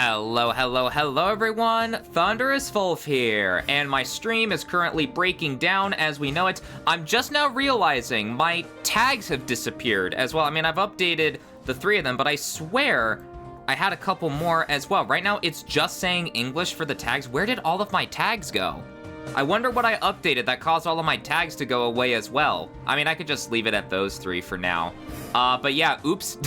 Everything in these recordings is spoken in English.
Hello everyone, Thunderous Wolf here, and my stream is currently breaking down as we know it. I'm just now realizing my tags have disappeared as well. I mean, I've updated the 3 of them, but I swear I had a couple more as well. Right now, it's just saying English for the tags. Where did all of my tags go? I wonder what I updated that caused all of my tags to go away as well. I mean, I could just leave it at those 3 for now. But yeah, oops.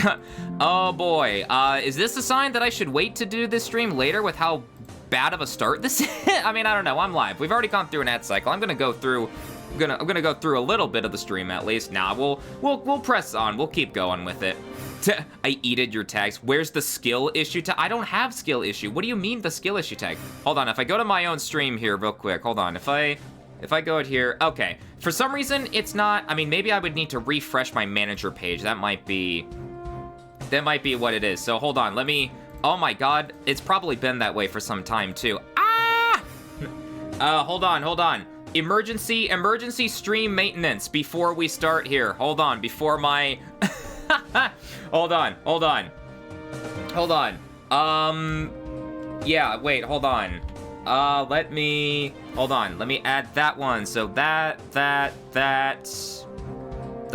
Oh boy. Is this a sign that I should wait to do this stream later with how bad of a start this is? I mean, I don't know. I'm live. We've already gone through an ad cycle. I'm gonna go through go through a little bit of the stream at least. Nah, we'll press on. We'll keep going with it. I eated your tags. Where's the skill issue tag? I don't have skill issue. What do you mean the skill issue tag? Hold on, if I go to my own stream here real quick, hold on. If I go out here, okay. For some reason, it's not, I mean, maybe I would need to refresh my manager page. That might be what it is. So hold on, let me, oh my God. It's probably been that way for some time too. Ah! Hold on. Emergency stream maintenance before we start here. Hold on, before my, hold on. Yeah, wait, hold on. Let me add that one. So that's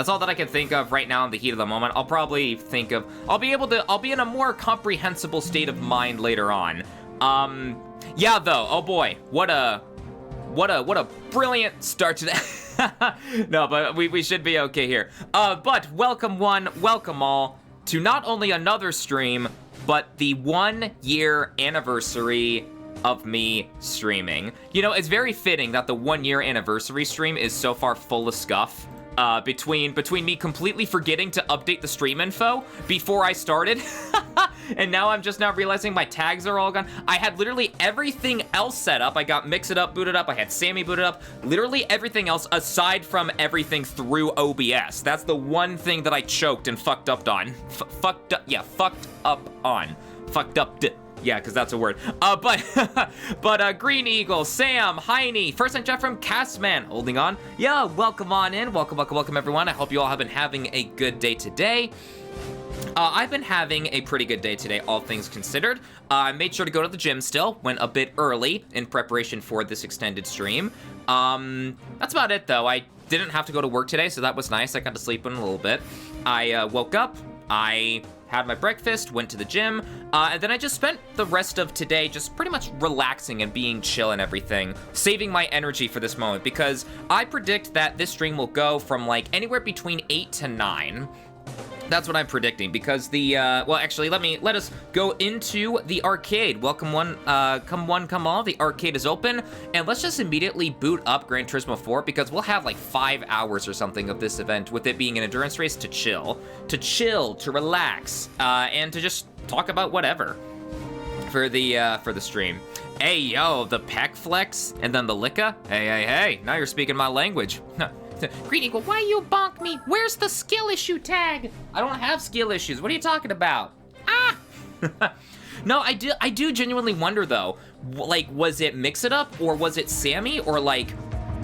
all that I can think of right now in the heat of the moment. I'll probably think of, I'll be in a more comprehensible state of mind later on. Yeah, though, oh boy, what a brilliant start to that. No, but we should be okay here. But welcome one, welcome all to not only another stream, but the 1-year anniversary of me streaming. You know, it's very fitting that the 1-year anniversary stream is so far full of scuff. Between me completely forgetting to update the stream info before I started, and now I'm just now realizing my tags are all gone. I had literally everything else set up. I got Mix It Up booted up. I had Sammy booted up. Literally everything else aside from everything through OBS. That's the one thing that I choked and fucked up on. Fucked up on. Yeah, because that's a word. But Green Eagle, Sam, Heine, First and Jeff from Castman, holding on. Yeah, welcome on in. Welcome everyone. I hope you all have been having a good day today. I've been having a pretty good day today, all things considered. I made sure to go to the gym still, went a bit early in preparation for this extended stream. That's about it though. I didn't have to go to work today, so that was nice. I got to sleep in a little bit. I woke up, I had my breakfast, went to the gym, and then I just spent the rest of today just pretty much relaxing and being chill and everything, saving my energy for this moment, because I predict that this stream will go from like anywhere between 8 to 9. That's what I'm predicting, because the, well, actually, let us go into the arcade. Welcome one, come all. The arcade is open, and let's just immediately boot up Gran Turismo 4, because we'll have like 5 hours or something of this event, with it being an endurance race to chill, to relax, and to just talk about whatever for the stream. Hey, yo, the pec flex, and then the licka. Hey, now you're speaking my language. Green Eagle, why you bonk me? Where's the skill issue tag? I don't have skill issues. What are you talking about? Ah! No, I do genuinely wonder though. Like, was it Mix It Up or was it Sammy or like,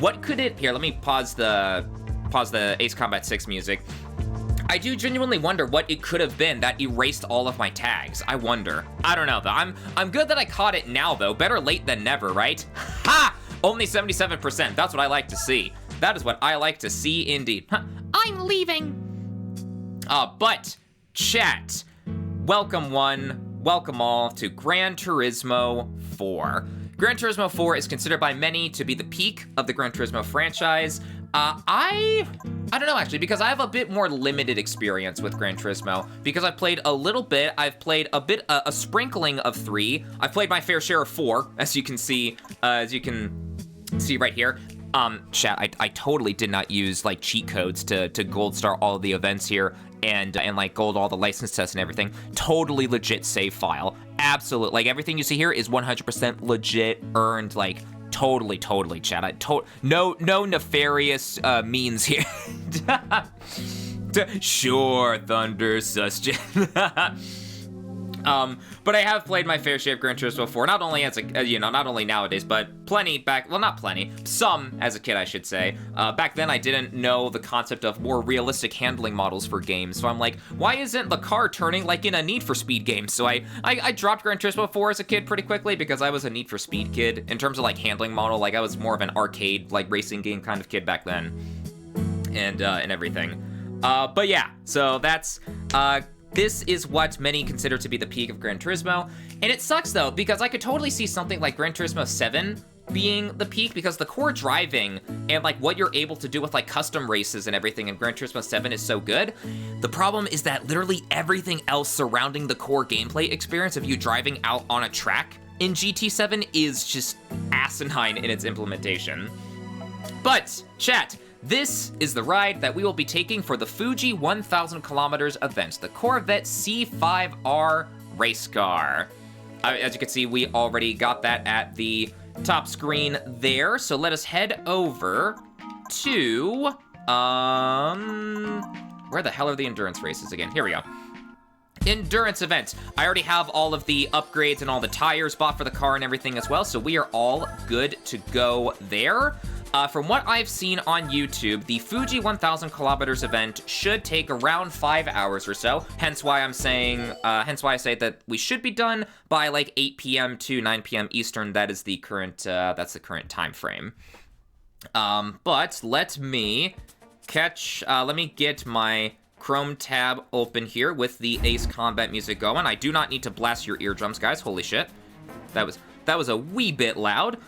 what could it? Here, let me pause the Ace Combat 6 music. I do genuinely wonder what it could have been that erased all of my tags. I wonder. I don't know though. I'm good that I caught it now though. Better late than never, right? Ha! Only 77%. That's what I like to see. That is what I like to see indeed. Huh. I'm leaving. But chat, welcome one, welcome all to Gran Turismo 4. Gran Turismo 4 is considered by many to be the peak of the Gran Turismo franchise. I don't know actually, because I have a bit more limited experience with Gran Turismo, because I've played a little bit. I've played a bit, a sprinkling of 3. I've played my fair share of 4, as you can see right here. Chat, I totally did not use like cheat codes to gold star all of the events here and like gold all the license tests and everything. Totally legit save file. Absolute, like everything you see here is 100% legit earned, like totally chat. No nefarious means here. Sure, Thunder Susgen. But I have played my fair share of Gran Turismo before, not only as a, not only nowadays, but plenty back, well, not plenty, some as a kid, I should say. Back then, I didn't know the concept of more realistic handling models for games, so I'm like, why isn't the car turning like in a Need for Speed game? So I dropped Gran Turismo 4 as a kid pretty quickly because I was a Need for Speed kid. In terms of, like, handling model, like, I was more of an arcade, like, racing game kind of kid back then, and everything. But yeah, so that's, this is what many consider to be the peak of Gran Turismo, and it sucks though, because I could totally see something like Gran Turismo 7 being the peak, because the core driving and like what you're able to do with like custom races and everything in Gran Turismo 7 is so good. The problem is that literally everything else surrounding the core gameplay experience of you driving out on a track in GT7 is just asinine in its implementation. But, chat, this is the ride that we will be taking for the Fuji 1000km event, the Corvette C5R race car. As you can see, we already got that at the top screen there, so let us head over to, where the hell are the endurance races again? Here we go. Endurance event. I already have all of the upgrades and all the tires bought for the car and everything as well, so we are all good to go there. From what I've seen on YouTube, the Fuji 1000km event should take around 5 hours or so. Hence why I'm saying, hence why I say that we should be done by like 8 p.m. to 9 p.m. Eastern. That is the current, that's the current time frame. But let me let me get my Chrome tab open here with the Ace Combat music going. I do not need to blast your eardrums, guys. Holy shit. That was a wee bit loud.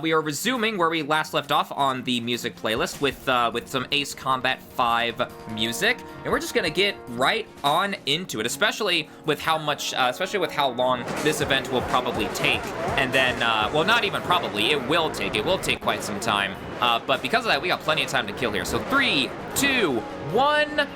We are resuming where we last left off on the music playlist with some Ace Combat 5 music, and we're just gonna get right on into it, especially with how long this event will probably take. And then, well, not even probably, it will take quite some time. But because of that, we got plenty of time to kill here. So 3, 2, 1,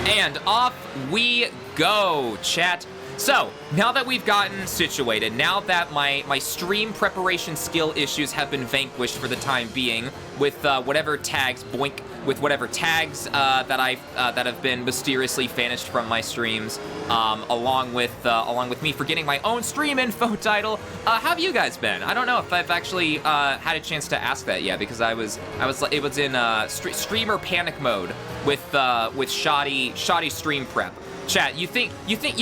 and off we go, chat. So, now that we've gotten situated, now that my stream preparation skill issues have been vanquished for the time being, with whatever tags that have been mysteriously vanished from my streams, along with me forgetting my own stream info title, how have you guys been? I don't know if I've actually had a chance to ask that yet, because it was in streamer panic mode with shoddy stream prep. Chat, you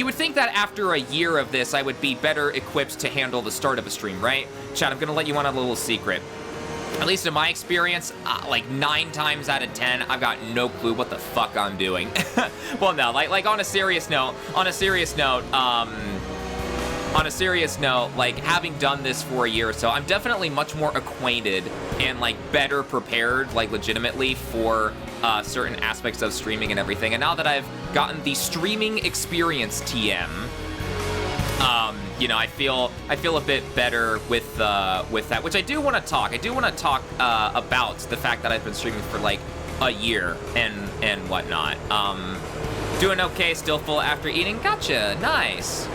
would think that after a year of this, I would be better equipped to handle the start of a stream, right? Chat, I'm gonna let you on a little secret. At least in my experience, like 9 times out of 10, I've got no clue what the fuck I'm doing. Well, no, like on a serious note, like having done this for a year or so, I'm definitely much more acquainted and like better prepared, like legitimately for certain aspects of streaming and everything. And now that I've gotten the streaming experience TM, you know, I feel a bit better with that, which I do want to talk. I do want to talk about the fact that I've been streaming for like a year and whatnot. Doing okay, still full after eating. Gotcha, nice.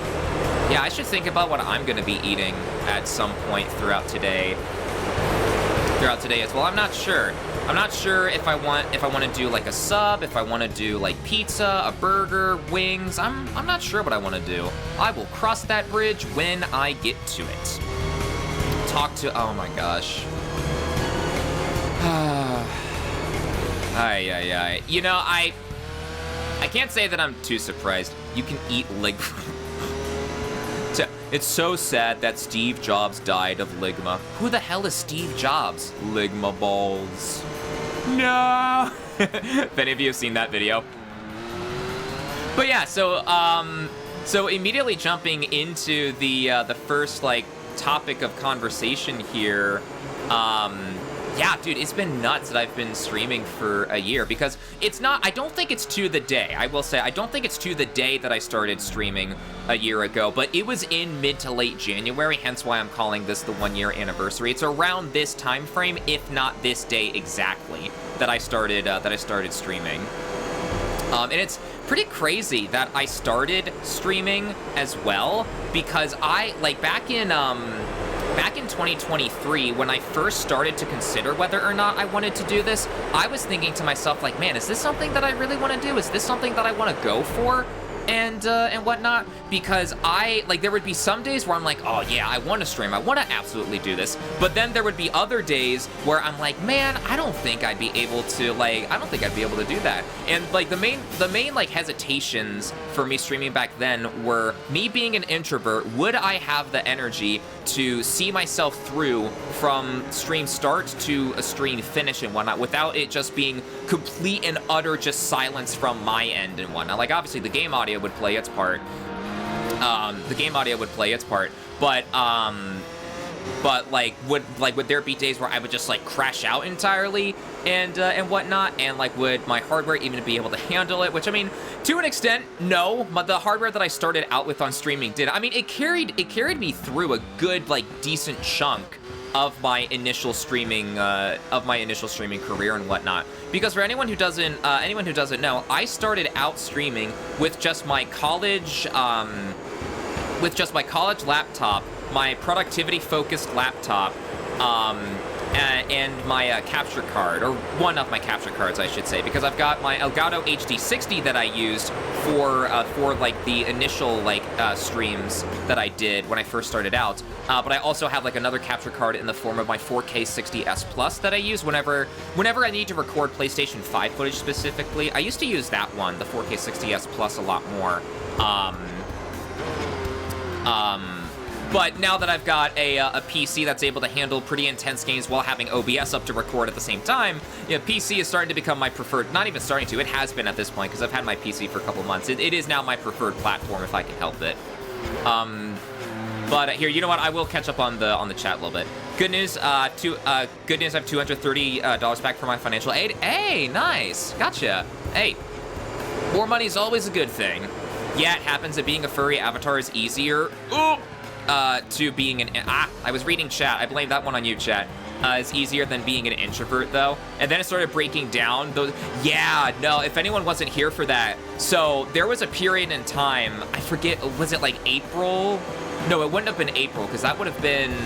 Yeah, I should think about what I'm gonna be eating at some point throughout today as well. I'm not sure if I want to do like a sub, if I want to do like pizza, a burger, wings. I'm not sure what I want to do. I will cross that bridge when I get to it. Oh my gosh. Ay. You know, I can't say that I'm too surprised. You can eat ligma. It's so sad that Steve Jobs died of ligma. Who the hell is Steve Jobs? Ligma balls. No! If any of you have seen that video. But yeah, so immediately jumping into the first like topic of conversation here. Yeah, dude, it's been nuts that I've been streaming for a year, because I don't think it's to the day. I will say, I don't think it's to the day that I started streaming a year ago, but it was in mid to late January, hence why I'm calling this the 1-year anniversary. It's around this time frame, if not this day exactly, that I started streaming. And it's pretty crazy that I started streaming as well, because back in 2023, when I first started to consider whether or not I wanted to do this, I was thinking to myself, like, man, is this something that I really want to do? Is this something that I want to go for? and whatnot, because there would be some days where I'm like, oh yeah, I want to stream, I want to absolutely do this, but then there would be other days where I'm like, man, I don't think I'd be able to do that. And like the main like hesitations for me streaming back then were me being an introvert. Would I have the energy to see myself through from stream start to a stream finish and whatnot without it just being complete and utter just silence from my end and whatnot? Like, obviously the game audio would play its part. But would there be days where I would just like crash out entirely and whatnot, and like would my hardware even be able to handle it? Which, I mean, to an extent, no. But the hardware that I started out with on streaming did. I mean, it carried me through a good, like, decent chunk of my initial streaming career and whatnot. Because for anyone who doesn't know, I started out streaming with just my college laptop, my productivity-focused laptop, and my capture card, or one of my capture cards, I should say, because I've got my Elgato HD60 that I used for like the initial streams that I did when I first started out. But I also have like another capture card in the form of my 4K 60S Plus that I use whenever I need to record PlayStation 5 footage specifically. I used to use that one, the 4K 60S Plus, a lot more. But now that I've got a PC that's able to handle pretty intense games while having OBS up to record at the same time, PC is starting to become my preferred, not even starting to, it has been at this point, because I've had my PC for a couple months. It is now my preferred platform if I can help it. But here, you know what? I will catch up on the chat a little bit. Good news, I have $230 back for my financial aid. Hey, nice. Gotcha. Hey, more money is always a good thing. Yeah, it happens that being a furry avatar is easier. To being an... I was reading chat. I blame that one on you, chat. It's easier than being an introvert, though. And then it started breaking down those... Yeah, no, if anyone wasn't here for that. So, there was a period in time, I forget, was it like April? No, it wouldn't have been April, because that would have been...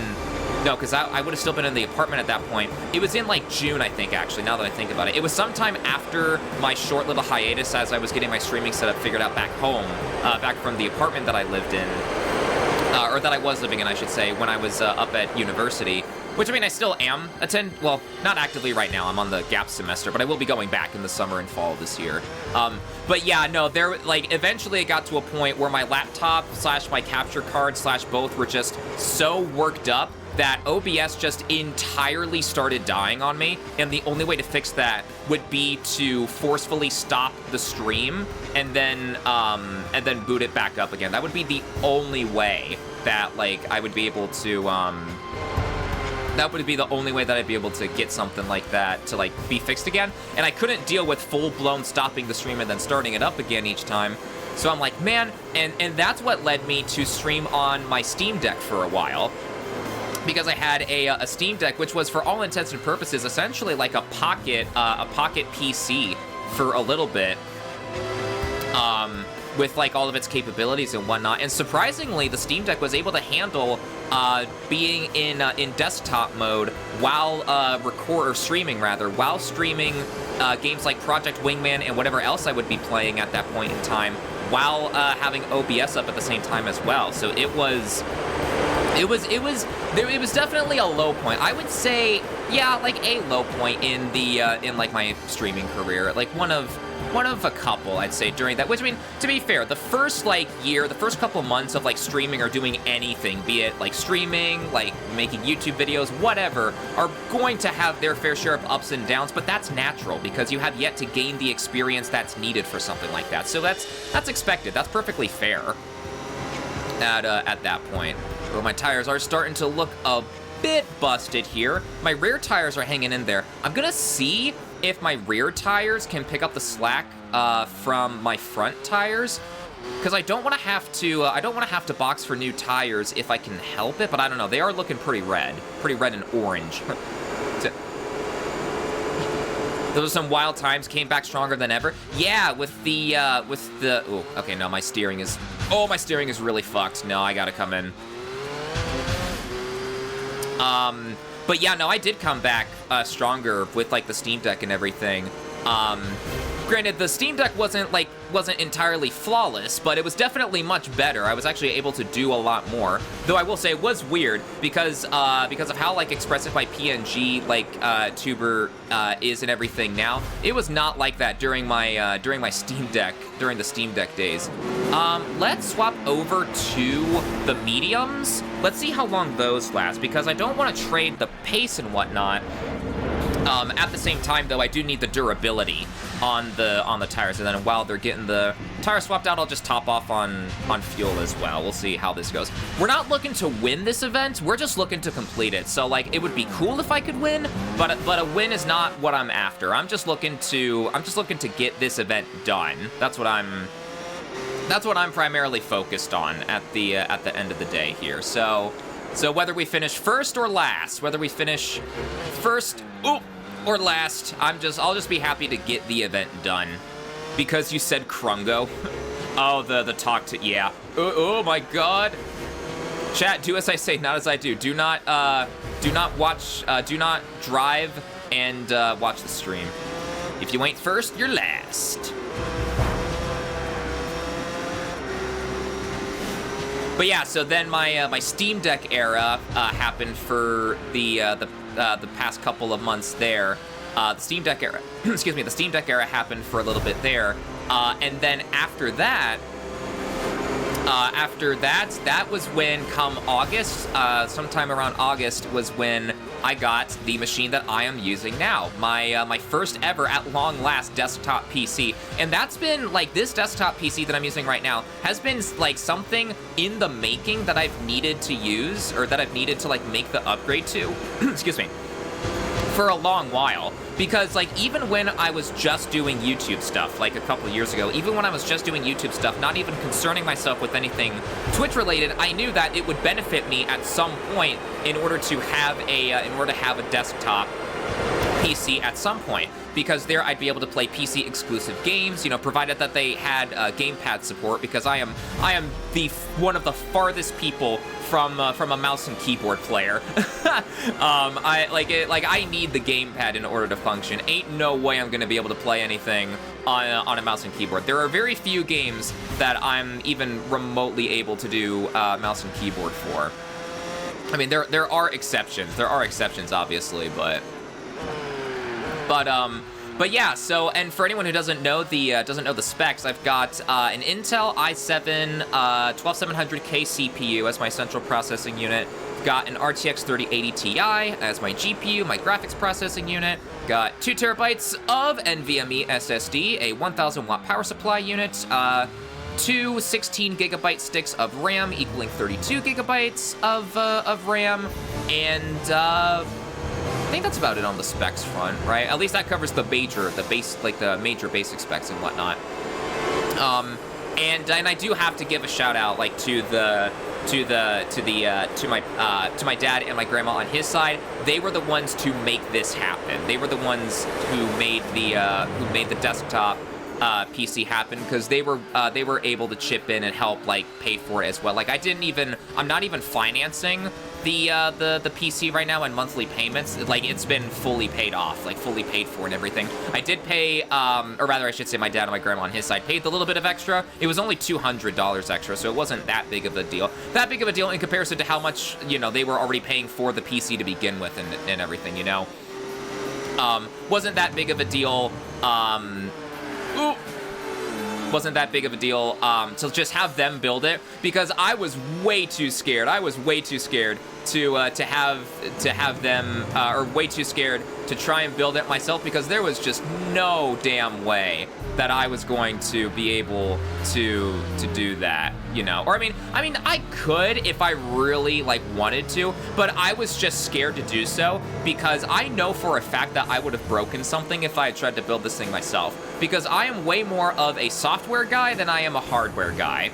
No, because I would have still been in the apartment at that point. It was in like June, I think, actually, now that I think about it. It was sometime after my short little hiatus as I was getting my streaming setup figured out back home, back from the apartment that I lived in. Or that I was living in, I should say, when I was up at university. Which, I mean, I still am well, not actively right now. I'm on the gap semester, but I will be going back in the summer and fall this year. But yeah, no, eventually it got to a point where my laptop / my capture card / both were just so worked up that OBS just entirely started dying on me, and the only way to fix that would be to forcefully stop the stream and then boot it back up again. That would be the only way that I would be able to that would be the only way that I'd be able to get something like that to be fixed again. And I couldn't deal with full-blown stopping the stream and then starting it up again each time. So I'm like, man, and that's what led me to stream on my Steam Deck for a while. Because I had a Steam Deck, which was, for all intents and purposes, essentially like a pocket PC for a little bit, with all of its capabilities and whatnot. And surprisingly, the Steam Deck was able to handle being in desktop mode while streaming while streaming games like Project Wingman and whatever else I would be playing at that point in time, while having OBS up at the same time as well. So it was definitely a low point. I would say, yeah, a low point in the in my streaming career. One of a couple, I'd say, during that. Which, I mean, to be fair, the first year, the first couple months of streaming or doing anything, be it streaming, making YouTube videos, whatever, are going to have their fair share of ups and downs. But that's natural because you have yet to gain the experience that's needed for something like that. So that's expected. That's perfectly fair. At that point. Well, my tires are starting to look a bit busted here. My rear tires are hanging in there. I'm gonna see if my rear tires can pick up the slack from my front tires, because I don't want to have to box for new tires if I can help it. But I don't know. They are looking pretty red and orange. Those are some wild times. Came back stronger than ever. Yeah, with the oh, okay, no, my steering is really fucked. No, I gotta come in. But yeah, no, I did come back stronger with the Steam Deck and everything. Granted, the Steam Deck wasn't entirely flawless, but it was definitely much better. I was actually able to do a lot more. Though I will say it was weird because of how like expressive my PNG tuber is and everything now. It was not like that during my Steam Deck during the Steam Deck days. Let's swap over to the mediums. Let's see how long those last because I don't want to trade the pace and whatnot. At the same time, though, I do need the durability on the tires, and then while they're getting the tire swapped out, I'll just top off on fuel as well. We'll see how this goes. We're not looking to win this event. We're just looking to complete it. So, like, it would be cool if I could win, but a win is not what I'm after. I'm just looking to get this event done. That's what I'm primarily focused on at the end of the day here. So whether we finish first or last, whether we finish first or last, I'll just be happy to get the event done. Because you said Krungo. Oh, the talk to, yeah. Oh my god. Chat, do as I say, not as I do. Do not drive and watch the stream. If you ain't first, you're last. But yeah, so then my Steam Deck era happened for the past couple of months there. The Steam Deck era, excuse me, the Steam Deck era happened for a little bit there, and then after that, that was when, come August, sometime around August, was when I got the machine that I am using now, my first ever, at long last, desktop PC. And that's been, like, this desktop PC that I'm using right now has been, like, something in the making that I've needed to use, or that I've needed to, like, make the upgrade to, excuse me, for a long while. Because, like, even when I was just doing YouTube stuff, like a couple of years ago, even when I was just doing YouTube stuff, not even concerning myself with anything Twitch-related, I knew that it would benefit me at some point in order to have a desktop PC at some point. Because there I'd be able to play PC exclusive games, you know, provided that they had gamepad support, because I am one of the farthest people from a mouse and keyboard player. I need the gamepad in order to function. Ain't no way I'm gonna be able to play anything on a mouse and keyboard. There are very few games that I'm even remotely able to do mouse and keyboard for. I mean, there are exceptions. There are exceptions, obviously, but yeah, so, and for anyone who doesn't know the specs, I've got an Intel i7 12700K CPU as my central processing unit. Got an RTX 3080 Ti as my GPU, my graphics processing unit. Got 2 terabytes of NVMe SSD, a 1000 watt power supply unit, 2 16 gigabyte sticks of RAM equaling 32 gigabytes of RAM, and I think that's about it on the specs front, right? At least that covers the major basic specs and whatnot. And I do have to give a shout out, like, to my dad and my grandma on his side. They were the ones to make this happen. They were the ones who made the desktop PC happen, because they were able to chip in and help, like, pay for it as well. Like, I'm not even financing the PC right now in monthly payments. Like, it's been fully paid off, like fully paid for and everything. I did pay, or rather I should say my dad and my grandma on his side paid the little bit of extra. It was only $200 extra, so it wasn't that big of a deal. That big of a deal in comparison to how much, you know, they were already paying for the PC to begin with and everything, you know. Wasn't that big of a deal, wasn't that big of a deal to just have them build it, because I was way too scared. I was way too scared to have them, or way too scared to try and build it myself, because there was just no damn way that I was going to be able to do that, you know. Or I mean I could if I really, like, wanted to, but I was just scared to do so, because I know for a fact that I would have broken something if I had tried to build this thing myself, because I am way more of a software guy than I am a hardware guy.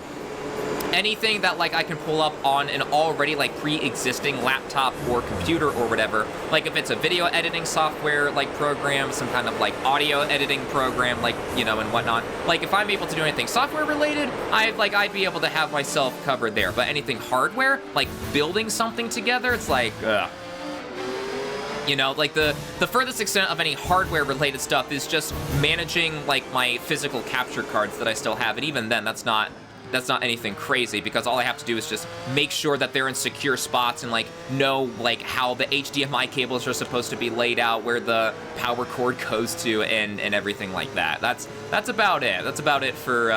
Anything that, like, I can pull up on an already, like, pre-existing laptop or computer or whatever, like, if it's a video editing software, like, program, some kind of, like, audio editing program, like, you know, and whatnot, like, if I'm able to do anything software related, I'd be able to have myself covered there. But anything hardware, like building something together, it's like, ugh. You know, like the furthest extent of any hardware related stuff is just managing like my physical capture cards that I still have, and even then that's not anything crazy, because all I have to do is just make sure that they're in secure spots and like know like how the HDMI cables are supposed to be laid out, where the power cord goes to, and everything like that. That's about it. That's about it for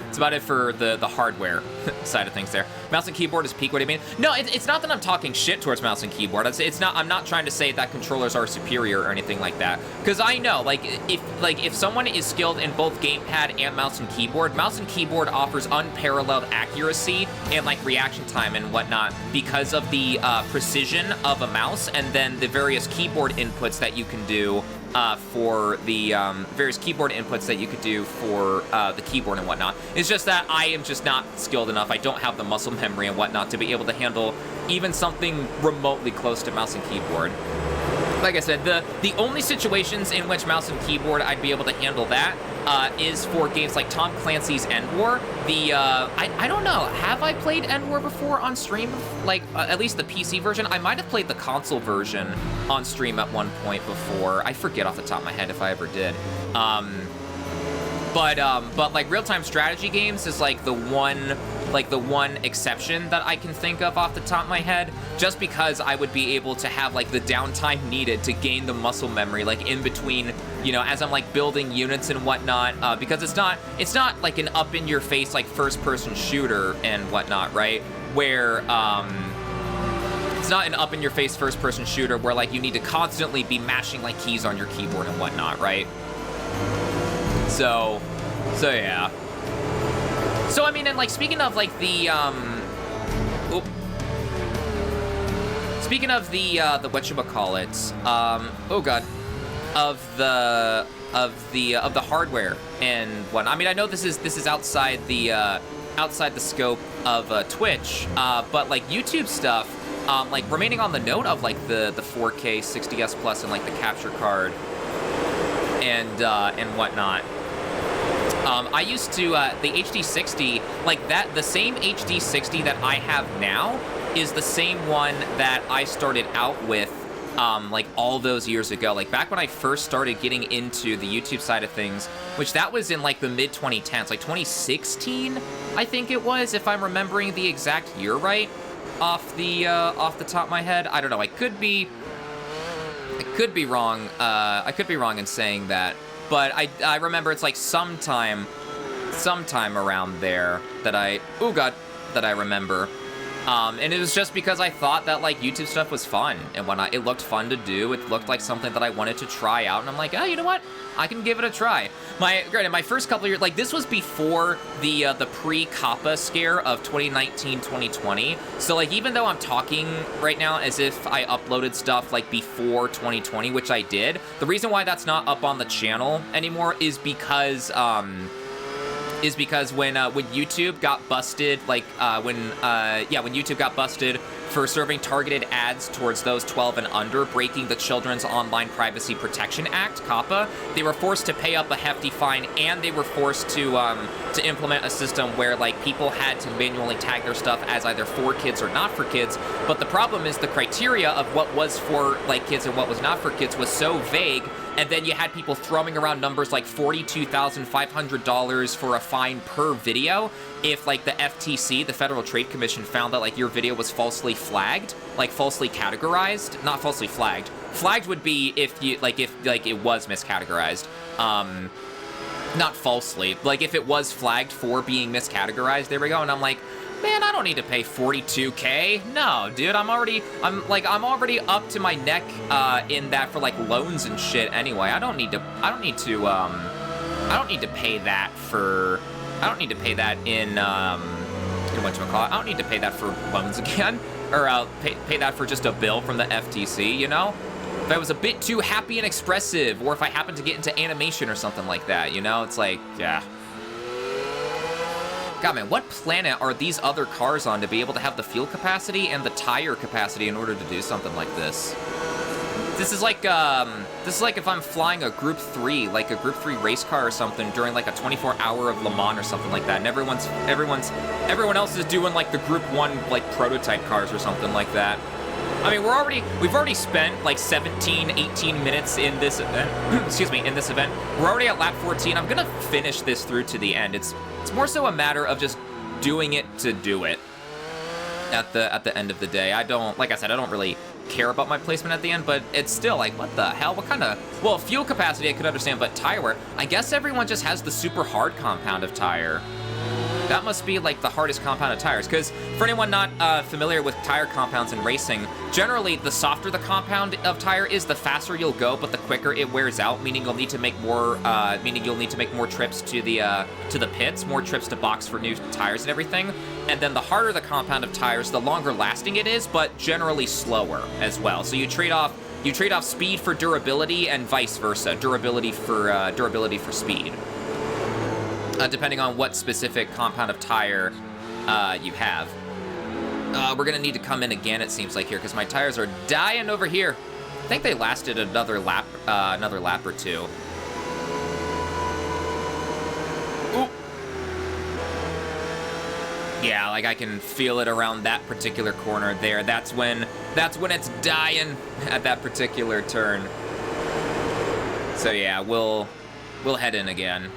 it's about it for the hardware side of things there. Mouse and keyboard is peak, what do you mean? No, it's not that I'm talking shit towards mouse and keyboard. It's not, I'm not trying to say that controllers are superior or anything like that. Because I know, like, if someone is skilled in both gamepad and mouse and keyboard offers unparalleled accuracy and, like, reaction time and whatnot because of the precision of a mouse, and then the various keyboard inputs that you can do for the various keyboard inputs that you could do for the keyboard and whatnot. It's just that I am just not skilled enough. I don't have the muscle memory and whatnot to be able to handle even something remotely close to mouse and keyboard. Like I said, the only situations in which mouse and keyboard I'd be able to handle that is for games like Tom Clancy's End War. I don't know, have I played End War before on stream? Like, at least the PC version? I might have played the console version on stream at one point before. I forget off the top of my head if I ever did. But like real-time strategy games is like the one exception that I can think of off the top of my head, just because I would be able to have like the downtime needed to gain the muscle memory, like in between, you know, as I'm like building units and whatnot, because it's not like an up-in-your-face like first-person shooter and whatnot, right? Where it's not an up-in-your-face first-person shooter where like you need to constantly be mashing like keys on your keyboard and whatnot, right? So yeah. So I mean, and like speaking of like the whatchamacallit, oh god, of the hardware and what. I mean, I know this is outside the scope of Twitch, but like YouTube stuff, like remaining on the note of like the 4K 60s Plus and like the capture card and whatnot. I used to, the HD60, like that, the same HD60 that I have now is the same one that I started out with, like all those years ago. Like back when I first started getting into the YouTube side of things, which that was in like the mid 2010s, like 2016, I think it was, if I'm remembering the exact year right, off the top of my head. I don't know, I could be wrong. I could be wrong in saying that, but I remember it's like sometime around there that I remember. And it was just because I thought that like YouTube stuff was fun, and when it looked fun to do, it looked like something that I wanted to try out, and I'm like, oh, you know what? I can give it a try. Granted, my first couple of years, like this was before the pre-Kappa scare of 2019, 2020. So like even though I'm talking right now as if I uploaded stuff like before 2020, which I did, the reason why that's not up on the channel anymore is because when YouTube got busted, like when YouTube got busted for serving targeted ads towards those 12 and under, breaking the Children's Online Privacy Protection Act, COPPA, they were forced to pay up a hefty fine, and they were forced to implement a system where like people had to manually tag their stuff as either for kids or not for kids. But the problem is the criteria of what was for like kids and what was not for kids was so vague. And then you had people throwing around numbers like $42,500 for a fine per video if like the FTC, the Federal Trade Commission, found that like your video was falsely flagged, like falsely categorized, not falsely flagged. Flagged would be if it was miscategorized. Not falsely. Like if it was flagged for being miscategorized, there we go. And I'm like, man, I don't need to pay $42K. No, dude, I'm already up to my neck in that for like loans and shit anyway. I don't need to pay that for whatchamacallit. I don't need to pay that for loans again, or pay that for just a bill from the FTC, you know? If I was a bit too happy and expressive, or if I happened to get into animation or something like that, you know? It's like, yeah. God, man, what planet are these other cars on to be able to have the fuel capacity and the tire capacity in order to do something like this? This is like if I'm flying a Group 3, like a Group 3 race car or something during like a 24-hour of Le Mans or something like that, and everyone else is doing like the Group 1 like prototype cars or something like that. I mean, we've already spent like 17, 18 minutes in this event. Excuse me, in this event. We're already at lap 14. I'm gonna finish this through to the end. It's more so a matter of just doing it to do it. At the end of the day, like I said, I don't really care about my placement at the end, but it's still like, what the hell? What kind of, well, fuel capacity I could understand, but tire wear, I guess everyone just has the super hard compound of tire. That must be like the hardest compound of tires, because for anyone not familiar with tire compounds in racing, generally the softer the compound of tire is, the faster you'll go, but the quicker it wears out, meaning you'll need to make more trips to the pits, more trips to box for new tires and everything. And then the harder the compound of tires, the longer lasting it is, but generally slower as well. So you trade off speed for durability and vice versa, durability for speed. Depending on what specific compound of tire you have. We're gonna need to come in again, it seems like, here, because my tires are dying over here. I think they lasted another lap or two. Ooh. Yeah, like I can feel it around that particular corner there. That's when it's dying at that particular turn. So yeah, we'll head in again.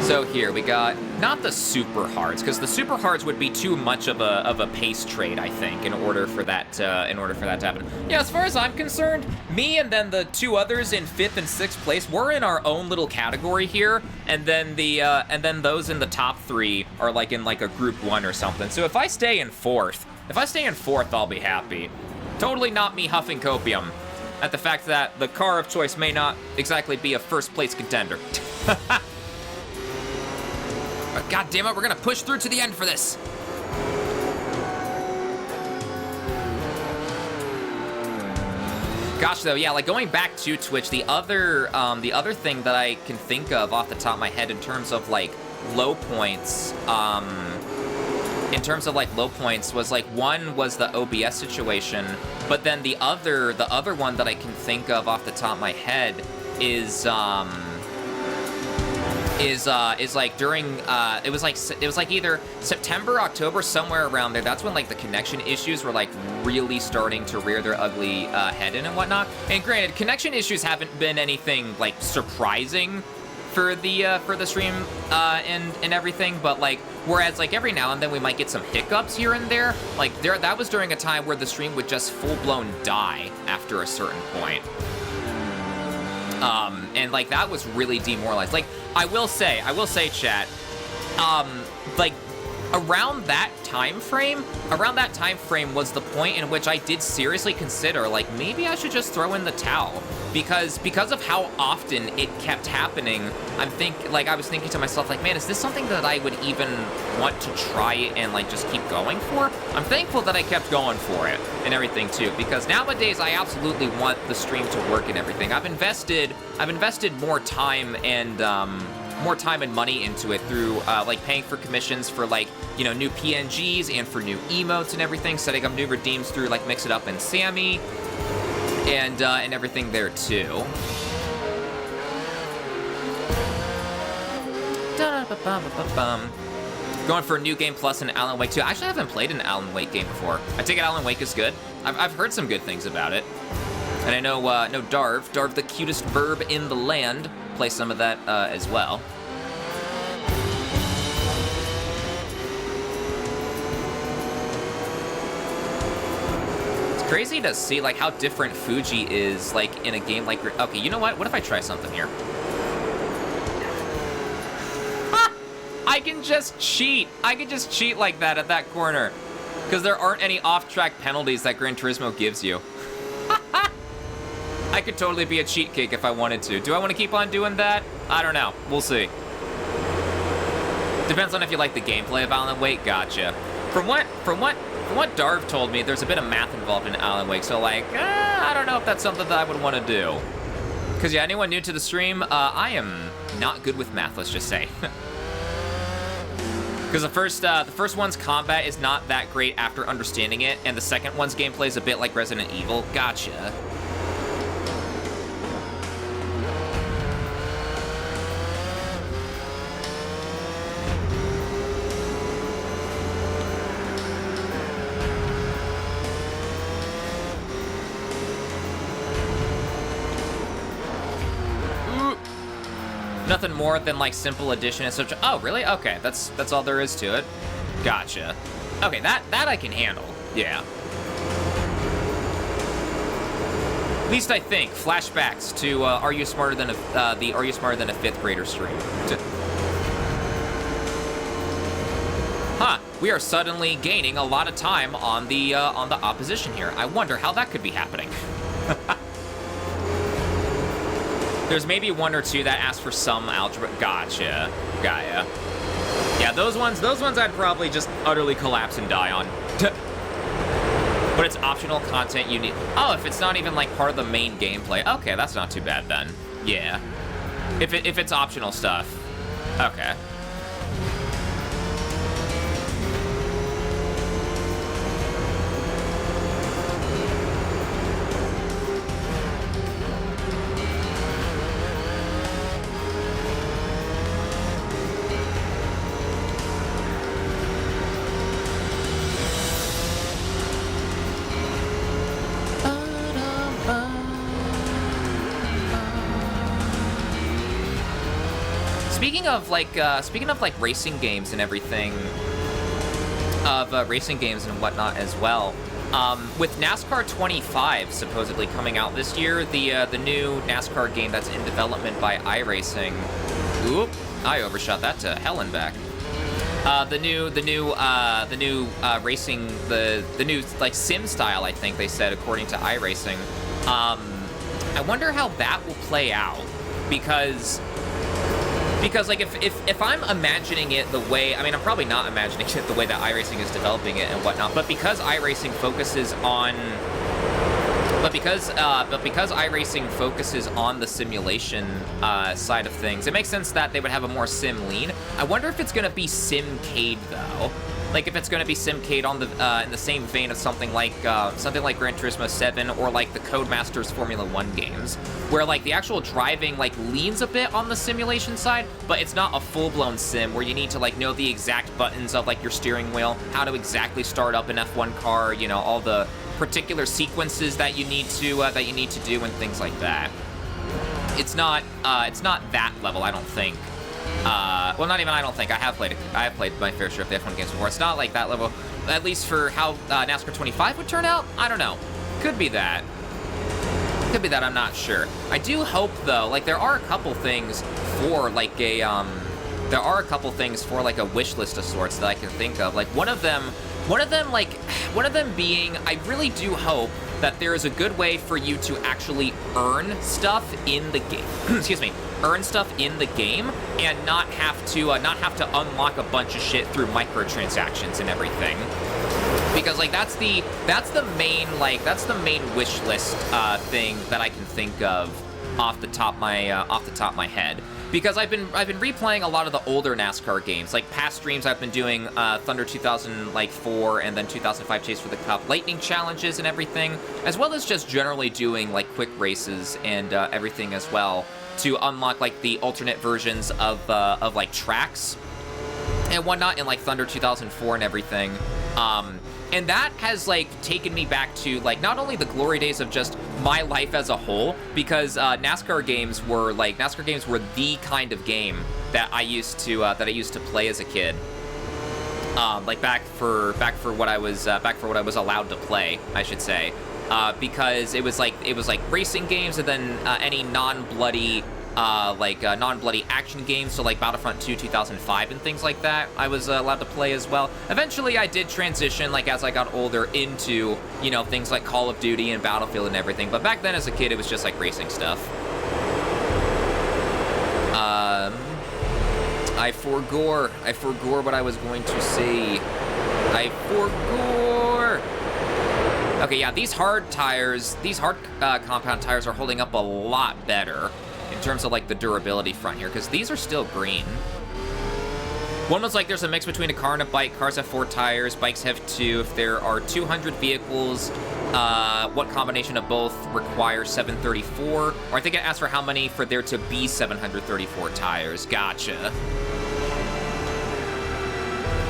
So here we got not the super hards, because the super hards would be too much of a pace trade, I think, in order for that to happen. Yeah, as far as I'm concerned, me and then the two others in 5th and 6th place, we're in our own little category here, and then those in the top 3 are like in like a group 1 or something. So if I stay in 4th, I'll be happy. Totally not me huffing copium at the fact that the car of choice may not exactly be a first place contender. God damn it, we're gonna push through to the end for this. Gosh, though, yeah, like going back to Twitch, the other thing that I can think of off the top of my head in terms of like low points, was like, one was the OBS situation, but then the other one that I can think of off the top of my head is like during it was like either September, October, somewhere around there. That's when like the connection issues were like really starting to rear their ugly head in and whatnot. And granted, connection issues haven't been anything like surprising for the stream and everything, but like whereas like every now and then we might get some hiccups here and there, like that was during a time where the stream would just full-blown die after a certain point. And like that was really demoralized. Like I will say, chat, like around that time frame was the point in which I did seriously consider like maybe I should just throw in the towel, because of how often it kept happening. I was thinking to myself like, man, is this something that I would even want to try and like just keep going for? I'm thankful that I kept going for it and everything too, because nowadays I absolutely want the stream to work and everything. I've invested more time and money into it through like paying for commissions for like, you know, new PNGs and for new emotes and everything, setting up new redeems through like Mix It Up and Sammy and everything there too. Going for a new game plus in Alan Wake 2. I actually haven't played an Alan Wake game before. I take it Alan Wake is good. I've heard some good things about it. And I know Darv, the cutest verb in the land, play some of that as well. It's crazy to see like how different Fuji is like in a game like... Okay, you know what? What if I try something here? I can just cheat. I can just cheat like that at that corner, because there aren't any off-track penalties that Gran Turismo gives you. I could totally be a cheat cake if I wanted to. Do I want to keep on doing that? I don't know. We'll see. Depends on if you like the gameplay of Alan Wake. Gotcha. From what Darv told me, there's a bit of math involved in Alan Wake, so like, I don't know if that's something that I would want to do. Because yeah, anyone new to the stream, I am not good with math, let's just say. Because the first one's combat is not that great after understanding it, and the second one's gameplay is a bit like Resident Evil. Gotcha. Nothing more than like simple addition and such. Oh, really? Okay, that's all there is to it. Gotcha. Okay, that I can handle. Yeah. At least I think. Flashbacks to Are You Smarter Than the Are You Smarter Than a Fifth Grader stream. Huh. We are suddenly gaining a lot of time on the opposition here. I wonder how that could be happening. There's maybe one or two that ask for some algebra. Gotcha. Gaia. Yeah, those ones I'd probably just utterly collapse and die on. But it's optional content you need. Oh, if it's not even like part of the main gameplay. Okay, that's not too bad then. Yeah. If it's optional stuff. Okay. Speaking of like racing games and everything, racing games and whatnot as well. With NASCAR 25 supposedly coming out this year, the new NASCAR game that's in development by iRacing. Oop, I overshot that to hell and back. The new racing, the new like sim style, I think they said, according to iRacing. I wonder how that will play out, because like if I'm imagining it the way, I mean, I'm probably not imagining it the way that iRacing is developing it and whatnot, but because iRacing focuses on iRacing focuses on the simulation side of things, it makes sense that they would have a more sim lean. I wonder if it's gonna be simcade though. Like if it's going to be simcade on the in the same vein of something like Gran Turismo 7 or like the Codemasters Formula 1 games, where like the actual driving like leans a bit on the simulation side, but it's not a full-blown sim where you need to like know the exact buttons of like your steering wheel, how to exactly start up an F1 car, you know, all the particular sequences that you need to do and things like that. It's not that level, I don't think. Well, not even I don't think. I have played my fair share of the F1 games before. It's not like that level, at least for how NASCAR 25 would turn out. I don't know. Could be that. Could be that, I'm not sure. I do hope, though, like, there are a couple things for, like, a wish list of sorts that I can think of. Like, one of them being, I really do hope that there is a good way for you to actually earn stuff in the game. Excuse me. Earn stuff in the game and not have to unlock a bunch of shit through microtransactions and everything. Because like that's the main wish list thing that I can think of off the top of my head. Because I've been replaying a lot of the older NASCAR games. Like past streams, I've been doing Thunder 2004 and then 2005 Chase for the Cup Lightning challenges and everything, as well as just generally doing like quick races and everything as well to unlock like the alternate versions of like tracks and whatnot in like Thunder 2004 and everything. And that has like taken me back to like not only the glory days of just my life as a whole, because NASCAR games were the kind of game that I used to play as a kid. Like back for what I was allowed to play, I should say, because it was like racing games and then any non-bloody action games, so like Battlefront 2 2005 and things like that I was allowed to play as well. Eventually I did transition, like as I got older, into, you know, things like Call of Duty and Battlefield and everything, but back then as a kid it was just like racing stuff. I forgore what I was going to say. I forgore. Okay, yeah, these hard compound tires are holding up a lot better in terms of like the durability front here, because these are still green. One was like there's a mix between a car and a bike. Cars have 4 tires, bikes have 2. If there are 200 vehicles, what combination of both requires 734? Or I think it asked for how many for there to be 734 tires. Gotcha.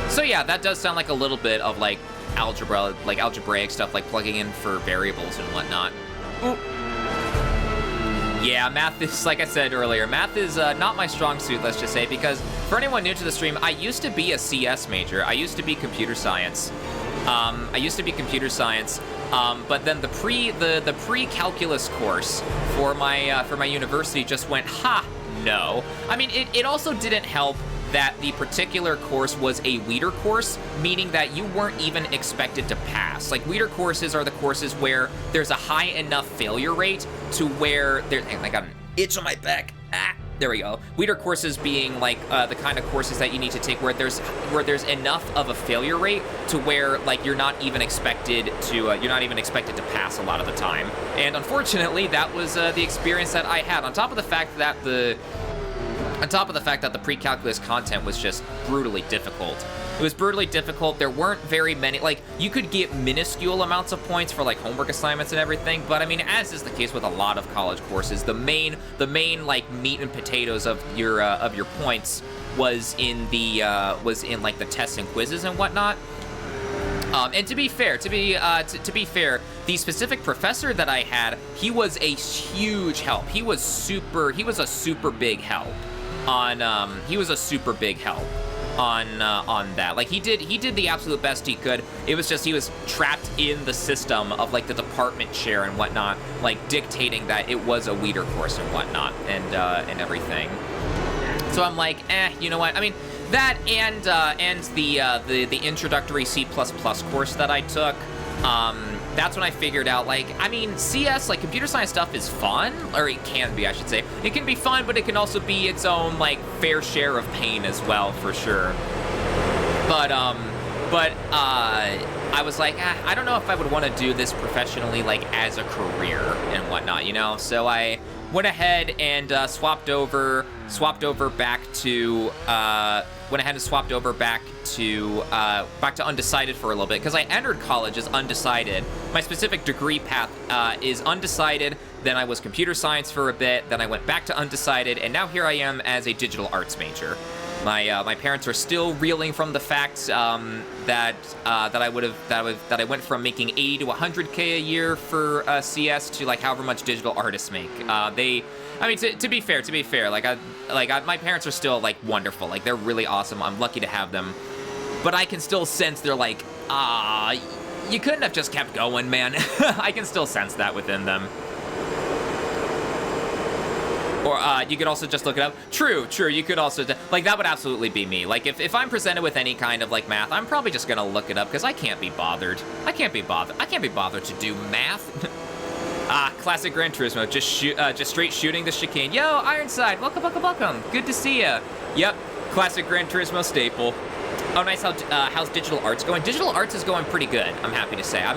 So yeah, that does sound like a little bit of like algebra, like algebraic stuff, like plugging in for variables and whatnot. Ooh. Yeah, math is, like I said earlier, math is not my strong suit, let's just say, because for anyone new to the stream, I used to be a CS major. I used to be computer science. But then the pre-calculus course for my university just went, no. I mean, it also didn't help that the particular course was a weeder course, meaning that you weren't even expected to pass. Like, weeder courses are the courses where there's a high enough failure rate to where I got an itch on my back. There we go. Weeder courses being like the kind of courses that you need to take where there's enough of a failure rate to where like you're not even expected to pass a lot of the time. And unfortunately, that was the experience that I had. On top of the fact that the pre-calculus content was just brutally difficult. It was brutally difficult. There weren't very many, like, you could get minuscule amounts of points for, like, homework assignments and everything, but, I mean, as is the case with a lot of college courses, the main, like, meat and potatoes of your points was in like, the tests and quizzes and whatnot. And to be fair, the specific professor that I had, he was a huge help. He was a super big help on that. Like, he did the absolute best he could. It was just he was trapped in the system of like the department chair and whatnot, like dictating that it was a weeder course and whatnot and everything. So I'm like, you know what? I mean, that and the introductory C++ course that I took. That's when I figured out, like, I mean, CS, like, computer science stuff is fun, or it can be, I should say. It can be fun, but it can also be its own, like, fair share of pain as well, for sure. But I was like, I don't know if I would want to do this professionally, like, as a career and whatnot, you know? So I went ahead and swapped over back to undecided for a little bit, because I entered college as undecided. My specific degree path is undecided, then I was computer science for a bit, then I went back to undecided, and now here I am as a digital arts major. My parents are still reeling from the fact that I went from making 80 to 100K a year for CS to like however much digital artists make. To be fair, my parents are still like wonderful. Like, they're really awesome. I'm lucky to have them. But I can still sense they're like, you couldn't have just kept going, man. I can still sense that within them. Or you could also just look it up. True. You could also, like, that would absolutely be me. Like, if I'm presented with any kind of, like, math, I'm probably just gonna look it up, because I can't be bothered. I can't be bothered to do math. Classic Gran Turismo, just straight shooting the chicane. Yo, Ironside, welcome. Good to see ya. Yep, classic Gran Turismo staple. Oh, nice. How's digital arts going? Digital arts is going pretty good, I'm happy to say. I'm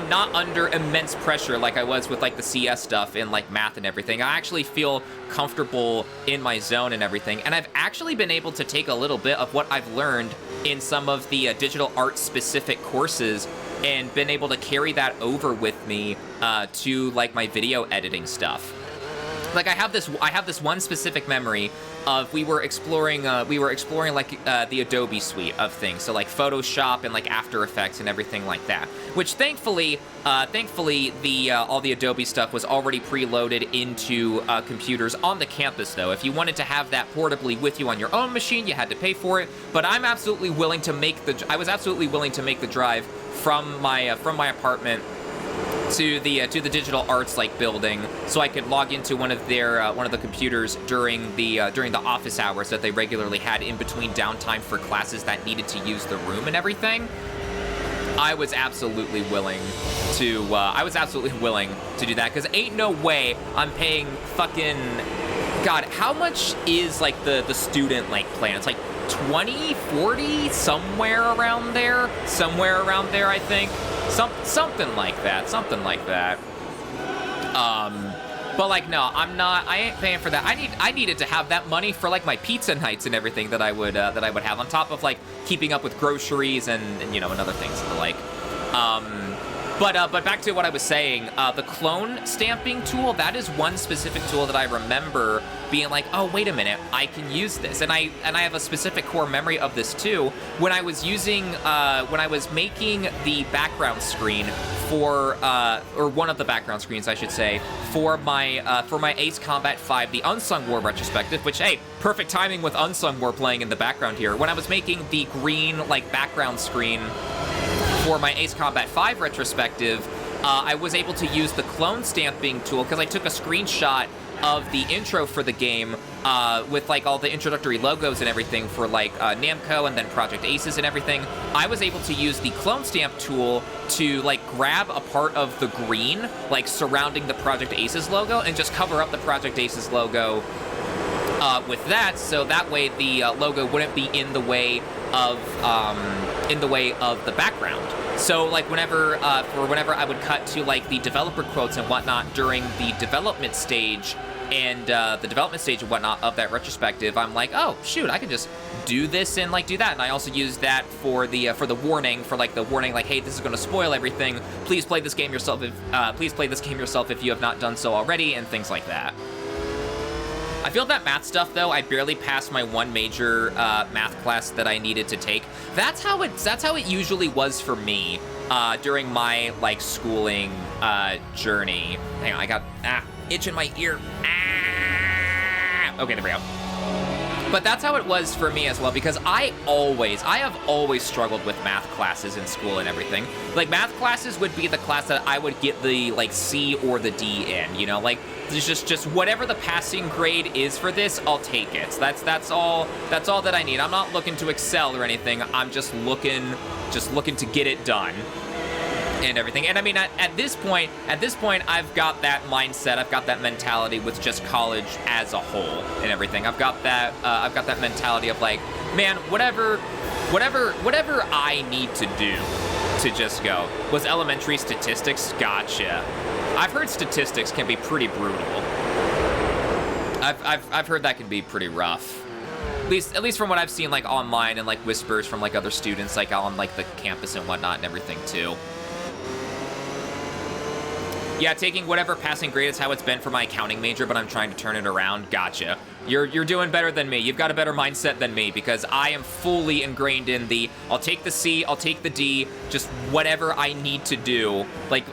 not under immense pressure like I was with, like, the CS stuff and, like, math and everything. I actually feel comfortable in my zone and everything, and I've actually been able to take a little bit of what I've learned in some of the digital arts specific courses and been able to carry that over with me to, like, my video editing stuff. Like, I have this one specific memory of we were exploring like the Adobe suite of things, so like Photoshop and like After Effects and everything like that. Which thankfully the all the Adobe stuff was already preloaded into computers on the campus. Though, if you wanted to have that portably with you on your own machine, you had to pay for it. But I was absolutely willing to make the drive from my apartment to the digital arts like building, so I could log into one of the computers during the office hours that they regularly had in between downtime for classes that needed to use the room and everything. I was absolutely willing to do that, because ain't no way I'm paying fucking, God, how much is like the student like plan? It's like 20, 40, somewhere around there, I think. Something like that. But like, no, I ain't paying for that. I needed to have that money for like my pizza nights and everything that I would have, on top of like keeping up with groceries and you know, and other things and the like. But back to what I was saying, the clone stamping tool, that is one specific tool that I remember being like, oh, wait a minute, I can use this. And I have a specific core memory of this too. When I was making the background screen for, or one of the background screens, I should say, for my Ace Combat 5, the Unsung War retrospective, which, hey, perfect timing with Unsung War playing in the background here. When I was making the green, like, background screen for my Ace Combat 5 retrospective, I was able to use the clone stamping tool because I took a screenshot of the intro for the game with like all the introductory logos and everything for like Namco and then Project Aces and everything. I was able to use the clone stamp tool to like grab a part of the green like surrounding the Project Aces logo and just cover up the Project Aces logo with that, so that way the logo wouldn't be in the way of the background. So like whenever I would cut to like the developer quotes and whatnot during the development stage and whatnot of that retrospective, I'm like, oh shoot, I can just do this and like do that. And I also used that for the warning, like, hey, this is going to spoil everything. Please play this game yourself if you have not done so already, and things like that. I feel that math stuff, though, I barely passed my one major math class that I needed to take. That's how it usually was for me during my, like, schooling journey. Hang on, I got itch in my ear. Okay, there we go. But that's how it was for me as well, because I have always struggled with math classes in school and everything. Like, math classes would be the class that I would get the, like, C or the D in, you know? Like, there's just whatever the passing grade is for this, I'll take it. That's all that I need. I'm not looking to excel or anything. I'm just looking to get it done and everything. And I mean, at this point, I've got that mindset, I've got that mentality with just college as a whole and everything. I've got that mentality of like, man, whatever I need to do to just go. Was elementary statistics? Gotcha. I've heard statistics can be pretty brutal. I've heard that can be pretty rough. At least from what I've seen, like, online and, like, whispers from, like, other students, like, on, like, the campus and whatnot and everything, too. Yeah, taking whatever passing grade is how it's been for my accounting major, but I'm trying to turn it around. Gotcha. You're doing better than me. You've got a better mindset than me, because I am fully ingrained in the, I'll take the C, I'll take the D, just whatever I need to do. Like,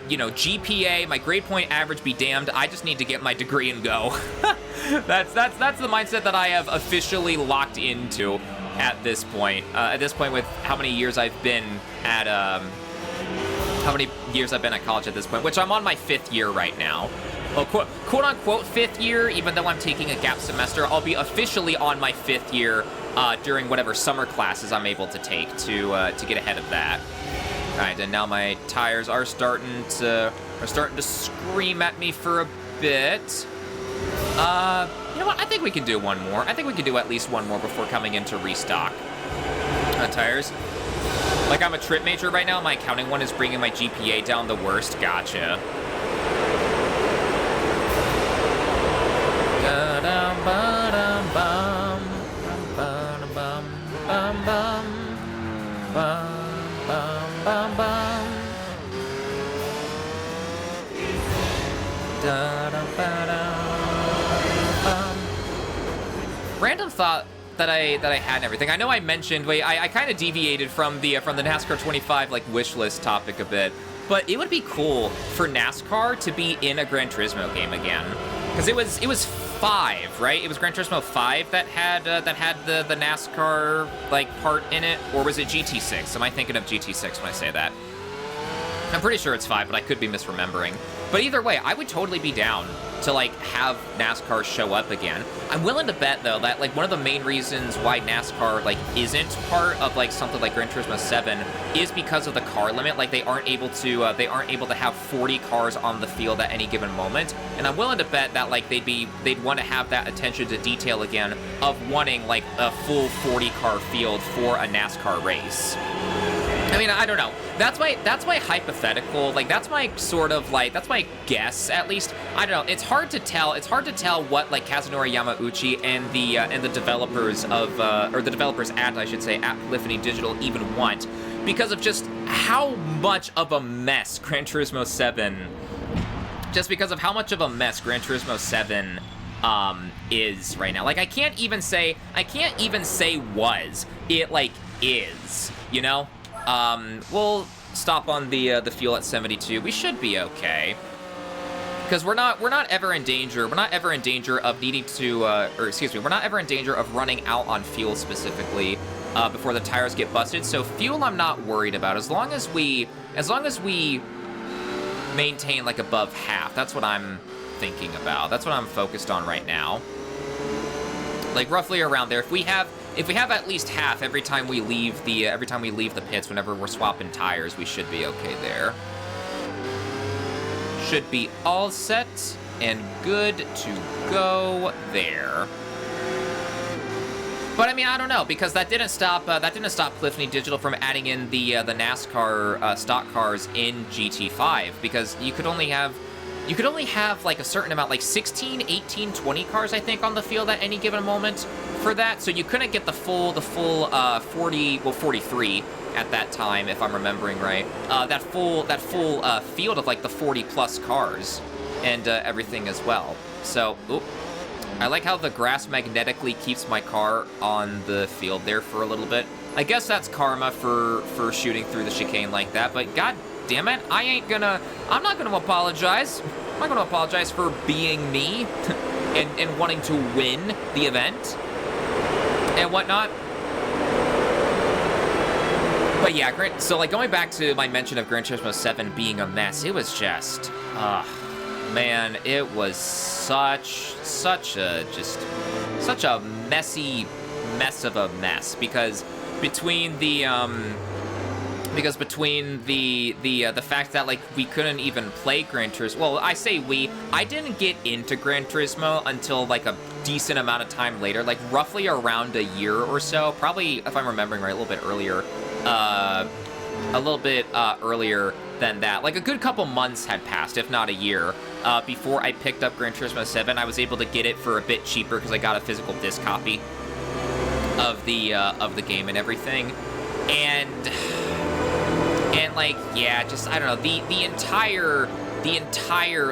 you know, GPA, my grade point average be damned, I just need to get my degree and go. That's the mindset that I have officially locked into at this point. With how many years I've been at, college at this point, which I'm on my 5th year right now. Well, quote-unquote 5th year, even though I'm taking a gap semester, I'll be officially on my 5th year during whatever summer classes I'm able to take to get ahead of that. All right, and now my tires are starting to scream at me for a bit. You know what? I think we can do one more. I think we can do at least one more before coming into restock. Tires. Like, I'm a trip major right now. My accounting one is bringing my GPA down the worst. Gotcha. Random thought that I had and everything. I know I mentioned, I kind of deviated from the NASCAR 25 like wish list topic a bit, but it would be cool for NASCAR to be in a Gran Turismo game again, because it was 5, right? It was Gran Turismo 5 that had the NASCAR like part in it, or was it GT6? Am I thinking of GT6 when I say that? I'm pretty sure it's 5, but I could be misremembering. But either way, I would totally be down to, like, have NASCAR show up again. I'm willing to bet, though, that, like, one of the main reasons why NASCAR, like, isn't part of, like, something like Gran Turismo 7 is because of the car limit. Like, they aren't able to have 40 cars on the field at any given moment. And I'm willing to bet that, like, they'd want to have that attention to detail again of wanting, like, a full 40-car field for a NASCAR race. I mean, I don't know. That's my hypothetical. Like, that's my sort of, like, that's my guess, at least. I don't know. It's hard to tell. It's hard to tell what, like, Kazunori Yamauchi and the developers of, or the developers at, I should say, at Polyphony Digital even want. because of just how much of a mess Gran Turismo 7 is right now. Like, I can't even say was. It, like, is, you know? We'll stop on the fuel at 72. We should be okay. Because we're not ever in danger. We're not ever in danger of needing to, we're not ever in danger of running out on fuel specifically before the tires get busted. So fuel, I'm not worried about. As long as we maintain like above half, that's what I'm thinking about. That's what I'm focused on right now. Like roughly around there. If we have at least half every time we leave the pits, whenever we're swapping tires, we should be okay there. Should be all set and good to go there. But I mean, I don't know, because that didn't stop Clifney Digital from adding in the NASCAR stock cars in GT5, because you could only have like a certain amount, like 16, 18, 20 cars, I think, on the field at any given moment for that. So you couldn't get the full 43 at that time, if I'm remembering right. That full field of like the 40 plus cars and everything as well. So, oop. I like how the grass magnetically keeps my car on the field there for a little bit. I guess that's karma for shooting through the chicane like that, but god damn it, I'm not gonna apologize. I'm not gonna apologize for being me and wanting to win the event and whatnot. But yeah, so like going back to my mention of Gran Turismo 7 being a mess, it was just, man, it was such a messy mess of a mess, because between the fact that like we couldn't even play Gran Turismo. Well, I say I didn't get into Gran Turismo until like a decent amount of time later, like roughly around a year or so, probably, if I'm remembering right, a little bit earlier than that. Like a good couple months had passed, if not a year, before I picked up Gran Turismo 7. I was able to get it for a bit cheaper because I got a physical disc copy of the game and everything. And like, yeah, just, I don't know, the entire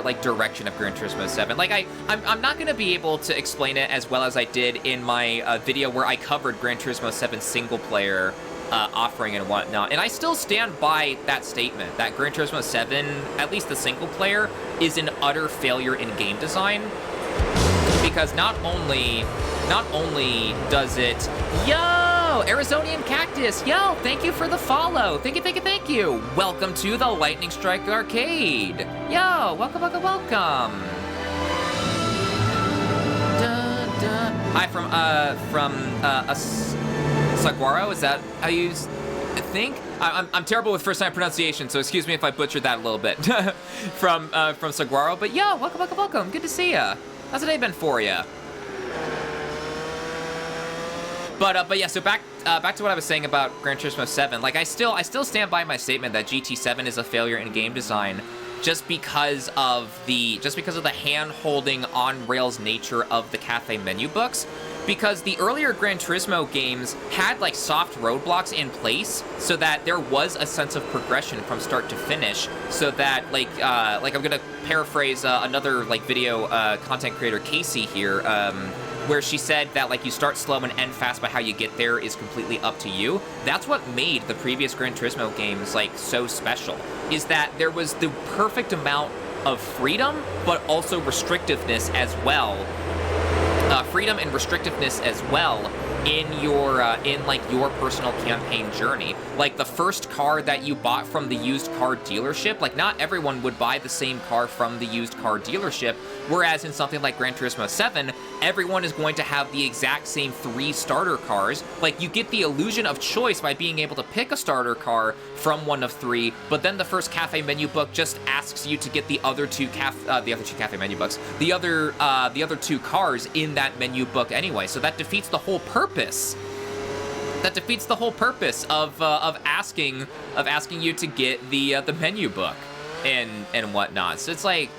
like direction of Gran Turismo 7. Like I'm not gonna be able to explain it as well as I did in my video where I covered Gran Turismo 7 single player offering and whatnot. And I still stand by that statement that Gran Turismo 7, at least the single player, is an utter failure in game design. Because not only does it, yo, Arizonian Cactus, yo, thank you for the follow. Thank you. Welcome to the Lightning Strike Arcade. Yo, welcome. Hi, from Saguaro, is that how you think? I'm terrible with first-time pronunciation, so excuse me if I butchered that a little bit. from Saguaro, but yo, welcome. Good to see ya. How's the day been for ya? But yeah, so back to what I was saying about Gran Turismo 7. Like, I still stand by my statement that GT7 is a failure in game design, just because of the hand-holding on-rails nature of the cafe menu books. Because the earlier Gran Turismo games had like soft roadblocks in place, so that there was a sense of progression from start to finish. So that like I'm gonna paraphrase another like video content creator, Casey here, where she said that like you start slow and end fast, but how you get there is completely up to you. That's what made the previous Gran Turismo games like so special, is that there was the perfect amount of freedom, but also restrictiveness as well. Freedom and restrictiveness as well in your personal campaign journey. Like the first car that you bought from the used car dealership, like not everyone would buy the same car from the used car dealership, whereas in something like Gran Turismo 7, everyone is going to have the exact same 3 starter cars. Like you get the illusion of choice by being able to pick a starter car from one of 3, but then the first cafe menu book just asks you to get the other two cafe menu books, the other 2 cars in that menu book anyway. So that defeats the whole purpose. That defeats the whole purpose of asking you to get the menu book and whatnot. So it's like,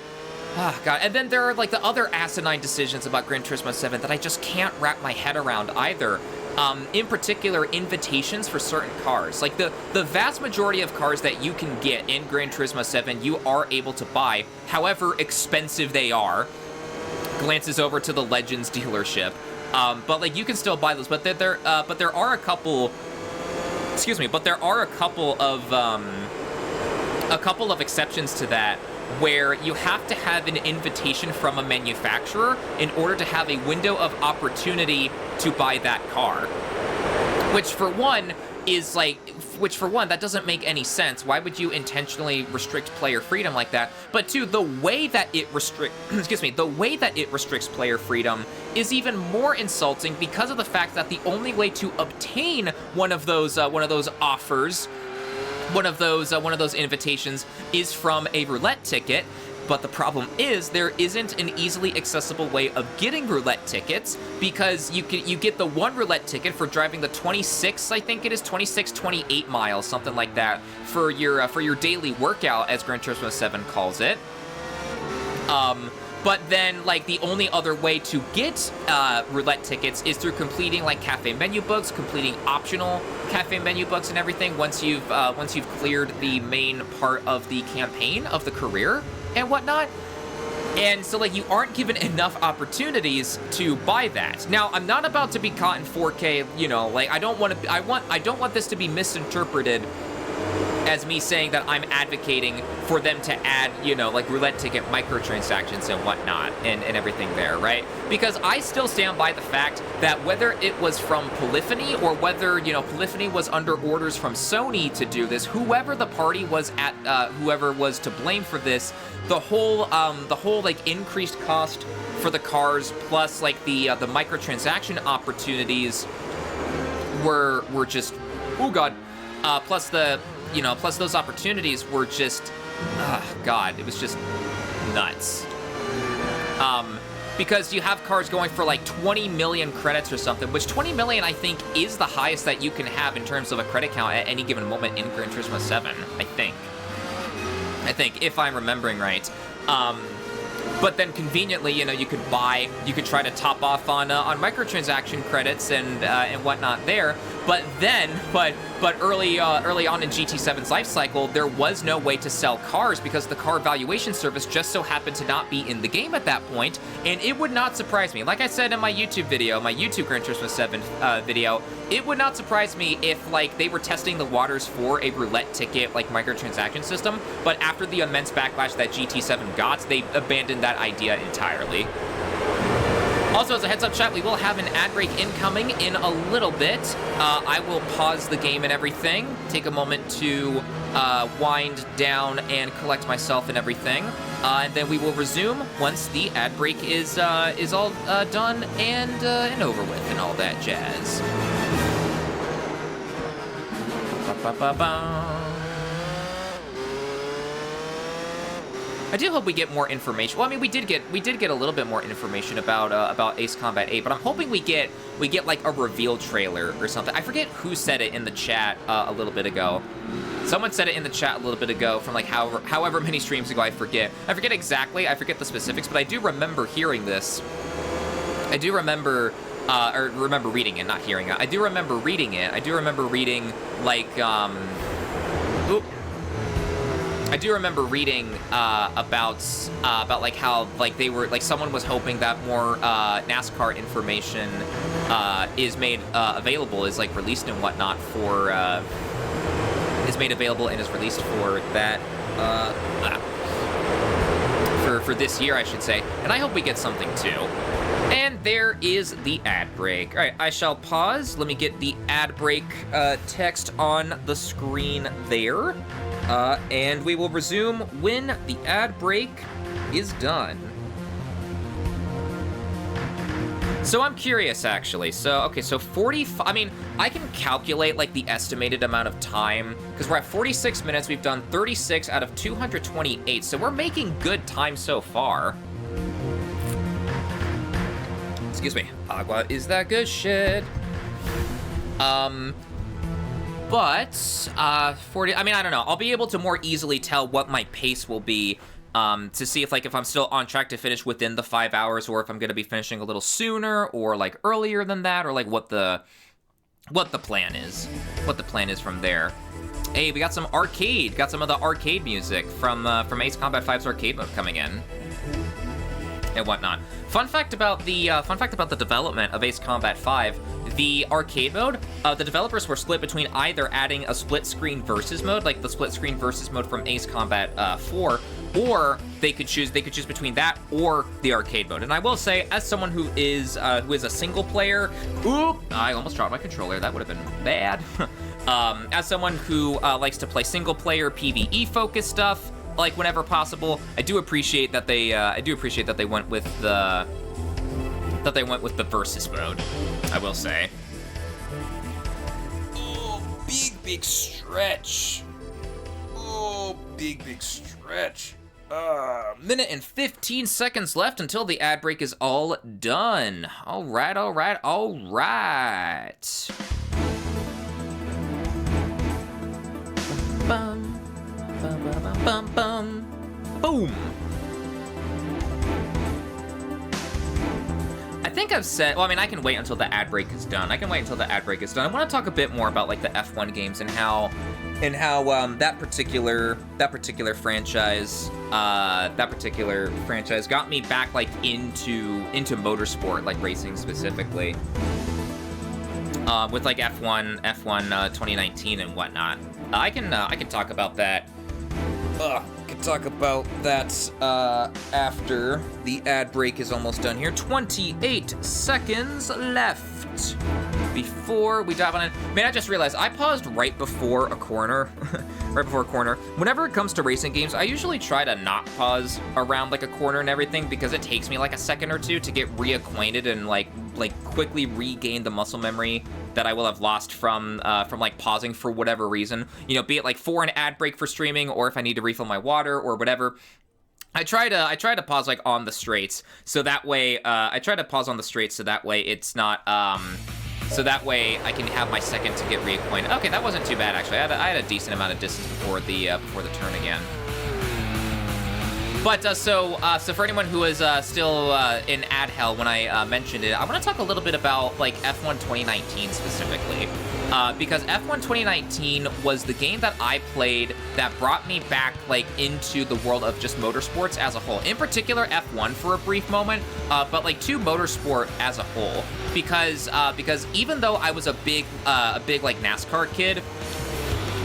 oh god. And then there are like the other asinine decisions about Gran Turismo 7 that I just can't wrap my head around either. in particular, invitations for certain cars. Like, the vast majority of cars that you can get in Gran Turismo 7, you are able to buy, however expensive they are. Glances over to the Legends dealership. But, like, you can still buy those, but there are a couple... Excuse me, but there are a couple of exceptions to that, where you have to have an invitation from a manufacturer in order to have a window of opportunity to buy that car. Which for one, that doesn't make any sense. Why would you intentionally restrict player freedom like that? But two, the way that it restricts player freedom is even more insulting because of the fact that the only way to obtain one of those offers, one of those invitations, is from a roulette ticket. But the problem is there isn't an easily accessible way of getting roulette tickets, because you get the one roulette ticket for driving the 26, I think it is 28 miles, something like that, for your daily workout, as Gran Turismo 7 calls it. But then, like, the only other way to get roulette tickets is through completing, like, cafe menu books, completing optional cafe menu books and everything once you've cleared the main part of the campaign of the career and whatnot. And so, like, you aren't given enough opportunities to buy that. Now, I'm not about to be caught in 4K, you know, like, I don't want this to be misinterpreted as me saying that I'm advocating for them to add, you know, like, roulette ticket microtransactions and whatnot and everything there, right? Because I still stand by the fact that whether it was from Polyphony or whether, you know, Polyphony was under orders from Sony to do this, whoever the party was at, whoever was to blame for this, the whole like, increased cost for the cars, plus, like, the microtransaction opportunities were just, oh god, plus those opportunities were just, god, it was just nuts. Because you have cars going for like 20 million credits or something, which 20 million, I think, is the highest that you can have in terms of a credit count at any given moment in Gran Turismo 7, I think, if I'm remembering right. But then conveniently, you know, you could try to top off on microtransaction credits and whatnot there. But early on in GT7's life cycle, there was no way to sell cars because the car valuation service just so happened to not be in the game at that point. And it would not surprise me, like I said in my YouTube video, my YouTube Gran Turismo 7 video, it would not surprise me if, like, they were testing the waters for a roulette ticket, like, microtransaction system, but after the immense backlash that GT7 got, they abandoned that idea entirely. Also, as a heads up, chat, we will have an ad break incoming in a little bit. I will pause the game and everything, take a moment to wind down and collect myself and everything, and then we will resume once the ad break is all done and over with and all that jazz. Ba-ba-ba-ba. I do hope we get more information. Well, I mean, we did get a little bit more information about Ace Combat 8, but I'm hoping we get like a reveal trailer or something. I forget who said it in the chat a little bit ago. Someone said it in the chat a little bit ago from, like, however many streams ago. I forget exactly. I forget the specifics, but I do remember hearing this. I do remember remember reading it, not hearing it. I do remember reading it. I do remember reading, like, I do remember reading about like how, like, they were, like, someone was hoping that more NASCAR information is made available, is, like, released and whatnot for is made available and is released for that for this year, I should say. And I hope we get something too. And there is the ad break. All right, I shall pause. Let me get the ad break text on the screen there. And we will resume when the ad break is done. So I'm curious, actually. So, okay, so 45, I mean, I can calculate, like, the estimated amount of time, because we're at 46 minutes. We've done 36 out of 228, so we're making good time so far. Excuse me. Agua is that good shit. But 40, I mean, I don't know. I'll be able to more easily tell what my pace will be to see if I'm still on track to finish within the 5 hours, or if I'm going to be finishing a little sooner or, like, earlier than that, or, like, what the what the plan is. What the plan is from there. Hey, we got some arcade. Got some of the arcade music from Ace Combat 5's arcade mode coming in. And whatnot. Fun fact about the development of Ace Combat 5, the arcade mode, the developers were split between either adding a split screen versus mode, like the split screen versus mode from Ace Combat 4, or they could choose between that or the arcade mode. And I will say, as someone who is a single player, oop, I almost dropped my controller. That would have been bad. As someone who likes to play single player PvE focused stuff, like whenever possible, I do appreciate that they went with the versus mode. I will say. Oh, big stretch. Oh, big stretch. Minute and 15 seconds left until the ad break is all done. All right. Bum, bum, bum. Boom. I think I've said, well, I mean, I can wait until the ad break is done. I want to talk a bit more about like the F1 games and how that particular franchise got me back like into motorsport, like racing specifically. With like F1 2019 and whatnot. I can talk about that. After the ad break is almost done here. 28 seconds left before we dive on in. Man, I just realized I paused right before a corner. Whenever it comes to racing games, I usually try to not pause around like a corner and everything because it takes me like a second or two to get reacquainted and like quickly regain the muscle memory that I will have lost from like pausing for whatever reason. You know, be it like for an ad break for streaming or if I need to refill my water or whatever. I try to pause like on the straights so that way it's not so that way I can have my second to get reacquainted. Okay, that wasn't too bad actually. I had a decent amount of distance before the turn again. But so for anyone who is still in ad hell when I mentioned it, I want to talk a little bit about like F1 2019 specifically, because F1 2019 was the game that I played that brought me back like into the world of just motorsports as a whole. In particular, F1 for a brief moment, but like to motorsport as a whole, because even though I was a big like NASCAR kid.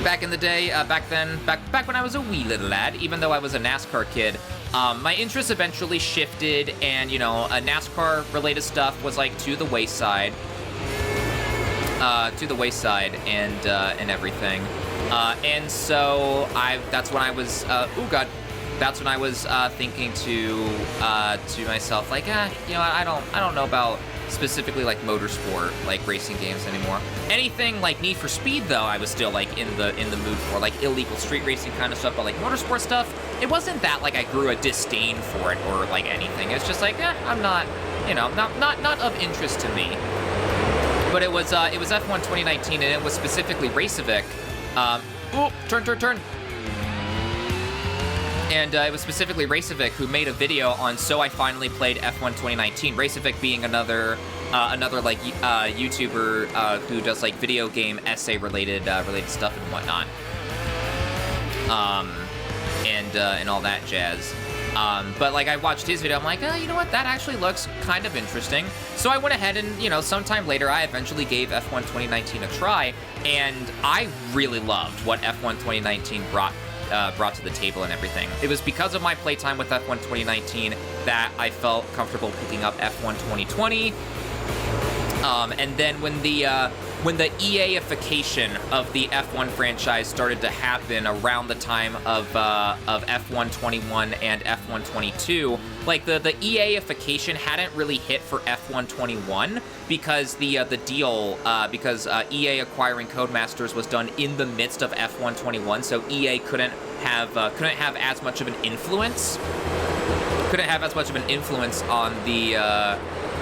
Back in the day, back when I was a wee little lad, even though I was a NASCAR kid, my interests eventually shifted, and you know, NASCAR-related stuff was like to the wayside, and everything, and so that's when I was, thinking to myself like, you know, I don't know about specifically like motorsport, like racing games anymore. Anything like Need for Speed though, I was still like in the mood for, like illegal street racing kind of stuff, but like motorsport stuff, it wasn't that like I grew a disdain for it or like anything. It's just like, I'm not, you know, not of interest to me. But it was F1 2019 and it was specifically Racevic. Turn. And it was specifically Racevic who made a video on So I Finally Played F1 2019. Racevic being another like YouTuber who does like video game essay related stuff and whatnot, and all that jazz. But like I watched his video, I'm like, you know what? That actually looks kind of interesting. So I went ahead and, you know, sometime later, I eventually gave F1 2019 a try, and I really loved what F1 2019 brought to the table and everything. It was because of my playtime with F1 2019 that I felt comfortable picking up F1 2020. And then when the EA-ification of the F1 franchise started to happen around the time of F1 21 and F1 22, like the EA-ification hadn't really hit for F1 21 because the deal, because EA acquiring Codemasters was done in the midst of F1 21, so EA couldn't have as much of an influence. Couldn't have as much of an influence on the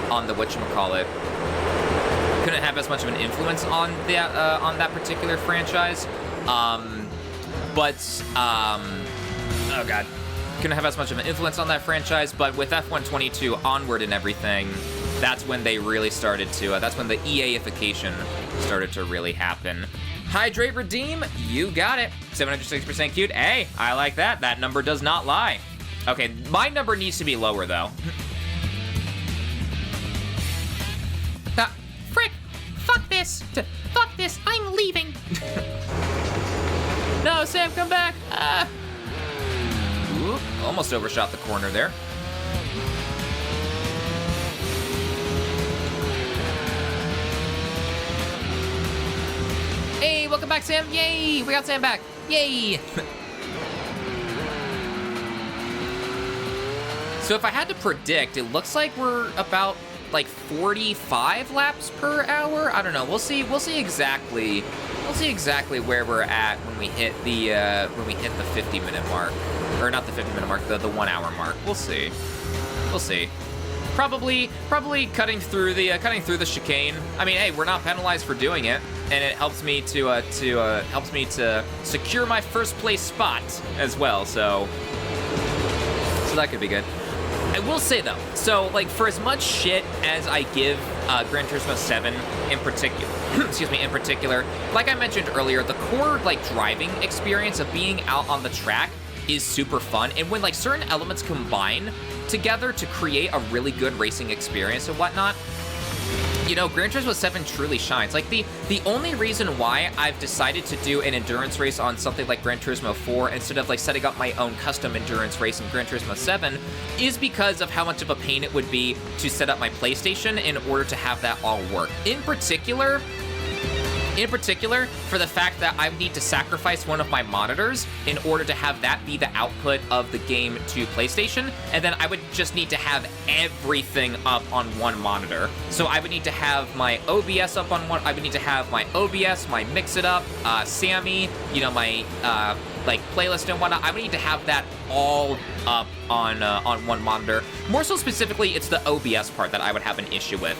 whatchamacallit. Couldn't have as much of an influence on that particular franchise, oh god, couldn't have as much of an influence on that franchise. But with F1 22 onward and everything, that's when they really started to, that's when the EA-ification started to really happen. Hydrate Redeem, you got it. 760% cute. Hey, I like that. That number does not lie. Okay, my number needs to be lower, though. Frick! Fuck this! Fuck this! I'm leaving! No, Sam, come back! Ooh, almost overshot the corner there. Hey, welcome back, Sam! Yay! We got Sam back! Yay! So if I had to predict, it looks like we're about like 45 laps per hour. I don't know. We'll see exactly. We'll see exactly where we're at when we hit the 50-minute mark, or not the 50-minute mark, the 1 hour mark. We'll see. We'll see. Probably cutting through the chicane. I mean, hey, we're not penalized for doing it, and it helps me to secure my first place spot as well. So that could be good. I will say though, so like for as much shit as I give Gran Turismo 7 in particular, in particular, like I mentioned earlier, the core like driving experience of being out on the track is super fun, and when like certain elements combine together to create a really good racing experience and whatnot, you know, Gran Turismo 7 truly shines. Like, the only reason why I've decided to do an endurance race on something like Gran Turismo 4 instead of, like, setting up my own custom endurance race in Gran Turismo 7 is because of how much of a pain it would be to set up my PlayStation in order to have that all work. In particular, for the fact that I need to sacrifice one of my monitors in order to have that be the output of the game to PlayStation, and then I would just need to have everything up on one monitor. So I would need to have my OBS up on one, I would need to have my OBS, my Mix It Up, Sammy, you know, my, like, playlist and whatnot. I would need to have that all up on one monitor. More so specifically, it's the OBS part that I would have an issue with.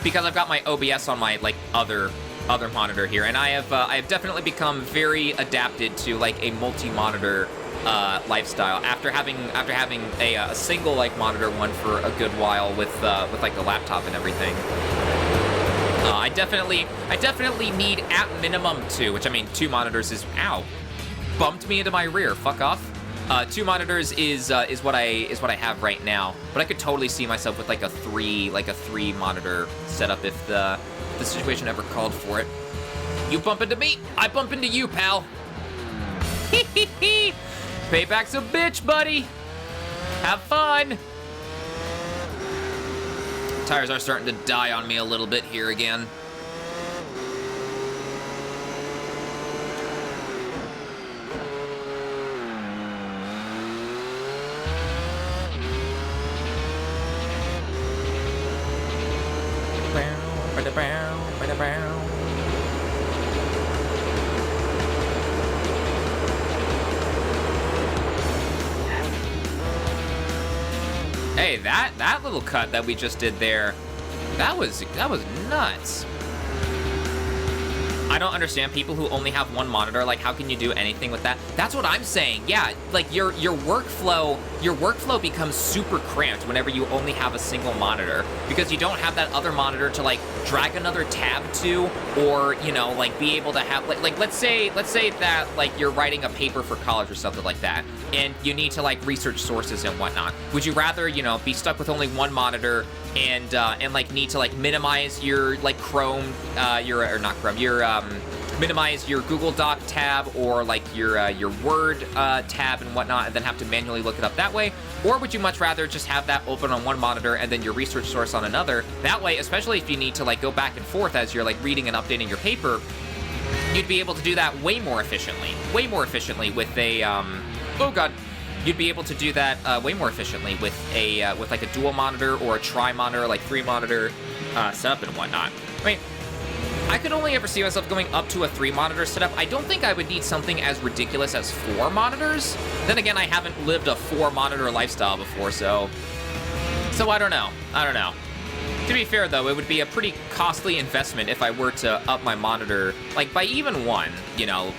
Because I've got my OBS on my like other monitor here, and I have definitely become very adapted to like a multi-monitor lifestyle after having a single like monitor one for a good while with like the laptop and everything. I definitely need at minimum 2, which I mean 2 monitors is bumped me into my rear. Fuck off. 2 monitors is what I have right now, but I could totally see myself with like a 3 monitor setup if the situation ever called for it. You bump into me, I bump into you, pal. Payback's a bitch, buddy. Have fun. Tires are starting to die on me a little bit here again. Hey, that little cut that we just did there, that was nuts. I don't understand people who only have one monitor. Like, how can you do anything with that? That's what I'm saying. Yeah, like your workflow becomes super cramped whenever you only have a single monitor, because you don't have that other monitor to like drag another tab to, or you know, like be able to have like let's say that like you're writing a paper for college or something like that, and you need to like research sources and whatnot. Would you rather, you know, be stuck with only one monitor and like need to like minimize your like Chrome, minimize your Google Doc tab or like your Word tab and whatnot, and then have to manually look it up that way? Or would you much rather just have that open on one monitor and then your research source on another? That way, especially if you need to like go back and forth as you're like reading and updating your paper, you'd be able to do that way more efficiently with a oh god. You'd be able to do that way more efficiently with a with like a dual monitor or a tri-monitor, like 3-monitor setup and whatnot. I mean, I could only ever see myself going up to a 3-monitor setup. I don't think I would need something as ridiculous as 4 monitors. Then again, I haven't lived a 4-monitor lifestyle before, so I don't know. To be fair, though, it would be a pretty costly investment if I were to up my monitor, like, by even one, you know,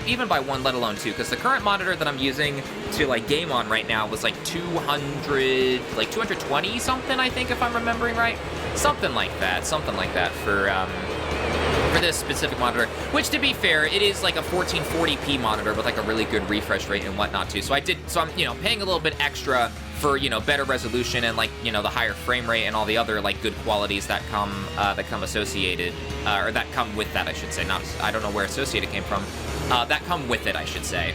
even by one, let alone two, because the current monitor that I'm using to, like, game on right now was, like, 220 something, I think, if I'm remembering right. Something like that for this specific monitor, which, to be fair, it is like a 1440p monitor with like a really good refresh rate and whatnot too. So I'm, you know, paying a little bit extra for, you know, better resolution and, like, you know, the higher frame rate and all the other, like, good qualities that come associated, or that come with that, I should say. Not, I don't know where associated came from. That come with it, I should say.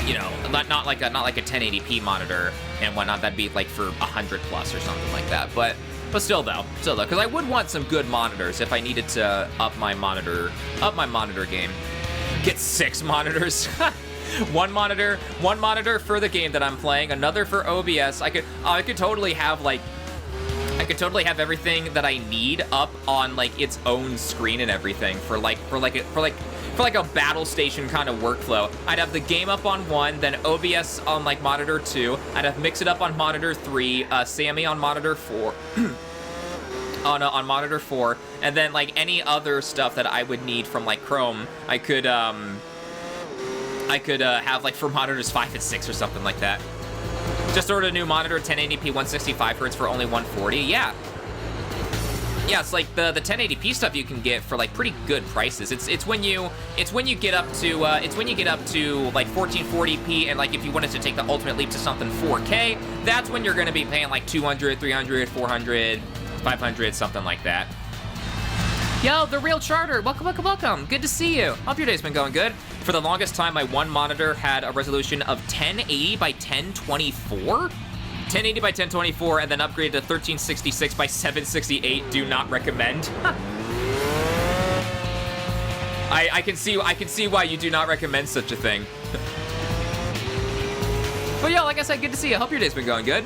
You know, not like a 1080p monitor and whatnot. That'd be like for 100 plus or something like that. But still though, because I would want some good monitors if I needed to up my monitor game. Get 6 monitors. One monitor for the game that I'm playing, another for OBS. I could totally have everything that I need up on, like, its own screen and everything for like a battle station kind of workflow. I'd have the game up on 1, then OBS on, like, monitor 2. I'd have Mix It Up on monitor 3, Sammy on monitor 4. on monitor 4, and then, like, any other stuff that I would need from, like, Chrome, I could have, like, for monitors 5 and 6 or something like that. Just ordered a new monitor, 1080p 165Hz for only 140. Yeah, it's like the 1080p stuff you can get for, like, pretty good prices. It's when you get up to like 1440p, and, like, if you wanted to take the ultimate leap to something 4K, that's when you're going to be paying like 200, 300, 400, 500, something like that. Yo, The Real Charter, welcome. Good to see you. Hope your day's been going good. For the longest time, my one monitor had a resolution of 1080 by 1024. 1080 by 1024, and then upgraded to 1366 by 768. Do not recommend. I can see why you do not recommend such a thing. But yeah, like I said, good to see you. Hope your day's been going good.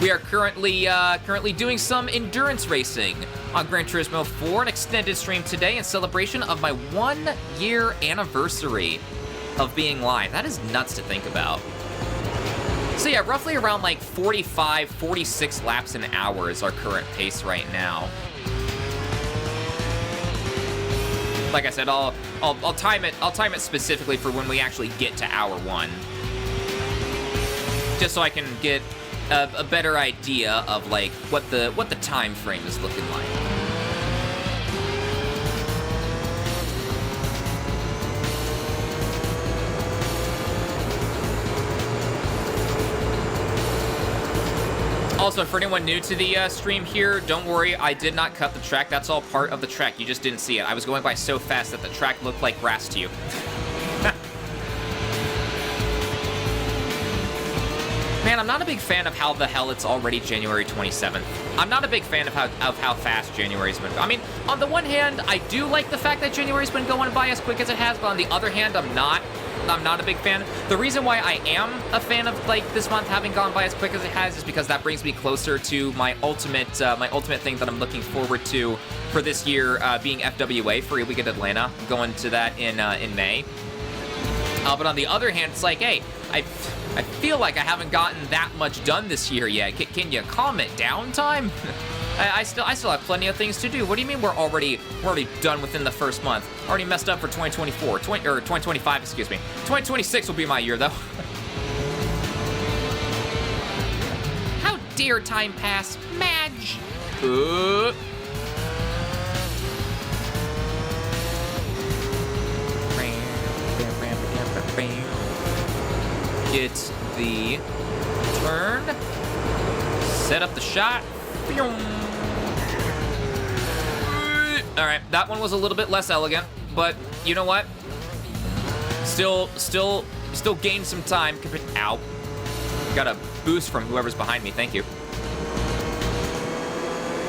We are currently doing some endurance racing on Gran Turismo 4, an extended stream today in celebration of my 1-year anniversary of being live. That is nuts to think about. So yeah, roughly around like 45, 46 laps an hour is our current pace right now. Like I said, I'll time it specifically for when we actually get to hour 1. Just so I can get a better idea of, like, what the time frame is looking like. Also, for anyone new to the stream here, don't worry, I did not cut the track. That's all part of the track. You just didn't see it. I was going by so fast that the track looked like grass to you. Man, I'm not a big fan of how the hell it's already January 27th. I'm not a big fan of how fast January's been. I mean, on the one hand, I do like the fact that January's been going by as quick as it has, but on the other hand, I'm not a big fan. The reason why I am a fan of, like, this month having gone by as quick as it has is because that brings me closer to my ultimate thing that I'm looking forward to for this year, being FWA, Free Week at Atlanta. I'm going to that in May. But on the other hand, it's like, hey, I feel like I haven't gotten that much done this year yet. Can you calm it down, time? I still have plenty of things to do. What do you mean we're already done within the first month? Already messed up for 2024, or 2025, excuse me. 2026 will be my year, though. How dare time pass, Madge? Get the turn. Set up the shot. All right, that one was a little bit less elegant, but you know what? Still gained some time. Ow. Got a boost from whoever's behind me. Thank you.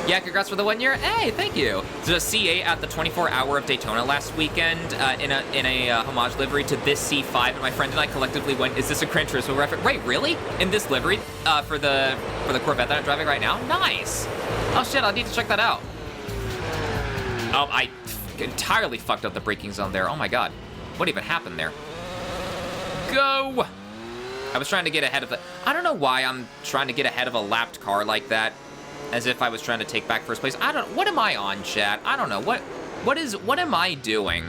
Yeah, congrats for the 1 year. Hey, thank you. There's a C8 at the 24-hour of Daytona last weekend in a homage livery to this C5, and my friend and I collectively went, "Is this a Gran Turismo reference?" Wait, really? In this livery for the Corvette that I'm driving right now? Nice. Oh shit, I need to check that out. Oh, I entirely fucked up the braking zone there. Oh my god, what even happened there? Go. I was trying to get ahead of the... I don't know why I'm trying to get ahead of a lapped car like that, as if I was trying to take back first place. I don't... What am I on, chat? I don't know. What am I doing?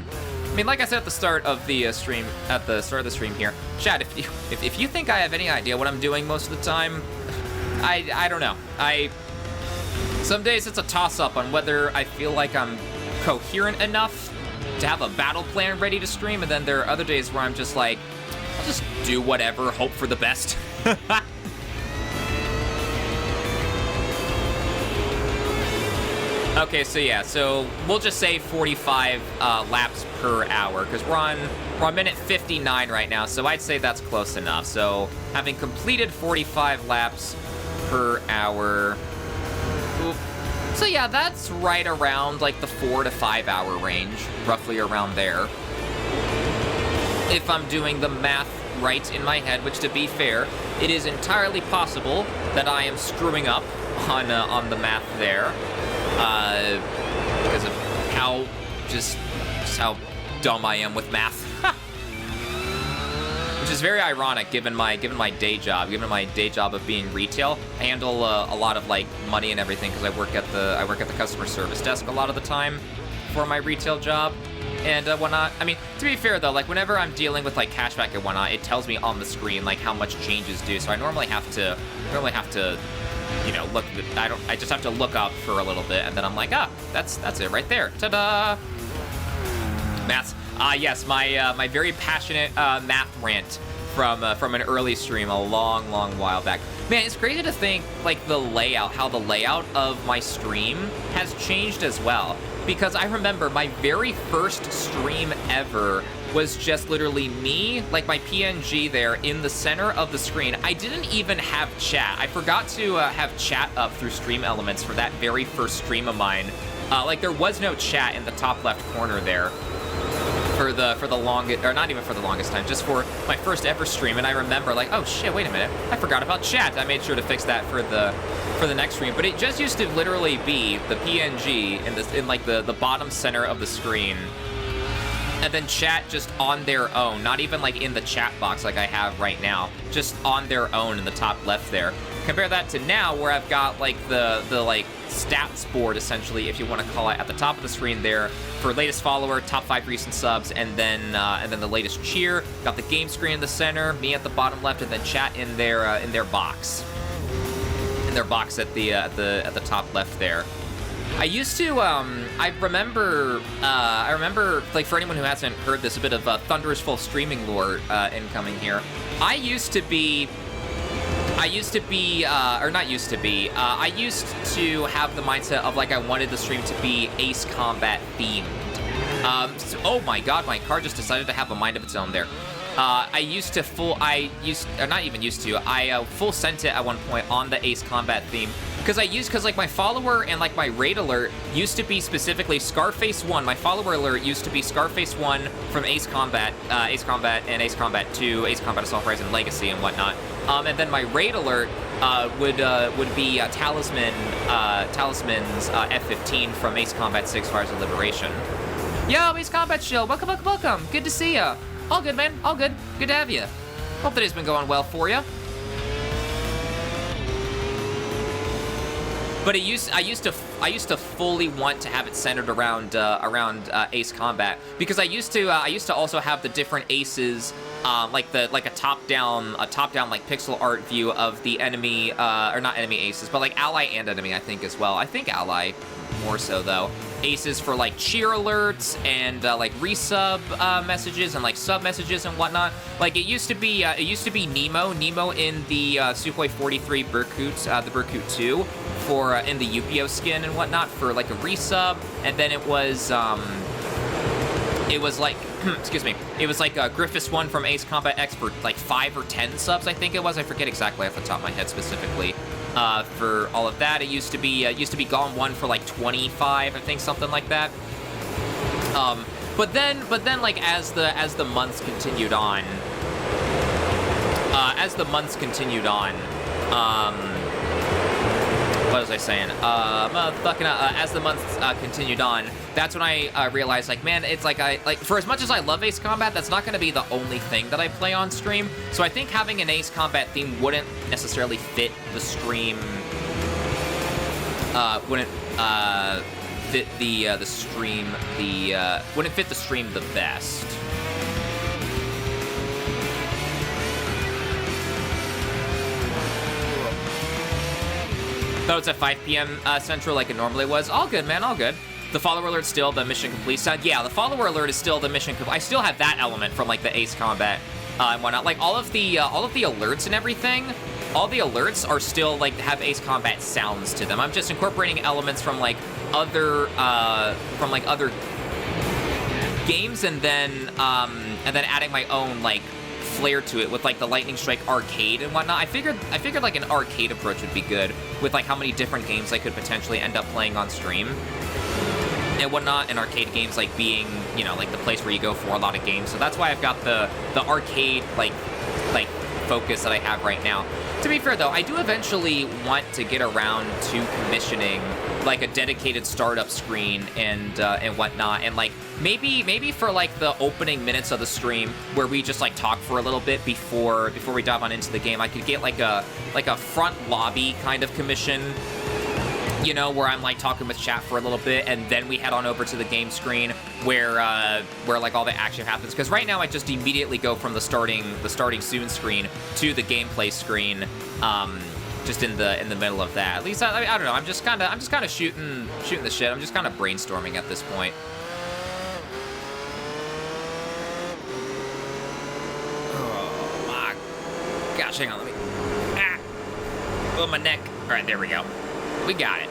I mean, like I said at the start of the stream, here, chat, if you think I have any idea what I'm doing most of the time, I don't know. Some days it's a toss-up on whether I feel like I'm coherent enough to have a battle plan ready to stream, and then there are other days where I'm just like, I'll just do whatever, hope for the best. Okay, so yeah, so we'll just say 45 laps per hour, because we're on minute 59 right now, so I'd say that's close enough. So having completed 45 laps per hour, so yeah, that's right around like the 4 to 5 hour range, roughly around there. If I'm doing the math right in my head, which to be fair, it is entirely possible that I am screwing up on the math there. Because of how just how dumb I am with math, which is very ironic given my day job, of being retail. I handle a lot of like money and everything because I work at the customer service desk a lot of the time for my retail job and whatnot. I mean, to be fair though, like whenever I'm dealing with like cashback and whatnot, it tells me on the screen like how much change is due. So I normally have to. You know, look. I just have to look up for a little bit, and then I'm like, that's it right there. Ta-da! Maths. Yes, my very passionate math rant from an early stream a long while back. Man, it's crazy to think like how the layout of my stream has changed as well. Because I remember my very first stream ever was just literally me, like my PNG there in the center of the screen. I didn't even have chat. I forgot to have chat up through Stream Elements for that very first stream of mine. Like there was no chat in the top left corner there for the longest, or not even for the longest time, just for my first ever stream. And I remember like, oh shit, wait a minute, I forgot about chat. I made sure to fix that for the next stream. But it just used to literally be the PNG in like the bottom center of the screen. And then chat just on their own, not even like in the chat box like I have right now, just on their own in the top left there. Compare that to now where I've got like the like stats board essentially, if you want to call it, at the top of the screen there for latest follower, top 5 recent subs, and then the latest cheer. Got the game screen in the center, me at the bottom left, and then chat in their box. In their box at the top left there. I used to, I remember, like, for anyone who hasn't heard this, a bit of Thunderous Full streaming lore incoming here. I used to have the mindset of, like, I wanted the stream to be Ace Combat themed. Oh my god, my car just decided to have a mind of its own there. I full sent it at one point on the Ace Combat theme. Because like my follower and like my raid alert used to be specifically Scarface 1. My follower alert used to be Scarface 1 from Ace Combat and Ace Combat 2, Ace Combat Assault Rise and Legacy and whatnot. And then my raid alert would be Talisman's F-15 from Ace Combat 6 Fires of Liberation. Yo, Ace Combat Shield, welcome. Good to see ya. All good, man. All good. Good to have you. Hope the day's been going well for you. But I used to fully want to have it centered around Ace Combat, because I used to also have the different aces, like a top down like pixel art view of the enemy, or not enemy aces, but like ally and enemy, I think, as well. I think ally more so though. Aces for like cheer alerts and like resub messages and like sub messages and whatnot. Like it used to be Nemo in the Sukhoi 43 Berkut, the Berkut 2 for in the Yupio skin and whatnot for like a resub, and then it was like excuse me, it was like Griffiths 1 from Ace Combat X for like 5 or 10 subs, I think it was. I forget exactly off the top of my head specifically. For all of that, it used to be Golem 1 for like 25, I think, something like that. But then like as the months continued on, what was I saying? As the months continued on, that's when I realized, like, man, it's like for as much as I love Ace Combat, that's not going to be the only thing that I play on stream. So I think having an Ace Combat theme wouldn't necessarily fit the stream. Wouldn't fit the stream wouldn't fit the stream the best. Thought it's at 5 p.m. Central like it normally was. All good, man, all good. The follower alert's still the mission complete sound. Yeah, the follower alert is still the mission complete. I still have that element from like the Ace Combat and whatnot. Like all of the alerts and everything, all the alerts are still like have Ace Combat sounds to them. I'm just incorporating elements from like other games and then adding my own like flair to it with like the Lightning Strike arcade and whatnot. I figured like an arcade approach would be good with like how many different games I could potentially end up playing on stream and whatnot, and arcade games like being, you know, like the place where you go for a lot of games. So that's why I've got the arcade like focus that I have right now. To be fair though, I do eventually want to get around to commissioning like a dedicated startup screen and whatnot, and like maybe for like the opening minutes of the stream where we just like talk for a little bit before we dive on into the game, I could get like a front lobby kind of commission, you know, where I'm like talking with chat for a little bit, and then we head on over to the game screen where like all the action happens. Because right now I just immediately go from the starting soon screen to the gameplay screen, just in the middle of that. At least I don't know. I'm just kind of shooting the shit. I'm just kind of brainstorming at this point. Oh my gosh, hang on, let me. Oh, my neck. All right, there we go. We got it.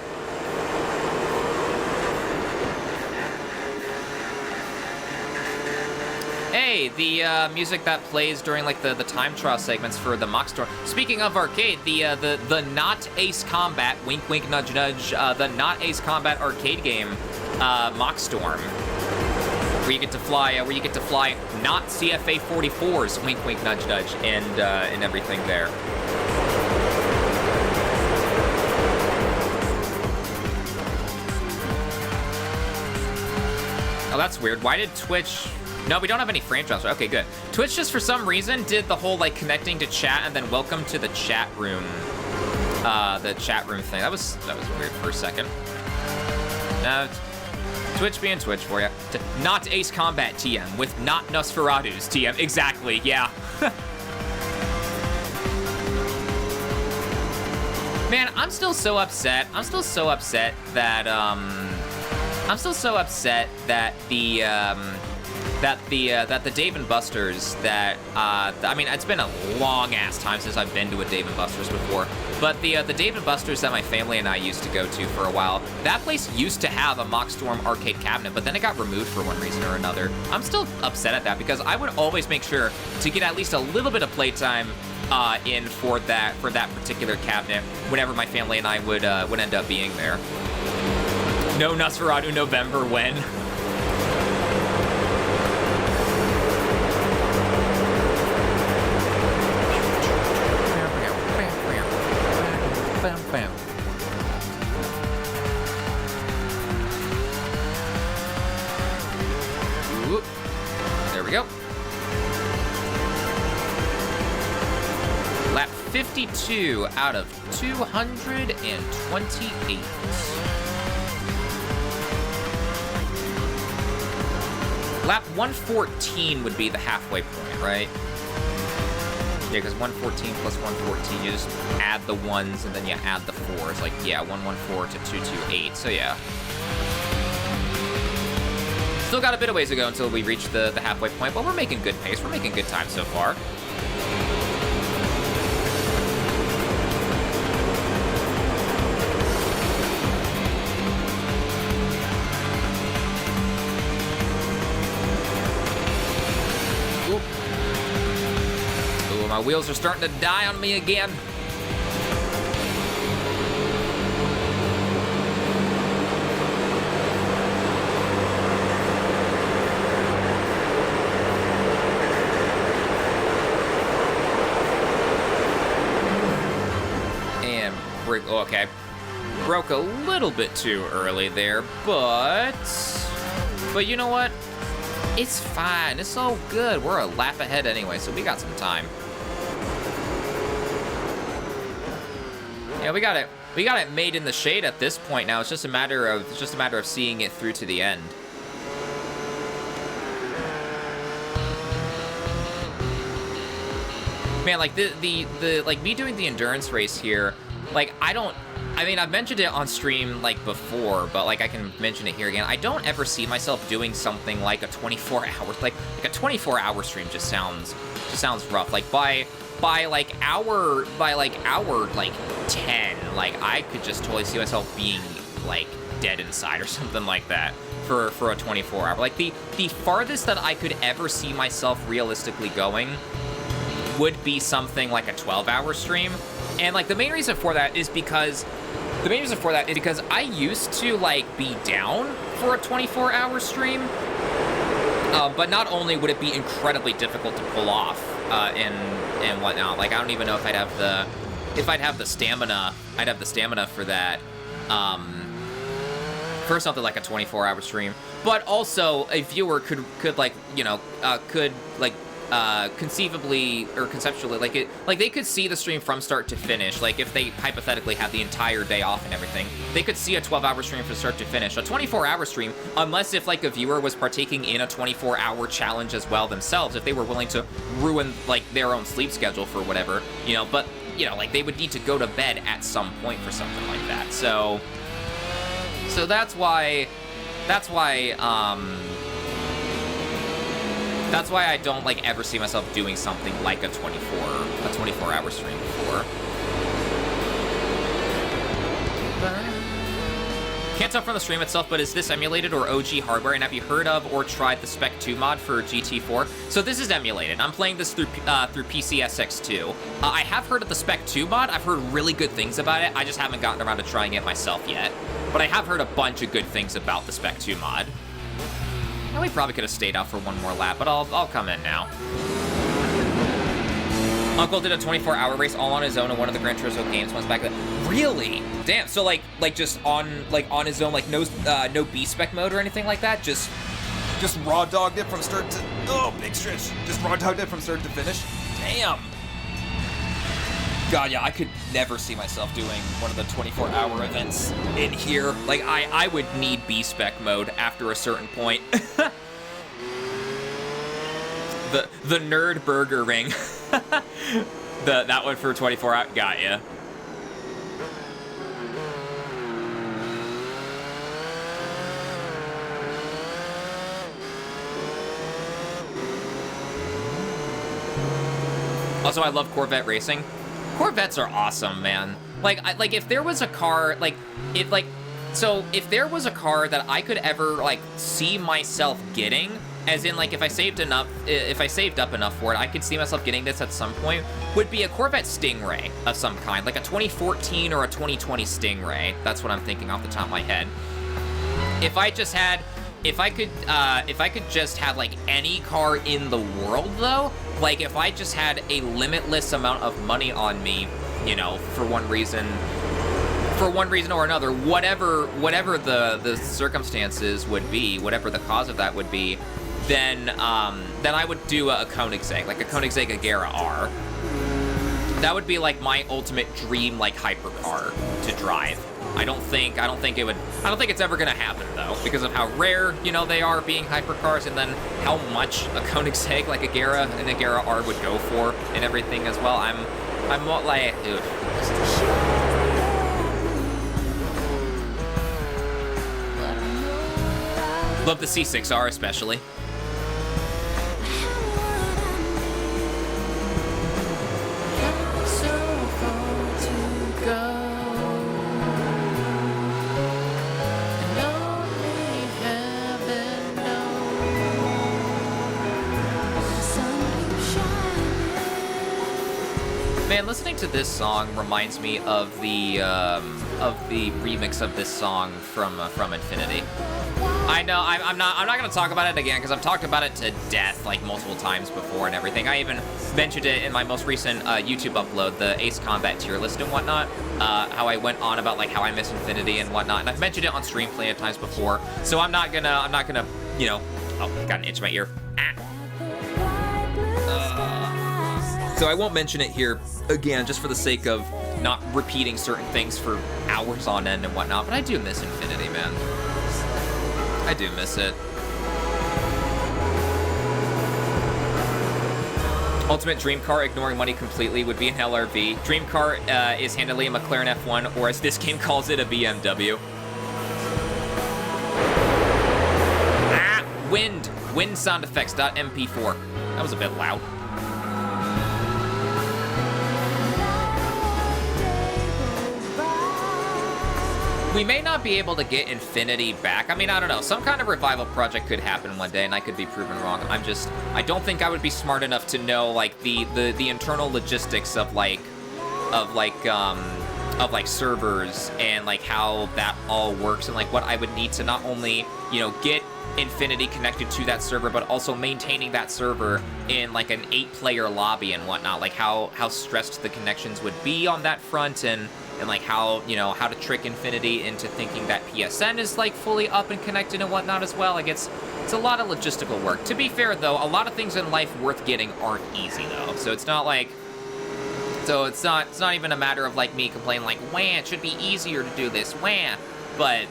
Hey, the music that plays during like the time trial segments for the Mock Storm. Speaking of arcade, the not Ace Combat, wink wink nudge nudge, the not Ace Combat arcade game, Mock Storm, where you get to fly not CFA 44s, wink wink nudge nudge, and everything there. Oh, that's weird. Why did Twitch... No, we don't have any frame drops. Okay, good. Twitch just for some reason did the whole like connecting to chat and then welcome to the chat room. The chat room thing. That was weird for a second. Twitch being Twitch for you. Not Ace Combat TM with not Nosferatu's TM. Exactly, yeah. Man, I'm still so upset. I'm still so upset that the Dave & Buster's that, I mean, it's been a long ass time since I've been to a Dave & Buster's before, but the Dave & Buster's that my family and I used to go to for a while, that place used to have a Mock Storm arcade cabinet, but then it got removed for one reason or another. I'm still upset at that because I would always make sure to get at least a little bit of playtime in for that particular cabinet whenever my family and I would end up being there. No Nosferatu November when? Bam. Ooh. There we go. Lap 52 out of 228. Lap 114 would be the halfway point, right? Yeah, because 114 plus 114, you just add the ones and then you add the fours. Like, yeah, 114 to 228, so yeah. Still got a bit of ways to go until we reach the halfway point, but we're making good pace. We're making good time so far. My wheels are starting to die on me again. And break. Oh, okay. Broke a little bit too early there, but you know what? It's fine. It's all good. We're a lap ahead anyway, so we got some time. Yeah, we got it. We got it made in the shade at this point now. It's just a matter of seeing it through to the end. Man, like like me doing the endurance race here, like I mean, I've mentioned it on stream like before, but like I can mention it here again. I don't ever see myself doing something like a 24-hour, like a 24-hour stream just sounds rough. Like by hour 10, like I could just totally see myself being like dead inside or something like that for a 24-hour. Like the farthest that I could ever see myself realistically going would be something like a 12-hour stream. And like the main reason for that is because I used to like be down for a 24-hour stream, but not only would it be incredibly difficult to pull off and whatnot. Like I don't even know if I'd have the stamina. I'd have the stamina for that. For something like a 24-hour stream, but also a viewer could like, you know, could like conceivably or conceptually, like they could see the stream from start to finish. Like if they hypothetically had the entire day off and everything, they could see a 12-hour stream from start to finish. A 24-hour stream, unless if like a viewer was partaking in a 24-hour challenge as well themselves, if they were willing to ruin like their own sleep schedule for whatever, you know, but you know, like they would need to go to bed at some point for something like that. So that's why I don't like ever see myself doing something like a 24-hour stream before. Can't tell from the stream itself, but is this emulated or OG hardware? And have you heard of or tried the Spec 2 mod for GT4? So this is emulated. I'm playing this through PCSX2. I have heard of the Spec 2 mod. I've heard really good things about it. I just haven't gotten around to trying it myself yet. But I have heard a bunch of good things about the Spec 2 mod. Well, we probably could have stayed out for one more lap, but I'll come in now. Uncle did a 24-hour race all on his own in one of the Gran Turismo games once back then. Really? Damn. So like just on his own, like no B-spec mode or anything like that. Just raw dogged it from start to big stretch. Just raw dogged it from start to finish. Damn. God, yeah, I could never see myself doing one of the 24-hour events in here. Like I would need B-spec mode after a certain point. The nerd burger ring. That one for 24 hours. Got ya. Also, I love Corvette racing. Corvettes are awesome, man. Like if there was a car, if there was a car that I could ever like see myself getting, as in like if I saved up enough for it, I could see myself getting this at some point, would be a Corvette Stingray of some kind, like a 2014 or a 2020 Stingray. That's what I'm thinking off the top of my head. If I could just have like any car in the world though, like if I just had a limitless amount of money on me, you know, for one reason or another, whatever the circumstances would be, whatever the cause of that would be, then I would do a Koenigsegg, like a Koenigsegg Agera R. That would be like my ultimate dream, like hypercar to drive. I don't think it's ever gonna happen though, because of how rare, you know, they are being hypercars, and then how much a Koenigsegg like Agera and Agera R would go for and everything as well. I'm like, dude. Love the C6R especially. Man, Man, listening to this song reminds me of the remix of this song from Infinity. I know, I'm not gonna talk about it again because I've talked about it to death like multiple times before and everything. I even mentioned it in my most recent YouTube upload, the Ace Combat tier list and whatnot. How I went on about like how I miss Infinity and whatnot, and I've mentioned it on stream plenty of times before. So I'm not gonna, you know, oh, got an itch in my ear. So I won't mention it here again, just for the sake of not repeating certain things for hours on end and whatnot. But I do miss Infinity, man. I do miss it. Ultimate Dream Car, ignoring money completely, would be an LRV. Dream Car is handily a McLaren F1, or as this game calls it, a BMW. Ah! Wind! Wind sound effects, .mp4. That was a bit loud. We may not be able to get Infinity back. I mean, I don't know. Some kind of revival project could happen one day, and I could be proven wrong. I don't think I would be smart enough to know, like, the internal logistics of servers and, like, how that all works and, like, what I would need to not only, you know, get Infinity connected to that server, but also maintaining that server in, like, an 8-player lobby and whatnot. Like, how stressed the connections would be on that front, and like how, you know, how to trick Infinity into thinking that PSN is like fully up and connected and whatnot as well. Like it's a lot of logistical work. To be fair though, a lot of things in life worth getting aren't easy though. So it's not like, it's not even a matter of like me complaining like, wah, it should be easier to do this, wah. But,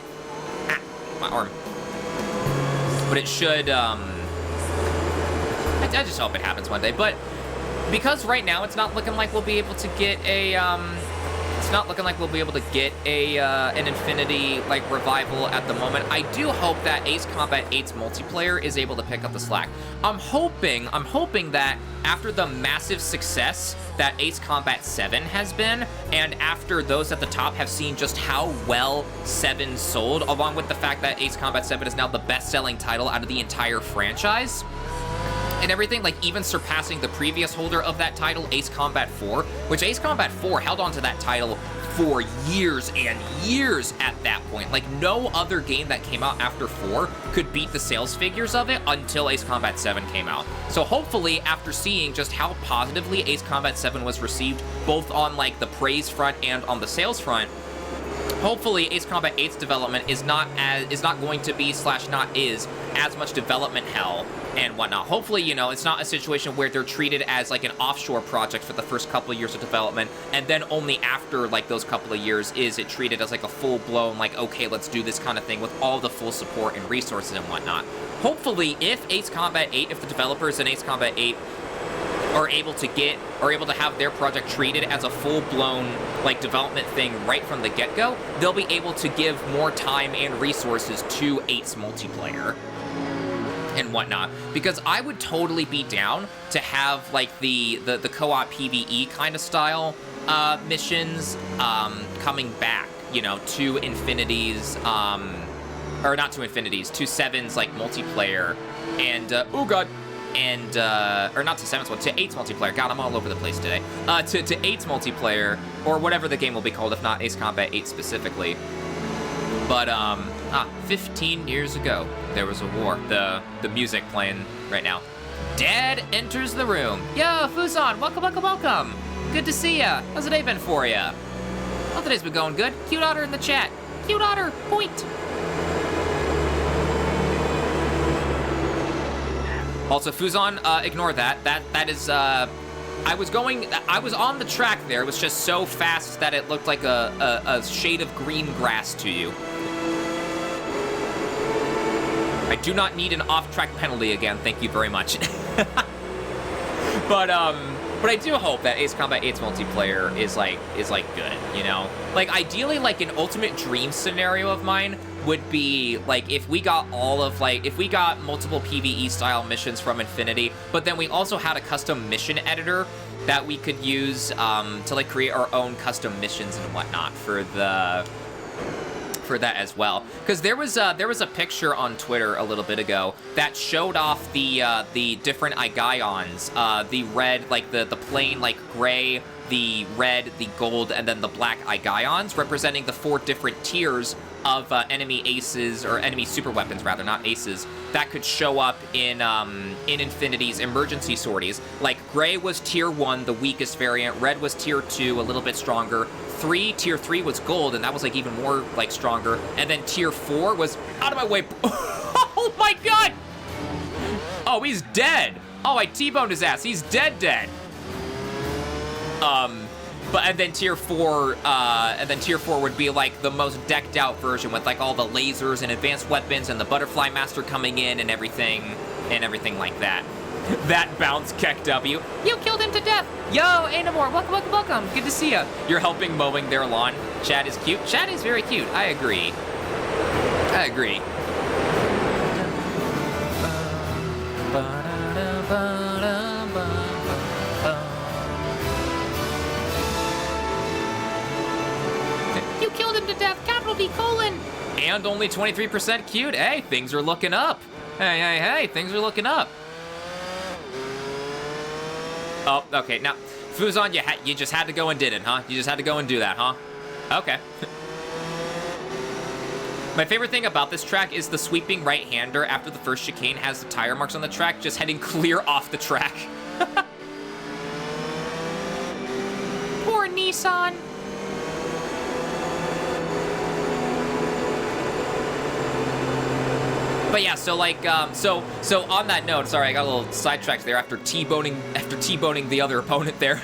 my arm. But it should, I just hope it happens one day. But because right now it's not looking like we'll be able to get a, it's not looking like we'll be able to get a an Infinity like revival at the moment. I do hope that Ace Combat 8's multiplayer is able to pick up the slack. I'm hoping that after the massive success that Ace Combat 7 has been, and after those at the top have seen just how well 7 sold, along with the fact that Ace Combat 7 is now the best-selling title out of the entire franchise, and everything, like even surpassing the previous holder of that title, Ace Combat 4, which Ace Combat 4 held on to that title for years and years at that point. Like no other game that came out after 4 could beat the sales figures of it until Ace Combat 7 came out. So hopefully after seeing just how positively Ace Combat 7 was received, both on like the praise front and on the sales front, hopefully Ace Combat 8's development is not going to be / not is as much development hell and whatnot. Hopefully, you know, it's not a situation where they're treated as like an offshore project for the first couple of years of development, and then only after like those couple of years is it treated as like a full-blown like, okay, let's do this kind of thing with all the full support and resources and whatnot. Hopefully, if Ace Combat 8, if the developers in Ace Combat 8 are able to have their project treated as a full-blown like development thing right from the get-go, they'll be able to give more time and resources to 8's multiplayer and whatnot, because I would totally be down to have like the co-op PvE kind of style missions coming back, you know, to Infinity's or not to Infinity's, to 7's like multiplayer, and oh god, and or not to 7's one, to 8's multiplayer. God, I'm all over the place today. To 8's multiplayer, or whatever the game will be called, if not Ace Combat 8 specifically. But 15 years ago, there was a war. The music playing right now. Dad enters the room. Yo, Fusan, welcome. Good to see ya. How's the day been for ya? Well, today's been going good. Cute otter in the chat. Cute otter, point. Also, Fusan, ignore that. That is, I was on the track there. It was just so fast that it looked like a shade of green grass to you. I do not need an off-track penalty again, thank you very much. But I do hope that Ace Combat 8's multiplayer is like good, you know? Like, ideally, like, an ultimate dream scenario of mine would be, like, if we got multiple PvE-style missions from Infinity, but then we also had a custom mission editor that we could use to, like, create our own custom missions and whatnot for that as well. Because there was a picture on Twitter a little bit ago that showed off the different Igaions, the red, like the plain like gray, the red, the gold, and then the black Igaions, representing the 4 different tiers of enemy aces, or enemy super weapons, rather, not aces, that could show up in Infinity's emergency sorties. Like, gray was tier 1, the weakest variant, red was tier 2, a little bit stronger, tier 3 was gold, and that was, like, even more, like, stronger, and then tier 4 was, out of my way, oh my god! Oh, he's dead! Oh, I T-boned his ass, he's dead. And then tier 4 would be like the most decked out version with like all the lasers and advanced weapons and the Butterfly Master coming in and everything like that. That bounce Keck W. You killed him to death. Yo, Anamor, welcome. Good to see ya. You're helping mowing their lawn. Chad is cute. Chad is very cute. I agree. You killed him to death, capital D colon. And only 23% cute. Hey, things are looking up. Hey, things are looking up. Oh, okay, now, Fuzon, you just had to go and did it, huh? You just had to go and do that, huh? Okay. My favorite thing about this track is the sweeping right-hander after the first chicane has the tire marks on the track, just heading clear off the track. Poor Nissan. But yeah, so like, so on that note, sorry, I got a little sidetracked there after T-boning the other opponent there.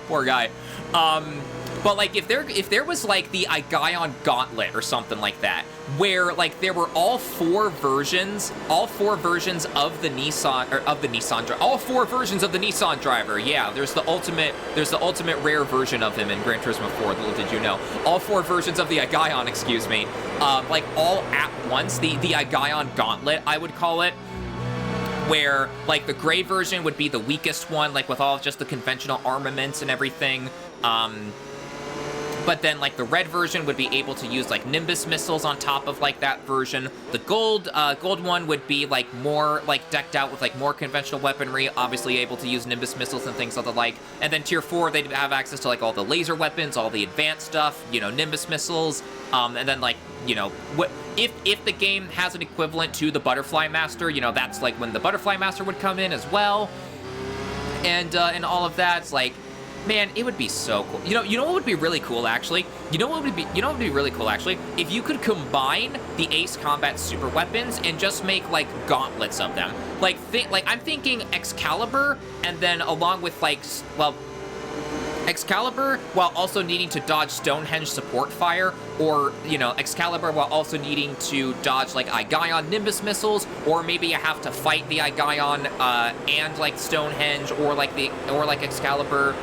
Poor guy. But like, if there was like the Igaion Gauntlet or something like that, where like there were all four versions of the Nissan, all four versions of the Nissan driver. Yeah, there's the ultimate rare version of him in Gran Turismo 4. Little did you know, all four versions of the Igaion, excuse me, like all at once. The Igaion Gauntlet, I would call it. Where, like, the gray version would be the weakest one, like, with all just the conventional armaments and everything. But then, like, the red version would be able to use, like, Nimbus missiles on top of, like, that version. The gold one would be, like, more, like, decked out with, like, more conventional weaponry, obviously able to use Nimbus missiles and things of the like. And then Tier 4, they'd have access to, like, all the laser weapons, all the advanced stuff, you know, Nimbus missiles. And then, like, you know, if the game has an equivalent to the Butterfly Master, you know, that's, like, when the Butterfly Master would come in as well. And all of that, it's like, man, it would be so cool. You know what would be really cool, actually? You know what would be really cool, actually? If you could combine the Ace Combat super weapons and just make, like, gauntlets of them. Like, I'm thinking Excalibur, and then along with, like, well, Excalibur while also needing to dodge Stonehenge support fire, or, you know, Excalibur while also needing to dodge, like, Igaion Nimbus missiles, or maybe you have to fight the Igaion and, like, Stonehenge, or, like, Excalibur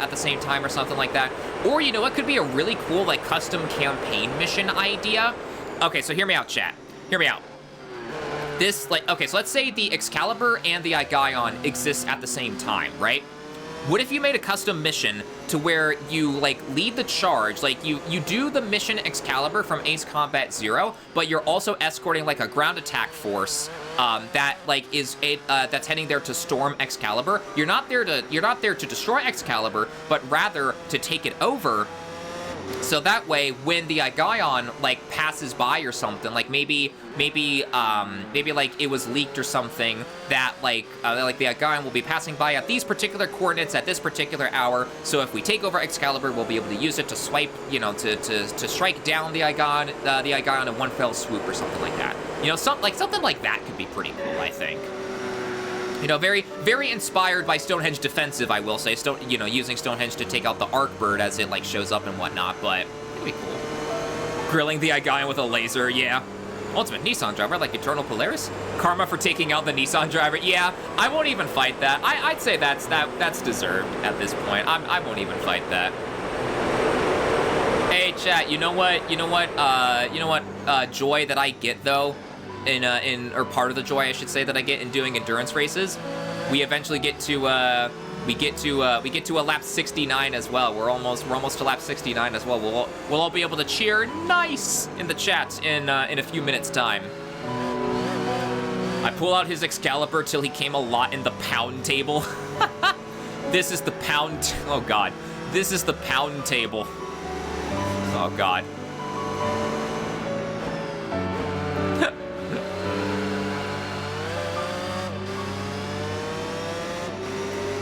at the same time or something like that. Or, you know, it could be a really cool, like, custom campaign mission idea. Okay, so hear me out, chat. Hear me out. This, like, okay, so let's say the Excalibur and the Igaion exist at the same time, right? What if you made a custom mission to where you, like, lead the charge, like, you do the mission Excalibur from Ace Combat 0, but you're also escorting, like, a ground attack force that, like, that's heading there to storm Excalibur. You're not there to destroy Excalibur, but rather to take it over. So that way, when the Igaion, like, passes by or something, like, maybe like, it was leaked or something, that, like, the Igaion will be passing by at these particular coordinates at this particular hour, so if we take over Excalibur, we'll be able to use it to swipe, you know, to strike down the Igaion in one fell swoop or something like that. You know, something like that could be pretty cool, I think. You know, very, very inspired by Stonehenge Defensive, I will say. You know, using Stonehenge to take out the Arc Bird as it, like, shows up and whatnot, but it'd be cool. Grilling the Igaion with a laser, yeah. Ultimate Nissan driver, like Eternal Polaris? Karma for taking out the Nissan driver, yeah. I won't even fight that. I'd say that's deserved at this point. I won't even fight that. Hey, chat, you know what joy that I get, though? Or part of the joy, I should say, that I get in doing endurance races, we eventually get to a lap 69 as well. We're almost to lap 69 as well. We'll all be able to cheer nice in the chat in a few minutes time. I pull out his Excalibur till he came a lot in the pound table. This is the pound. Oh God. This is the pound table. Oh God.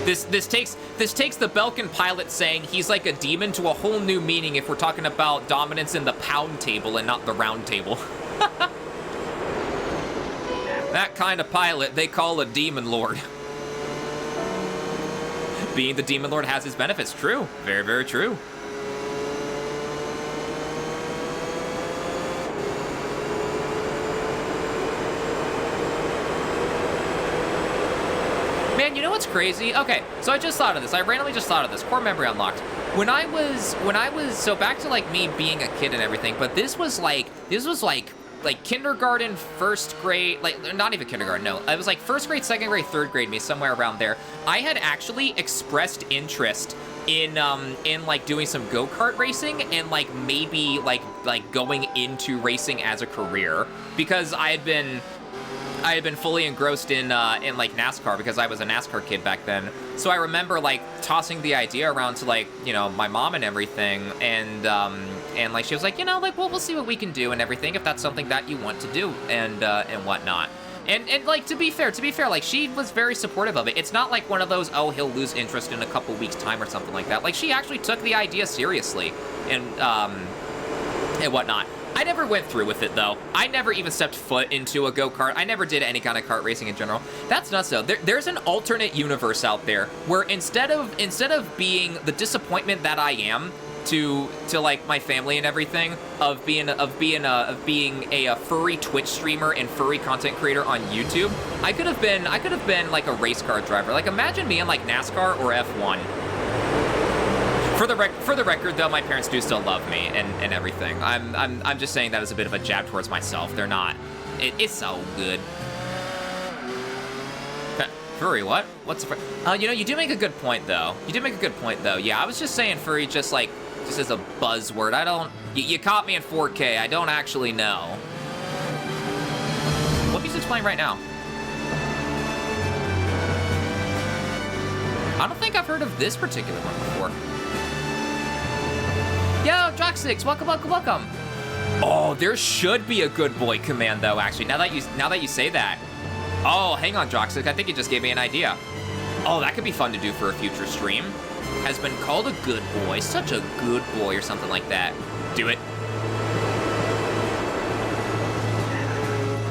This takes the Belkin pilot saying he's like a demon to a whole new meaning if we're talking about dominance in the pound table and not the round table. That kind of pilot they call a demon lord. Being the demon lord has its benefits. True. Very, very true. Man, you know what's crazy? Okay, so I just thought of this. I randomly just thought of this. Core memory unlocked. When I was, so back to like me being a kid and everything, but this was like kindergarten, first grade, like not even kindergarten, no. It was like first grade, second grade, third grade, me somewhere around there. I had actually expressed interest in like doing some go-kart racing and like maybe like going into racing as a career because I had been fully engrossed in like NASCAR because I was a NASCAR kid back then. So I remember like tossing the idea around to like, you know, my mom and everything, and like she was like, you know, like we'll see what we can do and everything if that's something that you want to do and whatnot. And like to be fair, like she was very supportive of it. It's not like one of those, oh, he'll lose interest in a couple weeks time or something like that. Like she actually took the idea seriously and whatnot. I never went through with it, though. I never even stepped foot into a go-kart. I never did any kind of kart racing in general. That's nuts, though. There's an alternate universe out there where instead of being the disappointment that I am to like my family and everything of being a furry Twitch streamer and furry content creator on YouTube, I could have been like a race car driver. Like imagine me in like NASCAR or F1. For the record, though, my parents do still love me and everything. I'm just saying that as a bit of a jab towards myself. They're not. It's so good. Furry, what? What's the you know, you do make a good point, though. Yeah, I was just saying furry just as a buzzword. I don't... You caught me in 4K. I don't actually know. What music's playing right now? I don't think I've heard of this particular one before. Yo, Jock6, welcome. Oh, there should be a good boy command though, actually. Now that you say that. Oh, hang on, Jock6, I think you just gave me an idea. Oh, that could be fun to do for a future stream. Has been called a good boy, such a good boy or something like that. Do it.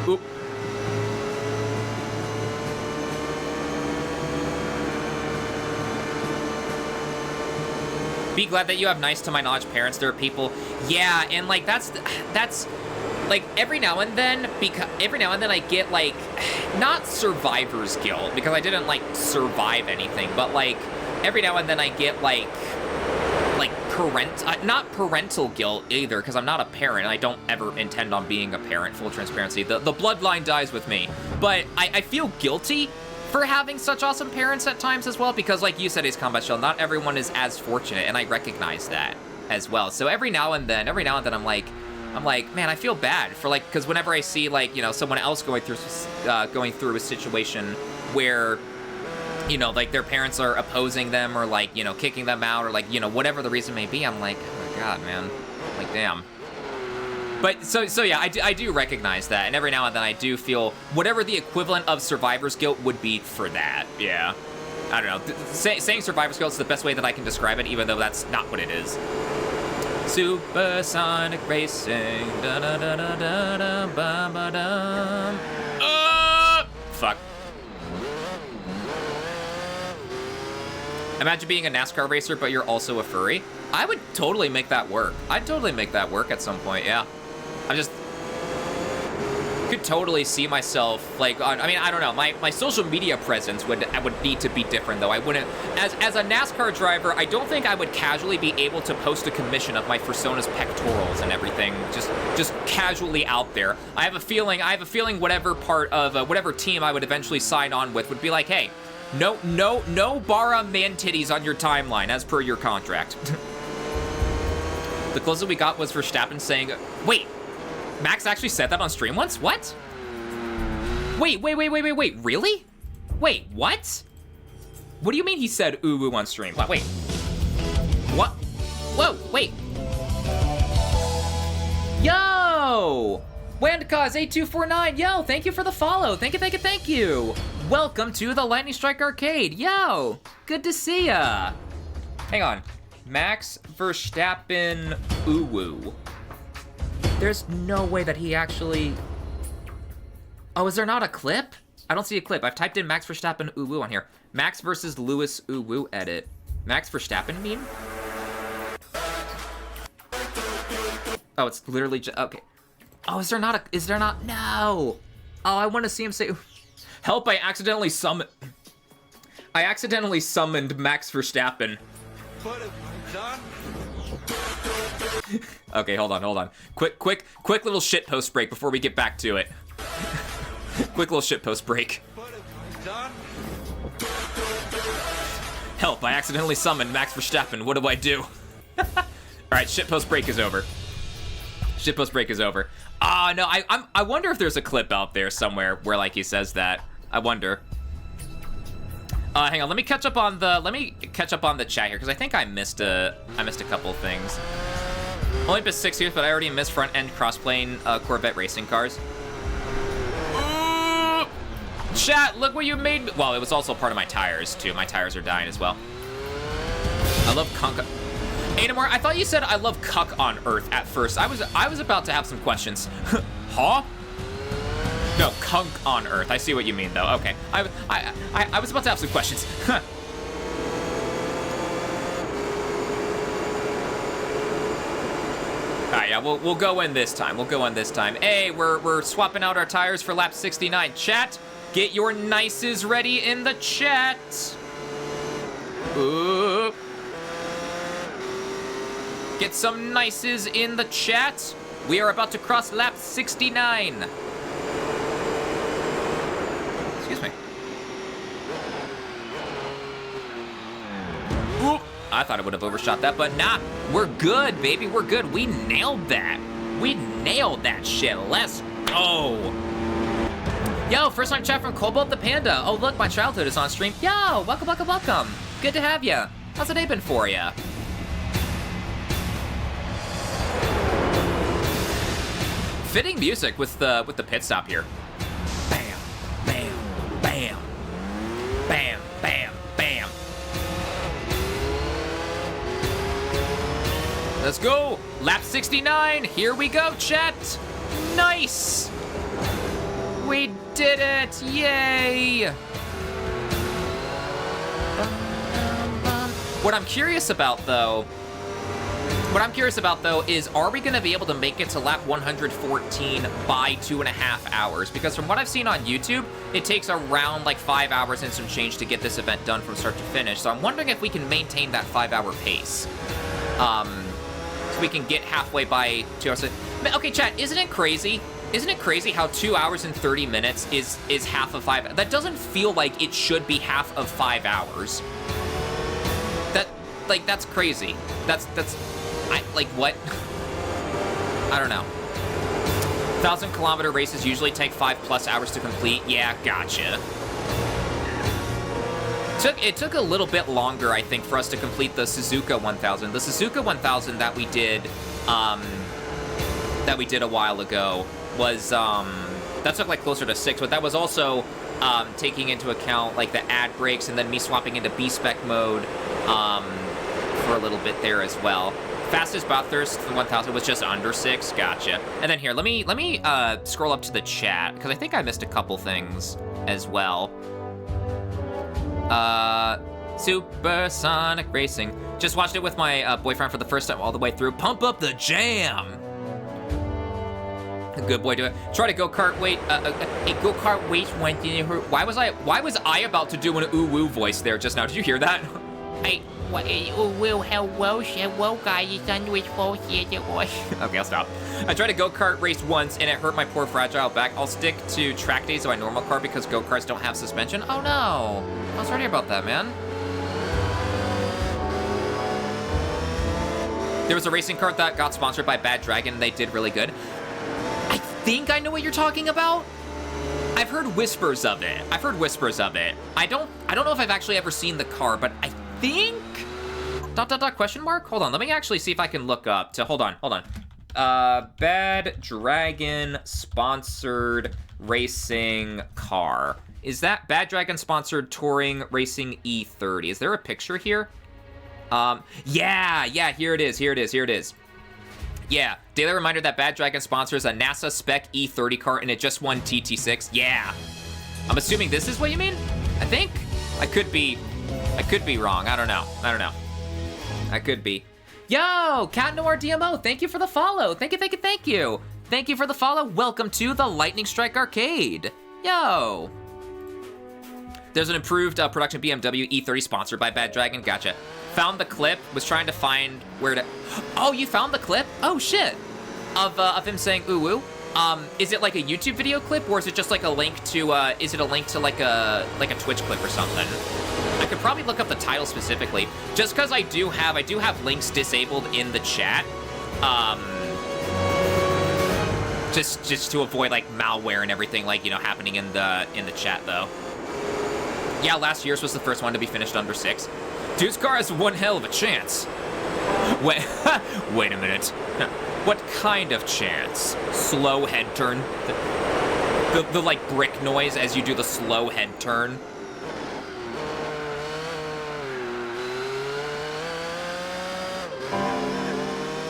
Oop. Be glad that you have nice, to my knowledge, parents. There are people, yeah, and like that's like every now and then I get like not survivor's guilt because I didn't like survive anything, but like every now and then I get like not parental guilt either because I'm not a parent. I don't ever intend on being a parent. Full transparency, the bloodline dies with me, but I feel guilty for having such awesome parents at times as well, because like you said, Ace Combat Shell, not everyone is as fortunate, and I recognize that as well. So every now and then I'm like, man, I feel bad for like, because whenever I see like, you know, someone else going through a situation where, you know, like their parents are opposing them or like, you know, kicking them out or like, you know, whatever the reason may be, I'm like, oh my God, man, like damn. But so yeah, I do recognize that, and every now and then I do feel whatever the equivalent of survivor's guilt would be for that. Yeah, I don't know. Saying survivor's guilt is the best way that I can describe it, even though that's not what it is. Supersonic racing. Da da da da da da ba ba da. Fuck. Imagine being a NASCAR racer, but you're also a furry. I would totally make that work. I'd totally make that work at some point, yeah. I just could totally see myself, like, I mean, I don't know, my social media presence would need to be different, though. I wouldn't, as a NASCAR driver, I don't think I would casually be able to post a commission of my Fursona's pectorals and everything, just casually out there. I have a feeling whatever part of, whatever team I would eventually sign on with would be like, hey, no Bara man titties on your timeline, as per your contract. The closest we got was Verstappen saying, wait, Max actually said that on stream once? What? Wait, really? Wait, what? What do you mean he said ooh woo on stream? Wait. What? Whoa, wait. Yo! Wandcause8249, yo, thank you for the follow. Thank you. Welcome to the Lightning Strike Arcade. Yo, good to see ya. Hang on. Max Verstappen Uwu. There's no way that he actually... Oh, is there not a clip? I don't see a clip. I've typed in Max Verstappen Uwu on here. Max versus Lewis Uwu edit. Max Verstappen meme? Oh, it's literally just... Okay. Oh, is there not? No! Oh, I want to see him say... Help, I accidentally summoned Max Verstappen. What have I done? Okay, hold on. Quick little shitpost break before we get back to it. Quick little shitpost break. What have I done? Help, I accidentally summoned Max Verstappen. What do I do? Alright, shitpost break is over. No, I wonder if there's a clip out there somewhere where, like, he says that. I wonder. Hang on, let me catch up on the chat here, because I think I missed a couple of things. Only missed 6 years, but I already missed front-end cross-plane Corvette racing cars. Chat, look what you made me. Well, it was also part of my tires, too. My tires are dying as well. I love Conca. Ainamore, I thought you said I love cuck on Earth at first. I was about to have some questions. Huh? No, kunk on Earth. I see what you mean, though. Okay. I was about to have some questions. Alright, yeah, we'll go in this time. Hey, we're swapping out our tires for lap 69. Chat, get your nices ready in the chat. Ooh. Get some nices in the chat. We are about to cross lap 69. Excuse me. Oop. I thought I would have overshot that, but nah. We're good, baby. We're good. We nailed that. Shit. Let's go. Yo, first time chat from Cobalt the Panda. Oh, look, my childhood is on stream. Yo, welcome. Good to have ya. How's the day been for ya? Fitting music with the pit stop here. Bam, bam, bam, bam, bam, bam. Let's go. Lap 69. Here we go, chat. Nice. We did it. Yay. What I'm curious about, though, is are we going to be able to make it to lap 114 by 2.5 hours? Because from what I've seen on YouTube, it takes around like 5 hours and some change to get this event done from start to finish. So I'm wondering if we can maintain that 5-hour pace. So we can get halfway by 2 hours. Okay, chat, isn't it crazy? Isn't it crazy how 2 hours and 30 minutes is half of 5? That doesn't feel like it should be half of 5 hours. That's crazy. What? I don't know. 1,000-kilometer races usually take 5+ hours to complete. Yeah, gotcha. It took a little bit longer, I think, for us to complete the Suzuka 1000. The Suzuka 1000 that we did a while ago was that took like closer to 6, but that was also taking into account like the ad breaks and then me swapping into B-spec mode for a little bit there as well. Fastest Bathurst for the 1000 was just under 6. Gotcha. And then here, let me scroll up to the chat because I think I missed a couple things as well. Supersonic Racing. Just watched it with my boyfriend for the first time all the way through. Pump up the jam. Good boy, do it. Try to go-kart wait. A go-kart wait went in her. Why was I about to do an ooh-woo voice there just now? Did you hear that? Hello guys, sandwich for here. Okay, I'll stop. I tried a go-kart race once and it hurt my poor fragile back. I'll stick to track days of my normal car because go-karts don't have suspension. Oh no. I was sorry about that, man. There was a racing kart that got sponsored by Bad Dragon and they did really good. I think I know what you're talking about. I've heard whispers of it. I've heard whispers of it. I don't know if I've actually ever seen the car, but I think... ... question mark? Hold on, let me actually see if I can look up to... Hold on. Bad Dragon sponsored racing car. Is that Bad Dragon sponsored touring racing E30? Is there a picture here? Yeah, here it is. Yeah, daily reminder that Bad Dragon sponsors a NASA spec E30 car and it just won TT6. Yeah. I'm assuming this is what you mean? I think? I could be wrong. I don't know. I could be. Yo, Cat Noir DMO, thank you for the follow. Thank you. Thank you for the follow. Welcome to the Lightning Strike Arcade. Yo. There's an improved production BMW E30 sponsored by Bad Dragon. Gotcha. Found the clip, was trying to find where to... Oh, you found the clip? Oh, shit. Of him saying, ooh, woo. Is it like a YouTube video clip, or is it just like a link to, like a Twitch clip or something? I could probably look up the title specifically, just because I do have links disabled in the chat. Just to avoid like malware and everything like, you know, happening in the chat though. Yeah, last year's was the first one to be finished under 6. Dude's car has one hell of a chance. Wait, wait a minute. What kind of chance? Slow head turn? The like brick noise as you do the slow head turn?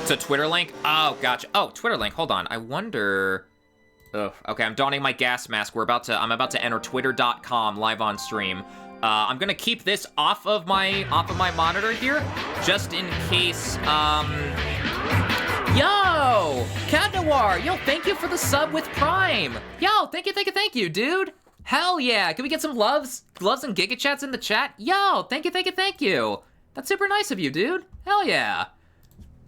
It's a Twitter link? Oh, gotcha. Oh, Twitter link, hold on. I wonder... Ugh. Okay, I'm donning my gas mask. I'm about to enter twitter.com live on stream. I'm gonna keep this off of my monitor here, just in case, Yo! Cat Noir! Yo, thank you for the sub with Prime! Yo, thank you, dude! Hell yeah! Can we get some gloves and Giga Chats in the chat? Yo, thank you! That's super nice of you, dude! Hell yeah!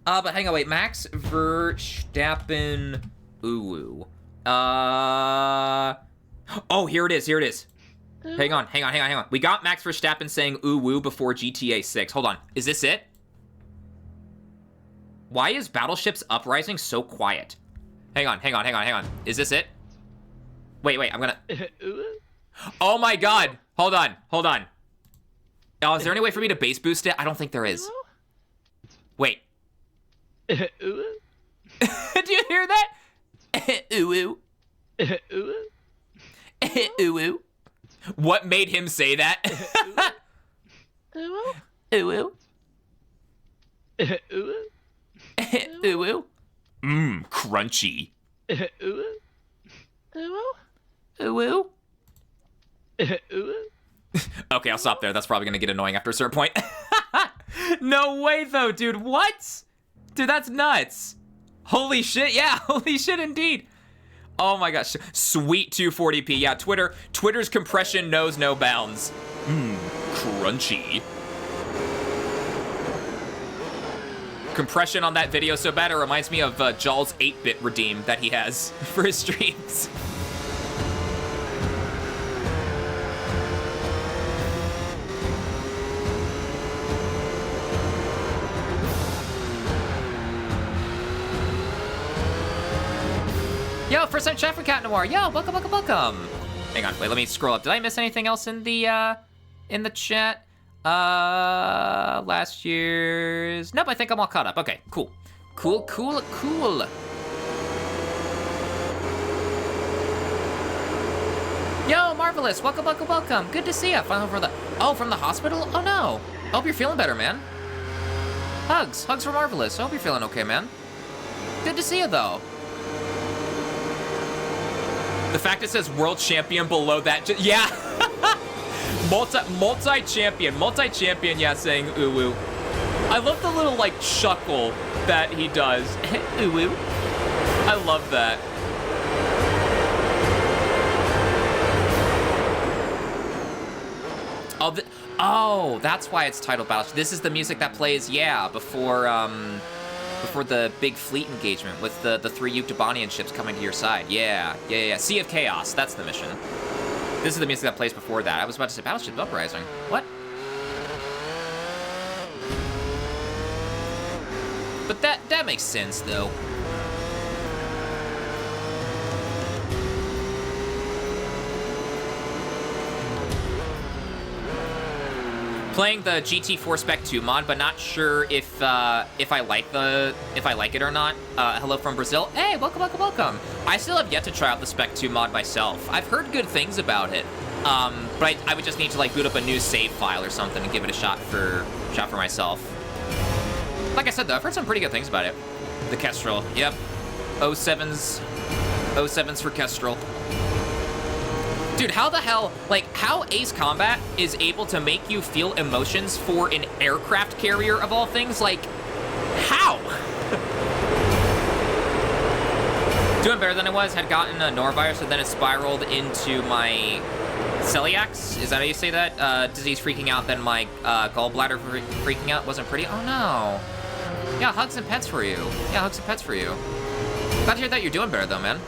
But hang on, wait, Max Verstappen... Ooh. Oh, here it is. Hang on. We got Max Verstappen saying ooh woo before GTA 6. Hold on. Is this it? Why is Battleship's Uprising so quiet? Hang on. Is this it? Wait, I'm gonna... Oh my god. Hold on. Oh, is there any way for me to bass boost it? I don't think there is. Wait. Do you hear that? Ooh. Ooh. What made him say that? Ooh. Ooh. Crunchy. Ooh. Okay, I'll stop there. That's probably gonna get annoying after a certain point. No way though, dude. What? Dude, that's nuts. Holy shit, yeah, holy shit indeed. Oh my gosh, sweet 240p. Yeah, Twitter's compression knows no bounds. Crunchy. Compression on that video so bad it reminds me of Jawl's 8-bit redeem that he has for his streams. Yo, first time chat for Cat Noir. Yo, welcome. Hang on, wait, let me scroll up. Did I miss anything else in the chat? Last year's... Nope, I think I'm all caught up. Okay, cool. Yo, Marvelous, welcome. Good to see you. Finally from the hospital? Oh no. I hope you're feeling better, man. Hugs for Marvelous. I hope you're feeling okay, man. Good to see you, though. The fact it says world champion below that, yeah. multi-champion, yeah, saying ooh woo. I love the little like chuckle that he does. Ooh woo. I love that. Oh, that's why it's titled Battleship. This is the music that plays, yeah, before the big fleet engagement with the 3 Yuktobanian ships coming to your side. Yeah. Sea of Chaos, that's the mission. This is the music that plays before that. I was about to say Battleship Uprising. What? But that makes sense, though. Playing the GT4 Spec 2 mod, but not sure if I like it or not. Hello from Brazil. Hey, welcome, welcome, welcome. I still have yet to try out the Spec 2 mod myself. I've heard good things about it. But I would just need to like boot up a new save file or something and give it a shot for myself. Like I said though, I've heard some pretty good things about it. The Kestrel, yep. 07s for Kestrel. Dude, how the hell, like, how Ace Combat is able to make you feel emotions for an aircraft carrier of all things? Like, how? Doing better than I was, had gotten a norovirus, and then it spiraled into my celiacs. Is that how you say that? Disease freaking out, then my gallbladder freaking out. Wasn't pretty. Oh no. Yeah, hugs and pets for you. Yeah, hugs and pets for you. Glad to hear that you're doing better though, man.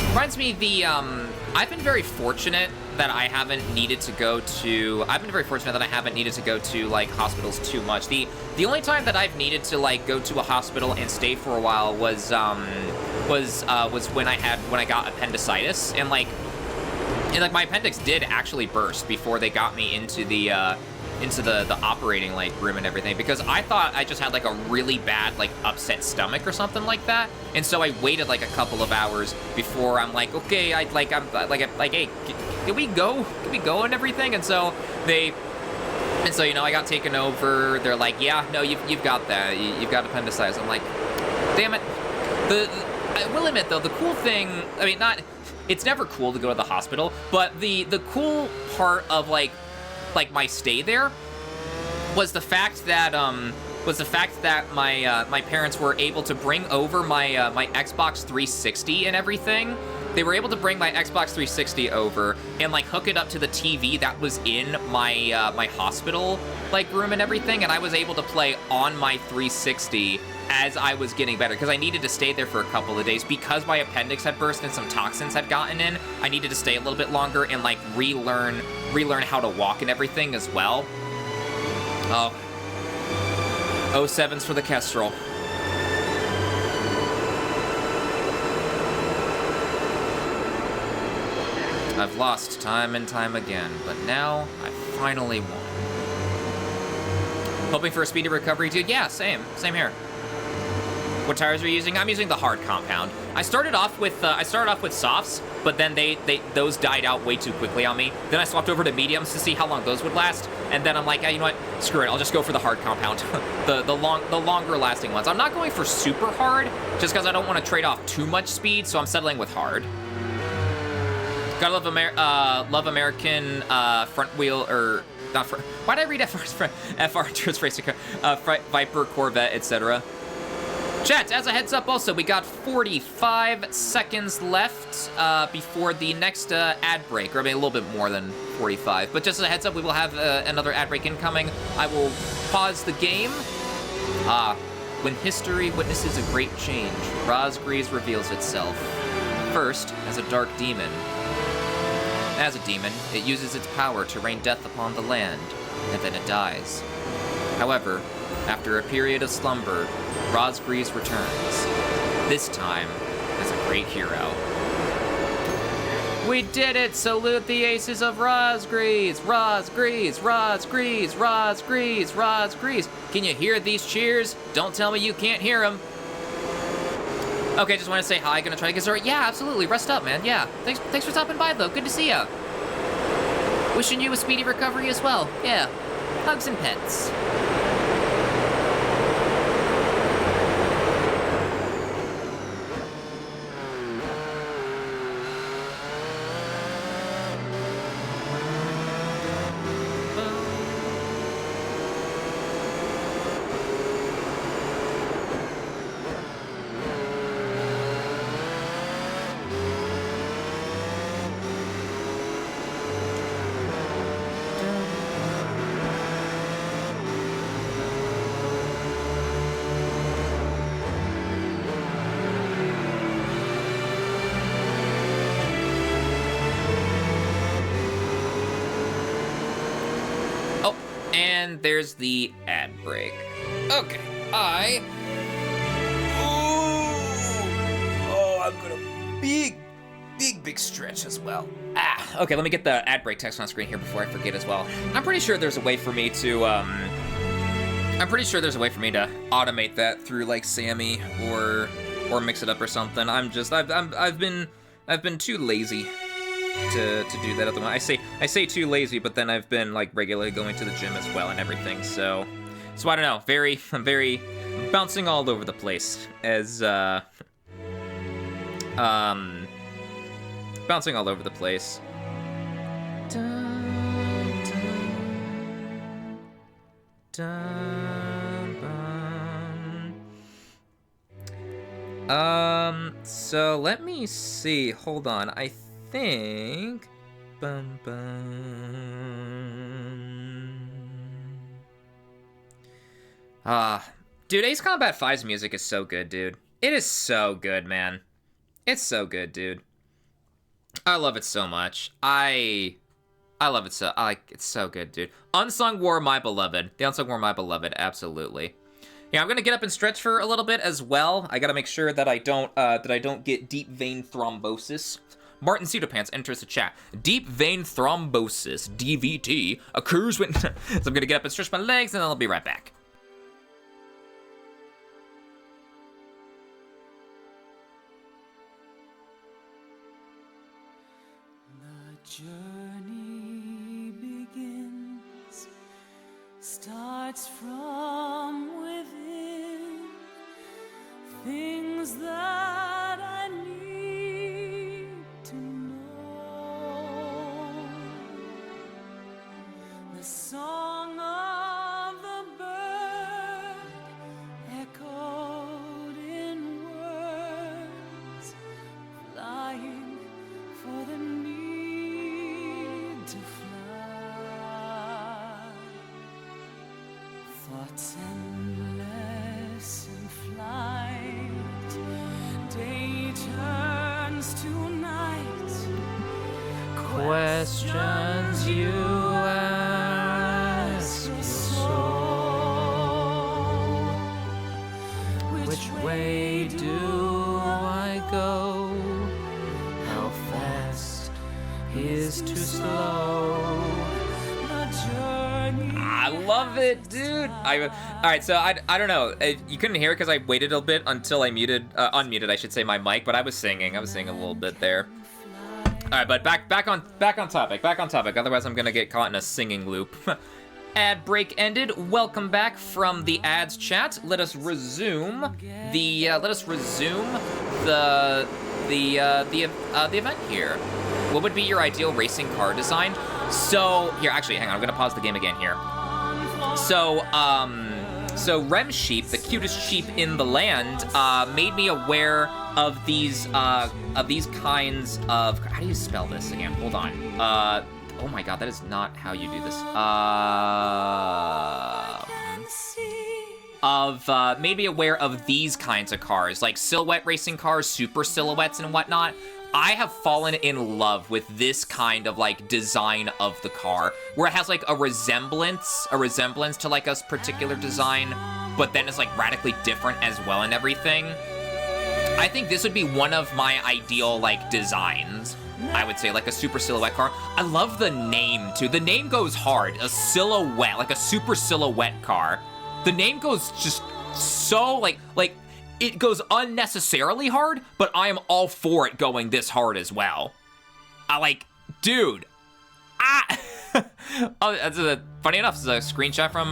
Reminds me, I've been very fortunate that I haven't needed to go to, like, hospitals too much. The only time that I've needed to, like, go to a hospital and stay for a while was when I got appendicitis, and my appendix did actually burst before they got me into the operating like room and everything, because I thought I just had like a really bad like upset stomach or something like that, and so I waited like a couple of hours before I'm like, okay, I'm like, hey, can we go and everything, and so you know, I got taken over. They're like, yeah, no, you've got that, you've got appendicitis. I'm like, damn it. I will admit though, the cool thing, I mean, it's never cool to go to the hospital, but the cool part of like my stay there was the fact that my parents were able to bring over my my Xbox 360 and everything. They were able to bring my Xbox 360 over and like hook it up to the TV that was in my my hospital like room and everything, and I was able to play on my 360 as I was getting better, because I needed to stay there for a couple of days because my appendix had burst and some toxins had gotten in. I needed to stay a little bit longer and like relearn how to walk and everything as well. Oh, 07s for the Kestrel. I've lost time and time again, but now I finally won. Hoping for a speedy recovery, dude. Yeah, same here. What tires are you using? I'm using the hard compound. I started off with softs, but then those died out way too quickly on me. Then I swapped over to mediums to see how long those would last, and then I'm like, you know what? Screw it. I'll just go for the hard compound, the longer lasting ones. I'm not going for super hard, just because I don't want to trade off too much speed, so I'm settling with hard. Gotta love American front wheel, or not front. Why did I read FR Tourist Racer car, Viper, Corvette, etc. Chat, as a heads up also, we got 45 seconds left before the next ad break, or maybe a little bit more than 45. But just as a heads up, we will have another ad break incoming. I will pause the game. When history witnesses a great change, Rosgreaves reveals itself. First, as a dark demon. As a demon, it uses its power to rain death upon the land, and then it dies. However, after a period of slumber, Rosgreaves returns, this time as a great hero. We did it! Salute the aces of Rosgreaves! Rosgreaves! Rosgreaves! Rosgreaves! Rosgreaves! Can you hear these cheers? Don't tell me you can't hear them. Okay, just want to say hi. Gonna try to get started. Yeah, absolutely. Rest up, man. Yeah. Thanks for stopping by, though. Good to see ya. Wishing you a speedy recovery as well. Yeah. Hugs and pets. and there's the ad break. Okay, I'm gonna big stretch as well. Okay, let me get the ad break text on screen here before I forget as well. I'm pretty sure there's a way for me to, automate that through like Sammy or mix it up or something. I've been too lazy to do that at the moment. I say too lazy, but then I've been like regularly going to the gym as well and everything. So I don't know. I'm very bouncing all over the place as bouncing all over the place. Dun, dun, dun. So let me see. Hold on. I think. Bum, bum. Dude, Ace Combat 5's music is so good, dude. It is so good, man. It's so good, dude. I love it so much. I love it so. It's so good, dude. Unsung War, My Beloved. The Unsung War, My Beloved, absolutely. Yeah, I'm gonna get up and stretch for a little bit as well. I gotta make sure that I don't get deep vein thrombosis. Martin Pseudopants enters the chat. Deep vein thrombosis, DVT, occurs when. So I'm gonna get up and stretch my legs, and then I'll be right back. Journey begins, starts from within, things that I need to know. The song of the bird echoed in words, flying for the to fly, thoughts endless in flight, day turns to night, questions you ask your soul, which way do I go, how fast is too slow. The journey. I love it, dude. All right, so I don't know. You couldn't hear it because I waited a bit until I unmuted, I should say, my mic. But I was singing a little bit there. All right, but back on topic. Otherwise, I'm gonna get caught in a singing loop. Ad break ended. Welcome back from the ads chat. Let us resume the event here. What would be your ideal racing car design? So, here, actually, hang on, I'm gonna pause the game again here. So Rem Sheep, the cutest sheep in the land, made me aware of these kinds of, how do you spell this again? Hold on. Oh my god, that is not how you do this. Made me aware of these kinds of cars, like silhouette racing cars, super silhouettes and whatnot. I have fallen in love with this kind of like design of the car, where it has like a resemblance to like a particular design, but then it's like radically different as well and everything. I think this would be one of my ideal like designs. I would say like a super silhouette car. I love the name too. The name goes hard. A silhouette, like a super silhouette car. The name goes just so like it goes unnecessarily hard, but I am all for it going this hard as well. Dude. Oh, that's funny enough, this is a screenshot from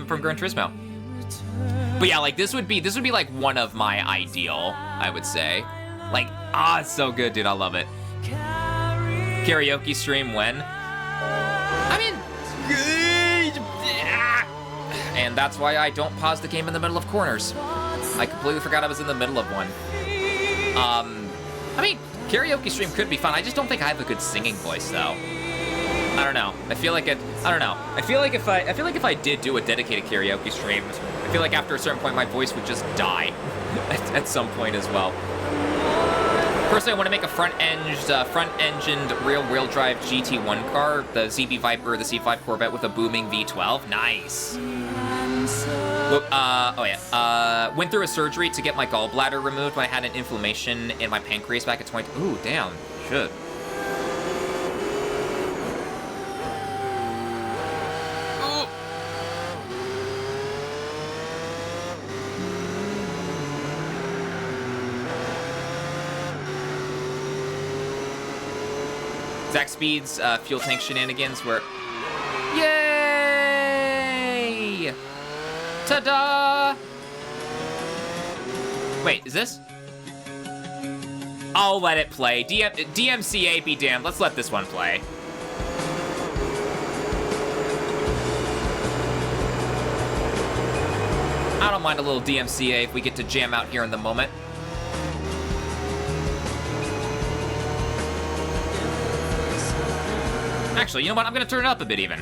Gran Turismo. But yeah, like this would be like one of my ideal, I would say. Like, it's so good, dude. I love it. Karaoke stream when? I mean, and that's why I don't pause the game in the middle of corners. I completely forgot I was in the middle of one. I mean, karaoke stream could be fun. I just don't think I have a good singing voice, though. I don't know. I feel like if I did do a dedicated karaoke stream, I feel like after a certain point my voice would just die at some point as well. First, I want to make a front-engined rear-wheel drive GT1 car, the ZB Viper, the C5 Corvette with a booming V12. Nice. Went through a surgery to get my gallbladder removed when I had an inflammation in my pancreas back at 20. Ooh, damn. Should. Zach Speed's fuel tank shenanigans were... Yay! Ta-da! Wait, is this? I'll let it play. DMCA be damned. Let's let this one play. I don't mind a little DMCA if we get to jam out here in the moment. Actually, you know what? I'm gonna turn it up a bit even.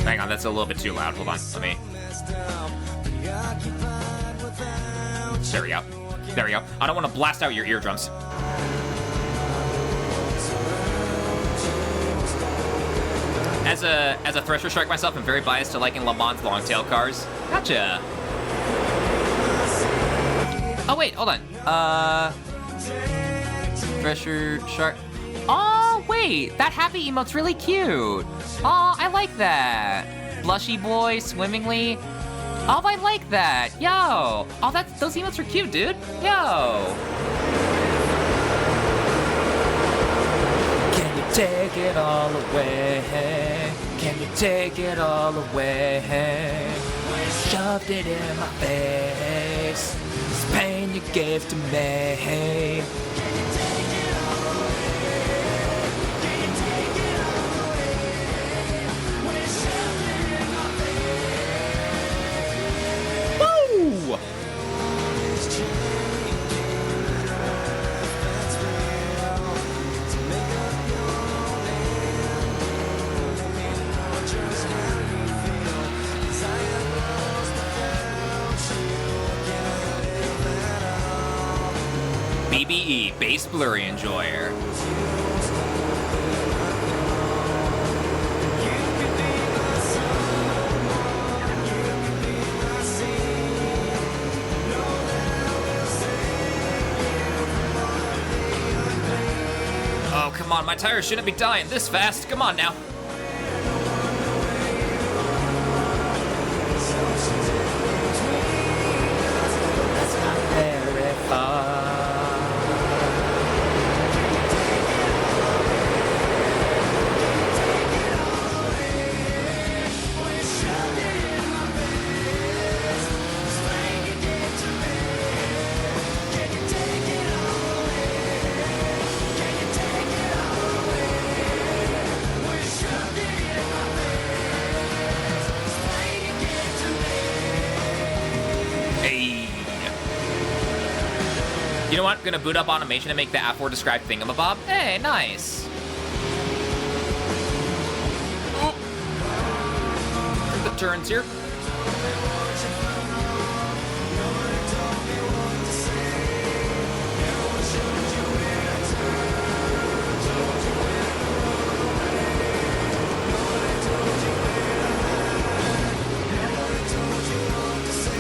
Hang on, that's a little bit too loud. Hold on, let me. There we go. There we go. I don't want to blast out your eardrums. As a Thresher Shark myself, I'm very biased to liking Le Mans long-tail cars. Gotcha. Oh wait, hold on. Thresher Shark. Oh, wait, that happy emote's really cute. Oh, I like that. Blushy boy, swimmingly. Oh, I like that. Yo. Oh, those emotes are cute, dude. Yo. Can you take it all away? Can you take it all away? Shoved it in my face. This pain you gave to me. BBE, Base Blurry Enjoyer. Oh, come on, my tires shouldn't be dying this fast. Come on now. That's not very far. You know what? Gonna boot up automation and make the aforedescribed thingamabob. Hey, nice. Oh. The turns here.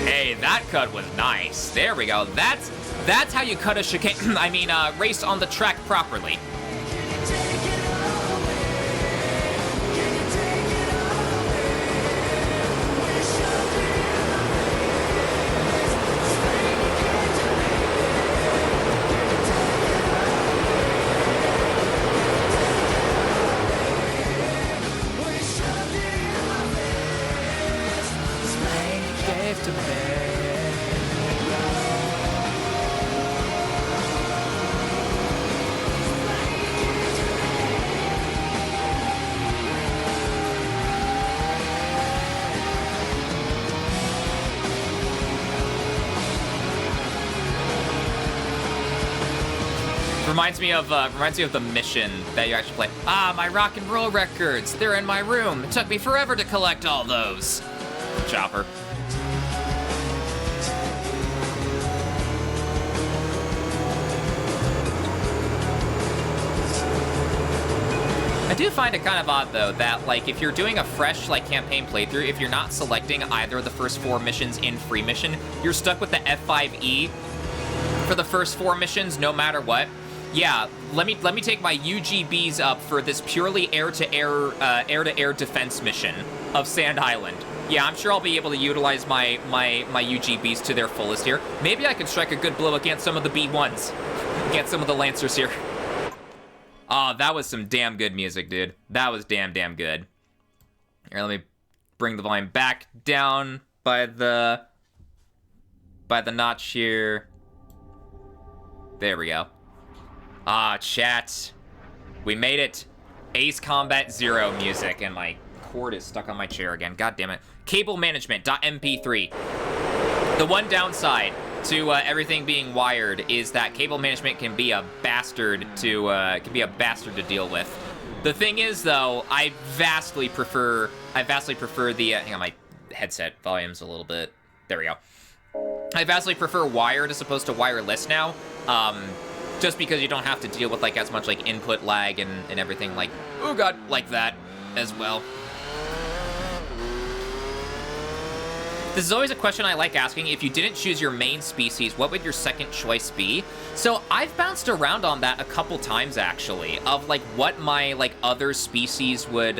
Hey, that cut was nice. There we go. That's how you cut a chicane. I mean, race on the track properly. Reminds me of the mission that you actually play. Ah, my rock and roll records. They're in my room. It took me forever to collect all those. Chopper. I do find it kind of odd, though, that, like, if you're doing a fresh, like, campaign playthrough, if you're not selecting either of the first 4 missions in free mission, you're stuck with the F5E for the first 4 missions, no matter what. Yeah, let me take my UGBs up for this purely air-to-air defense mission of Sand Island. Yeah, I'm sure I'll be able to utilize my UGBs to their fullest here. Maybe I can strike a good blow against some of the B1s, against some of the Lancers here. Oh, that was some damn good music, dude. That was damn good. Here, let me bring the volume back down by the notch here. There we go. Ah, chat. We made it. Ace Combat Zero music, and my cord is stuck on my chair again. God damn it. Cable management.mp3. The one downside to everything being wired is that cable management can be a bastard to deal with. The thing is, though, I vastly prefer the hang on, my headset volume's a little bit. There we go. I vastly prefer wired as opposed to wireless now. Just because you don't have to deal with like as much like input lag and everything like, oh god, like that as well. This is always a question I like asking. If you didn't choose your main species, what would your second choice be? So I've bounced around on that a couple times actually, of like what my like other species would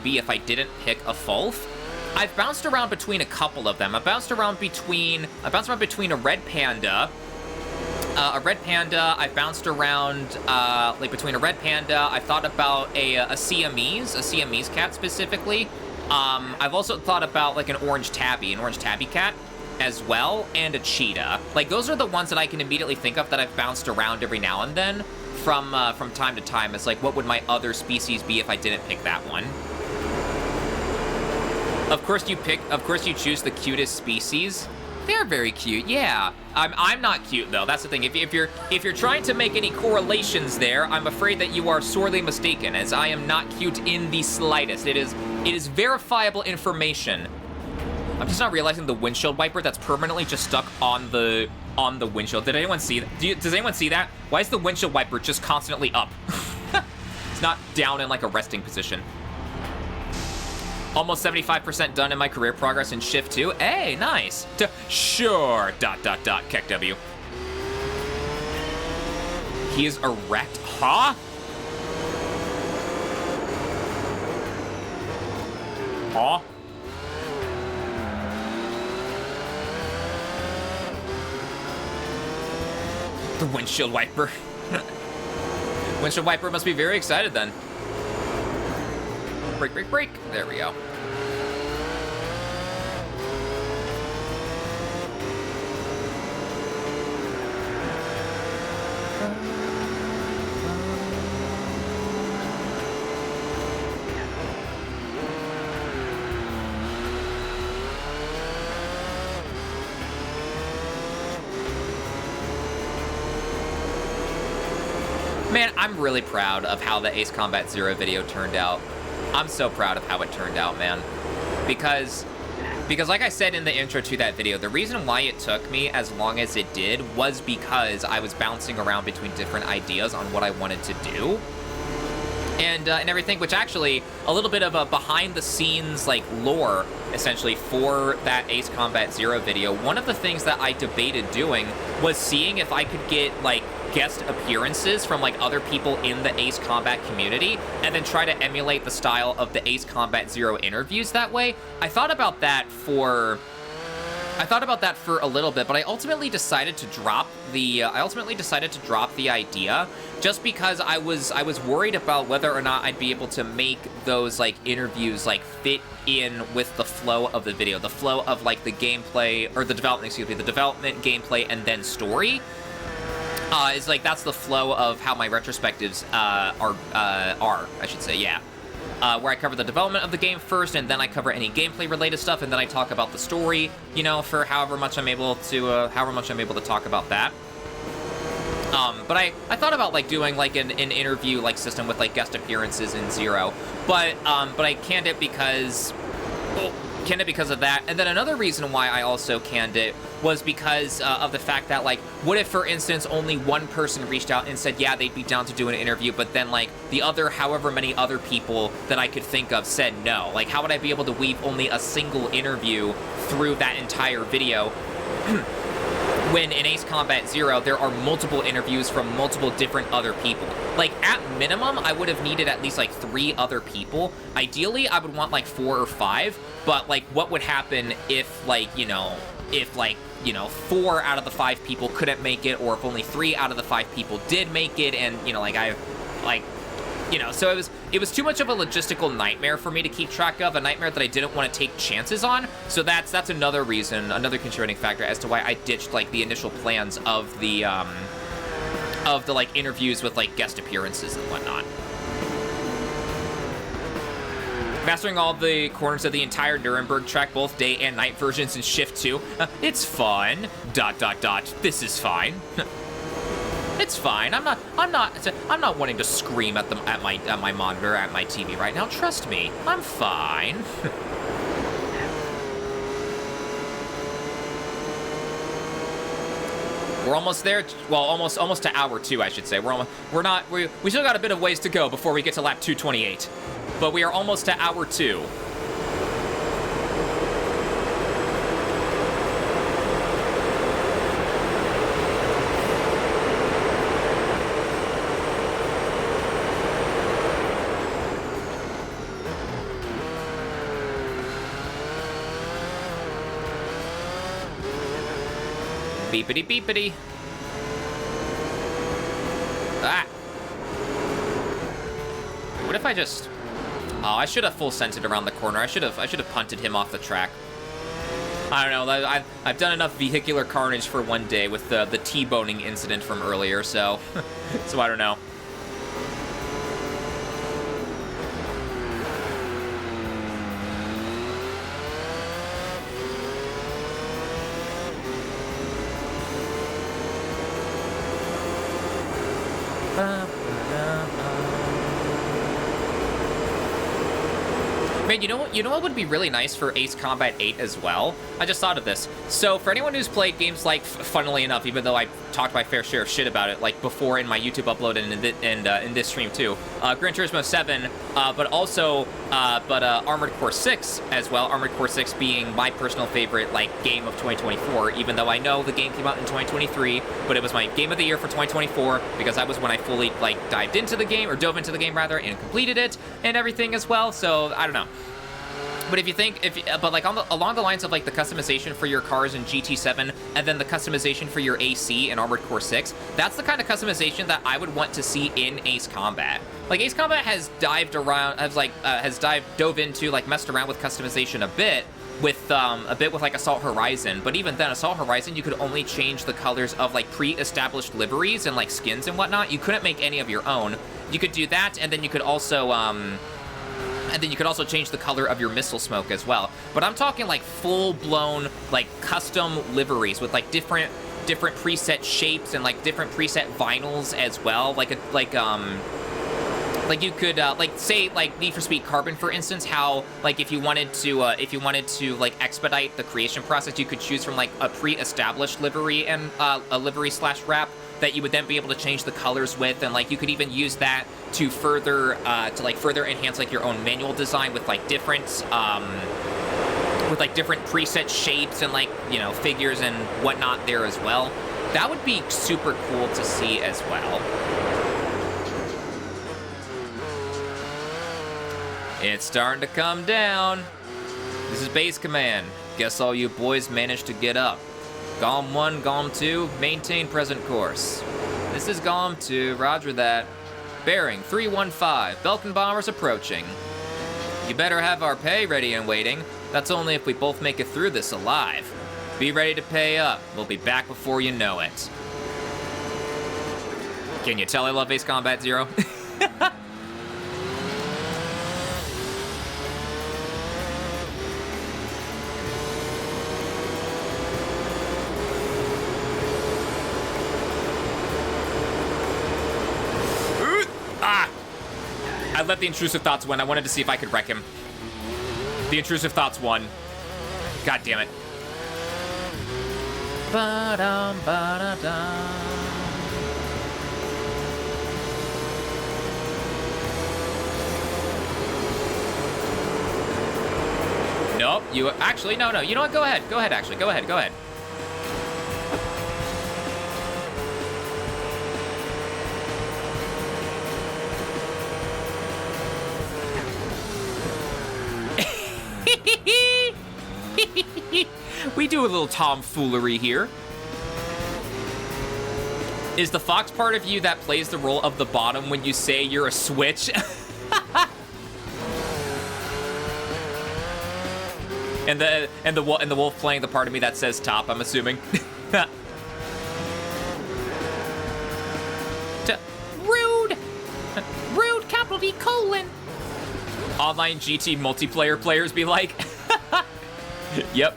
be if I didn't pick a Fulf. I've bounced around between a couple of them. I bounced around between a red panda. I've bounced around, like, between a red panda. I've thought about a Siamese cat specifically. I've also thought about, like, an orange tabby cat as well, and a cheetah. Like, those are the ones that I can immediately think of that I've bounced around every now and then from time to time. It's like, what would my other species be if I didn't pick that one? Of course you choose the cutest species. They're very cute, yeah. I'm not cute though. That's the thing. If you're trying to make any correlations there, I'm afraid that you are sorely mistaken, as I am not cute in the slightest. It is verifiable information. I'm just not realizing the windshield wiper that's permanently just stuck on the windshield. Did anyone see that? Does anyone see that? Why is the windshield wiper just constantly up? It's not down in like a resting position. Almost 75% done in my career progress in Shift 2. Hey, nice. Sure, ... Keck W. He is erect, huh? Huh? The windshield wiper. Windshield wiper must be very excited then. Break, break, break. There we go. Man, I'm really proud of how the Ace Combat Zero video turned out. I'm so proud of how it turned out, man. Because like I said in the intro to that video, the reason why it took me as long as it did was because I was bouncing around between different ideas on what I wanted to do. And everything, which actually, a little bit of a behind-the-scenes, like, lore, essentially, for that Ace Combat Zero video. One of the things that I debated doing was seeing if I could get, like, guest appearances from, like, other people in the Ace Combat community, and then try to emulate the style of the Ace Combat Zero interviews that way. I thought about that for a little bit, but I ultimately decided to drop the idea just because I was worried about whether or not I'd be able to make those like interviews like fit in with the flow of the video, the flow of like the gameplay or the development, gameplay, and then story. Is like that's the flow of how my retrospectives are, I should say, yeah. Where I cover the development of the game first, and then I cover any gameplay-related stuff, and then I talk about the story, you know, for however much I'm able to talk about that. But I thought about like doing like an interview like system with like guest appearances in Zero, but I canned it because canned it because of that. And then another reason why I also canned it was because of the fact that, like, what if, for instance, only one person reached out and said, yeah, they'd be down to do an interview, but then, like, the other, however many other people that I could think of said no? Like, how would I be able to weave only a single interview through that entire video? When in Ace Combat Zero, there are multiple interviews from multiple different other people. Like, at minimum, I would have needed at least, like, 3 other people. Ideally, I would want, like, 4 or 5, but, like, what would happen if, like, you know, 4 out of the 5 people couldn't make it, or if only 3 out of the 5 people did make it, and, you know, so it was too much of a logistical nightmare for me to keep track of, a nightmare that I didn't want to take chances on. So that's another reason, another contributing factor as to why I ditched, like, the initial plans of the like interviews with, like, guest appearances and whatnot. Mastering all the corners of the entire Nuremberg track, both day and night versions in Shift 2. It's fun. ... This is fine. It's fine. I'm not wanting to scream at my monitor, at my TV right now. Trust me, I'm fine. We're almost there. Well, almost to hour 2, I should say. We still got a bit of ways to go before we get to lap 228, but we are almost to hour 2. Beepity beepity. Ah. What if I just... Oh, I should have full sent it around the corner. I should have punted him off the track. I don't know. I've done enough vehicular carnage for one day with the T-boning incident from earlier, so so I don't know. Man, you know what would be really nice for Ace Combat 8 as well? I just thought of this. So for anyone who's played games like, funnily enough, even though I talked my fair share of shit about it, like before in my YouTube upload and in this stream too, Gran Turismo 7, but also Armored Core 6 as well. Armored Core 6 being my personal favorite like game of 2024, even though I know the game came out in 2023, but it was my game of the year for 2024 because that was when I fully like dove into the game rather, and completed it and everything as well. So I don't know. But if you think, but like along the lines of like the customization for your cars in GT7, and then the customization for your AC in Armored Core 6, that's the kind of customization that I would want to see in Ace Combat. Like Ace Combat has dove into, like messed around with customization a bit with like Assault Horizon, but even then, Assault Horizon, you could only change the colors of like pre-established liveries and like skins and whatnot. You couldn't make any of your own. You could do that, and then you could also change the color of your missile smoke as well. But I'm talking like full-blown, like custom liveries with like different preset shapes and like different preset vinyls as well. Like you could like say like Need for Speed Carbon, for instance, how like if you wanted to like expedite the creation process, you could choose from like a pre-established livery and a livery / wrap that you would then be able to change the colors with, and like you could even use that to further enhance like your own manual design with like different preset shapes and like, you know, figures and whatnot there as well. That would be super cool to see as well. It's starting to come down. This is Base Command. Guess all you boys managed to get up. Golem 1, Golem 2, maintain present course. This is Golem 2, roger that. Bearing 315, Belkin bombers approaching. You better have our pay ready and waiting. That's only if we both make it through this alive. Be ready to pay up. We'll be back before you know it. Can you tell I love Ace Combat Zero? I let the intrusive thoughts win. I wanted to see if I could wreck him. The intrusive thoughts won. God damn it. Ba-dum, ba-da-dum. Nope, you actually, no, you know what? Go ahead, actually. Go ahead. We do a little tomfoolery here. Is the Fox part of you that plays the role of the bottom when you say you're a switch? And the wolf playing the part of me that says top, I'm assuming. Rude! Rude, capital D, colon. Online GT multiplayer players be like. Yep.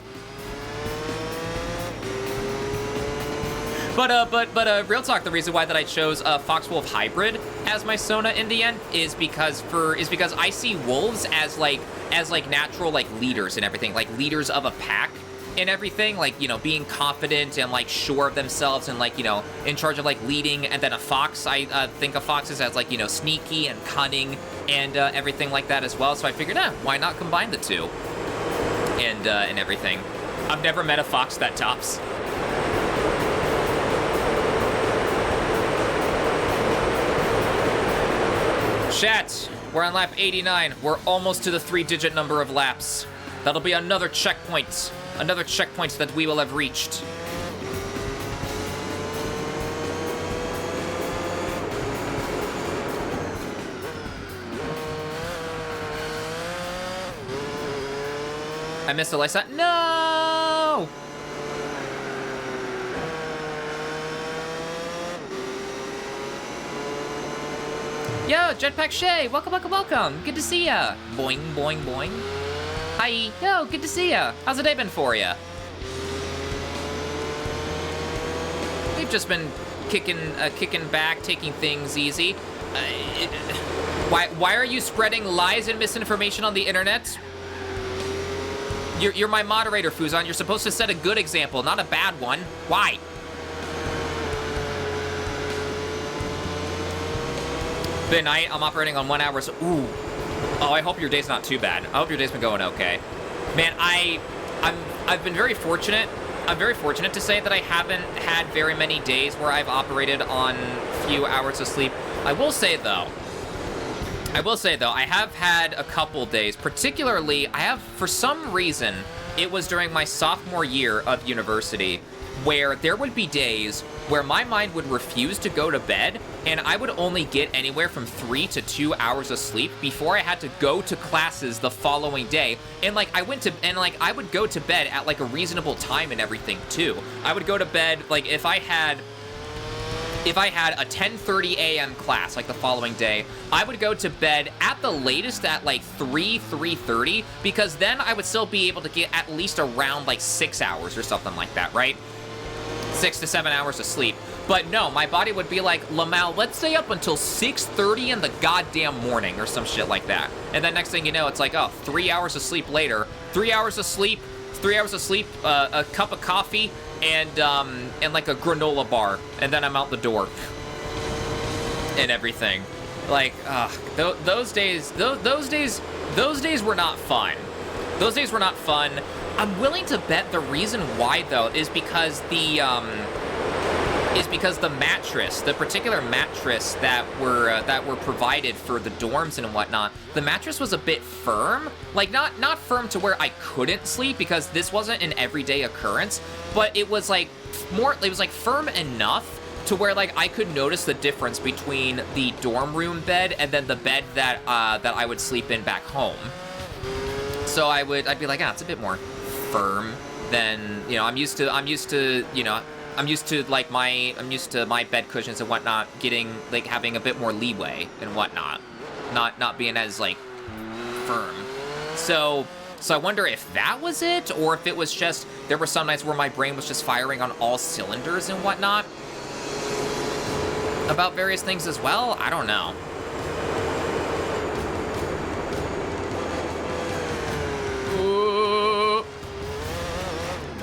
But real talk, the reason why that I chose Fox Wolf Hybrid as my Sona in the end is because I see wolves as like natural like leaders and everything, like leaders of a pack and everything, like, you know, being confident and like sure of themselves and like, you know, in charge of like leading. And then a fox, I think of foxes as like, you know, sneaky and cunning and everything like that as well. So I figured, why not combine the two and everything. I've never met a fox that tops. Chat, we're on lap 89. We're almost to the 3-digit number of laps. That'll be another checkpoint that we will have reached. I missed Alyssa. No! Yo, Jetpack Shay, welcome. Good to see ya. Boing, boing, boing. Hi. Yo, good to see ya. How's the day been for ya? We've just been kicking back, taking things easy. Why are you spreading lies and misinformation on the internet? You're my moderator, Fuzon. You're supposed to set a good example, not a bad one. Why? Good night. I'm operating on 1 hour. So, ooh. Oh, I hope your day's not too bad. I hope your day's been going okay. Man, I've been very fortunate. I'm very fortunate to say that I haven't had very many days where I've operated on few hours of sleep. I will say though, I have had a couple days, particularly, for some reason, it was during my sophomore year of university, where there would be days where my mind would refuse to go to bed, and I would only get anywhere from 3 to 2 hours of sleep before I had to go to classes the following day. And like I would go to bed at like a reasonable time and everything too. I would go to bed like if I had a 10:30 a.m. class like the following day, I would go to bed at the latest at like 3:30, because then I would still be able to get at least around like 6 hours or something like that, right? 6 to 7 hours of sleep. But no, my body would be like, Lamau, let's stay up until 6:30 in the goddamn morning or some shit like that. And then next thing you know, it's like, oh, 3 hours of sleep later, 3 hours of sleep, a cup of coffee, and like a granola bar, and then I'm out the door and everything. Like, those days were not fun. Those days were not fun. I'm willing to bet the reason why though is because the mattress, the particular mattress that were provided for the dorms and whatnot, the mattress was a bit firm. Like not firm to where I couldn't sleep, because this wasn't an everyday occurrence, but it was like firm enough to where like I could notice the difference between the dorm room bed and then the bed that I would sleep in back home. So I'd be like, it's a bit more firm than, you know, I'm used to my bed cushions and whatnot getting like having a bit more leeway and whatnot, not being as like firm. So I wonder if that was it, or if it was just there were some nights where my brain was just firing on all cylinders and whatnot about various things as well. I don't know.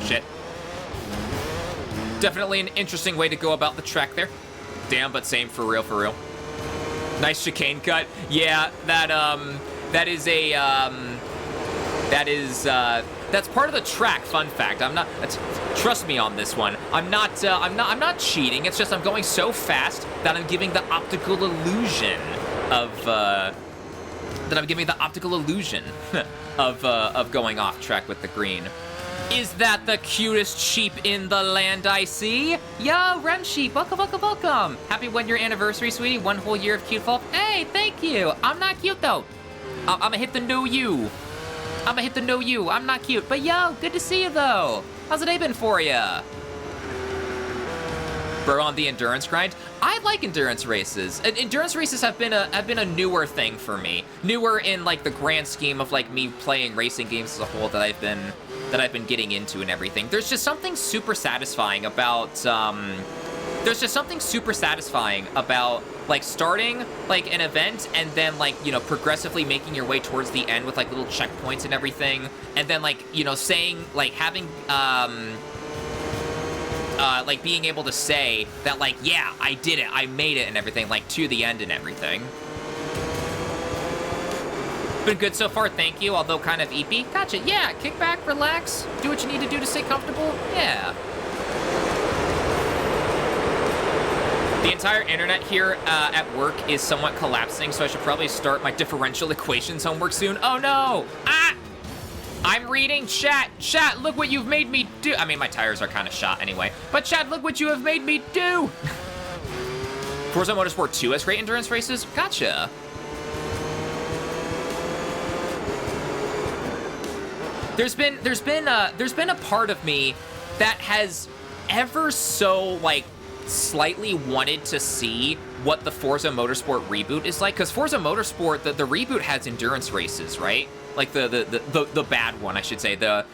shit. Definitely an interesting way to go about the track there. Damn, but same for real, for real. Nice chicane cut. Yeah, that is a, that's part of the track, fun fact. Trust me on this one. I'm not cheating. It's just I'm going so fast that I'm giving the optical illusion of, of going off track with the green. Is that the cutest sheep in the land I see? Yo, Rem Sheep, welcome, welcome, welcome. Happy 1-year anniversary, sweetie. 1 whole year of cute folk. Hey, thank you. I'm not cute, though. I'm gonna hit the no you. I'm not cute. But yo, good to see you, though. How's the day been for ya? Bro, on the endurance grind? I like endurance races. Endurance races have been a newer thing for me. Newer in, like, the grand scheme of, like, me playing racing games as a whole that I've been getting into and everything. There's just something super satisfying about, like, starting, like, an event and then, like, you know, progressively making your way towards the end with, like, little checkpoints and everything. And then, like, you know, saying, like, having, like, being able to say that, like, yeah, I did it, I made it and everything, like, to the end and everything. Been good so far, thank you, although kind of eepy. Gotcha, yeah, kick back, relax, do what you need to do to stay comfortable, yeah. The entire internet here at work is somewhat collapsing, so I should probably start my differential equations homework soon. Oh no! Ah! I'm reading chat. Chat, look what you've made me do. I mean, my tires are kind of shot anyway. But chat, look what you have made me do. Forza Motorsport 2 has great endurance races? Gotcha. There's been a part of me that has ever so, like, slightly wanted to see what the Forza Motorsport reboot is like, because Forza Motorsport, the reboot has endurance races, right? Like the bad one, I should say, the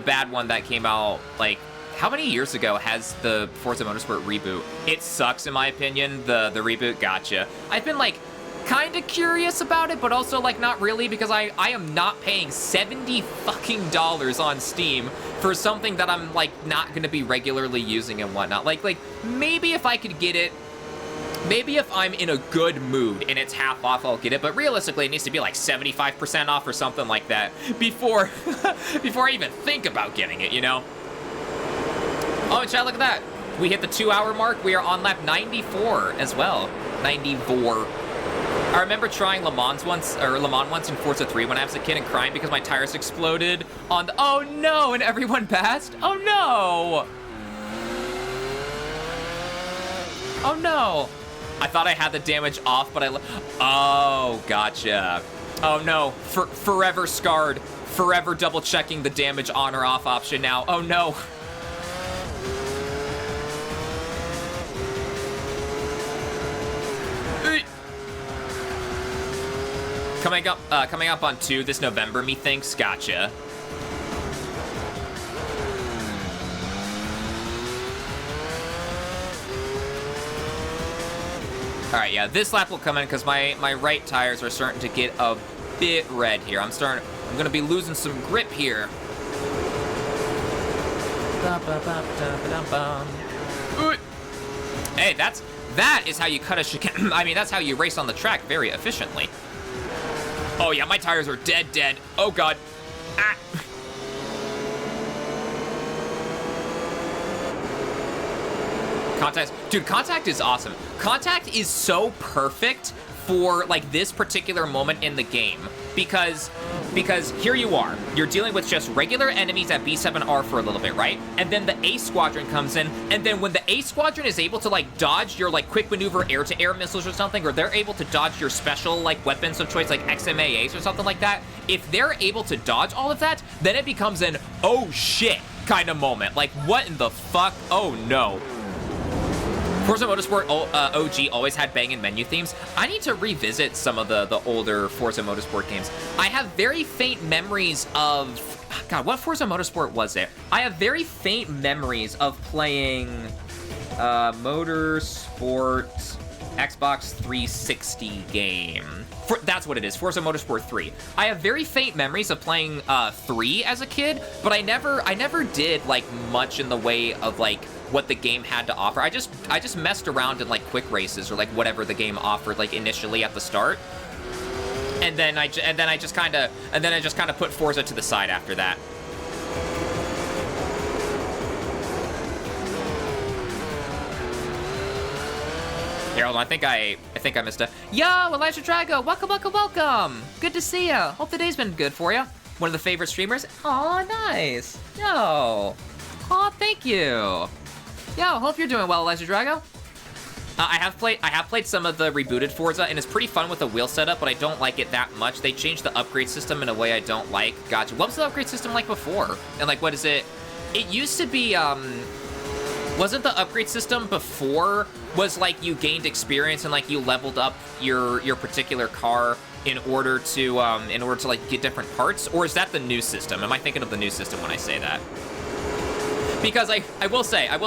bad one that came out, like, how many years ago has the Forza Motorsport reboot? It sucks in my opinion, the reboot. Gotcha. I've been, like, kind of curious about it, but also, like, not really, because I am not paying $70 fucking on Steam for something that I'm, like, not gonna be regularly using and whatnot. Like maybe if I could get it, maybe if I'm in a good mood and it's half off, I'll get it, but realistically, it needs to be like 75% off or something like that before I even think about getting it, you know? Oh, and chat, look at that. We hit the 2-hour mark. We are on lap 94 as well. 94. I remember trying Le Mans once in Forza 3 when I was a kid and crying because my tires exploded on the, oh no, and everyone passed? Oh no! Oh no! I thought I had the damage off, but oh, gotcha. Oh no, forever scarred. Forever double checking the damage on or off option now. Oh no. Coming up on 2 this November, methinks. Gotcha. All right, yeah, this lap will come in because my right tires are starting to get a bit red here. I'm gonna be losing some grip here. Hey, that is how you cut a chicane. I mean, that's how you race on the track very efficiently. Oh yeah, my tires are dead. Oh god. Ah. Contact is awesome. Contact is so perfect for, like, this particular moment in the game because here you are. You're dealing with just regular enemies at B7R for a little bit, right? And then the A Squadron comes in, and then when the A Squadron is able to, like, dodge your, like, quick maneuver air-to-air missiles or something, or they're able to dodge your special, like, weapons of choice, like XMAAs or something like that, if they're able to dodge all of that, then it becomes an oh shit kind of moment. Like, what in the fuck? Oh no. Forza Motorsport OG always had banging menu themes. I need to revisit some of the older Forza Motorsport games. I have very faint memories of... God, what Forza Motorsport was there? I have very faint memories of playing Motorsport Xbox 360 game. That's what it is, Forza Motorsport 3. I have very faint memories of playing 3 as a kid, but I never did like much in the way of like what the game had to offer. I just messed around in like quick races or like whatever the game offered like initially at the start. And then I just kind of put Forza to the side after that. Here, hold on. I think I missed a. Yo, Elijah Drago, welcome. Good to see ya. Hope the day's been good for you. One of the favorite streamers. Aw, nice. Yo. Aw, thank you. Yo, hope you're doing well, Elijah Drago. I have played some of the rebooted Forza, and it's pretty fun with the wheel setup, but I don't like it that much. They changed the upgrade system in a way I don't like. Gotcha. What was the upgrade system like before? And like, what is it? It used to be, wasn't the upgrade system before was like you gained experience and like you leveled up your particular car in order to like get different parts? Or is that the new system? Am I thinking of the new system when I say that? Because I will say, I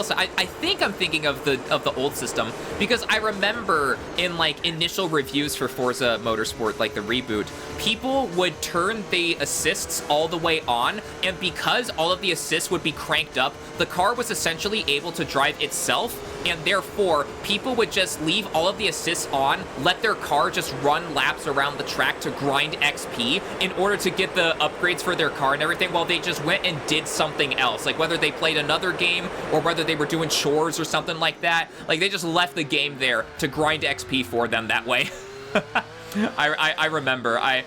think I'm thinking of the old system, because I remember in like initial reviews for Forza Motorsport, like the reboot, people would turn the assists all the way on, and because all of the assists would be cranked up, the car was essentially able to drive itself, and therefore people would just leave all of the assists on, let their car just run laps around the track to grind XP in order to get the upgrades for their car and everything, while they just went and did something else, like whether they played another game or whether they were doing chores or something like that. Like they just left the game there to grind XP for them that way. I remember I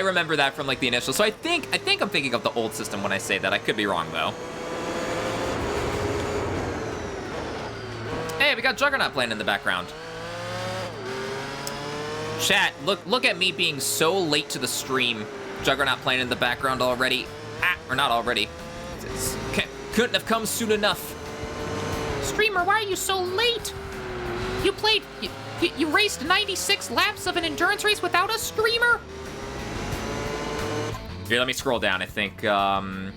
remember that from like the initial. So I think I'm thinking of the old system when I say that. I could be wrong though. Hey, we got Juggernaut playing in the background. Chat, look at me being so late to the stream. Juggernaut playing in the background already. Or not already. Couldn't have come soon enough. Streamer, why are you so late? You raced 96 laps of an endurance race without a streamer? Here, let me scroll down. I think, that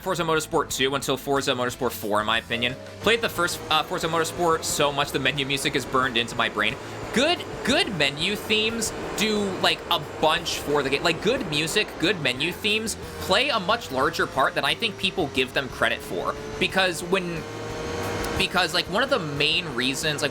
Forza Motorsport 2 until Forza Motorsport 4, in my opinion. Played the first Forza Motorsport so much the menu music is burned into my brain. Good menu themes do like a bunch for the game. Like good music, good menu themes play a much larger part than I think people give them credit for. Because like one of the main reasons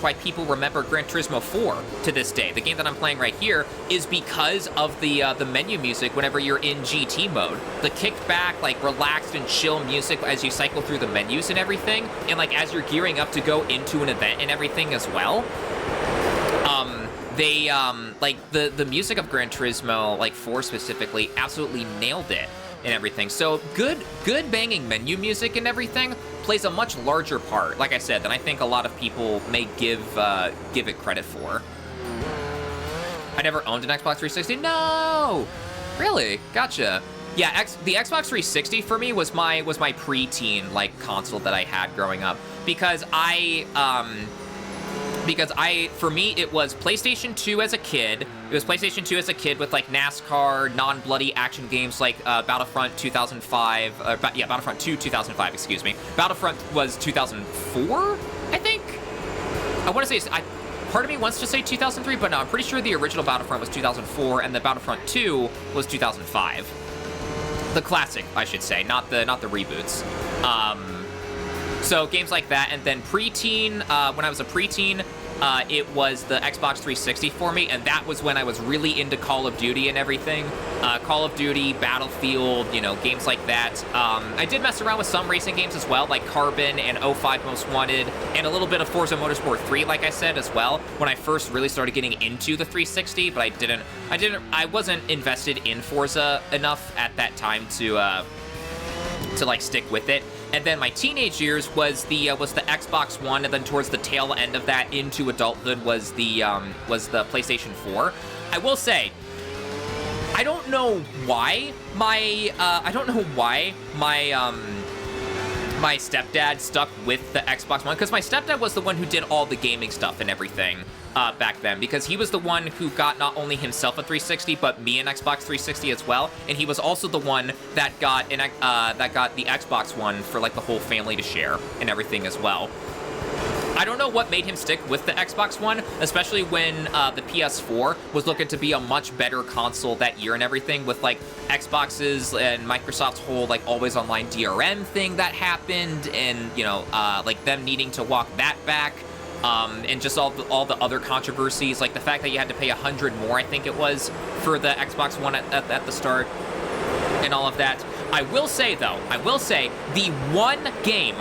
why people remember Gran Turismo 4 to this day, the game that I'm playing right here, is because of the menu music whenever you're in GT mode. The kicked back, like relaxed and chill music as you cycle through the menus and everything, and like as you're gearing up to go into an event and everything as well. They like the music of Gran Turismo, like 4 specifically, absolutely nailed it and everything. So good banging menu music and everything plays a much larger part, like I said, than I think a lot of people may give it credit for. I never owned an Xbox 360. No, really? Gotcha. Yeah, the Xbox 360 for me was my preteen like console that I had growing up, because for me, it was PlayStation 2 as a kid. It was PlayStation 2 as a kid with, like, NASCAR, non-bloody action games like Battlefront 2005. Battlefront 2 2005, excuse me. Battlefront was 2004, I think? I want to say, part of me wants to say 2003, but no, I'm pretty sure the original Battlefront was 2004, and the Battlefront 2 was 2005. The classic, I should say, not the reboots. So games like that, and then preteen, when I was a preteen, it was the Xbox 360 for me, and that was when I was really into Call of Duty and everything. Call of Duty, Battlefield, you know, games like that. I did mess around with some racing games as well, like Carbon and 05 Most Wanted, and a little bit of Forza Motorsport 3, like I said, as well, when I first really started getting into the 360, but I wasn't invested in Forza enough at that time to like stick with it. And then my teenage years was the Xbox One, and then towards the tail end of that into adulthood was the PlayStation 4. I will say, I don't know why my my stepdad stuck with the Xbox One, because my stepdad was the one who did all the gaming stuff and everything back then, because he was the one who got not only himself a 360, but me an Xbox 360 as well, and he was also the one that got the Xbox One for like the whole family to share and everything as well. I don't know what made him stick with the Xbox One, especially when the PS4 was looking to be a much better console that year and everything, with like Xbox's and Microsoft's whole like always online DRM thing that happened, and you know, like them needing to walk that back, and just all the other controversies, like the fact that you had to pay $100 more, I think it was, for the Xbox One at the start, and all of that. I will say, though, the one game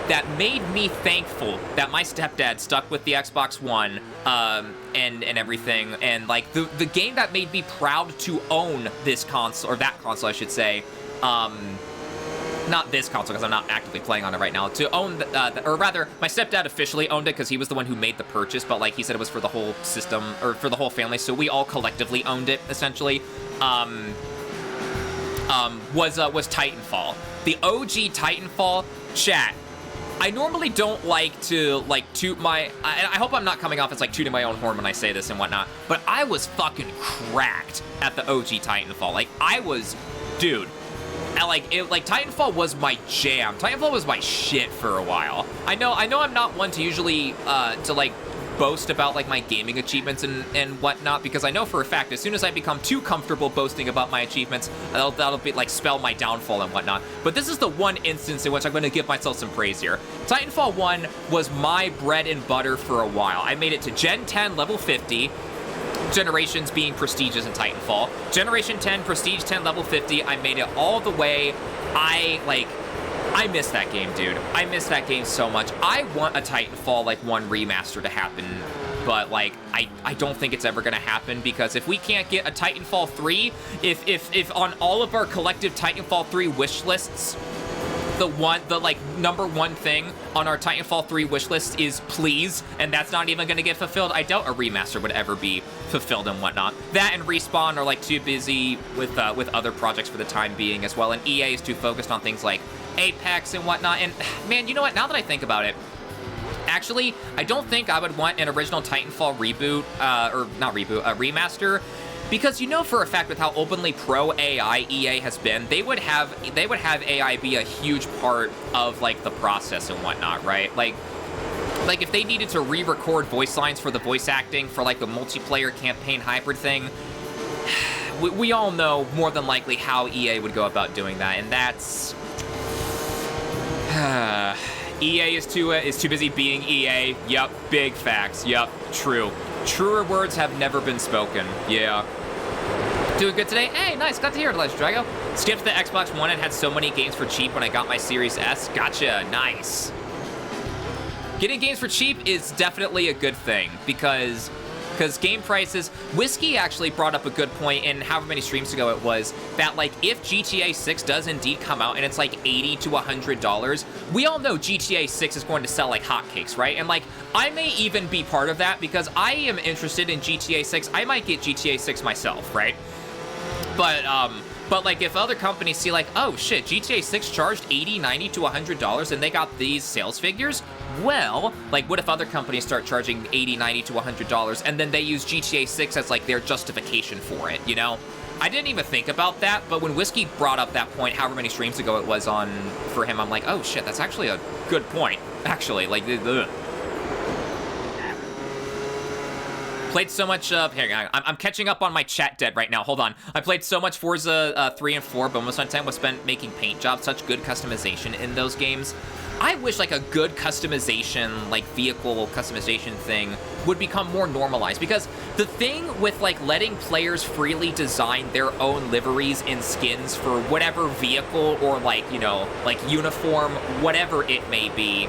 that made me thankful that my stepdad stuck with the Xbox One, and everything, and like the game that made me proud to own this console, or that console, I should say, not this console because I'm not actively playing on it right now, to own, or rather, my stepdad officially owned it because he was the one who made the purchase, but like he said it was for the whole system, or for the whole family, so we all collectively owned it, essentially. Was Titanfall. The OG Titanfall. Chat, I normally don't like to, like, toot my... I hope I'm not coming off as, like, tooting my own horn when I say this and whatnot, but I was fucking cracked at the OG Titanfall. Like, I was... Dude. Titanfall was my jam. Titanfall was my shit for a while. I know I'm not one to usually, boast about like my gaming achievements and whatnot, because I know for a fact as soon as I become too comfortable boasting about my achievements, that'll be like spell my downfall and whatnot. But this is the one instance in which I'm going to give myself some praise here. Titanfall 1 was my bread and butter for a while. I made it to Gen 10 level 50, generations being prestigious in Titanfall. Generation 10, Prestige 10, level 50, I made it all the way. I miss that game, dude. I miss that game so much. I want a Titanfall, 1 remaster to happen, but, I don't think it's ever gonna happen, because if we can't get a Titanfall 3, if on all of our collective Titanfall 3 wish lists, the number one thing on our Titanfall 3 wish list is please, and that's not even gonna get fulfilled, I doubt a remaster would ever be fulfilled and whatnot. That and Respawn are, too busy with other projects for the time being as well, and EA is too focused on things like Apex and whatnot. And man, you know what, now that I think about it, actually, I don't think I would want an original Titanfall reboot, or not reboot, a remaster, because you know for a fact with how openly pro AI EA has been, they would have AI be a huge part of the process and whatnot, right? Like if they needed to re-record voice lines for the voice acting for the multiplayer campaign hybrid thing, we all know more than likely how EA would go about doing that, and that's... EA is too busy being EA. Yup, big facts. Yup, true. Truer words have never been spoken. Yeah. Doing good today? Hey, nice. Glad to hear it, Legend Drago. Skipped the Xbox One and had so many games for cheap when I got my Series S. Gotcha. Nice. Getting games for cheap is definitely a good thing, because game prices... Whiskey actually brought up a good point in however many streams ago it was, that, if GTA 6 does indeed come out and it's, $80 to $100, we all know GTA 6 is going to sell like hotcakes, right? And, I may even be part of that, because I am interested in GTA 6. I might get GTA 6 myself, right? But if other companies see, oh, shit, GTA 6 charged $80, $90 to $100, and they got these sales figures, well, what if other companies start charging $80, $90 to $100, and then they use GTA 6 as, their justification for it, you know? I didn't even think about that, but when Whiskey brought up that point, however many streams ago it was on for him, I'm like, oh, shit, that's actually a good point, actually, ugh. Played so much I'm catching up on my chat dead right now. Hold on. I played so much Forza 3 and 4, but most of my time was spent making paint jobs. Such good customization in those games. I wish a good customization, vehicle customization thing would become more normalized, because the thing with letting players freely design their own liveries and skins for whatever vehicle or uniform, whatever it may be,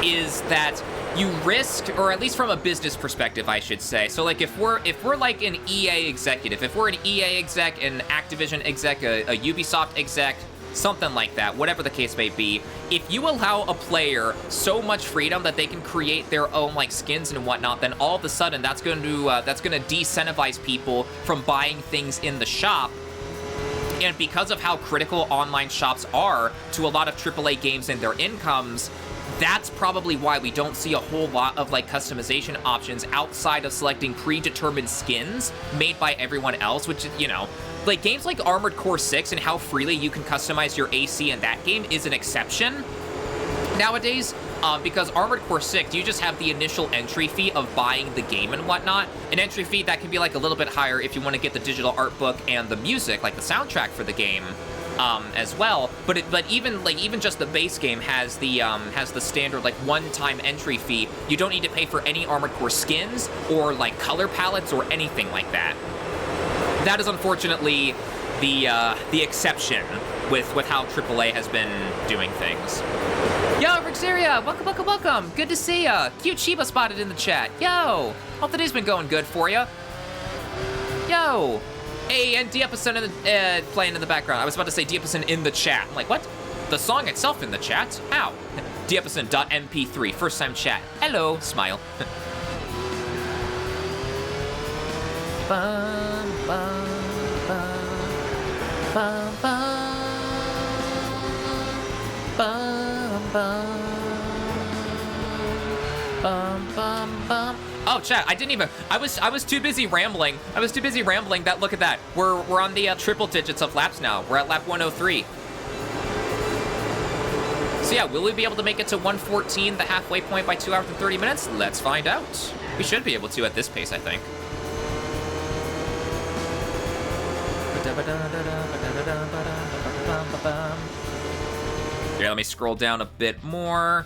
is that you risk, or at least from a business perspective, I should say. So, if we're an EA executive, if we're an EA exec, an Activision exec, a Ubisoft exec, something like that, whatever the case may be, if you allow a player so much freedom that they can create their own skins and whatnot, then all of a sudden that's going to de-incentivize people from buying things in the shop. And because of how critical online shops are to a lot of AAA games and their incomes, that's probably why we don't see a whole lot of customization options outside of selecting predetermined skins made by everyone else, which, games like Armored Core 6 and how freely you can customize your AC in that game is an exception nowadays. because Armored Core 6, you just have the initial entry fee of buying the game and whatnot. An entry fee that can be like a little bit higher if you want to get the digital art book and the music, like the soundtrack for the game, as well. But even just the base game has the standard like one-time entry fee. You don't need to pay for any Armored Core skins or like color palettes or anything like that. That is unfortunately the exception with how AAA has been doing things. Yo, Rixeria, welcome. Good to see ya. Cute Shiba spotted in the chat. Yo, hope the day's been going good for ya. Yo, hey, and Diapason playing in the background. I was about to say Diapason in the chat. I'm like, what? The song itself in the chat? How? Diapason.mp3, first time chat. Hello, smile. Bum, bum, bum, bum, bum. Bum, bum, bum, bum, bum. Oh, chat! I was too busy rambling. That look at that. We're on the triple digits of laps now. We're at lap 103. So yeah, will we be able to make it to 114, the halfway point, by 2 hours and 30 minutes? Let's find out. We should be able to at this pace, I think. Here, let me scroll down a bit more.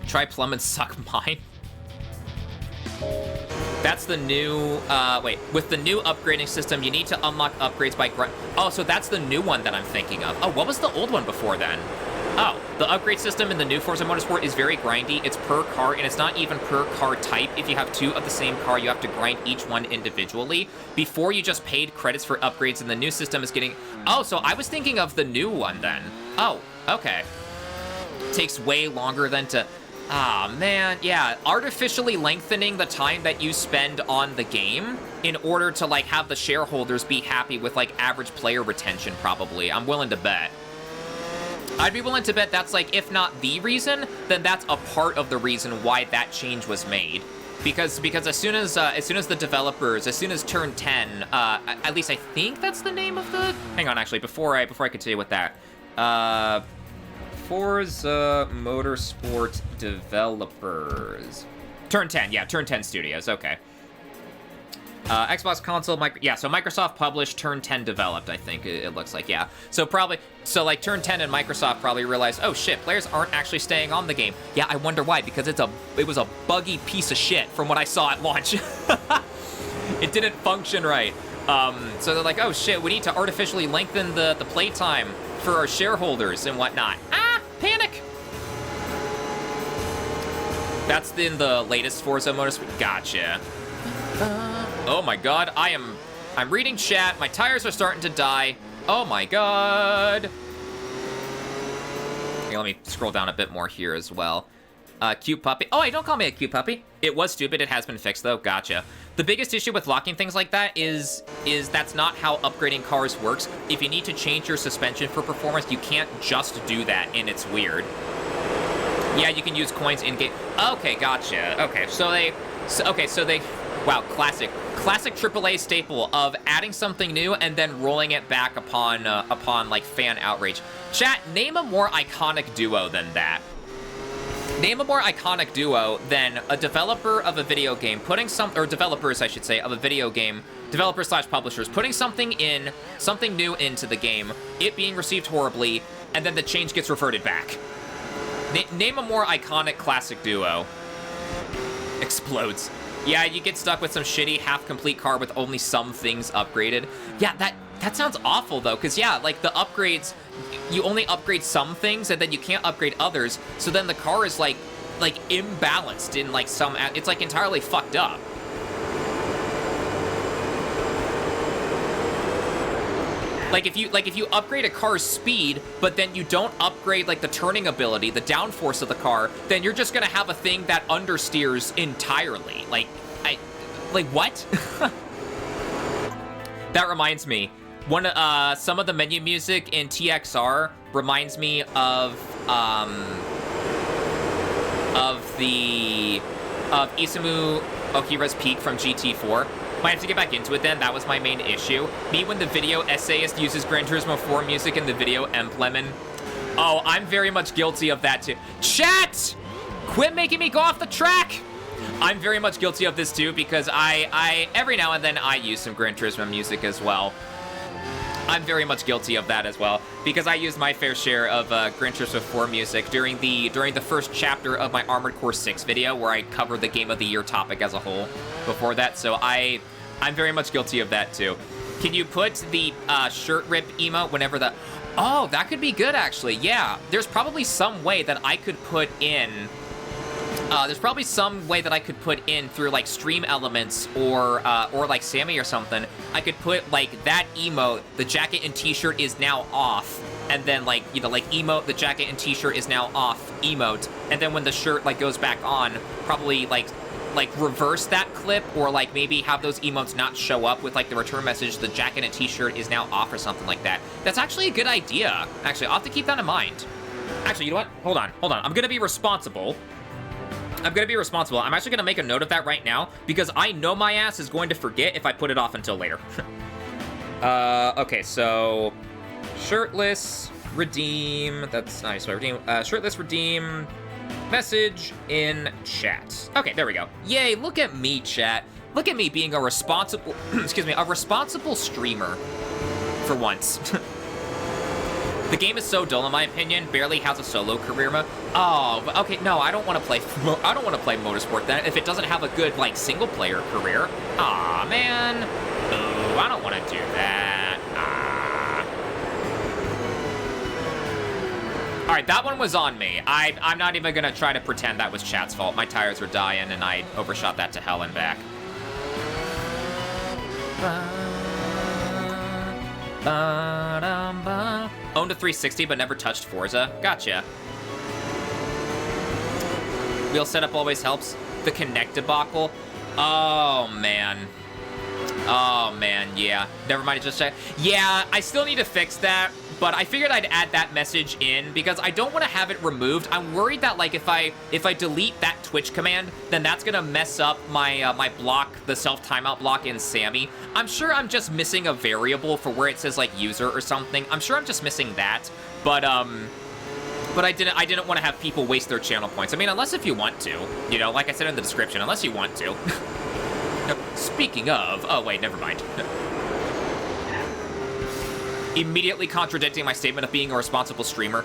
Try plumb and suck mine. That's the new, wait, with the new upgrading system, you need to unlock upgrades by oh, so that's the new one that I'm thinking of. Oh, what was the old one before then? Oh, the upgrade system in the new Forza Motorsport is very grindy. It's per car, and it's not even per car type. If you have two of the same car, you have to grind each one individually. Before, you just paid credits for upgrades, and the new system is getting... Oh, so I was thinking of the new one then. Oh, okay. Takes way longer than to... Ah, man, yeah. Artificially lengthening the time that you spend on the game in order to, like, have the shareholders be happy with, like, average player retention, probably. I'm willing to bet. I'd be willing to bet that's, like, if not the reason, then that's a part of the reason why that change was made. Because as soon as the developers, as soon as Turn 10, at least I think that's the name of the... Hang on, actually, before I continue with that. Forza Motorsport developers. Turn 10, yeah, Turn 10 Studios, okay. Xbox console, yeah, so Microsoft published, Turn 10 developed, I think it looks like, yeah. So like Turn 10 and Microsoft probably realized, oh shit, players aren't actually staying on the game. Yeah, I wonder why, because it was a buggy piece of shit from what I saw at launch. It didn't function right. So they're like, oh shit, we need to artificially lengthen the playtime for our shareholders and whatnot. Ah, panic! That's in the latest Forza Motorsport. Gotcha. Oh my god, I'm reading chat. My tires are starting to die. Oh my god. Here, let me scroll down a bit more here as well. Cute puppy. Oh, hey, don't call me a cute puppy. It was stupid. It has been fixed, though. Gotcha. The biggest issue with locking things like that is that's not how upgrading cars works. If you need to change your suspension for performance, you can't just do that, and it's weird. Yeah, you can use coins in-game. Okay, gotcha. Okay, so they... Wow, classic AAA staple of adding something new and then rolling it back upon like fan outrage. Chat, name a more iconic duo than that. Name a more iconic duo than a developer of a video game putting or developers, I should say, of a video game, developers/publishers, putting something new into the game, it being received horribly, and then the change gets reverted back. Name a more iconic classic duo. Explodes. Yeah, you get stuck with some shitty half-complete car with only some things upgraded. Yeah, that sounds awful, though, because, yeah, like, the upgrades, you only upgrade some things, and then you can't upgrade others, so then the car is, like imbalanced in, like, some... It's, like, entirely fucked up. Like if you upgrade a car's speed, but then you don't upgrade, like, the turning ability, the downforce of the car, then you're just gonna have a thing that understeers entirely. Like, what? That reminds me, some of the menu music in TXR reminds me of Isamu Okira's Peak from GT4. Might have to get back into it then. That was my main issue. Me when the video essayist uses Gran Turismo 4 music in the video Emplemen. Oh, I'm very much guilty of that too. Chat! Quit making me go off the track! I'm very much guilty of this too because I every now and then I use some Gran Turismo music as well. I'm very much guilty of that as well because I used my fair share of Gran Turismo 4 music during the first chapter of my Armored Core 6 video where I covered the Game of the Year topic as a whole before that, so I'm very much guilty of that too. Can you put the shirt rip emote whenever the... Oh, that could be good actually, yeah. There's probably some way that I could put in... through like stream elements or like Sammy or something. I could put like that emote, the jacket and t-shirt is now off, and then like, you know, like emote, the jacket and t-shirt is now off emote, and then when the shirt like goes back on, probably like reverse that clip, or like maybe have those emotes not show up with like the return message, the jacket and t-shirt is now off or something like that. That's actually a good idea. Actually, I'll have to keep that in mind. Actually, you know what? Hold on. I'm gonna be responsible. I'm actually gonna make a note of that right now because I know my ass is going to forget if I put it off until later. Okay, so shirtless redeem. That's nice. Redeem. Shirtless redeem. Message in chat. Okay, there we go. Yay! Look at me, chat. Look at me being a responsible, excuse me, a responsible streamer for once. The game is so dull in my opinion, barely has a solo career mode. Oh, okay, no, I don't want to play Motorsport then if it doesn't have a good, like, single player career. Aw, man. Ooh, I don't want to do that. All right, that one was on me. I'm not even gonna try to pretend that was chat's fault. My tires were dying and I overshot that to hell and back. Owned a 360 but never touched Forza. Gotcha. Wheel setup always helps. The Connect debacle. Oh man, yeah. Never mind, just check. Yeah, I still need to fix that, but I figured I'd add that message in because I don't want to have it removed. I'm worried that like if I delete that Twitch command, then that's gonna mess up my my block, the self timeout block in Sammy. I'm sure I'm just missing a variable for where it says like user or something. I'm sure I'm just missing that, but I didn't want to have people waste their channel points. I mean, unless if you want to, you know, like I said in the description, unless you want to. Speaking of, oh wait, never mind. Immediately contradicting my statement of being a responsible streamer.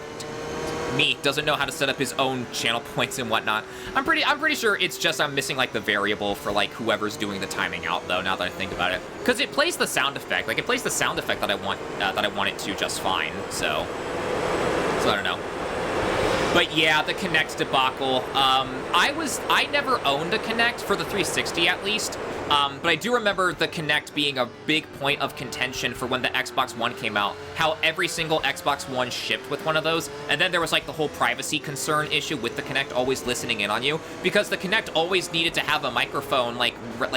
Me doesn't know how to set up his own channel points and whatnot. I'm pretty sure it's just I'm missing like the variable for like whoever's doing the timing out though. Now that I think about it, because it plays the sound effect, like it plays the sound effect that I want it to just fine. So I don't know. But yeah, the Kinect debacle. I never owned a Kinect for the 360 at least. But I do remember the Kinect being a big point of contention for when the Xbox One came out, how every single Xbox One shipped with one of those, and then there was like the whole privacy concern issue with the Kinect always listening in on you, because the Kinect always needed to have a microphone, like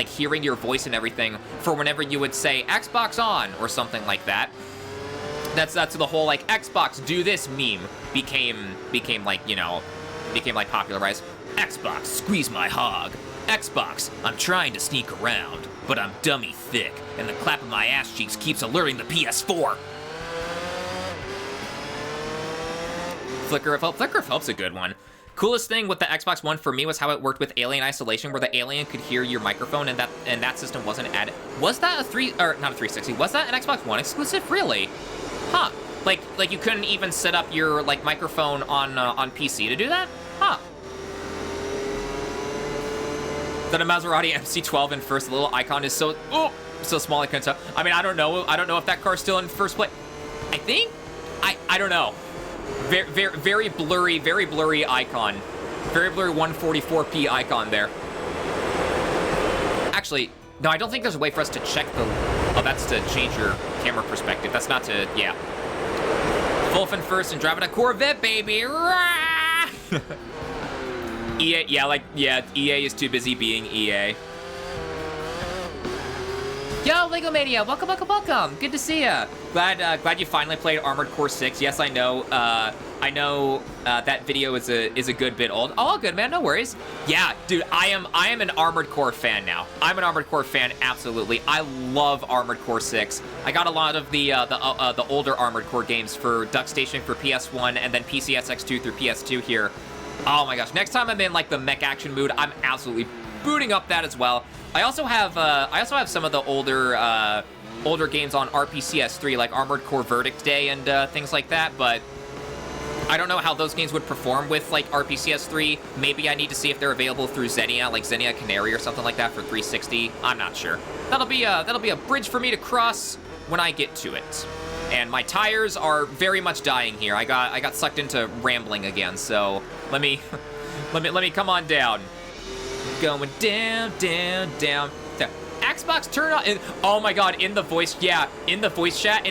hearing your voice and everything, for whenever you would say Xbox on, or something like that. That's the whole like Xbox do this meme became like, you know, became like popularized. Xbox, squeeze my hog. Xbox, I'm trying to sneak around, but I'm dummy thick, and the clap of my ass cheeks keeps alerting the PS4. Flicker of Hope. Flicker of Hope's a good one. Coolest thing with the Xbox One for me was how it worked with Alien Isolation, where the alien could hear your microphone, and that system wasn't added. Was that not a 360? Was that an Xbox One exclusive? Really? Huh. Like you couldn't even set up your like microphone on PC to do that? Huh. That a Maserati MC12 in first, the little icon is so small I couldn't tell. I mean, I don't know if that car's still in first place. I think, I don't know. Very blurry icon. Very blurry 144p icon there. Actually, no, I don't think there's a way for us to check the, oh, that's to change your camera perspective. That's not to, yeah. Wolf in first and driving a Corvette, baby. EA, EA is too busy being EA. Yo, Lego Mania, welcome, welcome, welcome. Good to see ya. Glad you finally played Armored Core 6. Yes, I know. That video is a good bit old. All good, man. No worries. Yeah, dude, I am an Armored Core fan now. I'm an Armored Core fan, absolutely. I love Armored Core 6. I got a lot of the older Armored Core games for Duck Station for PS1 and then PCSX2 through PS2 here. Oh my gosh! Next time I'm in like the mech action mood, I'm absolutely booting up that as well. I also have some of the older games on RPCS3 like Armored Core Verdict Day and things like that, but I don't know how those games would perform with like RPCS3. Maybe I need to see if they're available through Xenia, like Xenia Canary or something like that for 360. I'm not sure. That'll be a bridge for me to cross when I get to it. And my tires are very much dying here. I got sucked into rambling again, so let me come on down. Going down, down, down. Xbox turn on. Oh my god, in the voice chat. And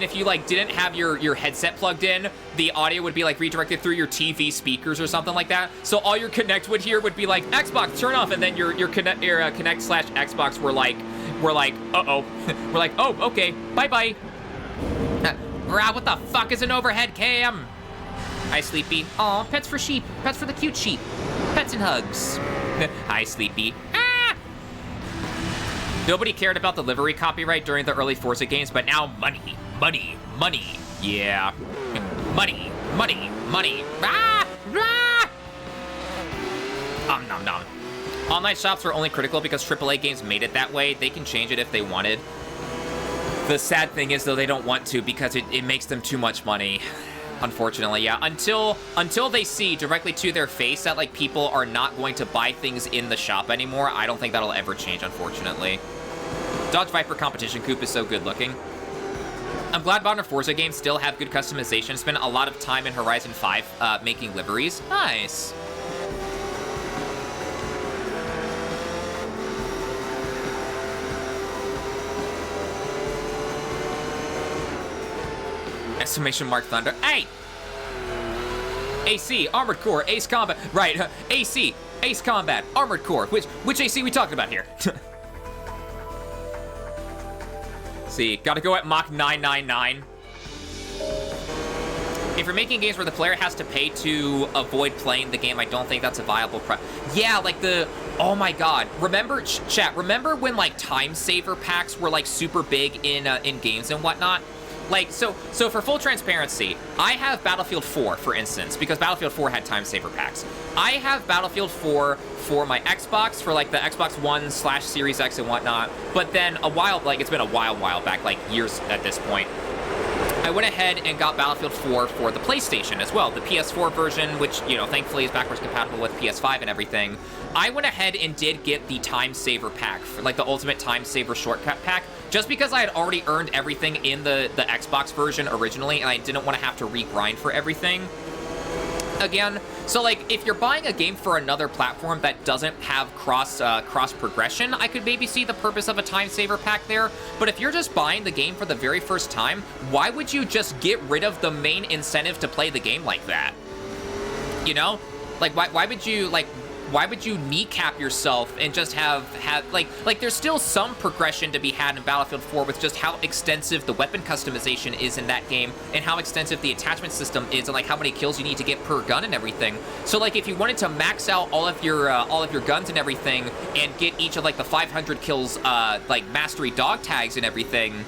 if you like didn't have your headset plugged in, the audio would be like redirected through your TV speakers or something like that. So all your Connect would hear would be like Xbox turn off, and then your Connect slash Xbox were like uh-oh. We're like, oh, okay, bye. What the fuck is an overhead cam? Hi, Sleepy. Aw, pets for sheep. Pets for the cute sheep. Pets and hugs. Hi, Sleepy. Ah! Nobody cared about the livery copyright during the early Forza games, but now money. Yeah. Money. Ah! Ah! Nom nom. Online shops are only critical because AAA games made it that way. They can change it if they wanted. The sad thing is, though, they don't want to because it makes them too much money. Unfortunately, yeah. Until they see directly to their face that, like, people are not going to buy things in the shop anymore, I don't think that'll ever change, unfortunately. Dodge Viper Competition Coupe is so good looking. I'm glad modern Forza games still have good customization. Spent a lot of time in Horizon 5 making liveries. Nice. Exclamation mark thunder. Hey! AC, Armored Core, Ace Combat. Right, AC, Ace Combat, Armored Core. Which AC we talking about here? See, gotta go at Mach 999. If you're making games where the player has to pay to avoid playing the game, I don't think that's a viable Yeah, like the... Oh my god. Remember, chat, remember when, like, time saver packs were, like, super big in games and whatnot? Like, so for full transparency, I have Battlefield 4, for instance, because Battlefield 4 had time saver packs. I have Battlefield 4 for my Xbox, for like the Xbox One / Series X and whatnot, but then it's been a while back, like years at this point. I went ahead and got Battlefield 4 for the PlayStation as well, the PS4 version, which, you know, thankfully is backwards compatible with PS5 and everything. I went ahead and did get the Time Saver pack, for, like the Ultimate Time Saver Shortcut pack, just because I had already earned everything in the Xbox version originally, and I didn't want to have to regrind for everything again. So, like, if you're buying a game for another platform that doesn't have cross progression, I could maybe see the purpose of a time saver pack there. But if you're just buying the game for the very first time, why would you just get rid of the main incentive to play the game like that? You know? Like, why would you kneecap yourself and just have like there's still some progression to be had in Battlefield 4 with just how extensive the weapon customization is in that game and how extensive the attachment system is and like how many kills you need to get per gun and everything. So like if you wanted to max out all of your guns and everything and get each of like the 500 kills like mastery dog tags and everything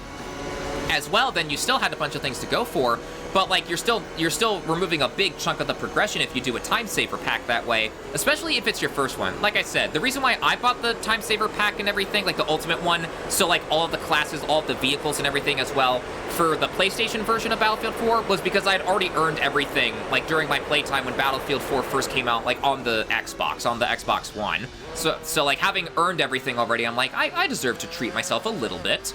as well, then you still had a bunch of things to go for. But like you're still removing a big chunk of the progression if you do a time saver pack that way, especially if it's your first one. Like I said, the reason why I bought the time saver pack and everything, like the ultimate one, so like all of the classes, all of the vehicles and everything as well, for the PlayStation version of Battlefield 4 was because I had already earned everything, like during my playtime when Battlefield 4 first came out, like on the Xbox One. So like having earned everything already, I'm like, I deserve to treat myself a little bit.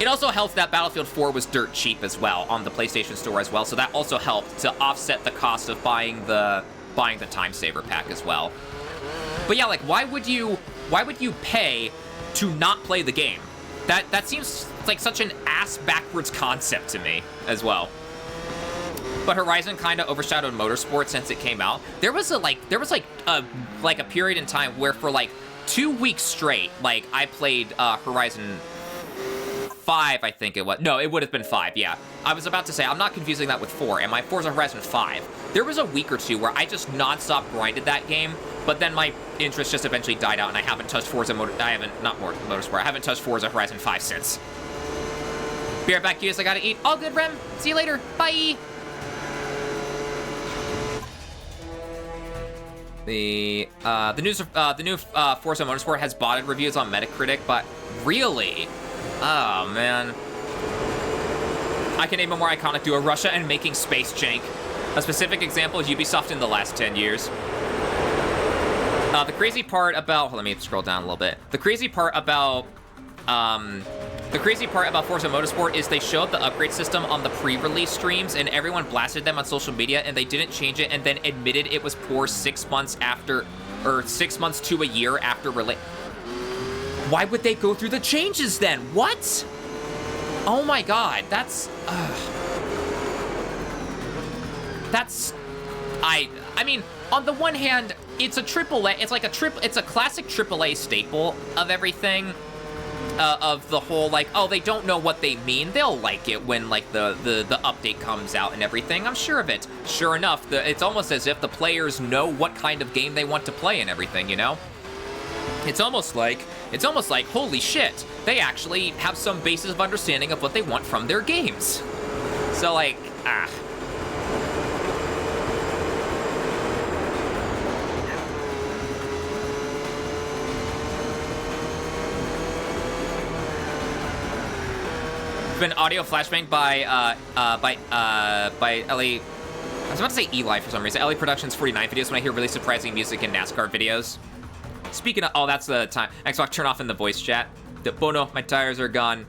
It also helps that Battlefield 4 was dirt cheap as well on the PlayStation Store as well, so that also helped to offset the cost of buying the time saver pack as well. But yeah, like why would you pay to not play the game? That seems like such an ass backwards concept to me as well. But Horizon kind of overshadowed Motorsport since it came out. There was a period in time where for like 2 weeks straight, like I played Horizon 5, I think it was. No, it would have been 5, yeah. I was about to say, I'm not confusing that with 4. Am I Forza Horizon 5? There was a week or two where I just nonstop grinded that game, but then my interest just eventually died out, and I haven't touched Motorsport. I haven't touched Forza Horizon 5 since. Be right back, Hughes. I gotta eat. All good, Rem. See you later. Bye. The new Forza Motorsport has botted reviews on Metacritic, but really, oh man, I can name a more iconic duo: Russia and making space jank. A specific example is Ubisoft in the last 10 years. The crazy part about let me scroll down a little bit. The crazy part about Forza Motorsport is they showed the upgrade system on the pre-release streams, and everyone blasted them on social media, and they didn't change it, and then admitted it was poor 6 months after, or 6 months to a year after release. Why would they go through the changes then? What? Oh my god, that's I mean, on the one hand, it's a AAA, it's a classic AAA staple of everything. Of the whole, like, oh, they don't know what they mean. They'll like it when, like, the update comes out and everything. I'm sure of it. Sure enough, it's almost as if the players know what kind of game they want to play and everything, you know? It's almost like, holy shit, they actually have some basis of understanding of what they want from their games. So, like, been audio flashbang by Ellie. I was about to say Eli for some reason. Ellie Productions 49 videos when I hear really surprising music in NASCAR videos. Speaking of, oh, that's the time. Xbox turn off in the voice chat. Bono, my tires are gone.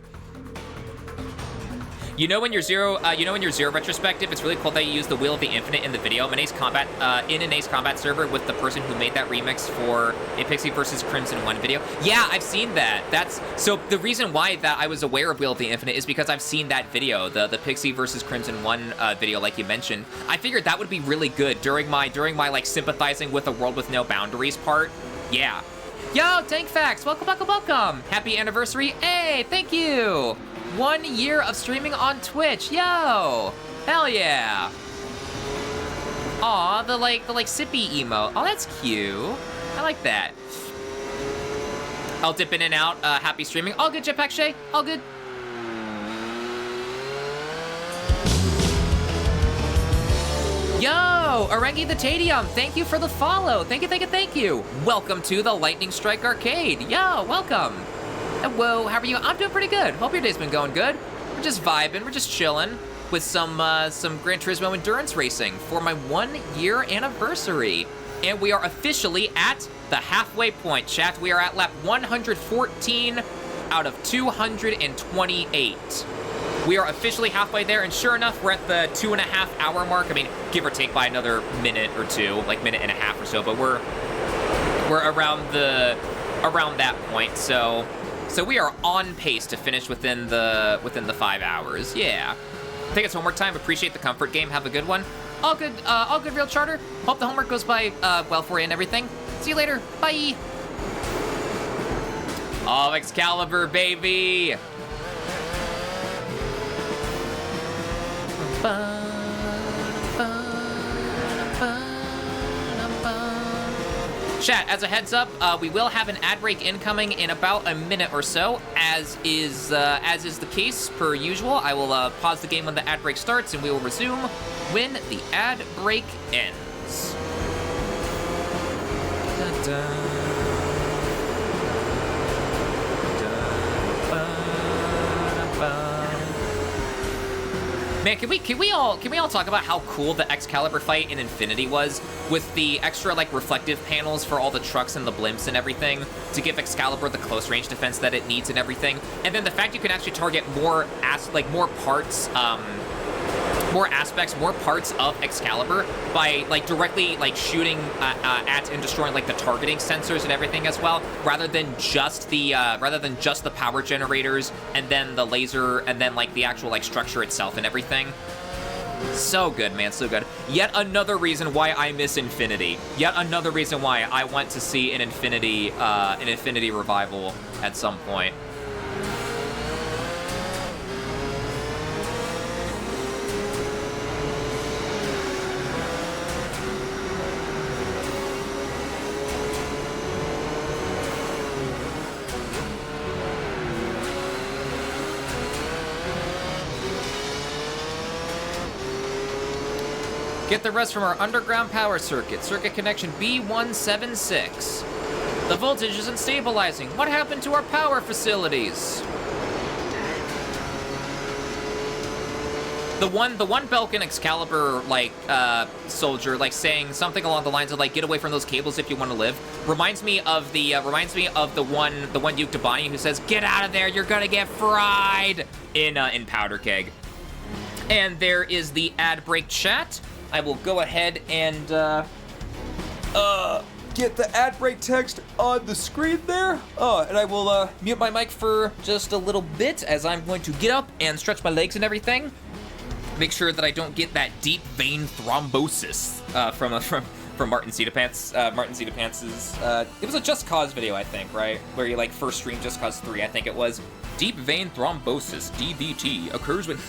You know when you're zero retrospective, it's really cool that you use the Wheel of the Infinite in the video. In an Ace Combat server with the person who made that remix for a Pixie vs. Crimson 1 video. Yeah, I've seen that. So the reason why that I was aware of Wheel of the Infinite is because I've seen that video, the Pixie vs. Crimson 1 video, like you mentioned. I figured that would be really good during my like sympathizing with a world with no boundaries part. Yeah. Yo, Tankfax, welcome. Happy anniversary. Hey, thank you. 1 year of streaming on Twitch. Yo, hell yeah. Aw, the sippy emote. Oh, that's cute. I like that. I'll dip in and out. Happy streaming. All good, Jetpack Shay. All good. Yo, Orengi the Tadium, thank you for the follow. Thank you. Welcome to the Lightning Strike Arcade. Yo, welcome. Whoa, how are you? I'm doing pretty good. Hope your day's been going good. We're just vibing, we're just chilling with some Gran Turismo endurance racing for my 1 year anniversary. And we are officially at the halfway point, chat. We are at lap 114 out of 228. We are officially halfway there, and sure enough, we're at the 2.5 hour mark. I mean, give or take by another minute or two, like minute and a half or so, but we're around that point, so we are on pace to finish within the 5 hours. Yeah. I think it's homework time. Appreciate the comfort game. Have a good one. All good, Real Charter. Hope the homework goes by well for you and everything. See you later. Bye. Oh, Excalibur, baby. Chat, as a heads up, we will have an ad break incoming in about a minute or so, as is the case per usual. I will pause the game when the ad break starts, and we will resume when the ad break ends. Da-da. Man, can we all talk about how cool the Excalibur fight in Infinity was, with the extra like reflective panels for all the trucks and the blimps and everything to give Excalibur the close range defense that it needs and everything, and then the fact you can actually target more parts of Excalibur by like directly like shooting at and destroying like the targeting sensors and everything as well, rather than just the power generators and then the laser and then like the actual like structure itself and everything. So good, man, so good. Yet another reason why I miss Infinity. Yet another reason why I want to see an Infinity revival at some point. Get the rest from our underground power circuit. Circuit connection B176. The voltage isn't stabilizing. What happened to our power facilities? The one Belkin Excalibur, like, soldier, like, saying something along the lines of, like, get away from those cables if you want to live, reminds me of the one Duke Dabani who says, get out of there, you're gonna get fried, in Powder Keg. And there is the ad break chat. I will go ahead and, get the ad break text on the screen there. And I will, mute my mic for just a little bit as I'm going to get up and stretch my legs and everything. Make sure that I don't get that deep vein thrombosis from Martin Cedapants. Martin Cedapants's, it was a Just Cause video, I think, right? Where you, like, first streamed Just Cause 3, I think it was. Deep vein thrombosis, DVT, occurs when...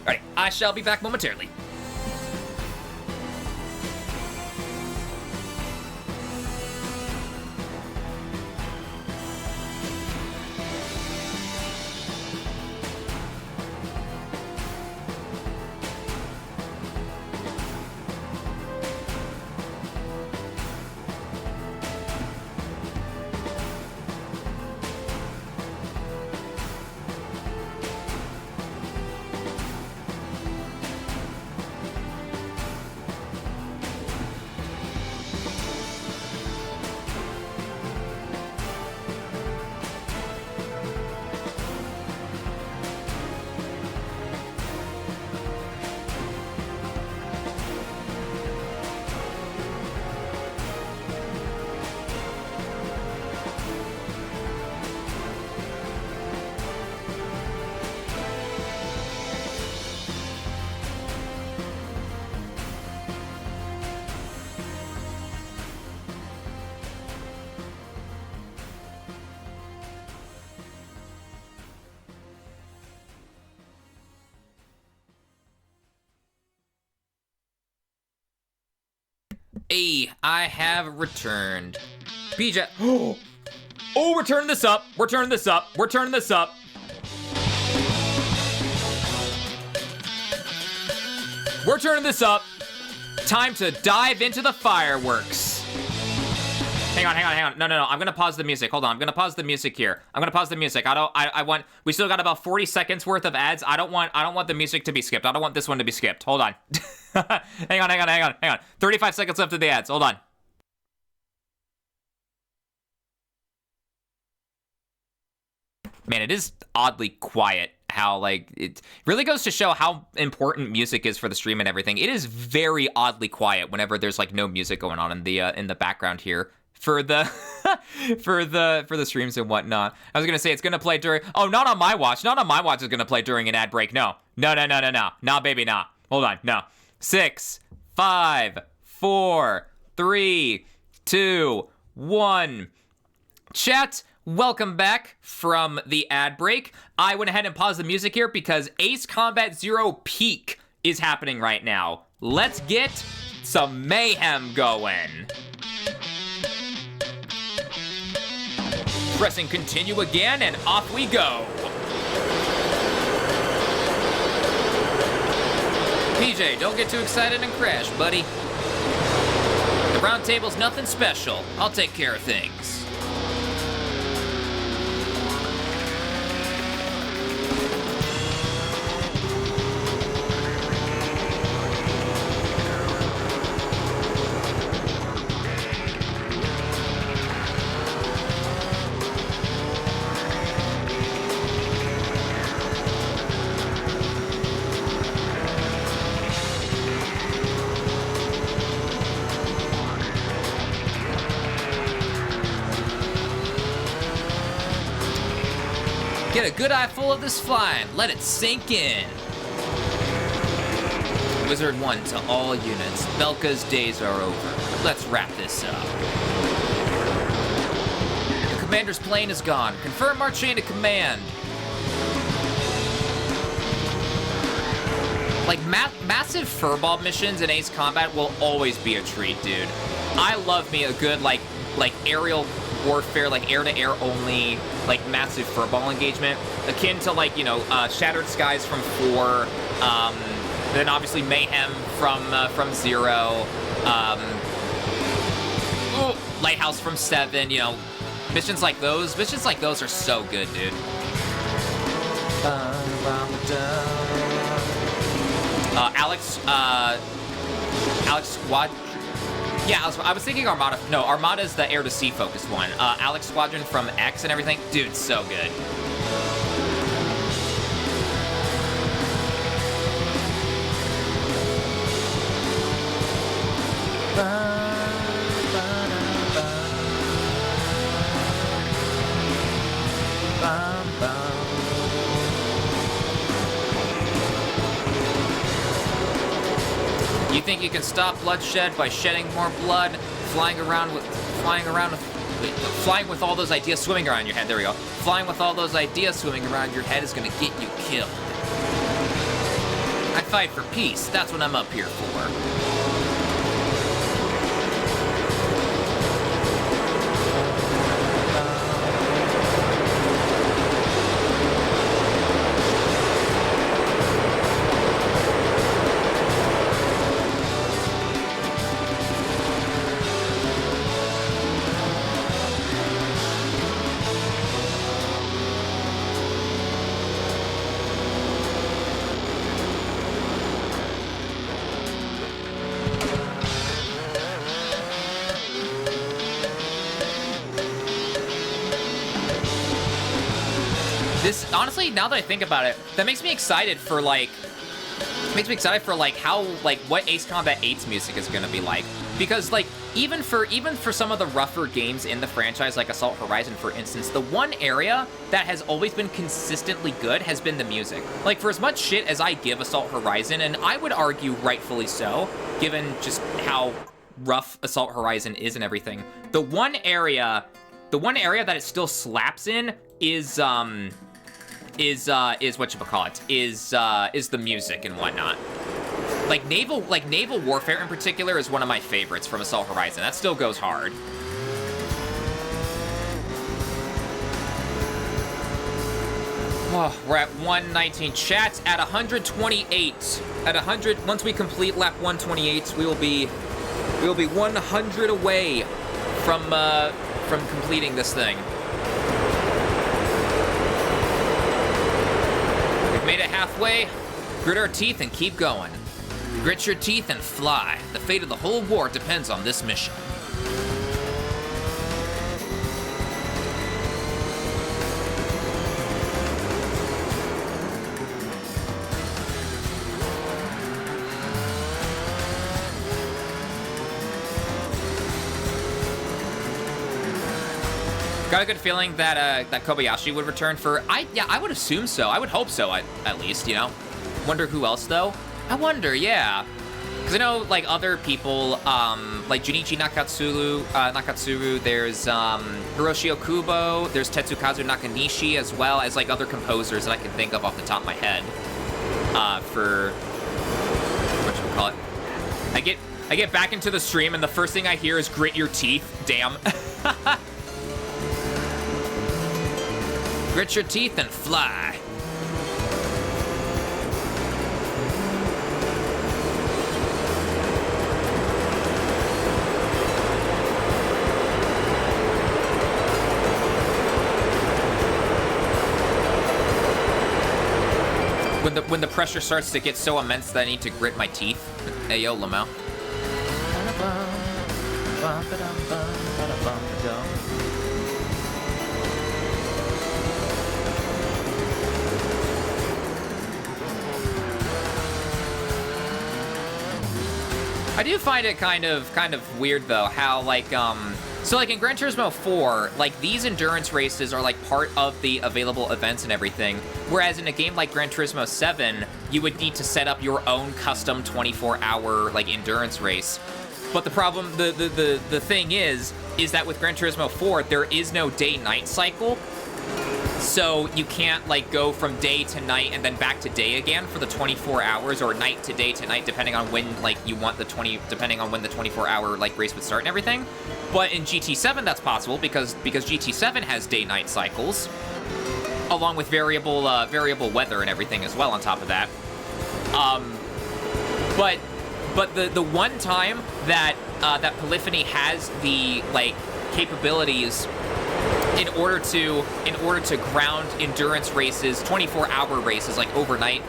Alright, I shall be back momentarily. Hey, I have returned. BJ, oh, we're turning this up. We're turning this up. We're turning this up. We're turning this up. Time to dive into the fireworks. Hang on. No. I'm gonna pause the music. Hold on, I'm gonna pause the music here. I'm gonna pause the music. We still got about 40 seconds worth of ads. I don't want the music to be skipped. I don't want this one to be skipped. Hold on. Hang on. 35 seconds left of the ads. Hold on. Man, it is oddly quiet. How, like, it really goes to show how important music is for the stream and everything. It is very oddly quiet whenever there's, like, no music going on in the background here for the for the streams and whatnot. I was gonna say it's gonna play during. Oh, not on my watch. Not on my watch. Is gonna play during an ad break. No. Nah, baby, nah. Hold on. No. 6, 5, 4, 3, 2, 1. Chat. Welcome back from the ad break. I went ahead and paused the music here because Ace Combat Zero Peak is happening right now. Let's get some mayhem going. Pressing continue again, and off we go. PJ, don't get too excited and crash, buddy. The round table's nothing special. I'll take care of things. Get a good eye full of this flying. Let it sink in. Wizard 1 to all units. Belka's days are over. Let's wrap this up. The commander's plane is gone. Confirm our chain of command. Like, massive furball missions in Ace Combat will always be a treat, dude. I love me a good, like aerial warfare, like air-to-air only, like massive furball engagement, akin to, like, you know, Shattered Skies from 4, Then obviously Mayhem from 0. Lighthouse from 7, you know, missions like those are so good, dude. Alex Squad. Yeah, I was thinking Armada. No, Armada's the air to sea focused one. Alex Squadron from X and everything, dude, so good. You think you can stop bloodshed by shedding more blood, flying with all those ideas swimming around your head. There we go. Flying with all those ideas swimming around your head is gonna get you killed. I fight for peace. That's what I'm up here for. This, honestly, now that I think about it, that makes me excited for, like, how, like, what Ace Combat 8's music is gonna be like. Because, like, even for some of the rougher games in the franchise, like Assault Horizon, for instance, the one area that has always been consistently good has been the music. Like, for as much shit as I give Assault Horizon, and I would argue rightfully so, given just how rough Assault Horizon is and everything, the one area that it still slaps in is whatchamacallit, is the music and whatnot. Like naval warfare in particular is one of my favorites from Assault Horizon. That still goes hard. Oh, we're at 119. Chat's at 128. At 100, once we complete lap 128, we will be 100 away from completing this thing. Made it halfway. Grit our teeth and keep going. Grit your teeth and fly. The fate of the whole war depends on this mission. Got a good feeling that that Kobayashi would return for. I would assume so. I would hope so, at least, you know. Wonder who else though? I wonder, yeah. Because I know like other people, like Junichi Nakatsuru. There's Hiroshi Okubo. There's Tetsukazu Nakanishi, as well as like other composers that I can think of off the top of my head. For whatchamacallit. I get back into the stream and the first thing I hear is grit your teeth. Damn. Grit your teeth and fly. When the pressure starts to get so immense that I need to grit my teeth. Hey yo, Lamau. I do find it kind of weird though how like so like in Gran Turismo 4, like these endurance races are like part of the available events and everything, whereas in a game like Gran Turismo 7, you would need to set up your own custom 24-hour like endurance race. But the problem, the thing is that with Gran Turismo 4, there is no day-night cycle. So you can't like go from day to night and then back to day again for the 24 hours, or night to day to night, depending on when like you want depending on when the 24-hour like race would start and everything. But in GT7 that's possible because GT7 has day-night cycles, along with variable weather and everything as well on top of that. But the one time that that Polyphony has the like capabilities in order to ground endurance races, 24-hour races, like overnight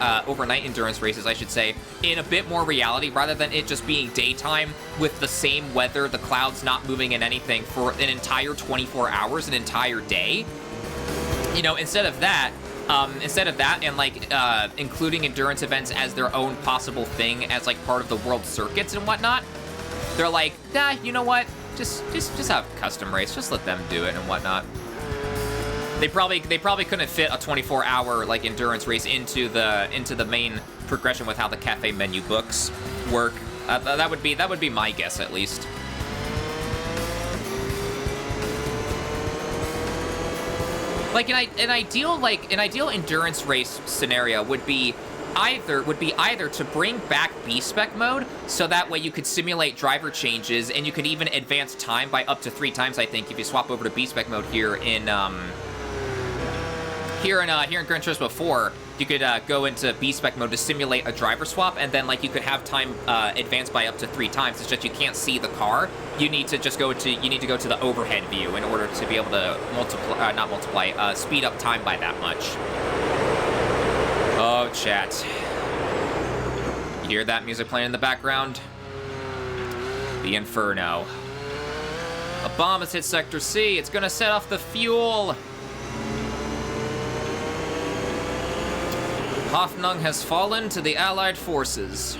endurance races, I should say, in a bit more reality, rather than it just being daytime with the same weather, the clouds not moving in anything for an entire 24 hours, an entire day. You know, instead of that, and like including endurance events as their own possible thing, as like part of the world circuits and whatnot, they're like, nah, you know what? Just have a custom race. Just let them do it and whatnot. They probably couldn't fit a 24-hour like endurance race into the main progression with how the cafe menu books work. That would be my guess, at least. Like an ideal endurance race scenario would be either to bring back B-Spec mode, so that way you could simulate driver changes, and you could even advance time by up to 3 times, I think, if you swap over to B-Spec mode here in Gran Turismo 4. You could go into B-Spec mode to simulate a driver swap, and then like you could have time advance by up to 3 times. It's just you can't see the car. You need to go to the overhead view in order to be able to speed up time by that much. Oh, chat. You hear that music playing in the background? The Inferno. A bomb has hit Sector C. It's gonna set off the fuel. Hoffnung has fallen to the Allied forces.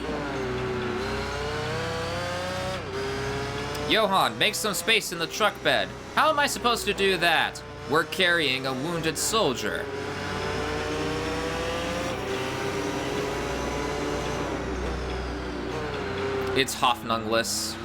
Johann, make some space in the truck bed. How am I supposed to do that? We're carrying a wounded soldier. It's Hoffnungless.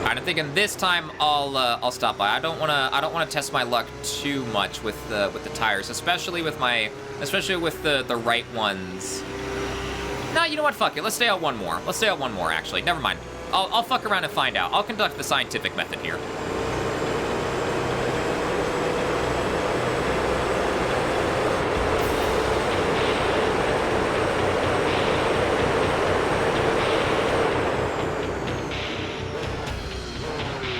I'm thinking this time I'll stop by. I don't wanna test my luck too much with the tires, especially with the right ones. No, you know what? Fuck it. Let's stay out one more. Actually, never mind. I'll fuck around and find out. I'll conduct the scientific method here.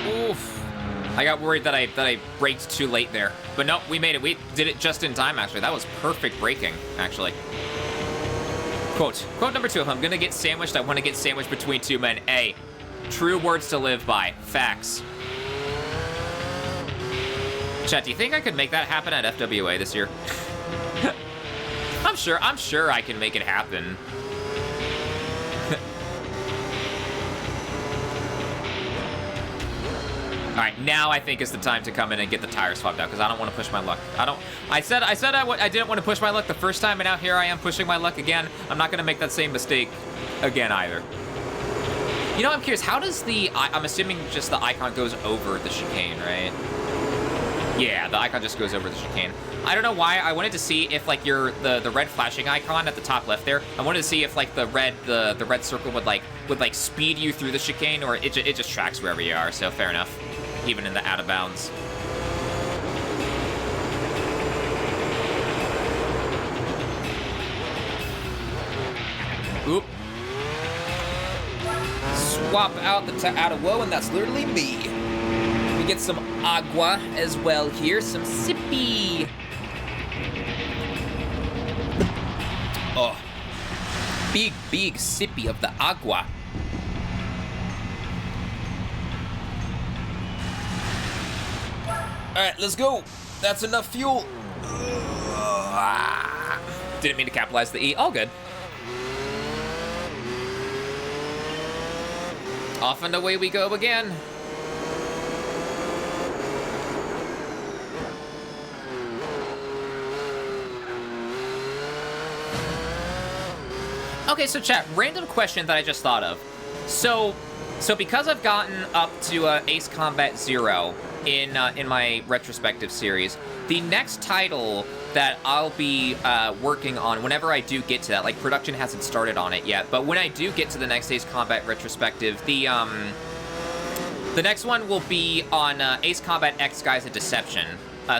Oof. I got worried that I braked too late there. But nope, we made it. We did it just in time, actually. That was perfect braking, actually. Quote number 2, if I'm gonna get sandwiched, I want to get sandwiched between 2 men. A. True words to live by. Facts. Chat, do you think I could make that happen at FWA this year? I'm sure I can make it happen. All right, now I think is the time to come in and get the tires swapped out, because I don't want to push my luck. I said I didn't want to push my luck the first time, and now here I am pushing my luck again. I'm not going to make that same mistake again either. You know, I'm curious, how does I'm assuming just the icon goes over the chicane, right? Yeah, the icon just goes over the chicane. I don't know why. I wanted to see if like the red flashing icon at the top left there. I wanted to see if like the red circle would speed you through the chicane, or it just tracks wherever you are. So fair enough, even in the out of bounds. Oop. Swap out the out of woe, and that's literally me. We get some agua as well here, some sippy. Oh, big sippy of the agua. All right, let's go. That's enough fuel. Didn't mean to capitalize the E. All good. Off and away we go again. Okay, so chat, random question that I just thought of. So because I've gotten up to Ace Combat 0 in my retrospective series, the next title that I'll be working on whenever I do get to that. Like, production hasn't started on it yet, but when I do get to the next Ace Combat retrospective, the next one will be on Ace Combat X Guise of Deception,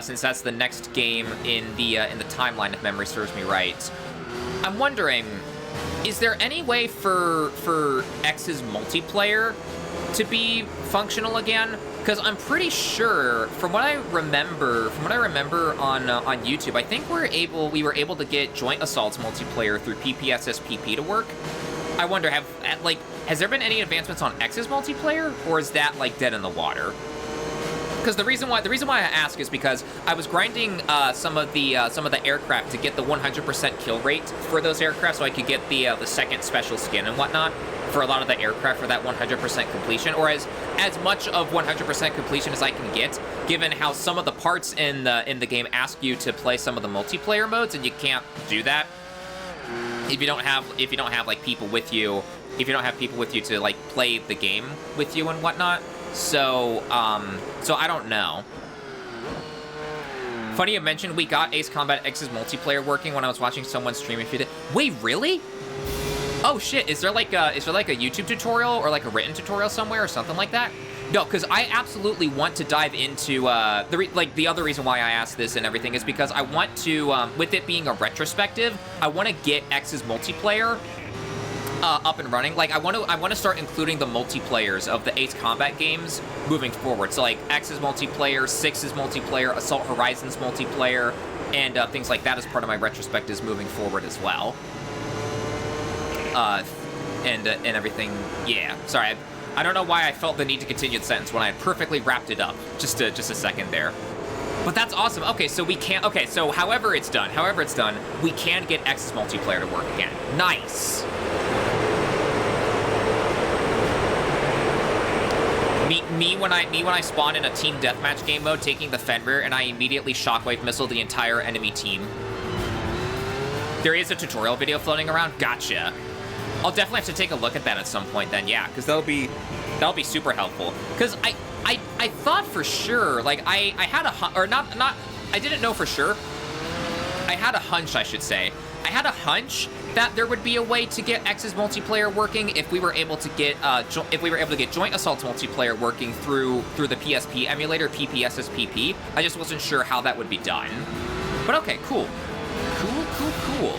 since that's the next game in the timeline, if memory serves me right. I'm wondering, is there any way for X's multiplayer to be functional again? Because I'm pretty sure, from what I remember on YouTube, I think we were able to get Joint Assaults multiplayer through PPSSPP to work. I wonder, has there been any advancements on X's multiplayer, or is that like dead in the water? Because the reason why I ask is because I was grinding some of the aircraft to get the 100% kill rate for those aircraft, so I could get the second special skin and whatnot for a lot of the aircraft for that 100% completion, or as much of 100% completion as I can get, given how some of the parts in the game ask you to play some of the multiplayer modes, and you can't do that if you don't have like people with you, to like play the game with you and whatnot. So I don't know. Funny you mentioned we got Ace Combat X's multiplayer working when I was watching someone stream a few days. Wait, really? Oh shit, is there like a YouTube tutorial or like a written tutorial somewhere or something like that? No, because I absolutely want to dive into, the other reason why I asked this and everything is because I want to, with it being a retrospective, I want to get X's multiplayer up and running. Like, I want to start including the multiplayers of the Ace Combat games moving forward. So like X's multiplayer, 6's multiplayer, Assault Horizon's multiplayer, and things like that as part of my retrospectives moving forward as well. And everything. Yeah, sorry. I don't know why I felt the need to continue the sentence when I had perfectly wrapped it up. Just a second there. But that's awesome. Okay, so we can't. Okay, so however it's done, we can get X's multiplayer to work again. Nice. Me when I spawn in a team deathmatch game mode, taking the Fenrir, and I immediately shockwave missile the entire enemy team. There is a tutorial video floating around. Gotcha. I'll definitely have to take a look at that at some point then, yeah, because that'll be super helpful. Because I thought for sure, like, I had I didn't know for sure. I had a hunch, I should say. I had a hunch that there would be a way to get X's multiplayer working if we were able to get Joint Assaults multiplayer working through the PSP emulator, PPSSPP. I just wasn't sure how that would be done. But okay, cool. Cool.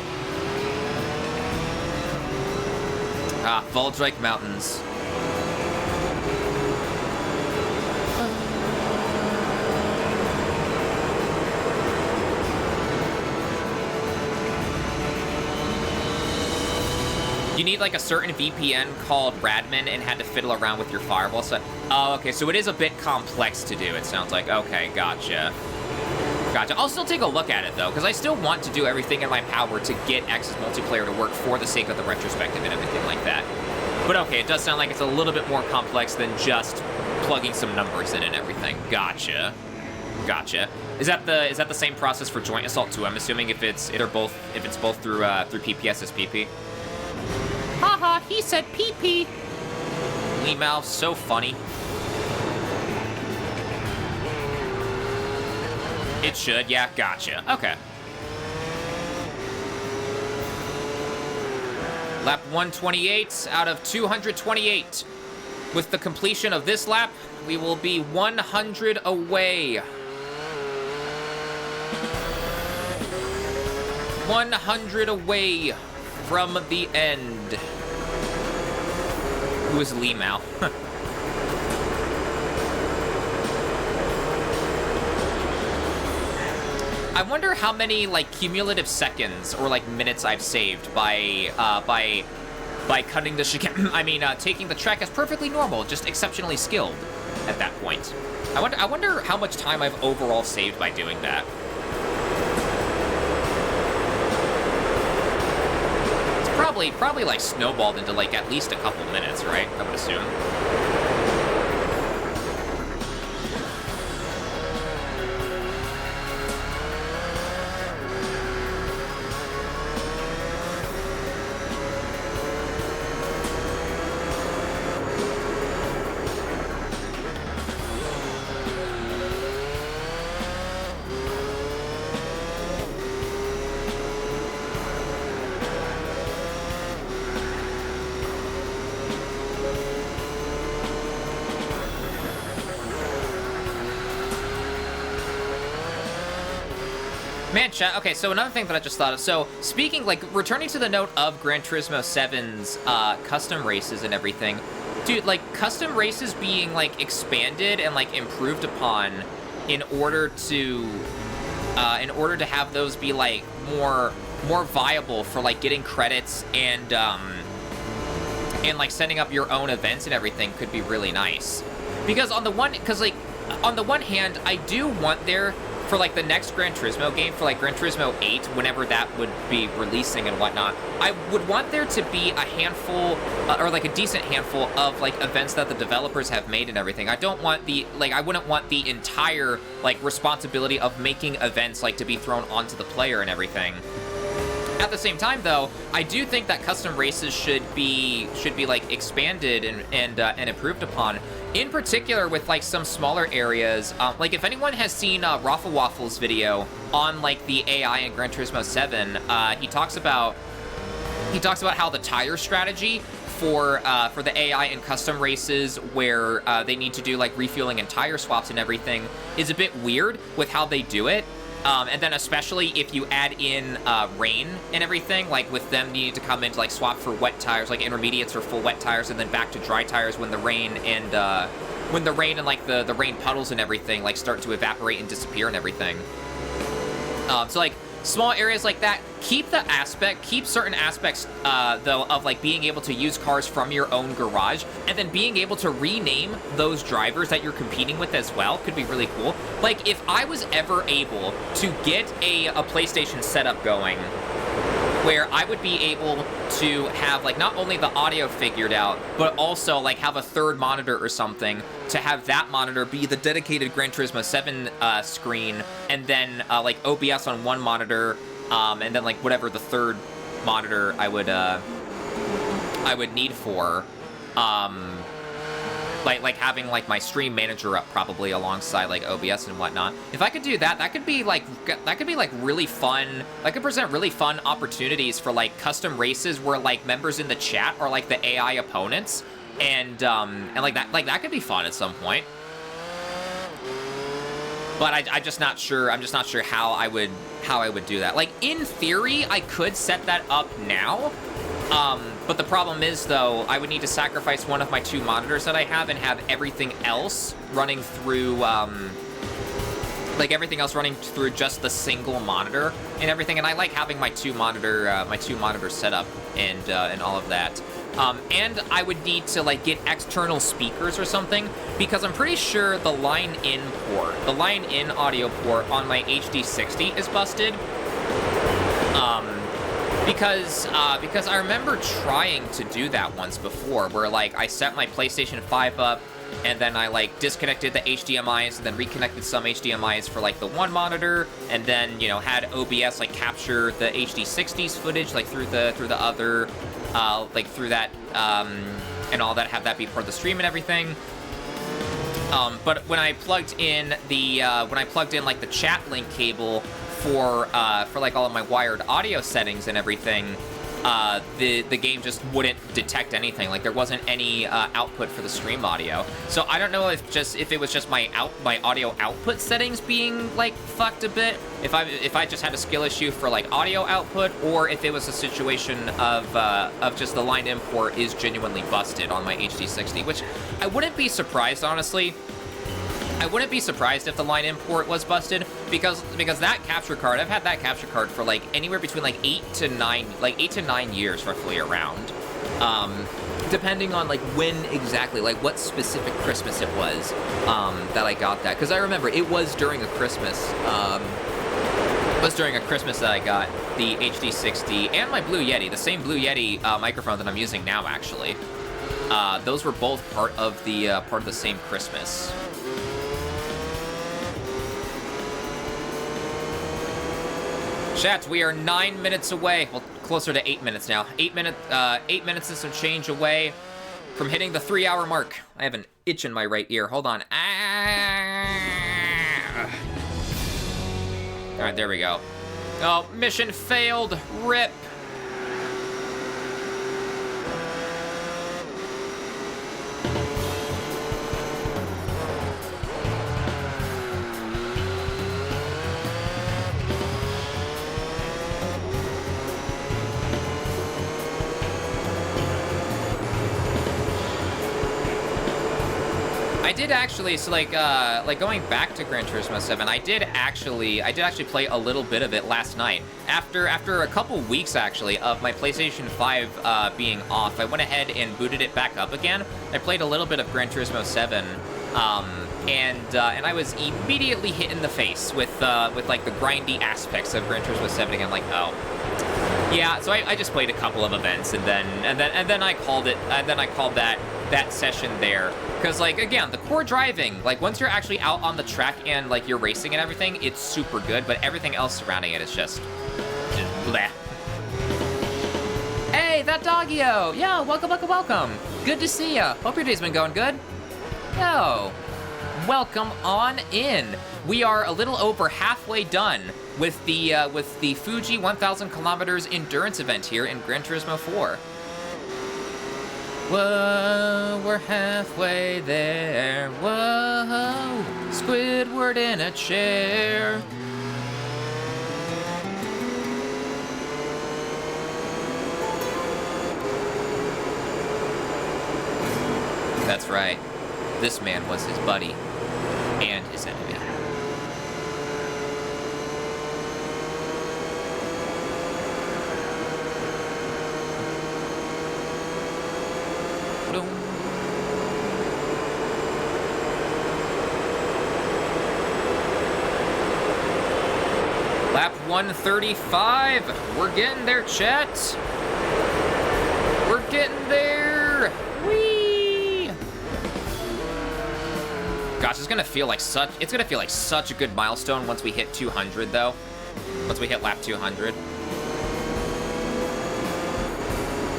Ah, Voldrike Mountains. You need like a certain VPN called Radman and had to fiddle around with your firewall. So, oh, okay, so it is a bit complex to do, it sounds like. Okay, gotcha. I'll still take a look at it, though, because I still want to do everything in my power to get X's multiplayer to work for the sake of the retrospective and everything like that. But okay, it does sound like it's a little bit more complex than just plugging some numbers in and everything. Gotcha. Is that the same process for Joint Assault 2? I'm assuming if it's both through PPSSPP. Haha, he said PP. Lee so funny. It should, yeah, gotcha. Okay. Lap 128 out of 228. With the completion of this lap, we will be 100 away. 100 away from the end. Who is Lee Mao? I wonder how many like cumulative seconds or like minutes I've saved by cutting the chicane. I mean, taking the track as perfectly normal, just exceptionally skilled at that point. I wonder how much time I've overall saved by doing that. It's probably like snowballed into like at least a couple minutes, right? I would assume. Man, chat. Okay, so another thing that I just thought of. So, speaking, like, returning to the note of Gran Turismo 7's custom races and everything, dude, like, custom races being, like, expanded and, like, improved upon in order to have those be, like, more viable for, like, getting credits and like, setting up your own events and everything could be really nice. Because on the one hand, I do want there, for, like, the next Gran Turismo game, for, like, Gran Turismo 8, whenever that would be releasing and whatnot, I would want there to be a handful, or, like, a decent handful of, like, events that the developers have made and everything. I don't want I wouldn't want the entire, like, responsibility of making events, like, to be thrown onto the player and everything. At the same time, though, I do think that custom races should be like, expanded and improved upon. In particular, with, like, some smaller areas. Like, if anyone has seen Raffle Waffle's video on, like, the AI in Gran Turismo 7, he talks about how the tire strategy for the AI in custom races, where they need to do, like, refueling and tire swaps and everything, is a bit weird with how they do it. And then especially if you add in rain and everything, like, with them needing to come in to, like, swap for wet tires, like intermediates or full wet tires, and then back to dry tires when the rain and like the rain puddles and everything, like, start to evaporate and disappear and everything. So, like, small areas like that, keep certain aspects, though, of, like, being able to use cars from your own garage, and then being able to rename those drivers that you're competing with as well could be really cool. Like, if I was ever able to get a PlayStation setup going, where I would be able to have, like, not only the audio figured out, but also, like, have a third monitor or something, to have that monitor be the dedicated Gran Turismo 7 screen, and then, like, OBS on one monitor, and then, like, whatever the third monitor I would need for, like having, like, my stream manager up probably alongside, like, OBS and whatnot. If I could do that, that could be like really fun. That could present really fun opportunities for, like, custom races where, like, members in the chat are, like, the AI opponents, and like that could be fun at some point. But I'm just not sure how I would do that. Like, in theory, I could set that up now. But the problem is, though, I would need to sacrifice one of my two monitors that I have and have everything else running through, like, everything else running through just the single monitor and everything. And I like having my two monitor setup and all of that. And I would need to, like, get external speakers or something, because I'm pretty sure the line-in audio port on my HD60 is busted. Because I remember trying to do that once before, where, like, I set my PlayStation 5 up, and then I, like, disconnected the HDMIs, and then reconnected some HDMIs for, like, the one monitor, and then, you know, had OBS, like, capture the HD60's footage, like, through the other, like, through that, and all that, have that be part of the stream and everything. But when I plugged in like, the chat link cable for like, all of my wired audio settings and everything, the game just wouldn't detect anything. Like, there wasn't any output for the stream audio. So I don't know if it was just my audio output settings being, like, fucked a bit, if I just had a skill issue for, like, audio output, or if it was a situation of just the line import is genuinely busted on my HD60, which I wouldn't be surprised, honestly. I wouldn't be surprised if the line import was busted, because that capture card, I've had that capture card for, like, anywhere between, like, 8 to 9 years roughly around. Depending on, like, when exactly, like, what specific Christmas it was that I got that. Because I remember it was during a Christmas, that I got the HD60 and my Blue Yeti, the same Blue Yeti microphone that I'm using now, actually. Those were both part of the same Christmas. Chat, we are 9 minutes away. Well, closer to 8 minutes now. 8 minutes and some change away from hitting the 3-hour mark. I have an itch in my right ear. Hold on. All right, there we go. Oh, mission failed. RIP. I did actually, so like going back to Gran Turismo 7, I did actually play a little bit of it last night. After a couple weeks actually of my PlayStation 5 being off, I went ahead and booted it back up again. I played a little bit of Gran Turismo 7, and I was immediately hit in the face with like the grindy aspects of Gran Turismo 7 again. Like, oh, yeah. So I just played a couple of events, and then I called it. And then I called that session there. Because, like, again, the core driving, like, once you're actually out on the track and, like, you're racing and everything, it's super good, but everything else surrounding it is just bleh. Hey, that doggy-o! Yo, welcome. Good to see ya. Hope your day's been going good. Yo, welcome on in. We are a little over halfway done with the Fuji 1000km endurance event here in Gran Turismo 4. Whoa, we're halfway there. Whoa, Squidward in a chair. That's right. This man was his buddy and his enemy. Lap 135. We're getting there, chat. We're getting there. Whee! Gosh, it's gonna feel like such a good milestone once we hit 200 though. Once we hit lap 200.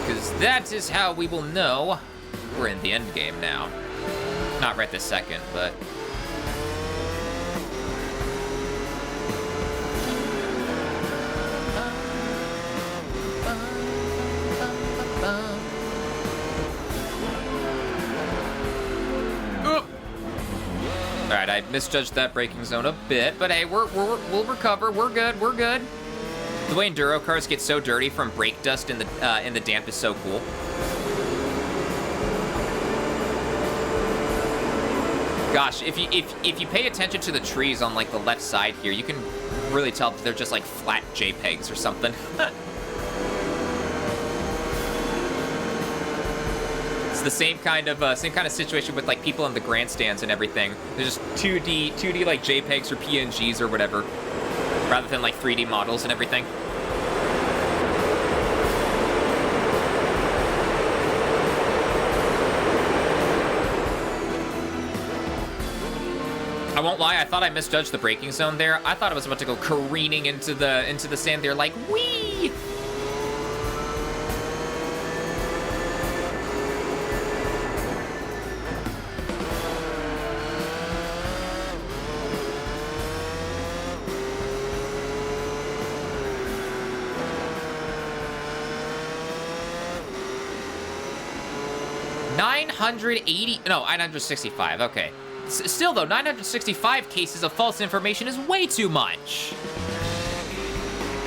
Because that is how we will know we're in the end game now. Not right this second, but alright, I misjudged that braking zone a bit, but hey, we'll recover. We're good. The way enduro cars get so dirty from brake dust in the damp is so cool. Gosh, if you pay attention to the trees on like the left side here, you can really tell that they're just like flat JPEGs or something. It's the same kind of situation with like people in the grandstands and everything. They're just 2D like JPEGs or PNGs or whatever, rather than like 3D models and everything. I won't lie, I thought I misjudged the braking zone there. I thought I was about to go careening into the sand there like, whee! No, 965, okay. Still though, 965 cases of false information is way too much.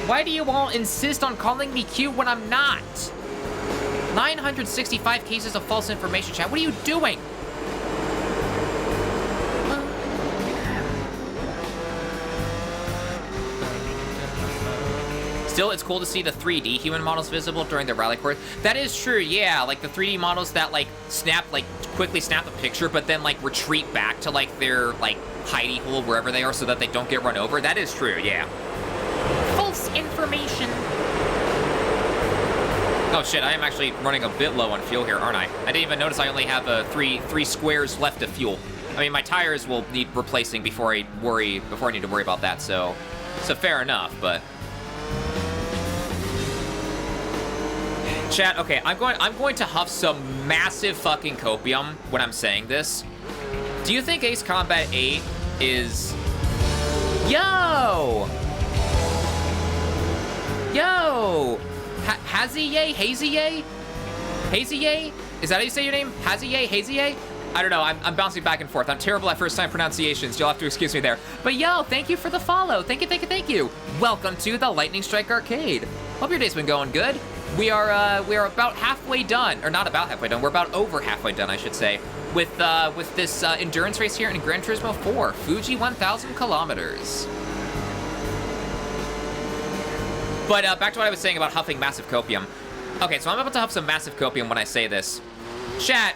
Why do you all insist on calling me cute when I'm not? 965 cases of false information, chat. What are you doing? Still, it's cool to see the 3D human models visible during the rally course. That is true, yeah. Like the 3D models that like quickly snap a picture, but then like retreat back to like their like hidey hole wherever they are so that they don't get run over. That is true, yeah. False information. Oh shit, I am actually running a bit low on fuel here, aren't I? I didn't even notice I only have three squares left of fuel. I mean, my tires will need replacing before I need to worry about that. So fair enough, but. Chat, okay, I'm going to huff some massive fucking copium when I'm saying this. Do you think Ace Combat 8 is... Yo! Haziye? Haziye? Haziye? Is that how you say your name? Haziye? Haziye? I don't know, I'm bouncing back and forth. I'm terrible at first-time pronunciations. You'll have to excuse me there. But yo, thank you for the follow. Thank you. Welcome to the Lightning Strike Arcade. Hope your day's been going good. we are about halfway done, or not about halfway done. We're about over halfway done, I should say, with this endurance race here in Gran Turismo 4, Fuji 1000 kilometers. But back to what I was saying about huffing massive copium. Okay, so I'm about to huff some massive copium when I say this. Chat,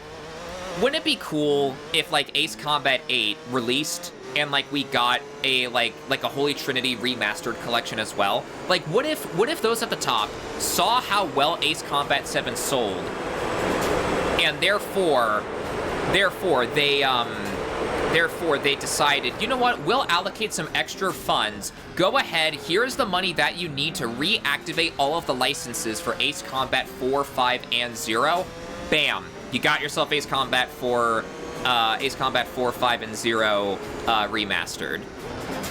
wouldn't it be cool if like Ace Combat 8 released and like we got a like a Holy Trinity remastered collection as well? Like what if those at the top saw how well Ace Combat 7 sold, and therefore they decided, you know what, we'll allocate some extra funds. Go ahead, here's the money that you need to reactivate all of the licenses for Ace Combat 4, 5, and 0. Bam, you got yourself Ace Combat 4, 5, and 0 remastered.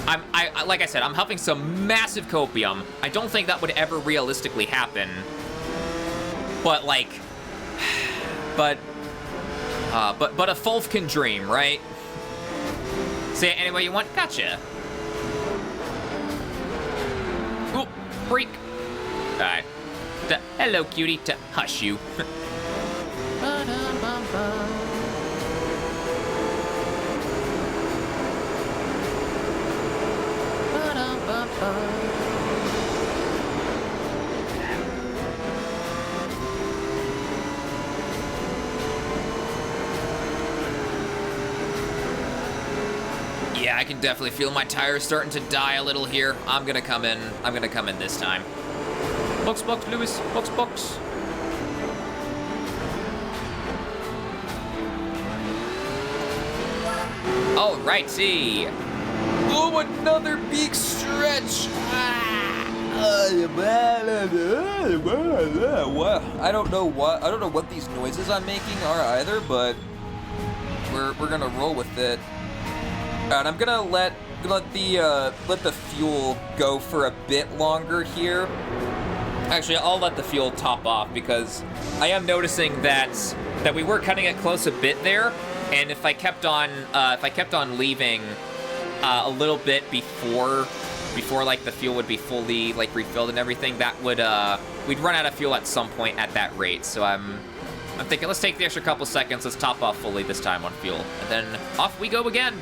I like I said, I'm huffing some massive copium. I don't think that would ever realistically happen. But like, but a Fulf can dream, right? Say it any way you want. Gotcha. Ooh, freak. Alright. Hello, cutie. Hush you. Yeah, I can definitely feel my tires starting to die a little here. I'm gonna come in this time. Box, Lewis. Box. Alrighty. Oh, another big stretch. I don't know what these noises I'm making are either, but we're gonna roll with it. And I'm gonna let the fuel go for a bit longer here. Actually, I'll let the fuel top off because I am noticing that we were cutting it close a bit there, and if I kept on leaving a little bit before like the fuel would be fully like refilled and everything, that would we'd run out of fuel at some point at that rate. So I'm thinking, let's take the extra couple seconds, let's top off fully this time on fuel, and then off we go again.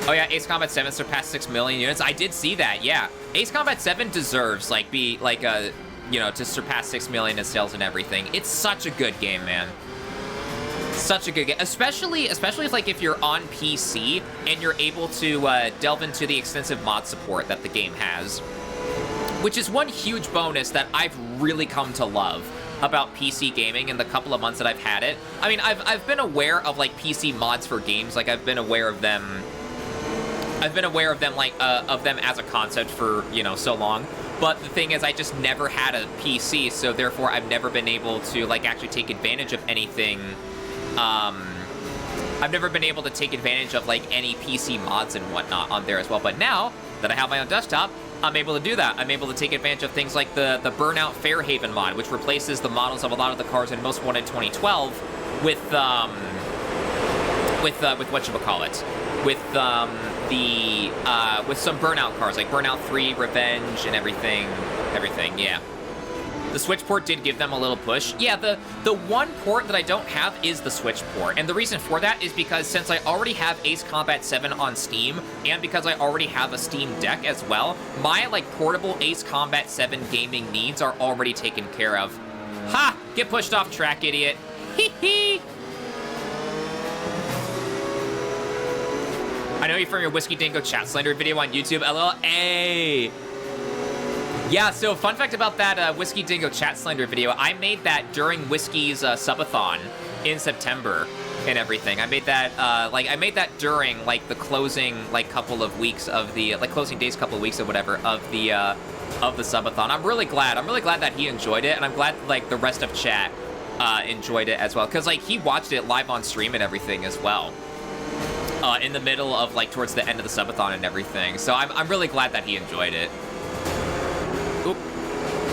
Oh yeah, Ace Combat 7 surpassed 6 million units. I did see that, yeah. Ace Combat 7 deserves, like, to surpass 6 million in sales and everything. It's such a good game, man. Such a good game, especially if you're on PC and you're able to delve into the extensive mod support that the game has. Which is one huge bonus that I've really come to love about PC gaming in the couple of months that I've had it. I mean, I've been aware of, like, PC mods for games. Like, I've been aware of them like of them as a concept for, so long. But the thing is, I just never had a PC, so therefore I've never been able to like actually take advantage of anything. I've never been able to take advantage of like any PC mods and whatnot on there as well. But now that I have my own desktop, I'm able to do that. I'm able to take advantage of things like the Burnout Fairhaven mod, which replaces the models of a lot of the cars in Most Wanted 2012 with whatchamacallit, with some Burnout cars, like Burnout 3, Revenge, and everything, yeah. The Switch port did give them a little push. Yeah, the one port that I don't have is the Switch port, and the reason for that is because since I already have Ace Combat 7 on Steam, and because I already have a Steam Deck as well, my, like, portable Ace Combat 7 gaming needs are already taken care of. Ha! Get pushed off track, idiot. Hee hee! I know you from your Whiskey Dingo chat slander video on YouTube, LL. Hey! Yeah, so fun fact about that Whiskey Dingo chat slander video, I made that during Whiskey's subathon in September and everything. I made that during, like, the closing, like, couple of weeks of the, like, closing days, couple of weeks or whatever of the subathon. I'm really glad that he enjoyed it, and I'm glad, like, the rest of chat enjoyed it as well, because, like, he watched it live on stream and everything as well. In the middle of, like, towards the end of the subathon and everything. So I'm really glad that he enjoyed it. Oop.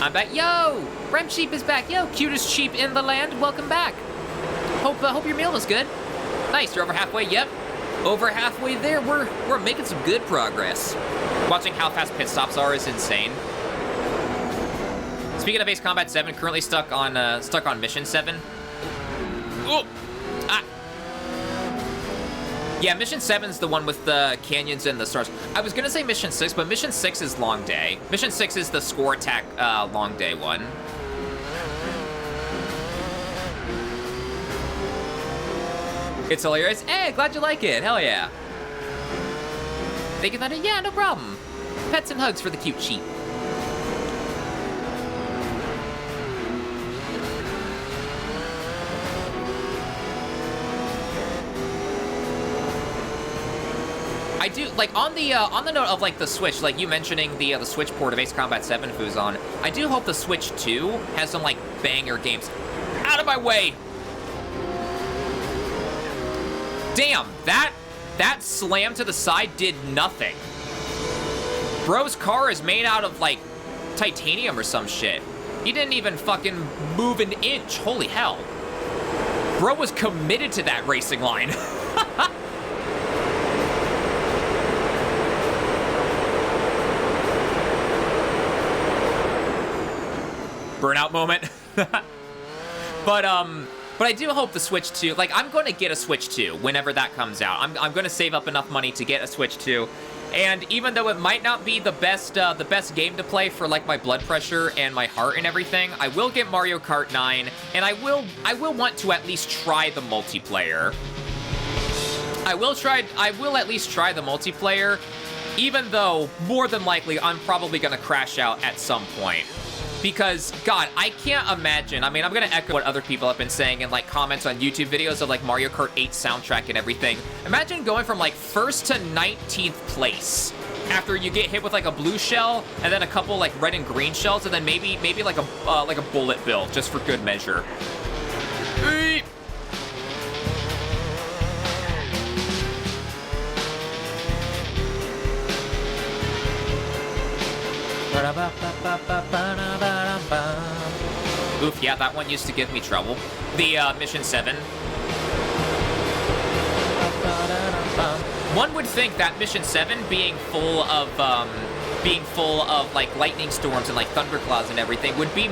I'm back. Yo! Rem Sheep is back. Yo, cutest sheep in the land. Welcome back. Hope your meal was good. Nice, you're over halfway. Yep. Over halfway there. We're making some good progress. Watching how fast pit stops are is insane. Speaking of Ace Combat 7, currently stuck on Mission 7. Oh! Ah! Yeah, Mission 7's the one with the canyons and the stars. I was gonna say Mission 6, but Mission 6 is Long Day. Mission 6 is the score attack Long Day one. It's hilarious. Hey, glad you like it. Hell yeah. Thank you, Thunder. Yeah, no problem. Pets and hugs for the cute sheep. I do like on the note of like the Switch, like you mentioning the Switch port of Ace Combat 7 Fuzon. I do hope the Switch 2 has some like banger games. Out of my way! Damn, that slam to the side did nothing. Bro's car is made out of like titanium or some shit. He didn't even fucking move an inch. Holy hell. Bro was committed to that racing line. Burnout moment. But I do hope the Switch 2, like, I'm going to get a Switch 2 whenever that comes out. I'm going to save up enough money to get a Switch 2. And even though it might not be the best game to play for, like, my blood pressure and my heart and everything, I will get Mario Kart 9, and I will want to at least try the multiplayer. I will at least try the multiplayer, even though, more than likely, I'm probably going to crash out at some point. Because, God, I can't imagine. I mean, I'm going to echo what other people have been saying in, like, comments on YouTube videos of, like, Mario Kart 8 soundtrack and everything. Imagine going from, like, 1st to 19th place after you get hit with, like, a blue shell and then a couple, like, red and green shells and then maybe like a bullet bill, just for good measure. Oof, yeah, that one used to give me trouble. The Mission 7. One would think that Mission 7 being full of like lightning storms and like thunderclouds and everything would be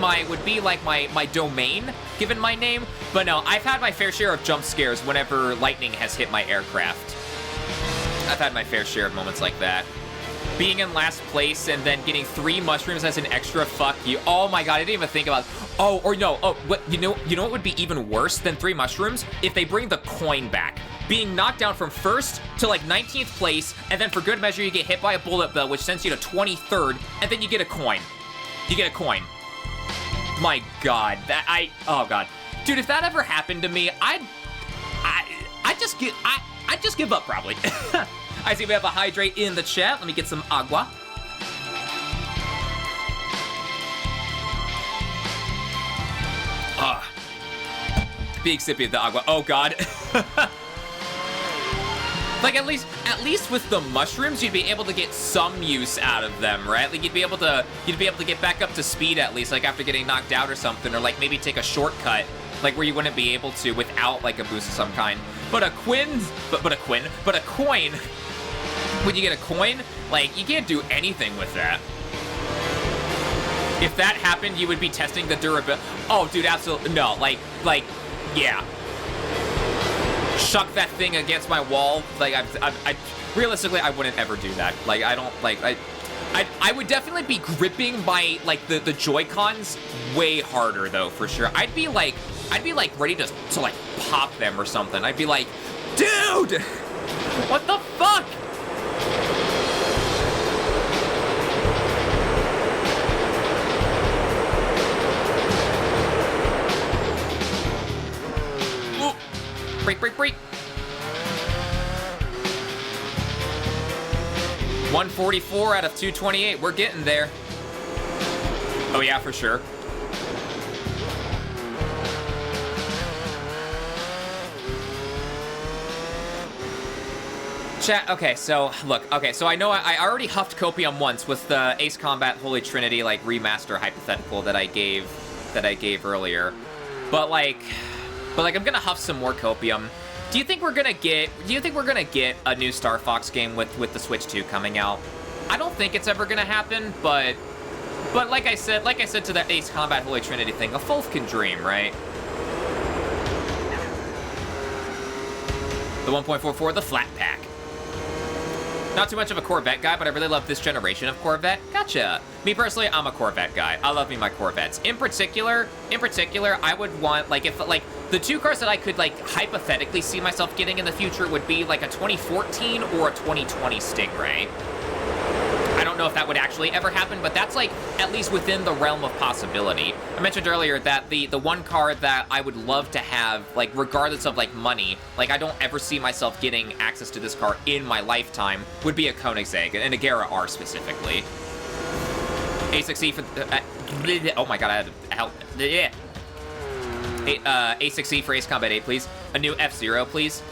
like my domain, given my name. But no, I've had my fair share of jump scares whenever lightning has hit my aircraft. I've had my fair share of moments like that. Being in last place and then getting 3 mushrooms as an extra fuck you. Oh my god, I didn't even think about it. Oh, or no. Oh, what you know what would be even worse than 3 mushrooms? If they bring the coin back. Being knocked down from 1st to like 19th place, and then for good measure you get hit by a bullet bill, which sends you to 23rd, and then you get a coin. You get a coin. My god, oh god. Dude, if that ever happened to me, I'd just give up probably. I see we have a hydrate in the chat. Let me get some agua. Big sippy of the agua. Oh god. Like at least with the mushrooms, you'd be able to get some use out of them, right? Like you'd be able to get back up to speed at least, like after getting knocked out or something, or like maybe take a shortcut, like where you wouldn't be able to without like a boost of some kind. But a coin. When you get a coin, like, you can't do anything with that. If that happened, you would be testing the durability. Oh, dude, absolutely. No, like, yeah. Chuck that thing against my wall. Like, realistically, I wouldn't ever do that. Like, I don't, like, I would definitely be gripping my, like, the Joy-Cons way harder, though, for sure. I'd be, like, ready to like, pop them or something. I'd be like, dude! What the fuck? Break. 144 out of 228. We're getting there. Oh, yeah, for sure. Chat, okay, so, look, okay, so I know I already huffed Copium once with the Ace Combat Holy Trinity, like, remaster hypothetical that I gave earlier. But I'm gonna huff some more Copium. Do you think we're gonna get a new Star Fox game with the Switch 2 coming out? I don't think it's ever gonna happen, but But like I said to that Ace Combat Holy Trinity thing, a Fulf can dream, right? The 1.44, the flat pack. Not too much of a Corvette guy, but I really love this generation of Corvette. Gotcha. Me personally, I'm a Corvette guy. I love me my Corvettes. In particular, I would want, like, if, like, the two cars that I could, like, hypothetically see myself getting in the future would be, like, a 2014 or a 2020 Stingray. I don't know if that would actually ever happen, but that's, like, at least within the realm of possibility. I mentioned earlier that the one car that I would love to have, like, regardless of, like, money, like, I don't ever see myself getting access to this car in my lifetime, would be a Koenigsegg, and a Gara R specifically. A6E for... oh my god, I had to help. Yeah. A6E for Ace Combat 8, please. A new F-Zero, please.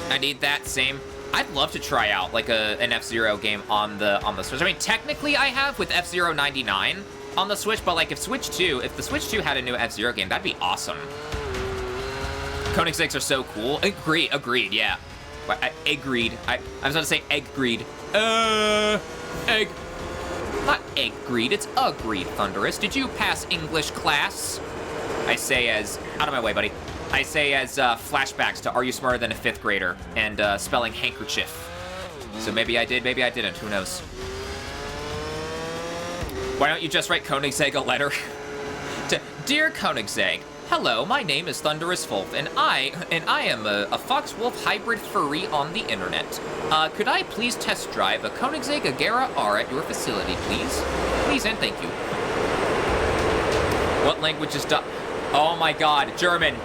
I need that, same. I'd love to try out, like, an F-Zero game on the Switch. I mean, technically I have with F-Zero 99 on the Switch, but, like, if the Switch 2 had a new F-Zero game, that'd be awesome. Koenigsegg's are so cool. Agreed, yeah. Agreed. I was about to say egg-greed. Egg. Not egg-greed, it's agreed, Thunderous. Did you pass English class? I say as... out of my way, buddy. I say as flashbacks to Are You Smarter Than a Fifth Grader and spelling handkerchief. So maybe I did, maybe I didn't, who knows. Why don't you just write Koenigsegg a letter? To Dear Koenigsegg, hello, my name is Thunderous Wolf, and I am a fox-wolf hybrid furry on the internet. Could I please test drive a Koenigsegg Agera R at your facility, please? Please and thank you. What language is Oh my god, German. I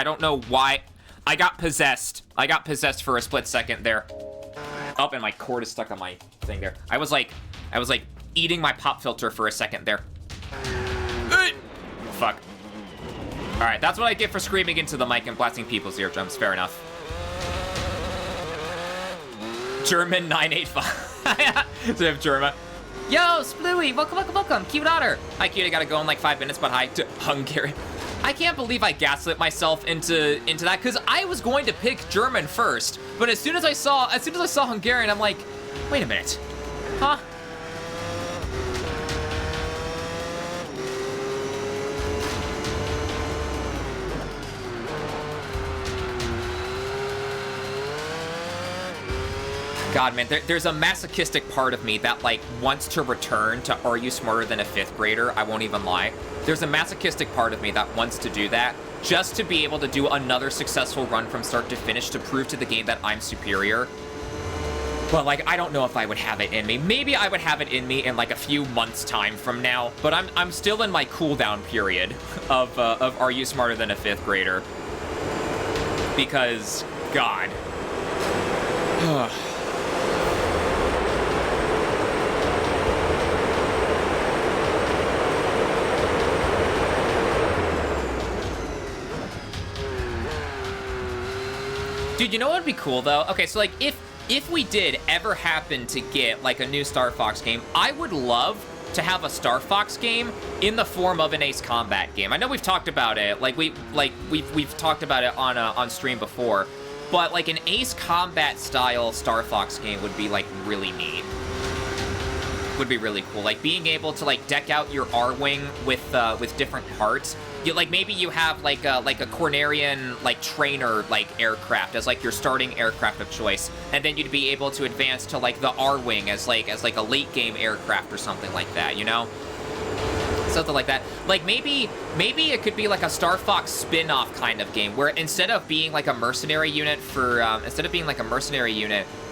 don't know why. I got possessed. I got possessed for a split second there. Oh, and my cord is stuck on my thing there. I was like eating my pop filter for a second there. Fuck. All right, that's what I get for screaming into the mic and blasting people's eardrums. Fair enough. German 985. So I have German. Yo, Splooey, welcome. Cute otter. Hi, cute. I gotta go in like 5 minutes, but hi to Hungary. I can't believe I gaslit myself into that because I was going to pick German first, but as soon as I saw Hungarian, I'm like, wait a minute, huh? God, man, there's a masochistic part of me that, like, wants to return to Are You Smarter Than a Fifth Grader? I won't even lie. There's a masochistic part of me that wants to do that just to be able to do another successful run from start to finish to prove to the game that I'm superior. But, like, I don't know if I would have it in me. Maybe I would have it in me in, like, a few months' time from now. But I'm still in my cooldown period of Are You Smarter Than a Fifth Grader? Because, God. Dude, you know what would be cool, though? Okay, so, like, if we did ever happen to get, like, a new Star Fox game, I would love to have a Star Fox game in the form of an Ace Combat game. I know we've talked about it, we've talked about it on stream before, but, like, an Ace Combat style Star Fox game would be, like, really neat. Would be really cool. Like, being able to, like, deck out your R-Wing with different parts. Like, maybe you have, like a Cornerian, like, trainer, like, aircraft as, like, your starting aircraft of choice. And then you'd be able to advance to, like, the R-Wing as a late-game aircraft or something like that, you know? Something like that. Like, maybe it could be, like, a Star Fox spin-off kind of game, where instead of being, like, a mercenary unit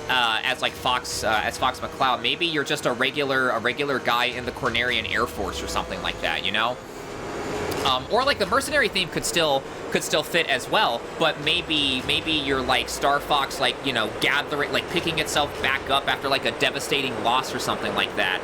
as, like, Fox McCloud, maybe you're just a regular guy in the Cornerian Air Force or something like that, you know? Or like the mercenary theme could still fit as well, but maybe you're like Star Fox, like, you know, gathering, like picking itself back up after like a devastating loss or something like that.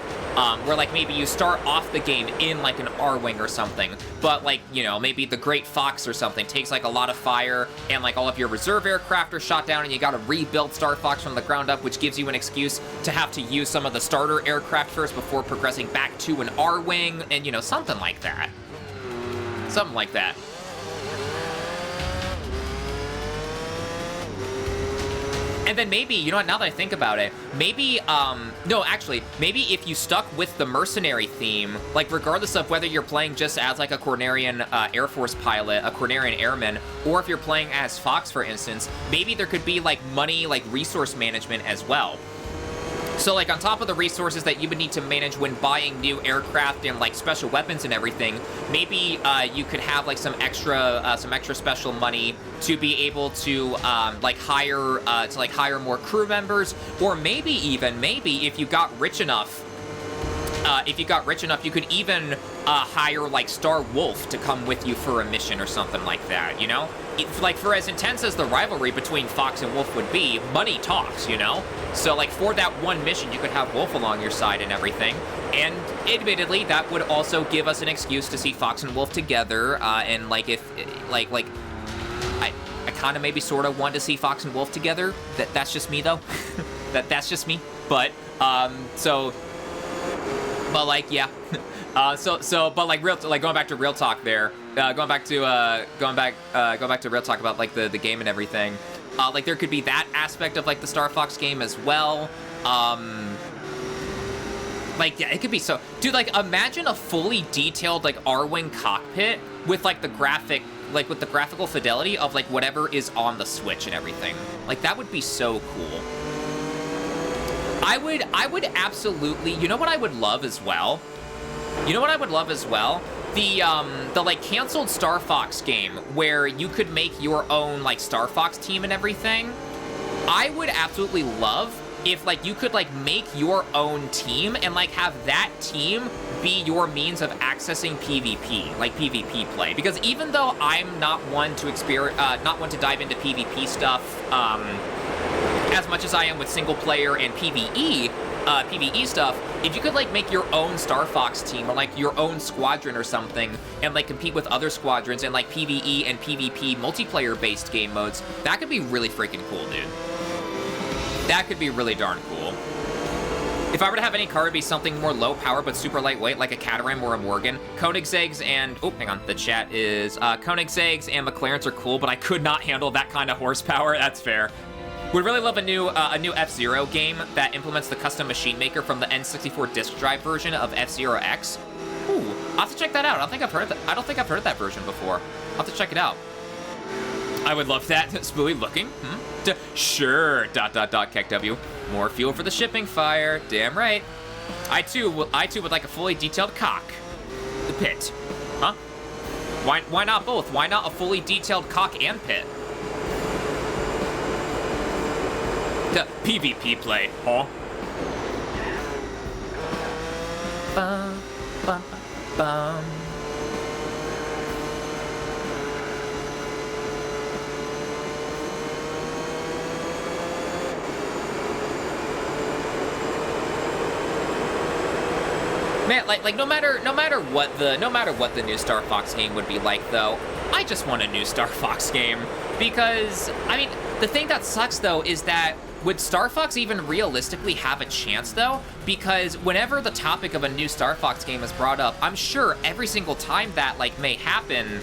Where like maybe you start off the game in like an R-Wing or something, but like, you know, maybe the Great Fox or something takes like a lot of fire and like all of your reserve aircraft are shot down and you gotta rebuild Star Fox from the ground up, which gives you an excuse to have to use some of the starter aircraft first before progressing back to an R-Wing, and, you know, something like that. Something like that. And then maybe, you know what, now that I think about it, maybe, no, actually, maybe if you stuck with the mercenary theme, like, regardless of whether you're playing just as, like, a Cornerian Air Force pilot, a Cornerian airman, or if you're playing as Fox, for instance, maybe there could be, like, money, like, resource management as well. So, like, on top of the resources that you would need to manage when buying new aircraft and, like, special weapons and everything, maybe you could have, like, some extra special money to be able to, hire more crew members, or maybe if you got rich enough, you could even hire, like, Star Wolf to come with you for a mission or something like that, you know? Like, for as intense as the rivalry between Fox and Wolf would be, money talks, you know? So, like, for that one mission, you could have Wolf along your side and everything. And, admittedly, that would also give us an excuse to see Fox and Wolf together, and, like, if, like, I kind of maybe sort of want to see Fox and Wolf together. That's just me, though. That's just me. But, but, like, yeah. But like going back to real talk there, going back to real talk about like the game and everything. Like there could be that aspect of like the Star Fox game as well. Like yeah, it could be so. Dude, like imagine a fully detailed like R-Wing cockpit with like the graphical fidelity of like whatever is on the Switch and everything. Like that would be so cool. I would absolutely. You know what I would love as well? The like canceled Star Fox game where you could make your own like Star Fox team and everything. I would absolutely love if like you could like make your own team and like have that team be your means of accessing PvP, like PvP play. Because even though I'm not one to dive into PvP stuff as much as I am with single player and PvE stuff, if you could like make your own Star Fox team or like your own squadron or something and like compete with other squadrons in like PvE and PvP multiplayer based game modes, that could be really freaking cool, dude. That could be really darn cool. If I were to have any car, it'd be something more low power but super lightweight, like a Caterham or a Morgan. Koenigsegg's and, oh, hang on, the chat is, Koenigsegg's and McLaren's are cool, but I could not handle that kind of horsepower. That's fair. Would really love a new F-Zero game that implements the custom machine maker from the N64 disk drive version of F-Zero X. Ooh, I'll have to check that out. I don't think I've heard that version before. I'll have to check it out. I would love that. Spooey looking. Sure. ... KEKW. More fuel for the shipping fire. Damn right. I too would like a fully detailed cock. The pit. Huh? Why not both? Why not a fully detailed cock and pit? The PvP play, huh? Bum, bum, bum. Man, like no matter what the new Star Fox game would be like, though, I just want a new Star Fox game. Because, I mean, the thing that sucks, though, is that would Star Fox even realistically have a chance, though? Because whenever the topic of a new Star Fox game is brought up, I'm sure every single time that, like, may happen,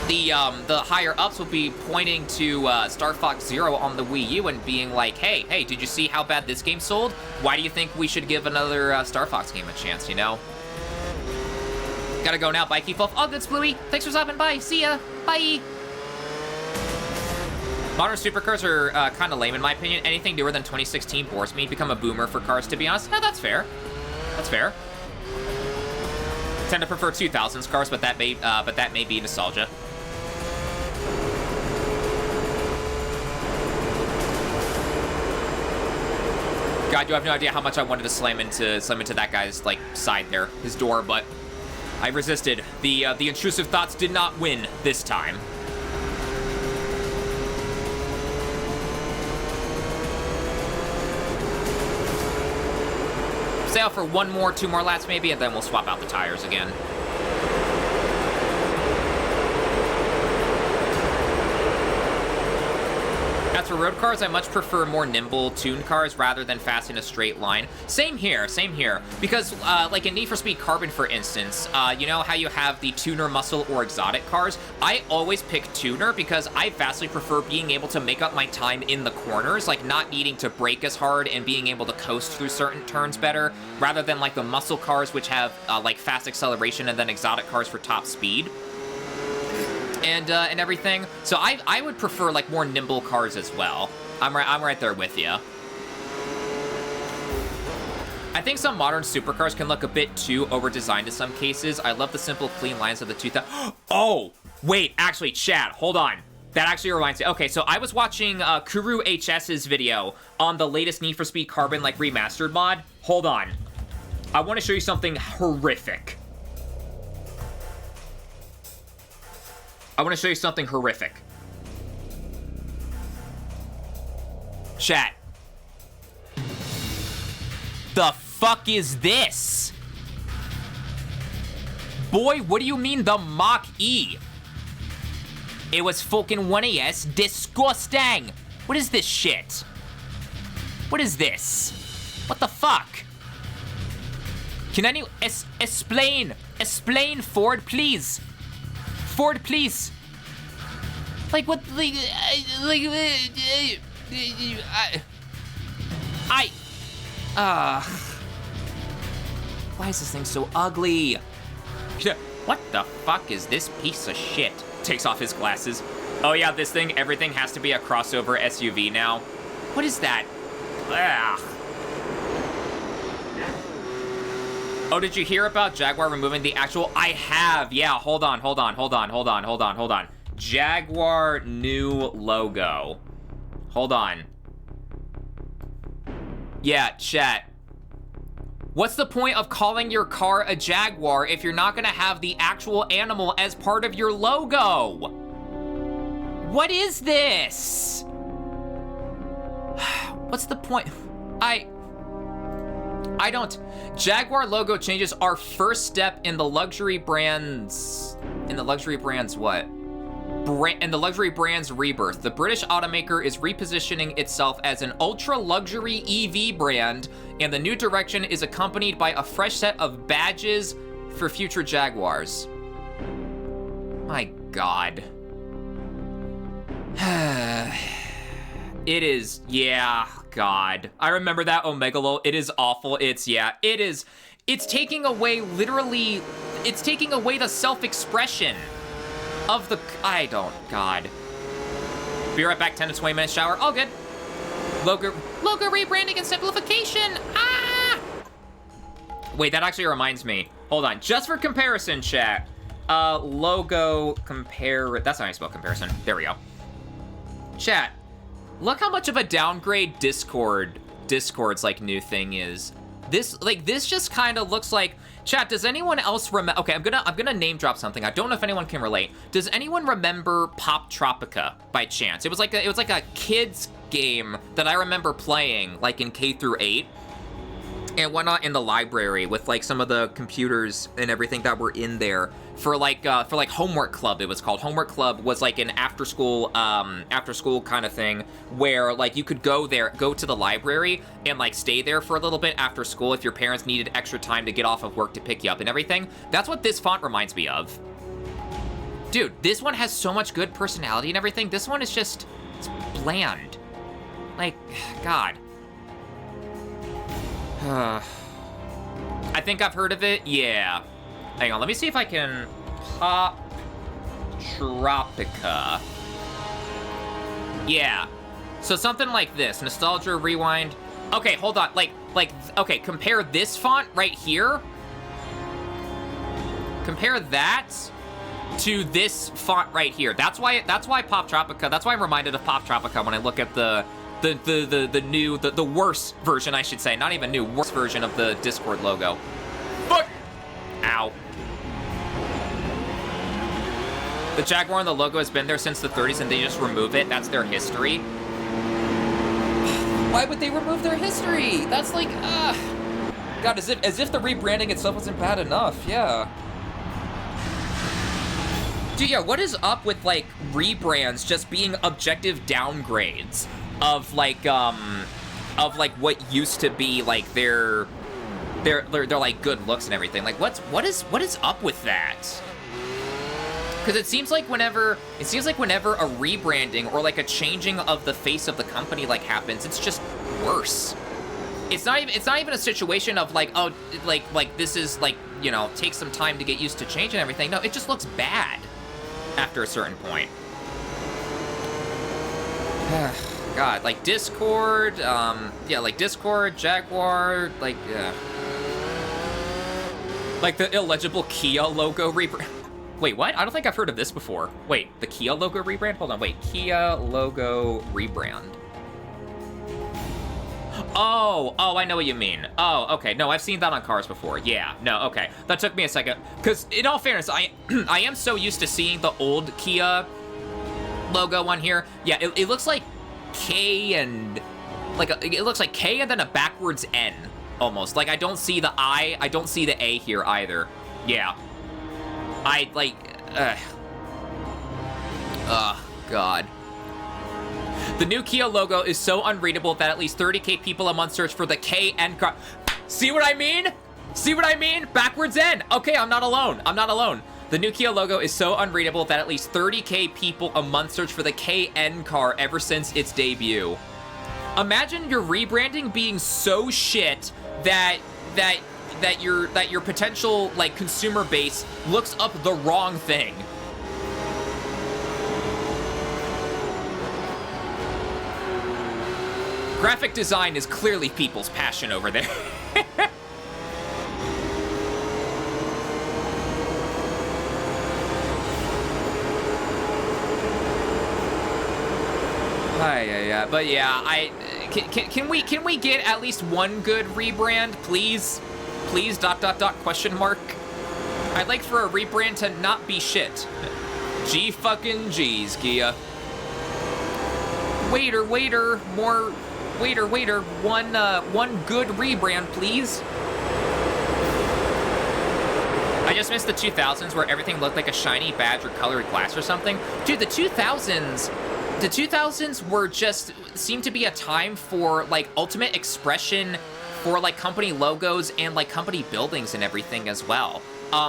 the higher-ups will be pointing to Star Fox Zero on the Wii U and being like, hey, did you see how bad this game sold? Why do you think we should give another Star Fox game a chance, you know? Gotta go now. Bye, Keep Off. All good, Bluey. Thanks for stopping by. See ya. Bye. Modern supercars are kind of lame in my opinion. Anything newer than 2016 bores me. Become a boomer for cars, to be honest. No, that's fair. That's fair. Tend to prefer 2000s cars, but that may be nostalgia. God, you have no idea how much I wanted to slam into that guy's like side there, his door, but I resisted. The intrusive thoughts did not win this time. Stay out for 2 more laps maybe, and then we'll swap out the tires again. As for road cars, I much prefer more nimble, tuned cars rather than fast in a straight line. Same here, same here. Because, like in Need for Speed Carbon, for instance, you know how you have the tuner, muscle, or exotic cars? I always pick tuner because I vastly prefer being able to make up my time in the corners, like not needing to brake as hard and being able to coast through certain turns better, rather than like the muscle cars, which have like fast acceleration, and then exotic cars for top speed. And everything. So I would prefer like more nimble cars as well. I'm right there with you. I think some modern supercars can look a bit too over-designed in some cases. I love the simple, clean lines of the 2000. Oh, wait, actually, Chad, hold on. That actually reminds me. Okay, so I was watching Kuru HS's video on the latest Need for Speed Carbon like remastered mod. Hold on. I want to show you something horrific. I want to show you something horrific. Chat. The fuck is this? Boy, what do you mean the Mach-E? It was fucking 1AS. Disgusting. What is this shit? What is this? What the fuck? Can anyone explain? Explain, Ford, please. Ford, please. Like what? Like why is this thing so ugly? What the fuck is this piece of shit? Takes off his glasses. Oh yeah, this thing, everything has to be a crossover SUV now. What is that? Ugh. Oh, did you hear about Jaguar removing the actual? I have. Yeah, hold on. Jaguar new logo. Hold on. Yeah, chat. What's the point of calling your car a Jaguar if you're not gonna have the actual animal as part of your logo? What is this? What's the point? I don't. Jaguar logo changes are first step in the luxury brands. In the luxury brands what? In the luxury brand's rebirth. The British automaker is repositioning itself as an ultra-luxury EV brand, and the new direction is accompanied by a fresh set of badges for future Jaguars. My God. It is, yeah, God. I remember that Omegalo. It is awful. It's, yeah, it is. It's taking away, literally, it's taking away the self-expression of the, God. Be right back, 10 to 20 minutes shower. All good. Logo rebranding and simplification. Ah! Wait, that actually reminds me. Hold on, just for comparison, chat. Logo compare, that's not how you spell comparison. There we go. Chat, look how much of a downgrade Discord's like new thing is. This just kind of looks like, chat, does anyone else remember? Okay, I'm gonna name drop something. I don't know if anyone can relate. Does anyone remember Pop Tropica by chance? It was like a kids game that I remember playing like in K through 8 and whatnot in the library with like some of the computers and everything that were in there for like Homework Club. It was called Homework Club. Was like an after school kind of thing where like you could go to the library and like stay there for a little bit after school if your parents needed extra time to get off of work to pick you up and everything. That's what this font reminds me of. Dude, this one has so much good personality and everything. This one is just, it's bland. Like, God. I think I've heard of it. Yeah. Hang on, let me see if I can Pop Tropica. Yeah. So something like this. Nostalgia Rewind. Okay, hold on. Okay, compare this font right here. Compare that to this font right here. That's why Pop Tropica, that's why I'm reminded of Pop Tropica when I look at the new, the worse version, I should say. Not even new, worse version of the Discord logo. Fuck! Ow. The Jaguar and the logo has been there since the 30s and they just remove it. That's their history. Why would they remove their history? That's like, God, as if the rebranding itself wasn't bad enough, yeah. Dude, yeah, what is up with, like, rebrands just being objective downgrades of, like, what used to be, like, their like, good looks and everything? Like, what is up with that? Because it seems like whenever a rebranding or, like, a changing of the face of the company, like, happens, it's just worse. It's not even a situation of, like, oh, like, this is, like, you know, take some time to get used to change and everything. No, it just looks bad after a certain point. God, like Discord, yeah, like Discord, Jaguar, like, yeah. Like the illegible Kia logo rebrand. Wait, what? I don't think I've heard of this before. Wait, the Kia logo rebrand? Hold on, wait, Kia logo rebrand. Oh, I know what you mean. Oh, okay. No, I've seen that on cars before. Yeah, no, okay. That took me a second. Because, in all fairness, I am so used to seeing the old Kia logo on here. Yeah, it looks like K and... like, it looks like K and then a backwards N, almost. Like, I don't see the I don't see the A here either. Yeah. God. The new Kia logo is so unreadable that at least 30k people a month search for the K N car. See what I mean? See what I mean? Backwards N. Okay, I'm not alone. I'm not alone. The new Kia logo is so unreadable that at least 30k people a month search for the KN car ever since its debut. Imagine your rebranding being so shit that your potential, like, consumer base looks up the wrong thing. Graphic design is clearly people's passion over there. Yeah, but yeah, can we get at least one good rebrand, please? Please, ... question mark. I'd like for a rebrand to not be shit. G fucking G's, Kia. Waiter, more. Waiter, one good rebrand, please. I just missed the 2000s where everything looked like a shiny badge or colored glass or something. Dude, the 2000s were just, seemed to be a time for, like, ultimate expression for, like, company logos and, like, company buildings and everything as well.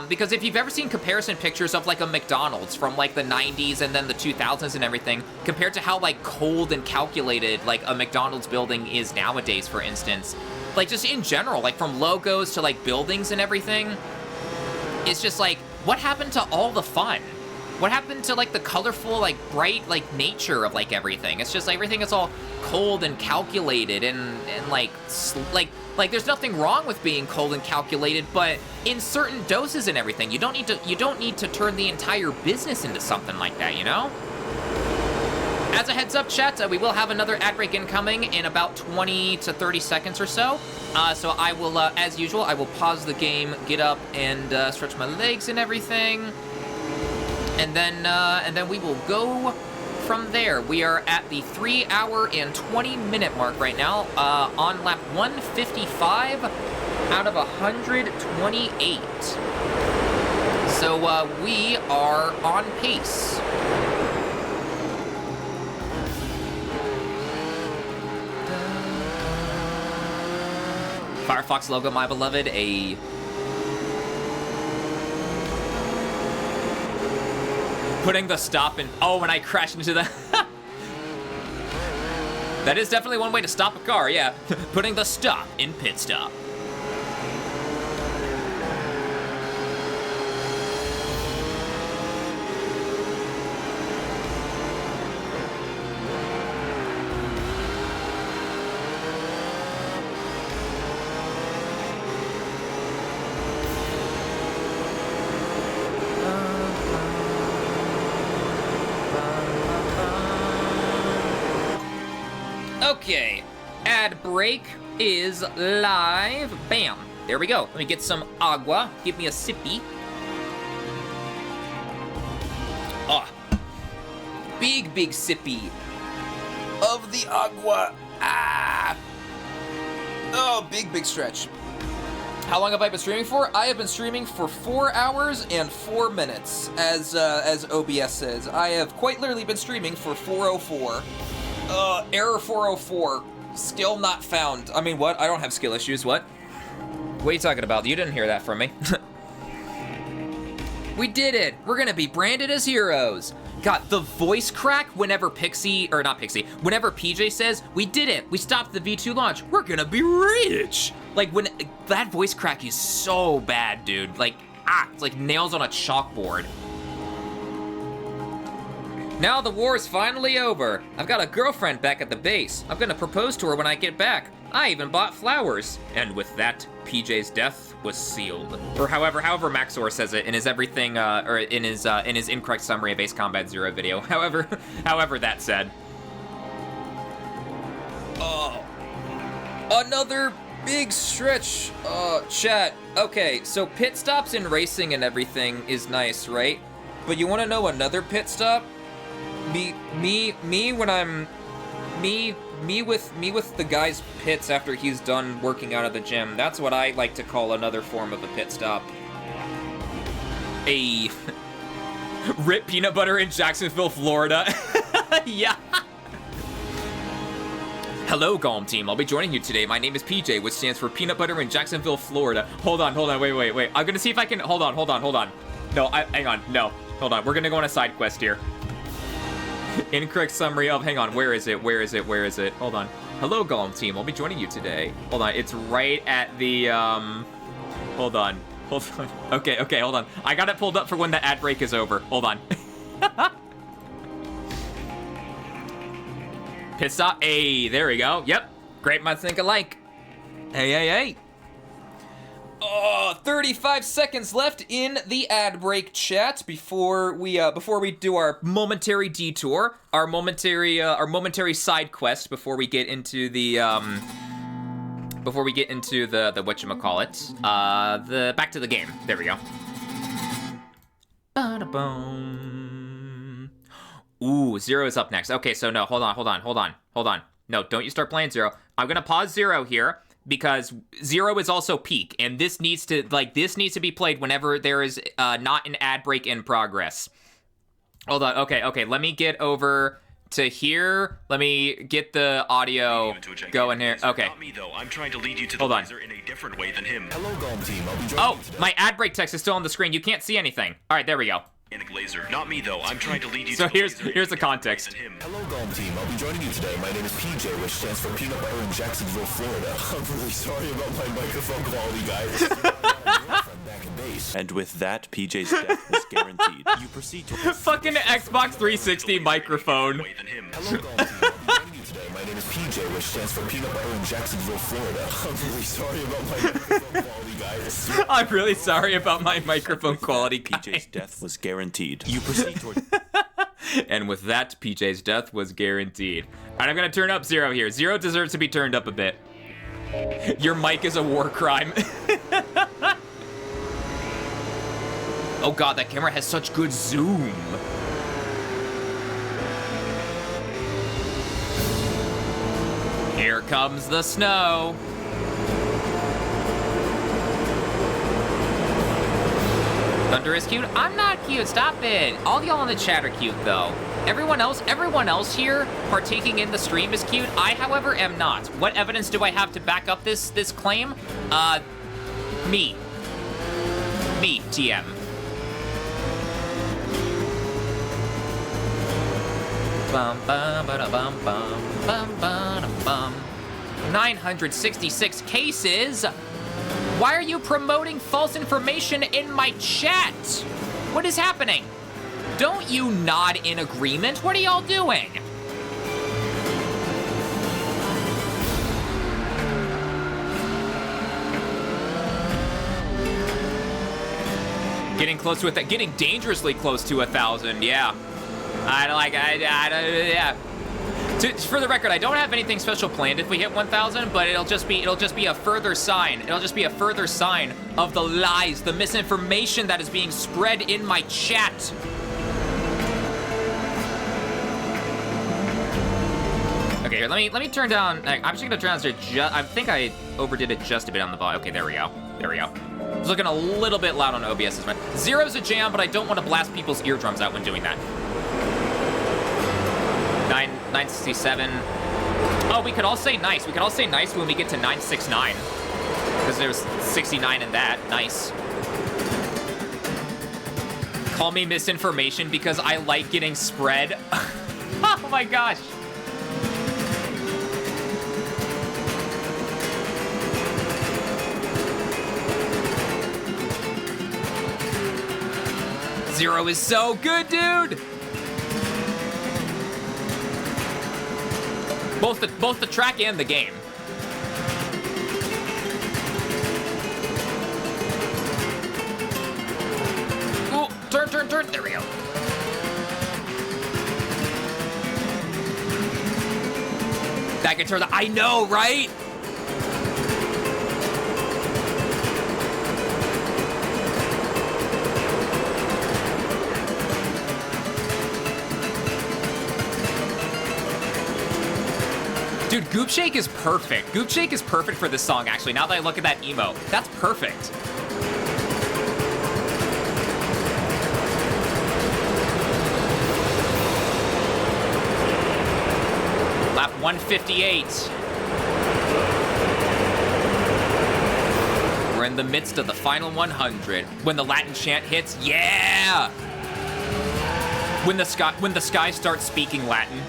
Because if you've ever seen comparison pictures of, like, a McDonald's from, like, the 90s and then the 2000s and everything, compared to how, like, cold and calculated, like, a McDonald's building is nowadays, for instance, like, just in general, like, from logos to, like, buildings and everything, it's just, like, what happened to all the fun? What happened to, like, the colorful, like, bright, like, nature of, like, everything? It's just, like, everything is all cold and calculated and like, there's nothing wrong with being cold and calculated, but in certain doses and everything, you don't need to turn the entire business into something like that, you know? As a heads up, chat, we will have another ad break incoming in about 20 to 30 seconds or so. So I will, as usual, I will pause the game, get up, and stretch my legs and everything. And then we will go from there. We are at the 3 hour and 20 minute mark right now, on lap 155 out of 128. So we are on pace. Firefox logo, my beloved, putting the stop in. Oh, when I crashed into the... That is definitely one way to stop a car, yeah. Putting the stop in pit stop. Okay, ad break is live. Bam. There we go. Let me get some agua. Give me a sippy. Oh, big sippy of the agua. Ah! Oh, big stretch. How long have I been streaming for? I have been streaming for 4 hours and 4 minutes, as OBS says. I have quite literally been streaming for 4:04. Error 4:04. Still not found. I mean, what? I don't have skill issues. What? What are you talking about? You didn't hear that from me. We did it! We're gonna be branded as heroes. God, the voice crack whenever whenever PJ says, we did it, we stopped the V2 launch, we're gonna be rich! Like, when, that voice crack is so bad, dude. Like, it's like nails on a chalkboard. Now the war's finally over. I've got a girlfriend back at the base. I'm gonna propose to her when I get back. I even bought flowers. And with that, PJ's death was sealed. Or however Maxor says it in his everything, or in his incorrect summary of Ace Combat Zero video. However that said. Oh, another big stretch. Chat. Okay, so pit stops in racing and everything is nice, right? But you want to know another pit stop? Me with the guy's pits after he's done working out at the gym. That's what I like to call another form of a pit stop. A rip peanut butter in Jacksonville, Florida. Yeah. Hello, Golem team. I'll be joining you today. My name is PJ, which stands for Peanut Butter in Jacksonville, Florida. Hold on, wait. I'm gonna see if I can, hold on. No, hang on, no. Hold on, we're gonna go on a side quest here. Incorrect summary of, hang on, where is it? Hold on. Hello, Golem team. I'll be joining you today. Hold on, it's right at the, hold on. Okay, hold on. I got it pulled up for when the ad break is over. Hold on. Pit stop. Hey, there we go. Yep. Great minds think alike. Hey. 35 seconds left in the ad break, chat, before we do our momentary detour, our momentary side quest before we get into the whatchamacallit, the back to the game. There we go. Ba-da-boom. Ooh, Zero is up next. Okay, so no, hold on. No, don't you start playing Zero. I'm gonna pause Zero here, because Zero is also peak, and this needs to be played whenever there is not an ad break in progress. Hold on, okay, let me get over to here. Let me get the audio going here. Okay. Not me, though. I'm trying to lead you to the Hold on. laser in a different way than him. Hello, Golem team. I'll be joining Oh, you today. my ad break text is still on the screen. You can't see anything. All right, there we go. Laser. Not me, though. I'm trying to lead you So to the here's laser in the a different way context. than him. Hello, Golem team. I'll be joining you today. My name is PJ, which stands for Peanut Butter in Jacksonville, Florida. I'm really sorry about my microphone quality, guys. Back in base. And with that, PJ's death was guaranteed. You proceed to Fucking Xbox 360 microphone. way than him. Hello, Golem team. I'll be joining you today. My name is PJ, which stands for Peanut Butter in Jacksonville, Florida. I'm really sorry about my microphone quality, guys. I'm really sorry about my microphone quality, PJ's guys. death was guaranteed. You proceed toward And with that, PJ's death was guaranteed. All right, I'm gonna turn up Zero here. Zero deserves to be turned up a bit. Your mic is a war crime. Oh god, that camera has such good zoom. Here comes the snow. Thunder is cute? I'm not cute, stop it. All y'all in the chat are cute though. Everyone else here partaking in the stream is cute. I, however, am not. What evidence do I have to back up this claim? Me, TM. Bum bum ba bum bum bum bum bum. 966 cases. Why are you promoting false information in my chat? What is happening? Don't you nod in agreement? What are y'all doing? Getting close to it, getting dangerously close to 1,000. Yeah. Yeah. For the record, I don't have anything special planned if we hit 1,000, but it'll just be a further sign. It'll just be a further sign of the lies, the misinformation that is being spread in my chat. Okay, here, let me turn down. I'm just gonna turn down. I think I overdid it just a bit on the volume. Okay, there we go. There we go. It's looking a little bit loud on OBS as well. Zero's a jam, but I don't want to blast people's eardrums out when doing that. 967. Oh, we could all say nice. We could all say nice when we get to 969. Because there's 69 in that. Nice. Call me misinformation because I like getting spread. Oh my gosh. Zero is so good, dude. Both the track and the game. Oh, turn. There we go. That can turn. I know, right? Dude, Goop Shake is perfect. Goop Shake is perfect for this song, actually. Now that I look at that emo, that's perfect. Lap 158. We're in the midst of the final 100. When the Latin chant hits, yeah! When the sky starts speaking Latin.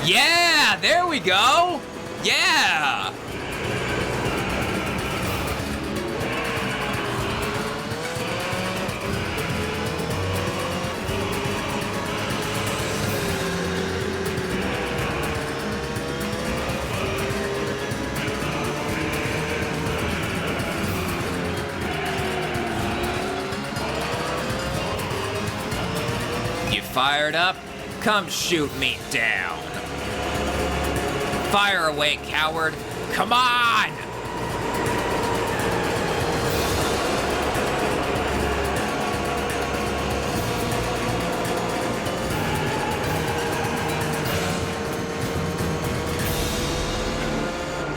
Yeah, there we go. Yeah. You fired up? Come shoot me down. Fire away, coward. Come on!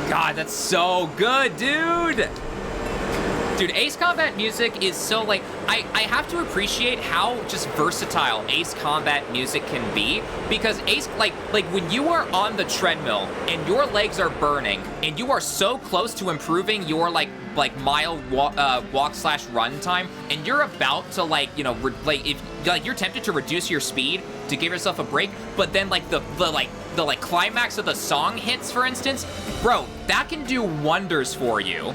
God, that's so good, dude! Dude, Ace Combat music is so, like, I have to appreciate how just versatile Ace Combat music can be, because Ace, like when you are on the treadmill and your legs are burning and you are so close to improving your, like mile walk/run time, and you're about to, like, you know, if, like, you're tempted to reduce your speed to give yourself a break, but then, like, the climax of the song hits, for instance, bro, that can do wonders for you.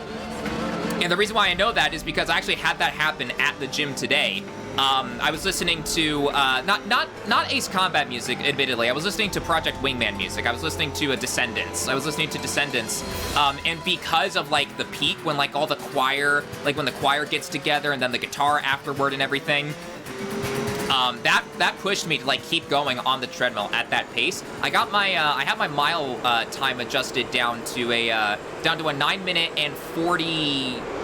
And the reason why I know that is because I actually had that happen at the gym today. I was listening to, not Ace Combat music, admittedly. I was listening to Project Wingman music. I was listening to Descendants. And because of, like, the peak, when, like, all the choir, like, when the choir gets together and then the guitar afterward and everything, that pushed me to, like, keep going on the treadmill at that pace. I got my, I had my mile time adjusted down to a 9 minute and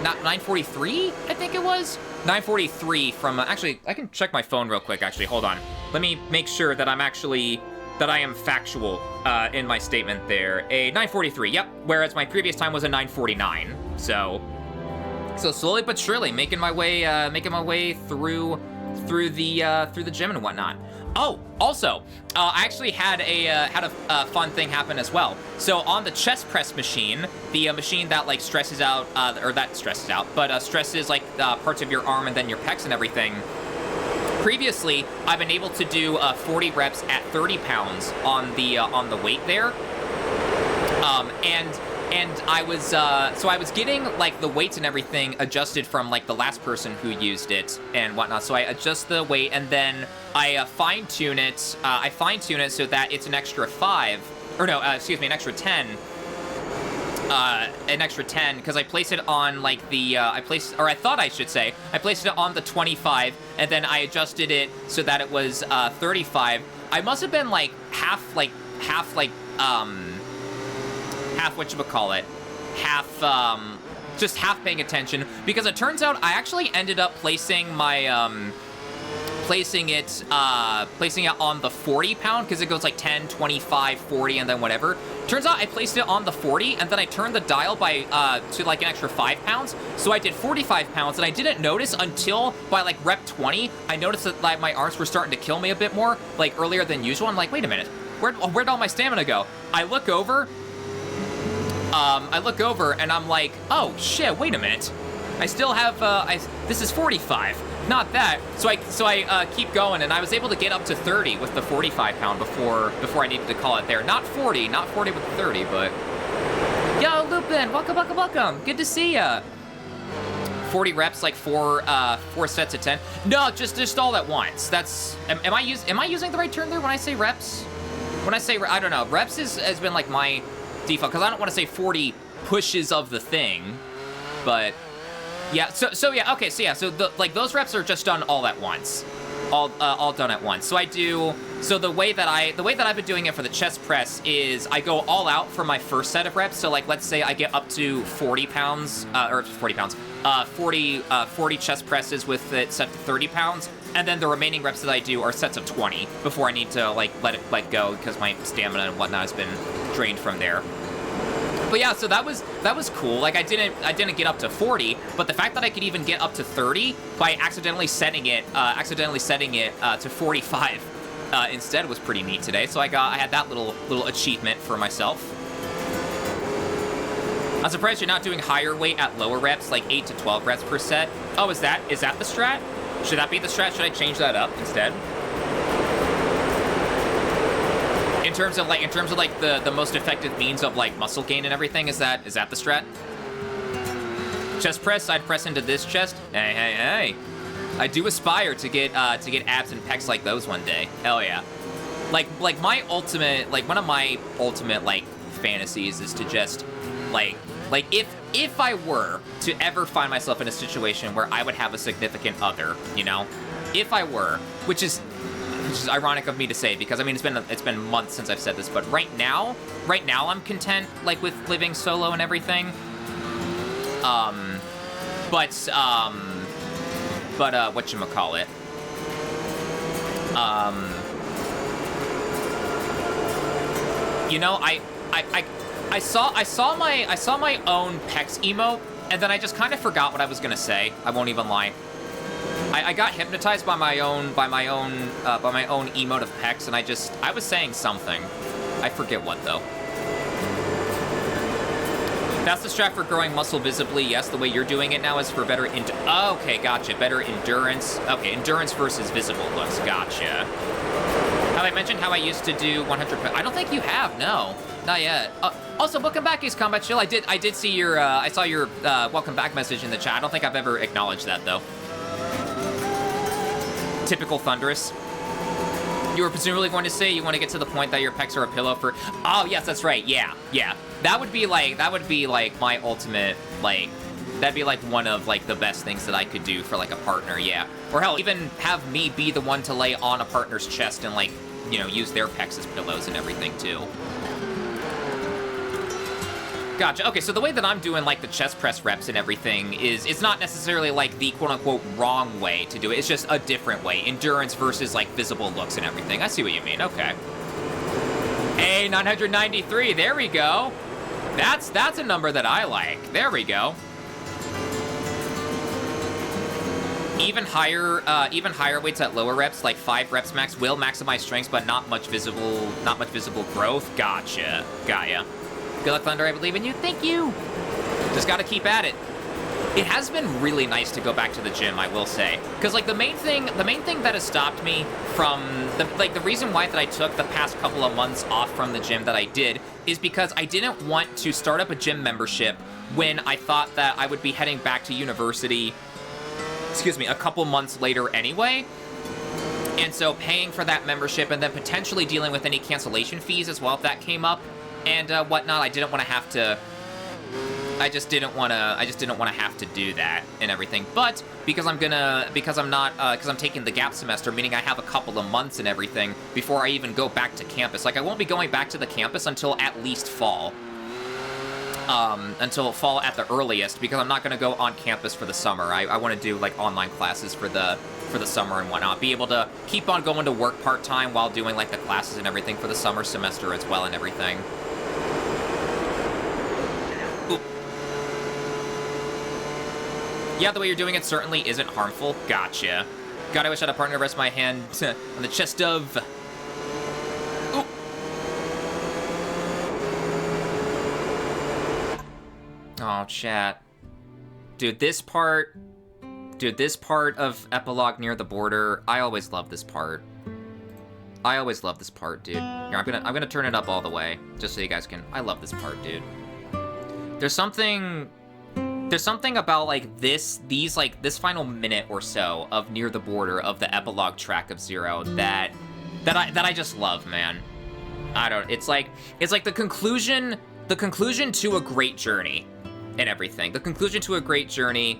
9:43, I think it was? 9:43 from, actually, I can check my phone real quick, actually, hold on. Let me make sure that I am factual in my statement there. A 9:43, yep, whereas my previous time was a 9:49. So slowly but surely, making my way through the gym and whatnot. Oh, also, I actually had a fun thing happen as well. So on the chest press machine, the machine that, like, stresses like parts of your arm and then your pecs and everything. Previously, I've been able to do 40 reps at 30 pounds on the weight there. And I was getting, like, the weights and everything adjusted from, like, the last person who used it and whatnot. So I adjust the weight and then I fine-tune it. So that it's an extra 5, or no, excuse me, an extra 10. Because I placed it on, like, I placed it on the 25, and then I adjusted it so that it was 35. I must have been, like, half just half paying attention, because it turns out I actually ended up placing my placing it on the 40 pound, because it goes like 10, 25, 40, and then whatever. Turns out I placed it on the 40, and then I turned the dial by to like an extra 5 pounds, so I did 45 pounds, and I didn't notice until by like rep 20, I noticed that like my arms were starting to kill me a bit more, like earlier than usual. I'm like, wait a minute, where'd all my stamina go? I look over, and I'm like, oh shit, wait a minute. I still have, this is 45, not that. So I keep going, and I was able to get up to 30 with the 45 pound before I needed to call it there. Not 40 with 30, but. Yo, Lupin, welcome. Good to see ya. 40 reps, like four sets of 10. No, just all at once. That's, am I using the right term there when I say reps? When I say, I don't know, reps has been like my default, because I don't want to say 40 pushes of the thing, but yeah, so yeah, okay, so yeah, so those reps are just done all at once, all done at once. So the way that I've been doing it for the chest press is I go all out for my first set of reps. So like, let's say I get up to 40 pounds, 40 chest presses with it set to 30 pounds. And then the remaining reps that I do are sets of 20 before I need to like let it go, because my stamina and whatnot has been drained from there. But yeah, so that was cool. Like I didn't get up to 40, but the fact that I could even get up to 30 by accidentally setting it to 45 instead was pretty neat today. So I had that little achievement for myself. I'm surprised you're not doing higher weight at lower reps, like 8 to 12 reps per set. Oh, is that the strat? Should that be the strat? Should I change that up instead? In terms of like the most effective means of like muscle gain and everything, is that the strat? Chest press, side press into this chest. Hey. I do aspire to get abs and pecs like those one day. Hell yeah. Like my ultimate, like one of my ultimate like fantasies is to just like if I were to ever find myself in a situation where I would have a significant other, you know, if I were, which is ironic of me to say, because I mean it's been months since I've said this, but right now I'm content like with living solo and everything. But whatchamacallit? You know, I saw my own pecs emote, and then I just kind of forgot what I was gonna say. I won't even lie. I got hypnotized by my own emote of pecs, and I was saying something. I forget what though. That's the strat for growing muscle visibly. Yes, the way you're doing it now is for better okay, gotcha. Better endurance. Okay, endurance versus visible looks. Gotcha. Have I mentioned how I used to do 100? I don't think you have. No, not yet. Also, welcome back, Ace Combat Chill. I did see your. I saw your welcome back message in the chat. I don't think I've ever acknowledged that though. Typical Thunderous. You were presumably going to say you want to get to the point that your pecs are a pillow for. Oh yes, that's right. Yeah. That would be like my ultimate, like, that'd be like one of like the best things that I could do for like a partner, yeah. Or hell, even have me be the one to lay on a partner's chest and like, you know, use their pecs as pillows and everything too. Gotcha. Okay, so the way that I'm doing like the chest press reps and everything is, it's not necessarily like the quote-unquote wrong way to do it. It's just a different way. Endurance versus like visible looks and everything. I see what you mean. Okay. Hey, 993. There we go. That's a number that I like. There we go. Even higher weights at lower reps, like 5 reps max, will maximize strengths, but not much visible growth. Gotcha. Got ya. Good luck, Thunder. I believe in you. Thank you. Just gotta keep at it. It has been really nice to go back to the gym, I will say. Because, like, the main thing that has stopped me from, the reason why that I took the past couple of months off from the gym that I did is because I didn't want to start up a gym membership when I thought that I would be heading back to university, a couple months later anyway. And so paying for that membership and then potentially dealing with any cancellation fees as well if that came up and whatnot, I didn't want to have to. I just didn't want to have to do that and everything. But because I'm taking the gap semester, meaning I have a couple of months and everything before I even go back to campus. Like, I won't be going back to the campus until at least fall. Until fall at the earliest, because I'm not going to go on campus for the summer. I want to do like online classes for the for the summer and whatnot. Be able to keep on going to work part-time while doing, like, the classes and everything for the summer semester as well and everything. Ooh. Yeah, the way you're doing it certainly isn't harmful. Gotcha. God, I wish I had a partner to rest my hand on the chest of... Ooh. Oh, chat. Dude, this part of Epilogue Near the Border, I always love this part. I always love this part, dude. Here, I'm gonna turn it up all the way, just so you guys can... I love this part, dude. There's something about, like, this final minute or so of Near the Border of the epilogue track of Zero that I just love, man. I don't... It's like the conclusion to a great journey and everything. The conclusion to a great journey,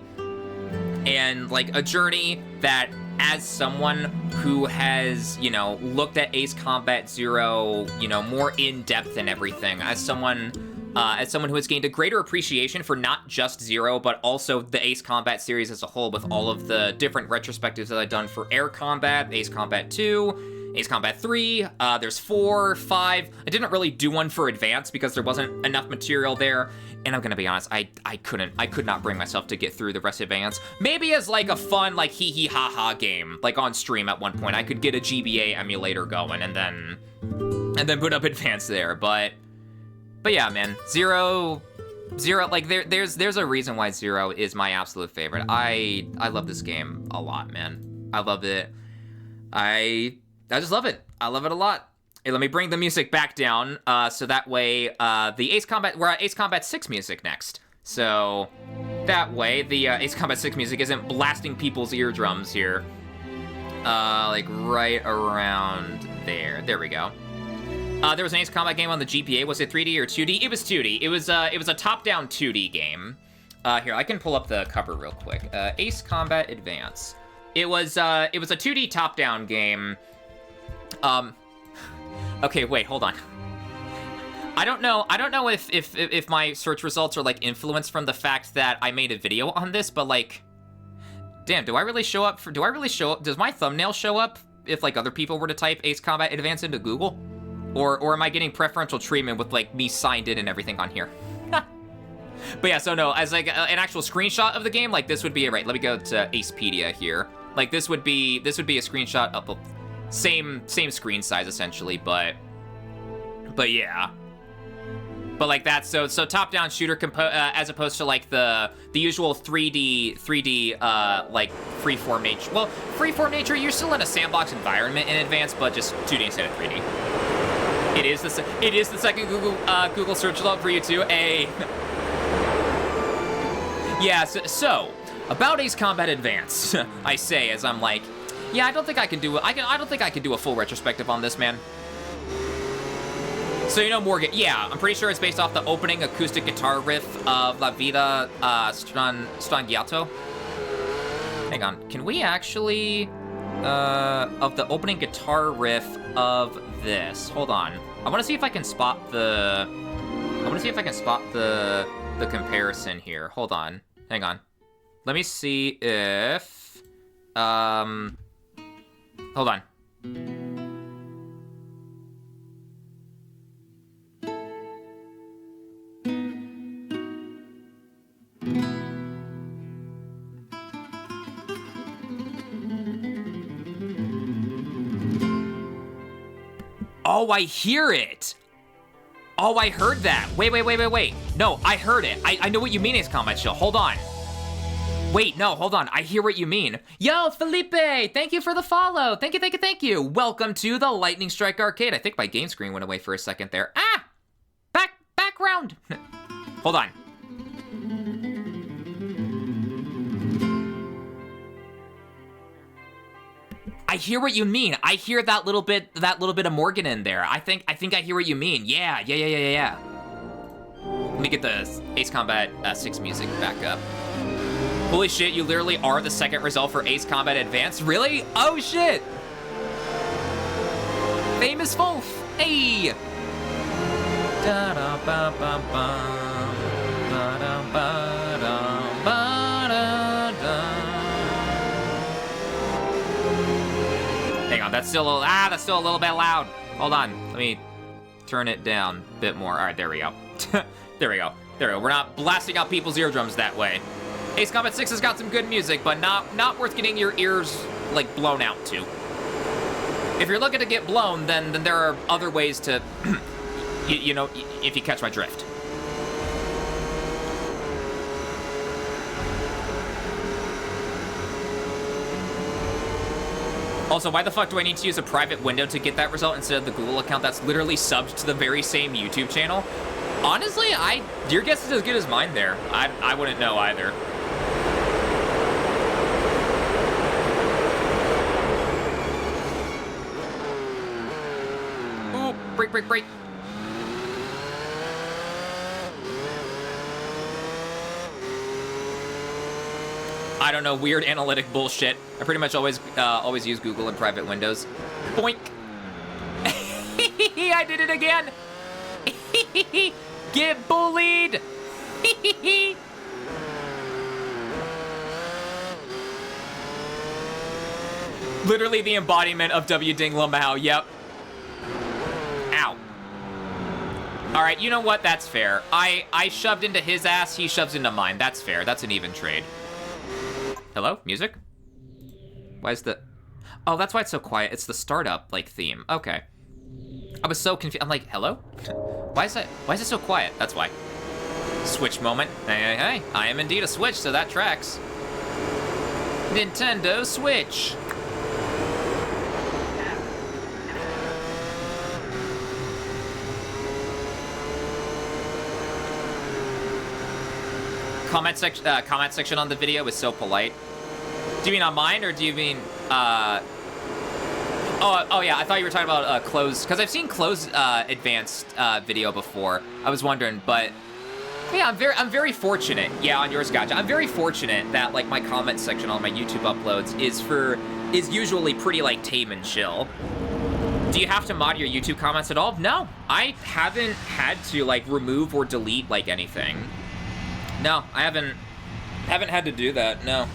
and, like, a journey that, as someone who has, you know, looked at Ace Combat Zero, you know, more in depth and everything, as someone who has gained a greater appreciation for not just Zero, but also the Ace Combat series as a whole, with all of the different retrospectives that I've done for Air Combat, Ace Combat 2, Ace Combat 3, there's 4, 5. I didn't really do one for Advance because there wasn't enough material there, and I'm gonna be honest, I could not bring myself to get through the rest of Advance. Maybe as, like, a fun, like, hee ha ha game, like, on stream at one point. I could get a GBA emulator going and then put up Advance there, but yeah, man, Zero, like, there's a reason why Zero is my absolute favorite. I love this game a lot, man. I love it. I just love it. I love it a lot. Hey, let me bring the music back down, so that way, we're at Ace Combat 6 music next. So, that way, the Ace Combat 6 music isn't blasting people's eardrums here. Like, right around there. There we go. There was an Ace Combat game on the GPA. Was it 3D or 2D? It was 2D. It was a top-down 2D game. Here, I can pull up the cover real quick. Ace Combat Advance. It was a 2D top-down game. Okay, wait, hold on. I don't know if my search results are, like, influenced from the fact that I made a video on this, but, like, damn, does my thumbnail show up if, like, other people were to type Ace Combat Advance into Google? Or am I getting preferential treatment with, like, me signed in and everything on here? But yeah, so no, as, like, an actual screenshot of the game, like, this would be, right, let me go to Acepedia here. Like, this would be a screenshot of the same screen size, essentially, but yeah. But, like, that's, so top-down shooter, as opposed to, like, the usual 3D, like, freeform nature. Well, freeform nature, you're still in a sandbox environment in Advance, but just 2D instead of 3D. It is the second Google search result for you too. Yeah. So about Ace Combat Advance, I say as I'm like, yeah, I don't think I can do a full retrospective on this, man. So, you know, Morgan, yeah, I'm pretty sure it's based off the opening acoustic guitar riff of La Vida Strangiato. Hang on, can we actually of the opening guitar riff of this? Hold on. I want to see if I can spot the comparison here. Hold on. Hang on. Let me see if hold on. Oh, I hear it. Oh, I heard that. Wait. No, I heard it. I know what you mean, Ace Combat Chill. Hold on. Wait, no, hold on. I hear what you mean. Yo, Felipe, thank you for the follow. Thank you. Welcome to the Lightning Strike Arcade. I think my game screen went away for a second there. Ah! Background. Hold on. I hear what you mean. I hear that little bit of Morgan in there. I think I hear what you mean. Yeah. Let me get the Ace Combat 6 music back up. Holy shit, you literally are the second result for Ace Combat Advance? Really? Oh shit! Famous Wolf! Hey! That's still a little bit loud. Hold on, let me turn it down a bit more. All right, there we go. There we go. We're not blasting out people's eardrums that way. Ace Combat 6 has got some good music, but not worth getting your ears, like, blown out to. If you're looking to get blown, then there are other ways to, you know, if you catch my drift. Also, why the fuck do I need to use a private window to get that result instead of the Google account that's literally subbed to the very same YouTube channel? Honestly, your guess is as good as mine there. I wouldn't know either. Ooh, break. I don't know, weird analytic bullshit. I pretty much always use Google in private windows. Boink. I did it again. Get bullied. Literally the embodiment of W. Ding Lamau. Yep. Ow. All right, you know what? That's fair. I shoved into his ass. He shoves into mine. That's fair. That's an even trade. Hello? Music? Why is the... Oh, that's why it's so quiet. It's the startup, like, theme. Okay. I was so confused. I'm like, hello? Why is it so quiet? That's why. Switch moment. Hey. I am indeed a Switch, so that tracks. Nintendo Switch. Comment section on the video is so polite. Do you mean on mine, or do you mean, Oh yeah, I thought you were talking about close, because I've seen close advanced video before. I was wondering, but yeah, I'm very fortunate. Yeah, on yours, gotcha. I'm very fortunate that like my comment section on my YouTube uploads is usually pretty like tame and chill. Do you have to mod your YouTube comments at all? No, I haven't had to like remove or delete like anything. No, I haven't had to do that. No.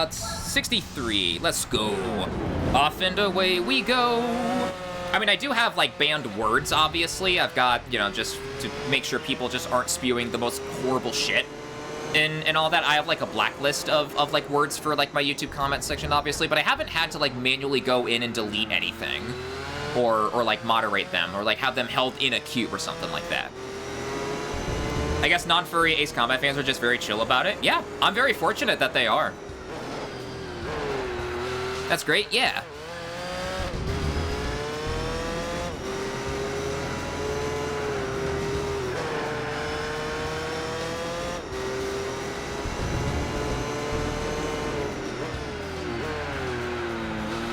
63. Let's go. Off and away we go. I mean, I do have, like, banned words, obviously. I've got, you know, just to make sure people just aren't spewing the most horrible shit and all that. I have, like, a blacklist of like, words for, like, my YouTube comment section, obviously. But I haven't had to, like, manually go in and delete anything. Or like, moderate them. Or, like, have them held in a queue or something like that. I guess non-furry Ace Combat fans are just very chill about it. Yeah, I'm very fortunate that they are. That's great, yeah.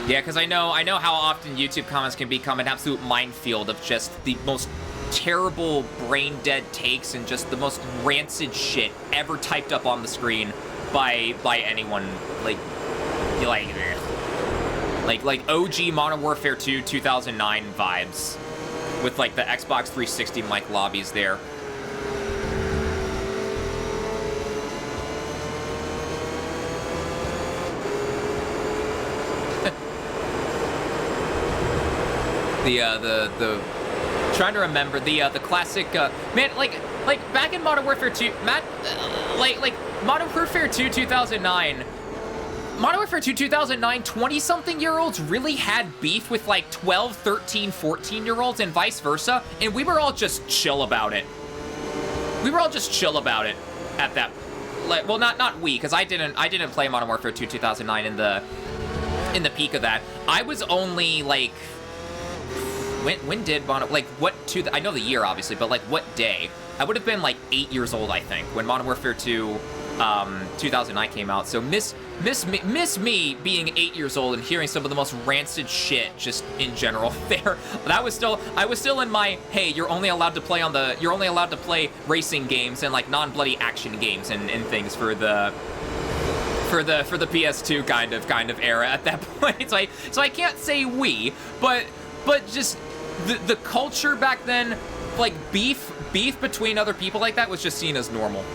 Yeah, because I know how often YouTube comments can become an absolute minefield of just the most terrible brain-dead takes and just the most rancid shit ever typed up on the screen by anyone, like OG Modern Warfare 2 2009 vibes with like the Xbox 360 mic lobbies there. the trying to remember the classic man, like back in Modern Warfare 2, Matt, like Modern Warfare 2 2009. Modern Warfare 2 2009, 20-something-year-olds really had beef with, like, 12, 13, 14-year-olds and vice versa, and we were all just chill about it. We were all just chill about it at that, like, well, not we, because I didn't play Modern Warfare 2 2009 in the peak of that. I was only, like, when did Modern, like, I know the year, obviously, but, like, what day? I would have been, like, 8 years old, I think, when Modern Warfare 2 2009 came out, so miss me being 8 years old and hearing some of the most rancid shit just in general there. I was still in my, hey, you're only allowed to play racing games and like non-bloody action games and things for the PS2 kind of era at that point. So I can't say we, but just the culture back then, like beef between other people like that was just seen as normal.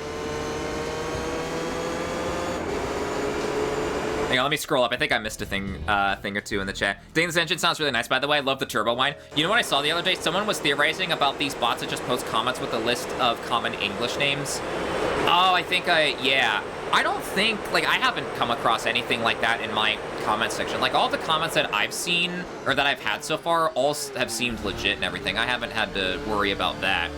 Hang on, let me scroll up. I think I missed a thing or two in the chat. Ding's engine sounds really nice, by the way. I love the turbo whine. You know what I saw the other day? Someone was theorizing about these bots that just post comments with a list of common English names. Oh, yeah. I don't think, like, I haven't come across anything like that in my comment section. Like, all the comments that I've seen, or that I've had so far, all have seemed legit and everything. I haven't had to worry about that.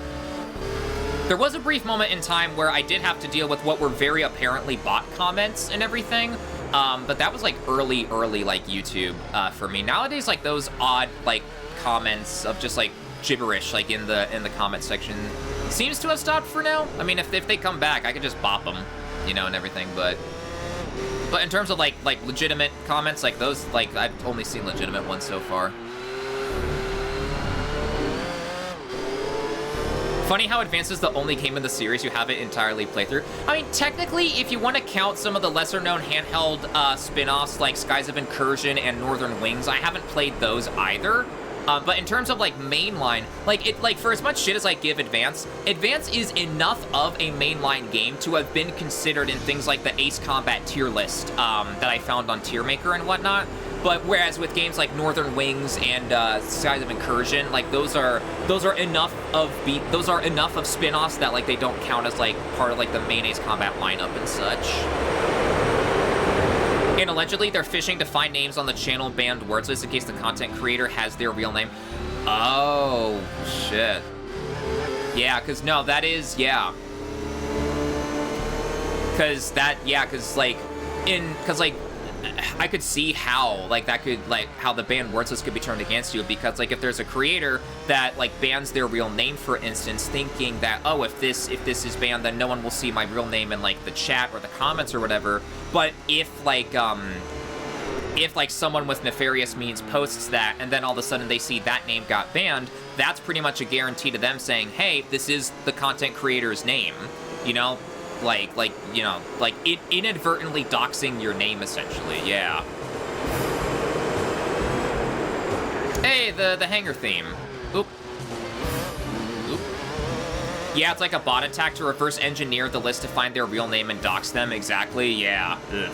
There was a brief moment in time where I did have to deal with what were very apparently bot comments and everything, but that was, like, early, like, YouTube for me. Nowadays, like, those odd, like, comments of just, like, gibberish, like, in the comment section seems to have stopped for now. I mean, if they come back, I could just bop them, you know, and everything, but in terms of, like legitimate comments, like, those, like, I've only seen legitimate ones so far. Funny how Advance is the only game in the series you haven't entirely played through. I mean, technically, if you want to count some of the lesser-known handheld spin-offs like Skies of Incursion and Northern Wings, I haven't played those either. But in terms of, like, mainline, like, for as much shit as I give Advance is enough of a mainline game to have been considered in things like the Ace Combat tier list that I found on Tier Maker and whatnot. But whereas with games like Northern Wings and Skies of Incursion, like, those are enough of spin-offs that, like, they don't count as, like, part of, like, the main Ace Combat lineup and such. And allegedly, they're fishing to find names on the channel banned words list in case the content creator has their real name. Oh, shit. Yeah, because, no, that is, yeah. Because I could see how, like, that could, like, how the banned words list could be turned against you, because, like, if there's a creator that, like, bans their real name, for instance, thinking that, oh, if this is banned, then no one will see my real name in, like, the chat or the comments or whatever. But if, like, someone with nefarious means posts that, and then all of a sudden they see that name got banned, that's pretty much a guarantee to them saying, hey, this is the content creator's name, you know? Like, you know, like, inadvertently doxing your name, essentially, yeah. Hey, the hangar theme. Oop. Oop. Yeah, it's like a bot attack to reverse engineer the list to find their real name and dox them, exactly, yeah. Ugh.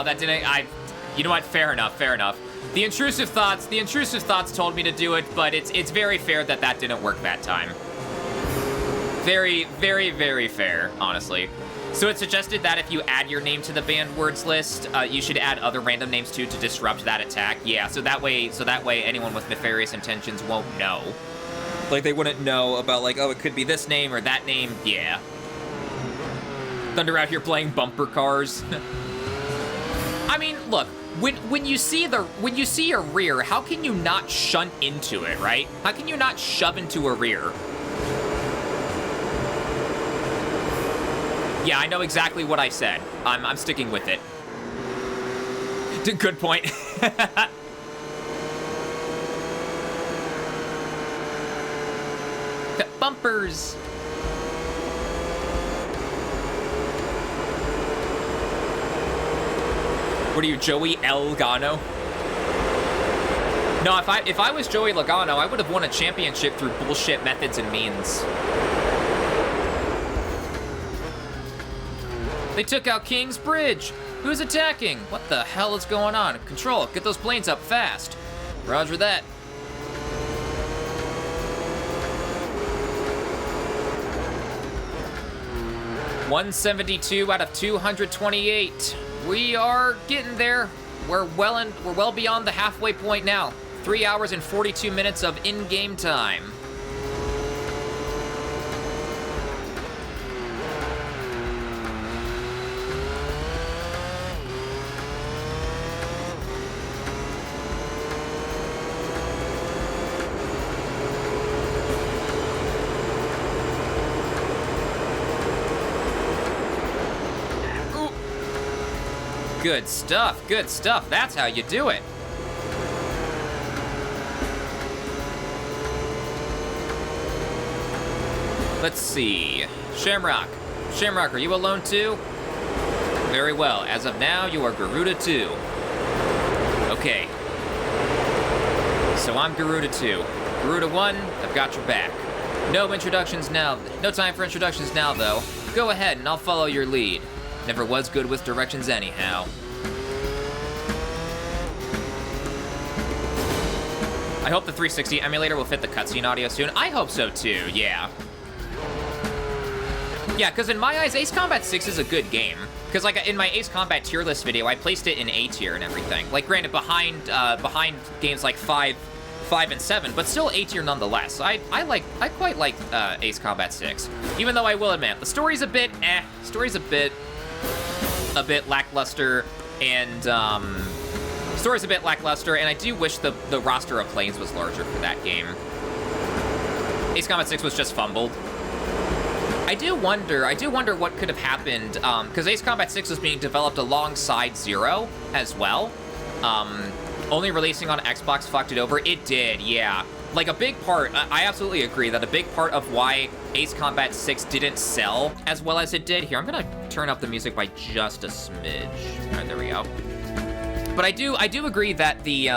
That didn't, you know what, fair enough. The intrusive thoughts told me to do it, but it's very fair that didn't work that time. Very, very, very fair, honestly. So it suggested that if you add your name to the banned words list, you should add other random names too to disrupt that attack. Yeah, so that way anyone with nefarious intentions won't know. Like, they wouldn't know about, like, oh, it could be this name or that name, yeah. Thunder out here playing bumper cars. I mean, look, when you see a rear, how can you not shunt into it, right? How can you not shove into a rear? Yeah, I know exactly what I said. I'm sticking with it. Good point. The bumpers. What are you, Joey Logano? No, if I was Joey Logano, I would have won a championship through bullshit methods and means. They took out King's Bridge. Who's attacking? What the hell is going on? Control, get those planes up fast. Roger that. $172 out of 228. We are getting there. We're well beyond the halfway point now. 3 hours and 42 minutes of in-game time. Good stuff, good stuff. That's how you do it. Let's see. Shamrock. Shamrock, are you alone too? Very well. As of now, you are Garuda 2. Okay. So I'm Garuda 2. Garuda 1, I've got your back. No introductions now. No time for introductions now, though. Go ahead and I'll follow your lead. Never was good with directions anyhow. I hope the 360 emulator will fit the cutscene audio soon. I hope so too, yeah. Yeah, because in my eyes, Ace Combat 6 is a good game. Because like in my Ace Combat tier list video, I placed it in A tier and everything. Like granted, behind games like 5 and 7, but still A tier nonetheless. I quite like Ace Combat 6. Even though I will admit, the story's a bit story's a bit lackluster, and and I do wish the roster of planes was larger for that game. Ace Combat 6 was just fumbled. I do wonder what could have happened, because Ace Combat 6 was being developed alongside 0 as well. Only releasing on Xbox fucked it over. It did, yeah. Like a big part, I absolutely agree that a big part of why Ace Combat 6 didn't sell as well as it did. Here, I'm gonna turn up the music by just a smidge. All right, there we go. But I do agree that the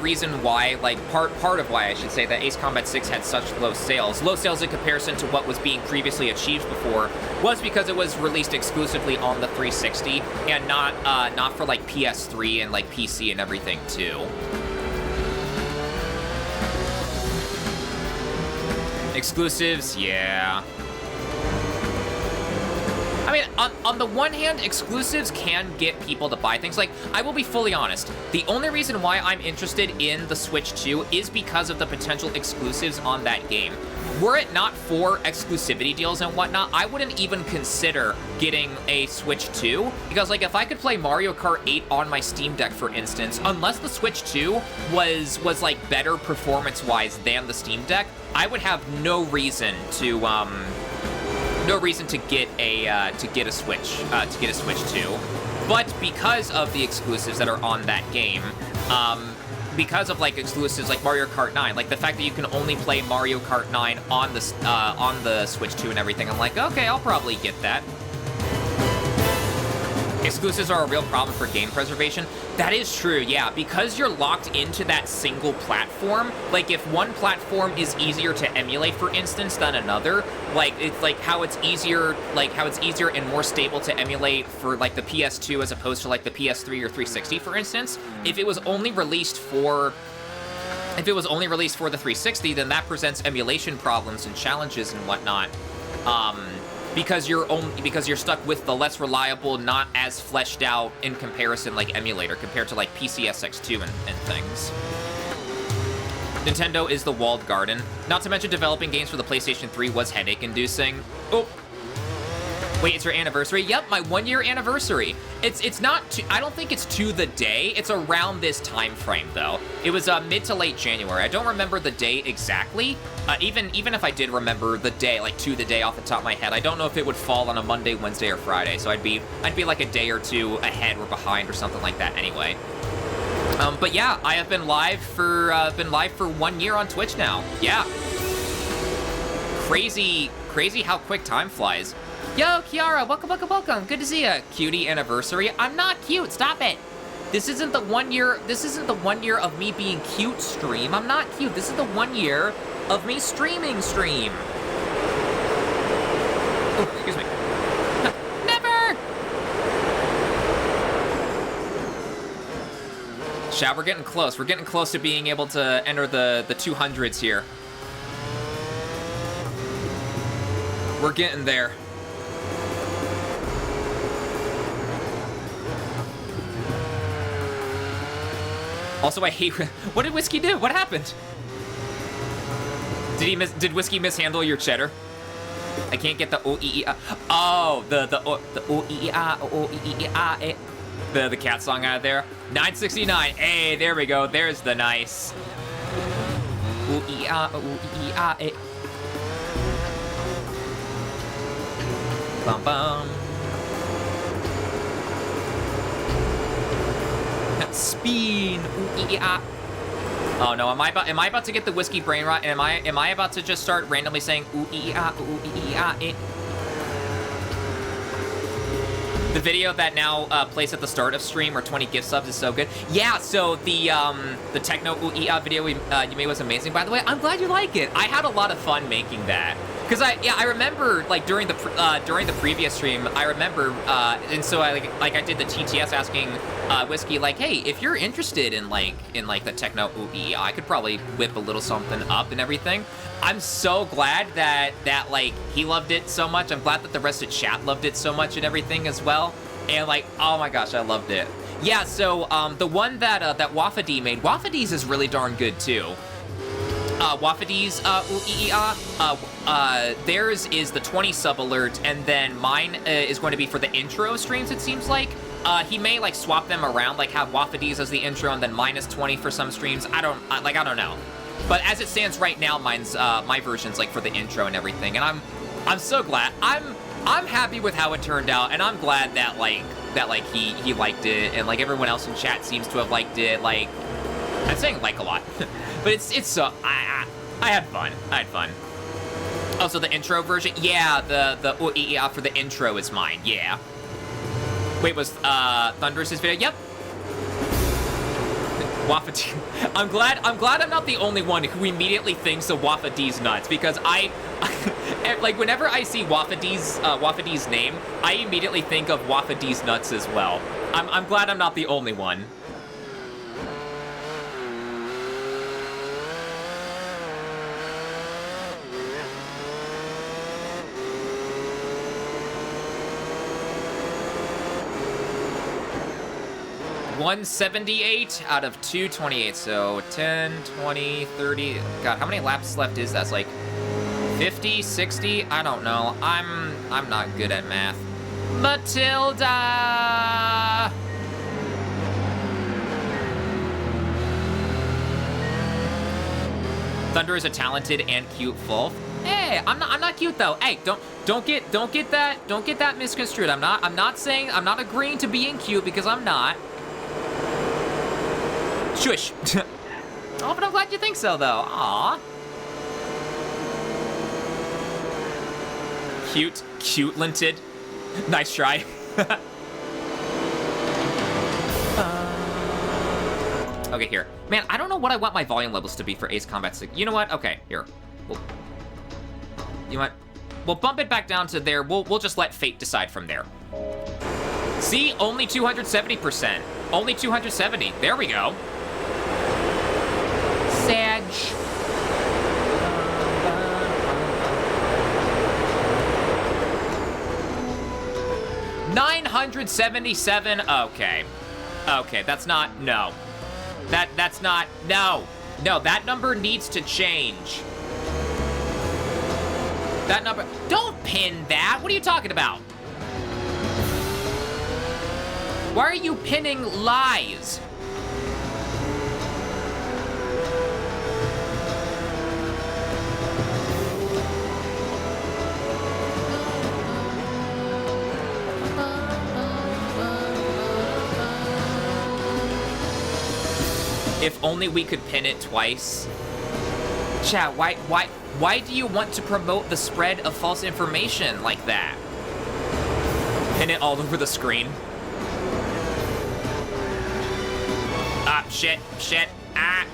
reason why, like part of why I should say that Ace Combat 6 had such low sales in comparison to what was being previously achieved before, was because it was released exclusively on the 360 and not for like PS3 and like PC and everything too. Exclusives, yeah. I mean, on the one hand, exclusives can get people to buy things. Like, I will be fully honest. The only reason why I'm interested in the Switch 2 is because of the potential exclusives on that game. Were it not for exclusivity deals and whatnot, I wouldn't even consider getting a Switch 2. Because, like, if I could play Mario Kart 8 on my Steam Deck, for instance, unless the Switch 2 was like, better performance-wise than the Steam Deck, I would have no reason to get a Switch 2. But because of the exclusives that are on that game, because of like exclusives like Mario Kart 9, like the fact that you can only play Mario Kart 9 on the Switch 2 and everything, I'm like, okay, I'll probably get that. Exclusives are a real problem for game preservation. That is true, yeah, because you're locked into that single platform. Like, if one platform is easier to emulate, for instance, than another, like, it's like how it's easier and more stable to emulate for, like, the PS2 as opposed to, like, the PS3 or 360, for instance. If it was only released for the 360, then that presents emulation problems and challenges and whatnot. Because you're stuck with the less reliable, not as fleshed out in comparison, like emulator, compared to like PCSX2 and things. Nintendo is the walled garden. Not to mention developing games for the PlayStation 3 was headache-inducing. Oh. Wait, it's your anniversary? Yep, my 1-year anniversary. It's not, I don't think it's to the day. It's around this time frame, though. It was mid to late January. I don't remember the day exactly. Even if I did remember the day, like to the day off the top of my head, I don't know if it would fall on a Monday, Wednesday, or Friday. So I'd be like a day or two ahead or behind or something like that anyway. But yeah, I have been live for 1 year on Twitch now. Yeah. Crazy how quick time flies. Yo, Kiara, welcome. Good to see ya. Cutie anniversary. I'm not cute, stop it. This isn't the 1 year of me being cute stream. I'm not cute. This is the 1 year of me streaming. Oh, excuse me. Never! Chat, we're getting close. We're getting close to being able to enter the 200s here. We're getting there. Also, I hate... What did Whiskey do? What happened? Did Whiskey mishandle your cheddar? I can't get the O-E-E-A. Oh, the O-E-E-A, O-E-E-A. The cat song out there. 969. Hey, there we go. There's the nice. O-E-E-A, O-E-E-A. Bum bum. Spin. Ooh, yeah. Oh no, am I about to get the whiskey brain rot? And am I about to just start randomly saying ooh ee ah ooh ee ah eh? The video that now plays at the start of stream or 20 gift subs is so good. Yeah, so the techno ooh ee ah video you made was amazing. By the way, I'm glad you like it. I had a lot of fun making that. Cause I remember like during the previous stream I remember and so I I did the TTS asking Whiskey like, hey, if you're interested in like the techno ooh I could probably whip a little something up and everything. I'm so glad that like he loved it so much. I'm glad that the rest of chat loved it so much and everything as well. And like, oh my gosh, I loved it. Yeah, so the one that that Wafadi made, Wafadi's is really darn good too. Wafadi's theirs is the 20 sub alert, and then mine is going to be for the intro streams, it seems like. He may like swap them around, like have Wafadi's as the intro and then mine is 20 for some streams. I don't know. But as it stands right now, mine's my version's like for the intro and everything, and I'm so glad. I'm happy with how it turned out, and I'm glad that he liked it, and like everyone else in chat seems to have liked it. Like, I'm saying like a lot, but it's so I had fun. I had fun. Also, the intro version, yeah, the for the intro is mine, yeah. Wait, was Thunderous's video? Yep. Wafadi. I'm glad I'm not the only one who immediately thinks of Wafadi's nuts, because I like whenever I see Wafadi's name, I immediately think of Wafadi's nuts as well. I'm glad I'm not the only one. $178 out of 228, so 10, 20, 30. God, how many laps left is that? It's like 50, 60? I don't know. I'm not good at math. Matilda! Thunder is a talented and cute wolf. Hey, I'm not cute though. Hey, don't get that misconstrued. I'm not saying, I'm not agreeing to being cute, because I'm not. Shush. Oh, but I'm glad you think so, though. Aw. Cute-linted. Nice try. Okay, here. Man, I don't know what I want my volume levels to be for Ace Combat 6. You know what? Okay, here. You know what? We'll bump it back down to there. We'll just let fate decide from there. See? Only 270%. Only 270. There we go. Sag. 977. Okay. Okay, that's not, no. That's not, no. No, that number needs to change. That number, don't pin that. What are you talking about? Why are you pinning lies? If only we could pin it twice. Chat, why do you want to promote the spread of false information like that? Pin it all over the screen. Ah, shit, ah.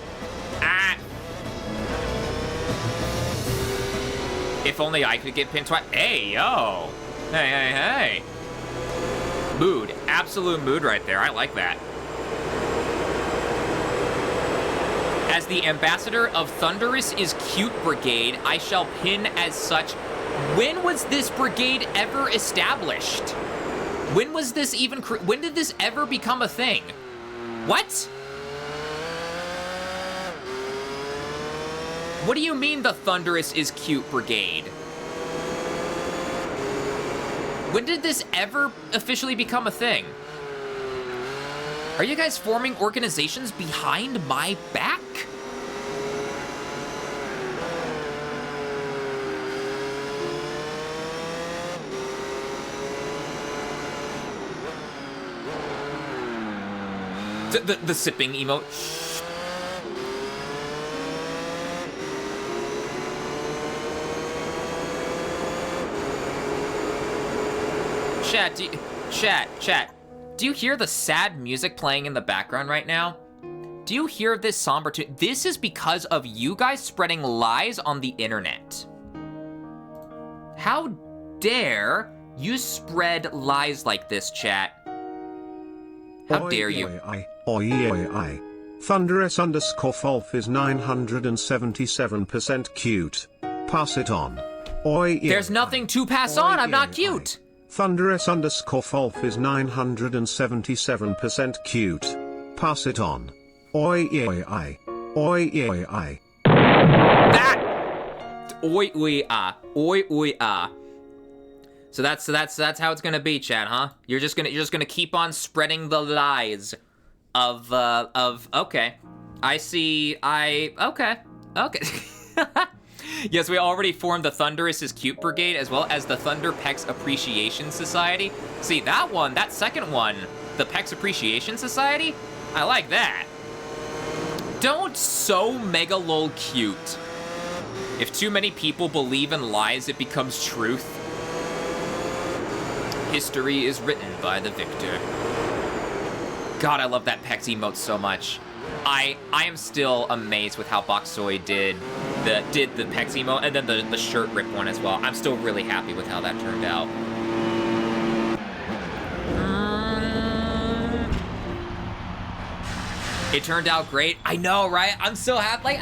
If only I could get pinned twice. Hey, yo. Hey. Mood, absolute mood right there. I like that. As the ambassador of Thunderous is Cute Brigade, I shall pin as such. When was this brigade ever established? When was this even, when did this ever become a thing? What? What do you mean the Thunderous is Cute Brigade? When did this ever officially become a thing? Are you guys forming organizations behind my back? The sipping emote. Chat, chat. Do you hear the sad music playing in the background right now? Do you hear this somber tune? This is because of you guys spreading lies on the internet. How dare you spread lies like this, chat? How dare you? Oi. Thunderous _ Fulf is 977% cute. Pass it on. Oi. There's nothing to pass on. I'm not cute. Thunderous _ Fulf is 977% cute. Pass it on. Oi. That. Oi. So that's how it's gonna be, chat, huh? You're just gonna keep on spreading the lies of okay. I see. Okay. Yes, we already formed the Thunderous is Cute Brigade as well as the Thunder Pecs Appreciation Society. See, that second one, the Pecs Appreciation Society, I like that. Don't so mega lol cute. If too many people believe in lies, it becomes truth. History is written by the victor. God, I love that Pecs emote so much. I am still amazed with how Boxoy did the Pecs emote and then the shirt rip one as well. I'm still really happy with how that turned out. It turned out great. I know, right? I'm so happy. Like,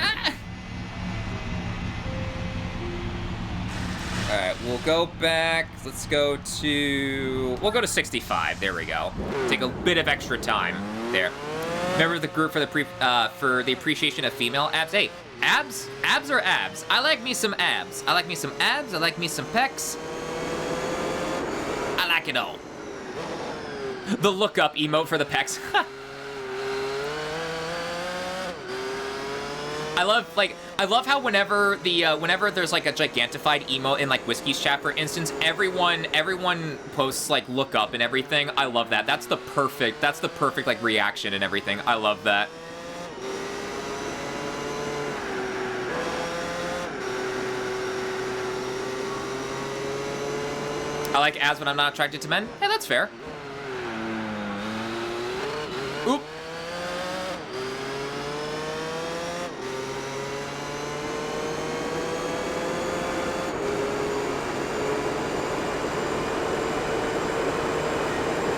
All right, we'll go back. Let's go to... We'll go to 65. There we go. Take a bit of extra time there. Member of the group for the appreciation of female abs. Hey, abs? Abs or abs? I like me some abs. I like me some abs. I like me some pecs. I like it all. The look up emote for the pecs. I love how whenever there's like a gigantified emote in like Whiskey's chat, for instance, everyone posts like look up and everything. I love that. That's the perfect like reaction and everything. I love that. I like abs when I'm not attracted to men. Yeah, that's fair. Oop.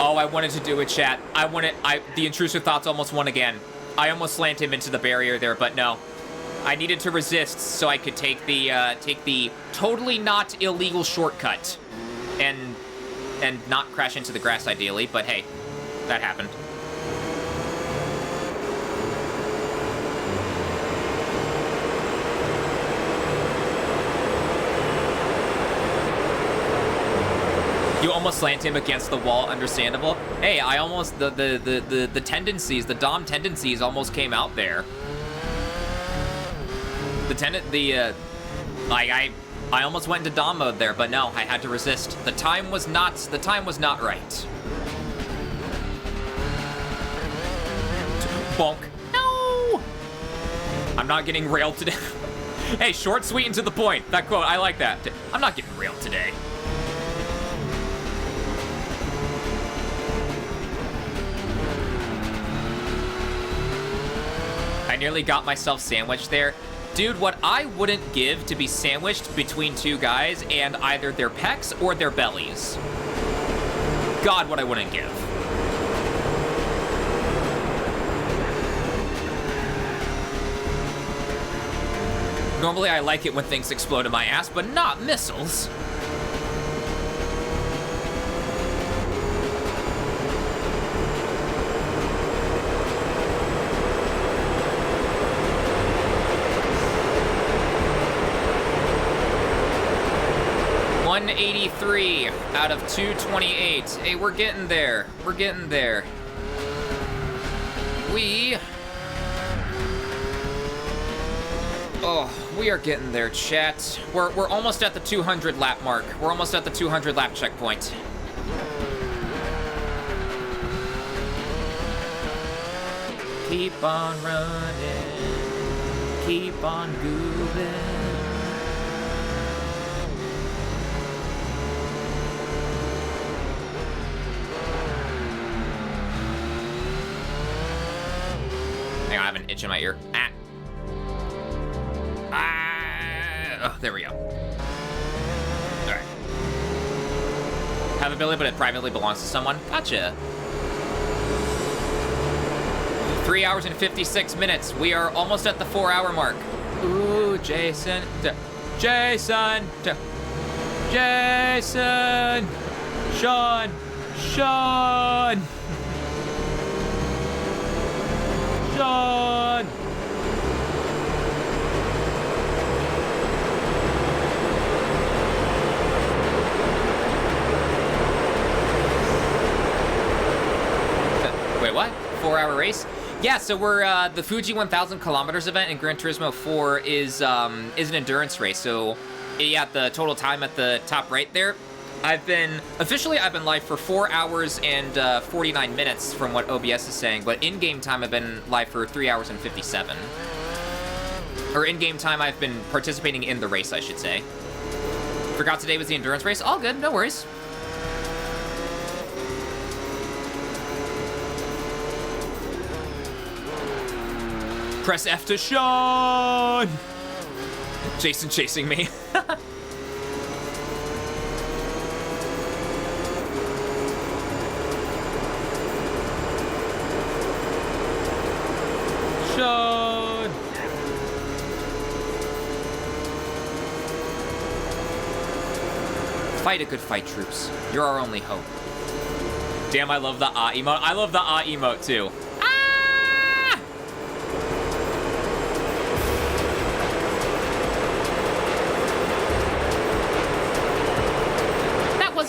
Oh, I wanted to do it, chat. The intrusive thoughts almost won again. I almost slammed him into the barrier there, but no. I needed to resist so I could take the totally not illegal shortcut and not crash into the grass ideally, but hey, that happened. You almost slant him against the wall, understandable. Hey, I almost, the tendencies, the Dom tendencies almost came out there. I almost went into Dom mode there, but no, I had to resist. The time was not right. Bonk. No! I'm not getting railed today. Hey, short, sweet, and to the point. That quote, I like that. I'm not getting railed today. I nearly got myself sandwiched there. Dude, what I wouldn't give to be sandwiched between two guys and either their pecs or their bellies. God, what I wouldn't give. Normally I like it when things explode in my ass, but not missiles. $183 out of 228. Hey, we're getting there. We're getting there. We are getting there, chat. We're almost at the 200 lap mark. We're almost at the 200 lap checkpoint. Keep on running. Keep on moving. Hang on, I have an itch in my ear. Ah. Oh, there we go. All right. Have ability, but it privately belongs to someone. Gotcha. 3 hours and 56 minutes. We are almost at the 4-hour mark. Ooh, Jason. Jason. Jason. Sean. Sean. Sean. Wait, what? 4-hour race? Yeah, so we're the Fuji 1000km event in Gran Turismo 4 is an endurance race. So yeah, the total time at the top right there. I've been live for 4 hours and 49 minutes from what OBS is saying, but in-game time I've been live for 3 hours and 57. Or in-game time I've been participating in the race, I should say. Forgot today was the endurance race. All good, no worries. Press F to Sean! Jason chasing me. Sean! Fight a good fight, troops. You're our only hope. Damn, I love the ah emote. I love the ah emote, too.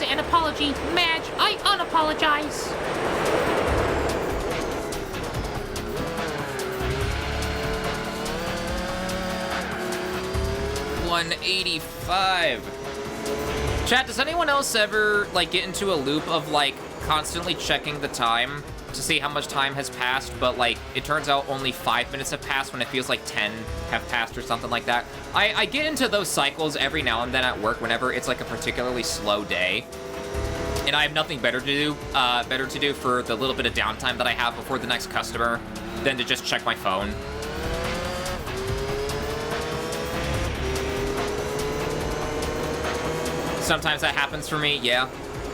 An apology, Madge. I unapologize. $185. Chat, does anyone else ever like get into a loop of like constantly checking the time to see how much time has passed, but like it turns out only 5 minutes have passed when it feels like 10 have passed or something like that? I get into those cycles every now and then at work whenever it's like a particularly slow day, and I have nothing better to do for the little bit of downtime that I have before the next customer than to just check my phone. Sometimes that happens for me, yeah.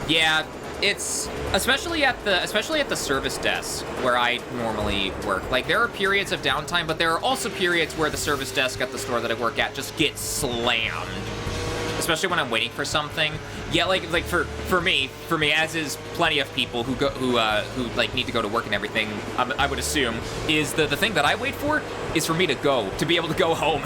Yeah, it's especially at the service desk where I normally work. Like, there are periods of downtime, but there are also periods where the service desk at the store that I work at just gets slammed. Especially when I'm waiting for something. Yeah, like for me, as is plenty of people who like need to go to work and everything, I would assume, is the thing that I wait for is for me to be able to go home.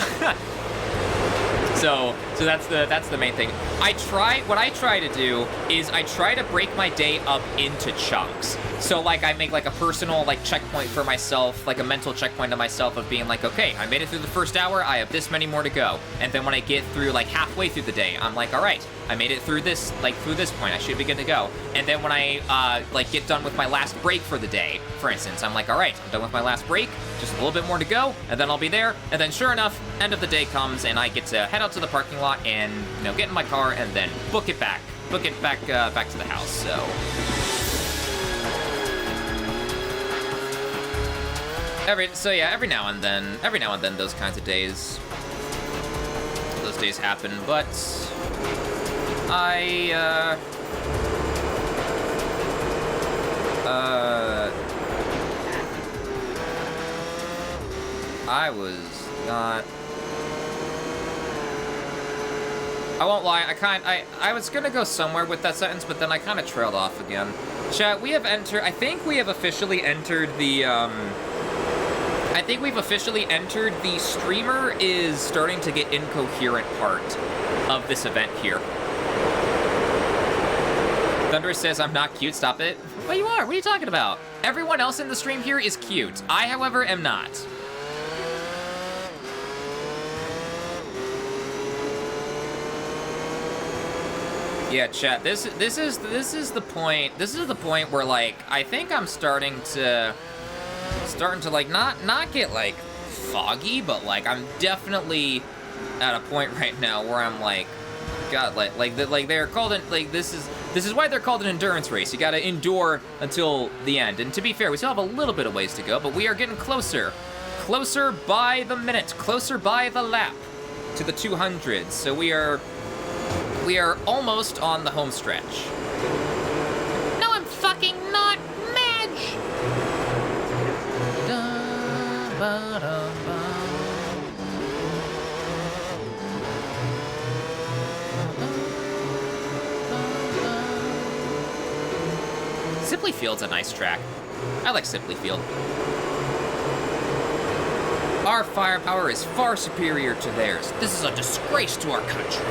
So that's the main thing. What I try to do is I try to break my day up into chunks. So like I make like a personal like checkpoint for myself, like a mental checkpoint to myself of being like, okay, I made it through the first hour, I have this many more to go. And then when I get through like halfway through the day, I'm like, all right, I made it through this point, I should be good to go. And then when I like get done with my last break for the day, for instance, I'm like, all right, I'm done with my last break, just a little bit more to go, and then I'll be there. And then sure enough, end of the day comes and I get to head out to the parking lot and, you know, get in my car and then book it back to the house. So every now and then those kinds of days happen, but I was not. I won't lie, I was gonna go somewhere with that sentence, but then I kind of trailed off again. Chat, I think we have officially entered the, streamer is starting to get incoherent part of this event here. Thunderous says I'm not cute, stop it. Well, you are, what are you talking about? Everyone else in the stream here is cute. I, however, am not. Yeah, chat. This is the point. This is the point where like I think I'm starting to like not get like foggy, but like I'm definitely at a point right now where I'm like, God, like they're called in, like this This is why they're called an endurance race. You gotta endure until the end. And to be fair, we still have a little bit of ways to go, but we are getting closer. Closer by the minute, closer by the lap to the 200s. So we are almost on the home stretch. No, I'm fucking not, Madge! Sibley Field's a nice track. I like Sibley Field. Our firepower is far superior to theirs. This is a disgrace to our country.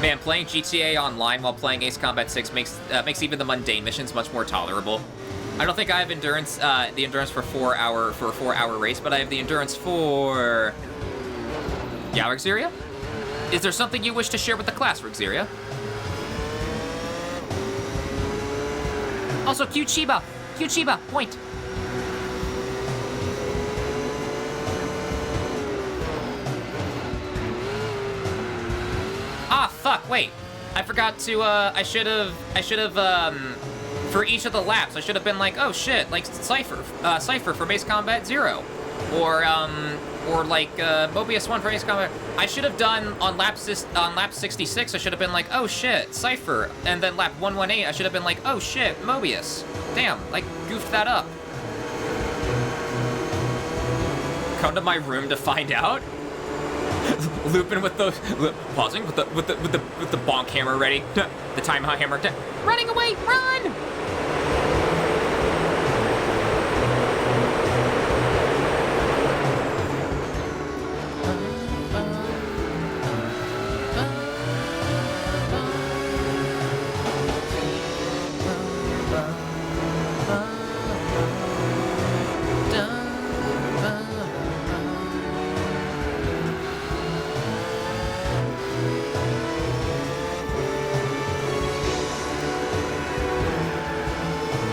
Man, playing GTA Online while playing Ace Combat 6 makes even the mundane missions much more tolerable. I don't think I have endurance, the endurance for a 4-hour race, but I have the endurance for... Yeah, Rexeria? Is there something you wish to share with the class, Rexeria? Also, Q-Chiba, point. Ah, fuck, wait. I forgot to, I should have, for each of the laps, I should have been like, oh shit, like Cypher for Base Combat 0. Or like, Mobius 1 for Ace Combat. I should have done, on lap 66, I should have been like, oh shit, Cypher. And then lap 118, I should have been like, oh shit, Mobius. Damn, like, goofed that up. Come to my room to find out? Looping with the, pausing with the bonk hammer ready. The time hammer, running away, run!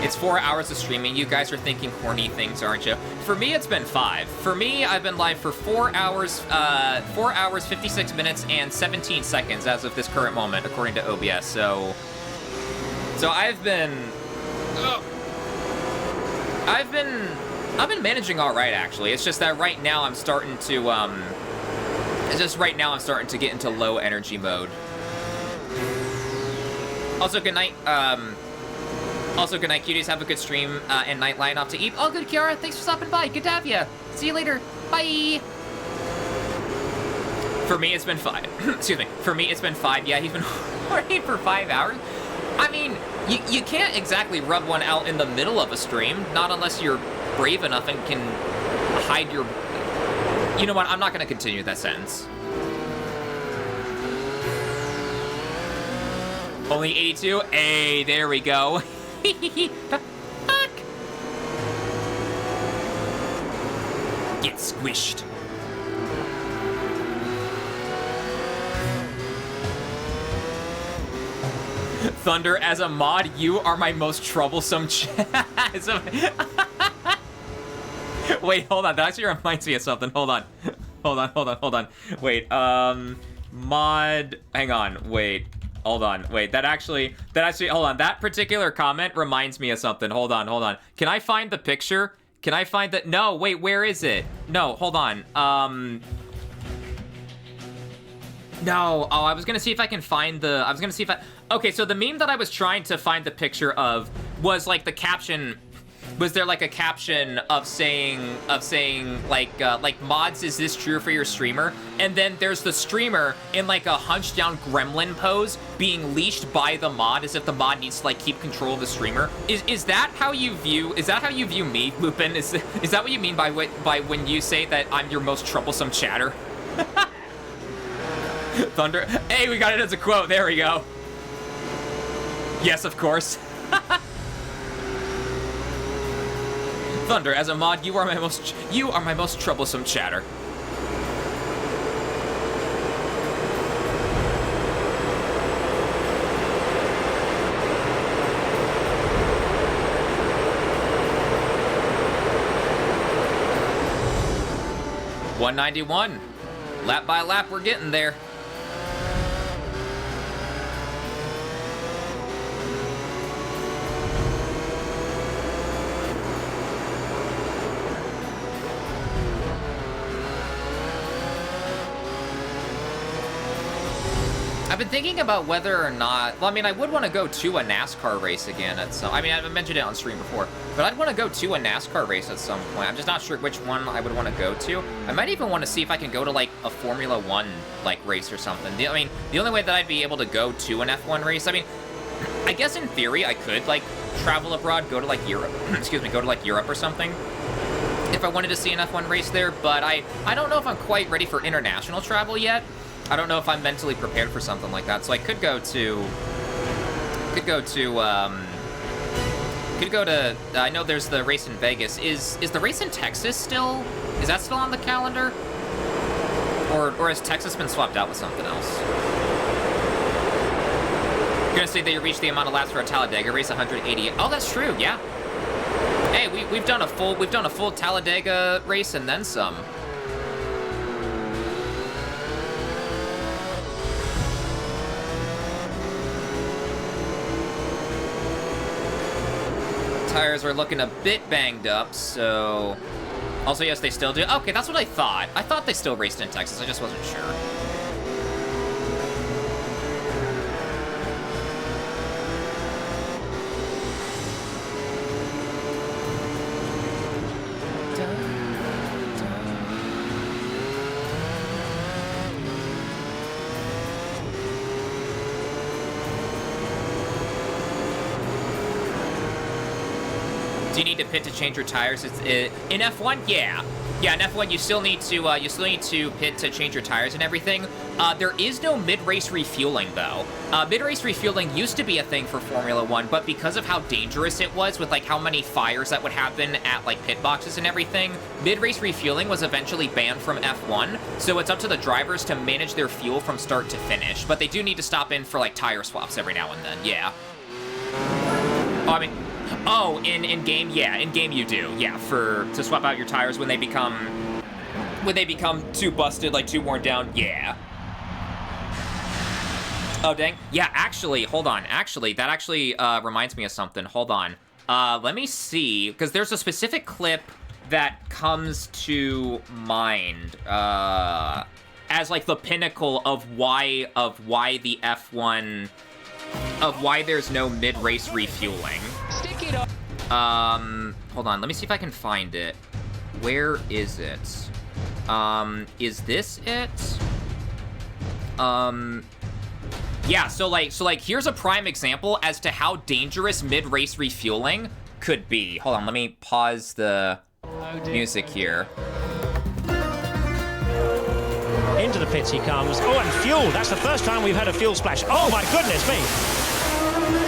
It's 4 hours of streaming. You guys are thinking horny things, aren't you? For me, it's been 5. For me, I've been live for 4 hours, 56 minutes, and 17 seconds as of this current moment, according to OBS. So I've been managing all right, actually. It's just that right now I'm starting to, get into low energy mode. Also, good night, cuties. Have a good stream and night line off to eat. All good, Kiara. Thanks for stopping by. Good to have you. See you later. Bye. For me, it's been 5. Excuse me. For me, it's been 5. Yeah, he's been horny for 5 hours. I mean, you can't exactly rub one out in the middle of a stream, not unless you're brave enough and can hide your... You know what? I'm not going to continue that sentence. Only 82? Hey, there we go. Fuck! Get squished. Thunder, as a mod, you are my most troublesome Wait, hold on. That actually reminds me of something. Hold on. Wait, mod... Hang on, wait. Hold on, wait, that actually, hold on, that particular comment reminds me of something. Hold on. Can I find the picture? Can I find the, no, wait, where is it? No, hold on, no, oh, I was gonna see if I can find the, okay, so the meme that I was trying to find the picture of was like the caption, was there like a caption of saying like mods, is this true for your streamer? And then there's the streamer in like a hunched down gremlin pose being leashed by the mod as if the mod needs to like keep control of the streamer. Is that how you view me, Lupin? Is that what you mean by when you say that I'm your most troublesome chatter? Thunder, hey, we got it as a quote, there we go. Yes, of course. Thunder, as a mod, you are my most troublesome chatter. 191. Lap by lap, we're getting there. I've been thinking about whether or not, well, I mean, I would want to go to a NASCAR race again at some, I mean, I've mentioned it on stream before, but I'd want to go to a NASCAR race at some point. I'm just not sure which one I would want to go to. I might even want to see if I can go to, like, a Formula 1, like, race or something. I mean, the only way that I'd be able to go to an F1 race, I mean, I guess in theory I could, like, travel abroad, go to, like, Europe, excuse me, go to, like, Europe or something, if I wanted to see an F1 race there, but I don't know if I'm quite ready for international travel yet. I don't know if I'm mentally prepared for something like that, so I could go to, I know there's the race in Vegas. Is the race in Texas still, is that still on the calendar? Or has Texas been swapped out with something else? You're gonna say that you reached the amount of laps for a Talladega race, 188. Oh, that's true, yeah. Hey, we've done a full Talladega race and then some. Tires are looking a bit banged up, so... Also, yes, they still do. Okay, that's what I thought. I thought they still raced in Texas. I just wasn't sure. Do you need to pit to change your tires? In F1, yeah. Yeah, in F1, you still need to pit to change your tires and everything. There is no mid-race refueling, though. Mid-race refueling used to be a thing for Formula 1, but because of how dangerous it was with, like, how many fires that would happen at, like, pit boxes and everything, mid-race refueling was eventually banned from F1, so it's up to the drivers to manage their fuel from start to finish. But they do need to stop in for, like, tire swaps every now and then, yeah. Oh, I mean... Oh, in game, yeah, in game you do, yeah, to swap out your tires when they become too busted, like too worn down, yeah. Oh dang, yeah, actually, hold on, that actually reminds me of something. Hold on, let me see, because there's a specific clip that comes to mind as like the pinnacle of why the F1. Of why there's no mid-race refueling. Stick it up. Hold on, let me see if I can find it. Where is it? Is this it? Yeah, so like, here's a prime example as to how dangerous mid-race refueling could be. Hold on, let me pause the music here. Into the pits he comes. Oh, and fuel. That's the first time we've had a fuel splash. Oh, my goodness me.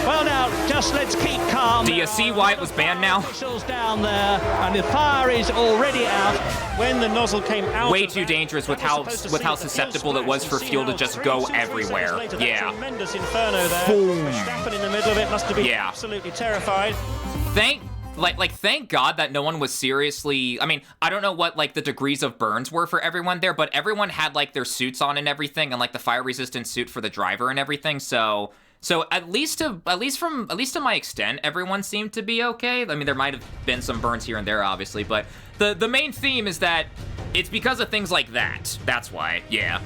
Well, now, just let's keep calm. Do you see why it was banned now? Officials down there, and the fire is already out. When the nozzle came out, way too dangerous with how susceptible it was for fuel to just go everywhere. Yeah. Tremendous inferno there. Boom. Verstappen in the middle of it must have been absolutely terrified. Thank God that no one was seriously, I mean, I don't know what, like, the degrees of burns were for everyone there, but everyone had, like, their suits on and everything, and, like, the fire-resistant suit for the driver and everything, so at least to my extent, everyone seemed to be okay. I mean, there might have been some burns here and there, obviously, but the main theme is that it's because of things like that. That's why, yeah.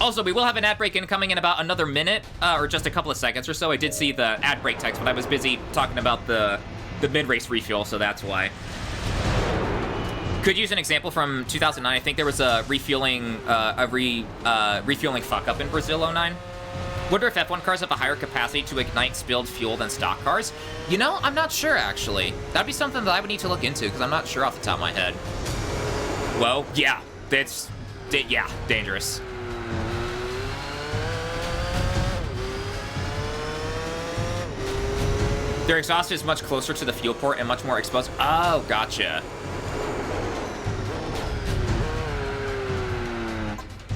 Also, we will have an ad break incoming in about another minute, or just a couple of seconds or so. I did see the ad break text, but I was busy talking about the mid-race refuel, so that's why. Could use an example from 2009. I think there was a refueling fuck-up in Brazil 09. Wonder if F1 cars have a higher capacity to ignite spilled fuel than stock cars? You know, I'm not sure, actually. That'd be something that I would need to look into, because I'm not sure off the top of my head. Well, yeah, yeah, dangerous. Their exhaust is much closer to the fuel port and much more exposed. Oh, gotcha.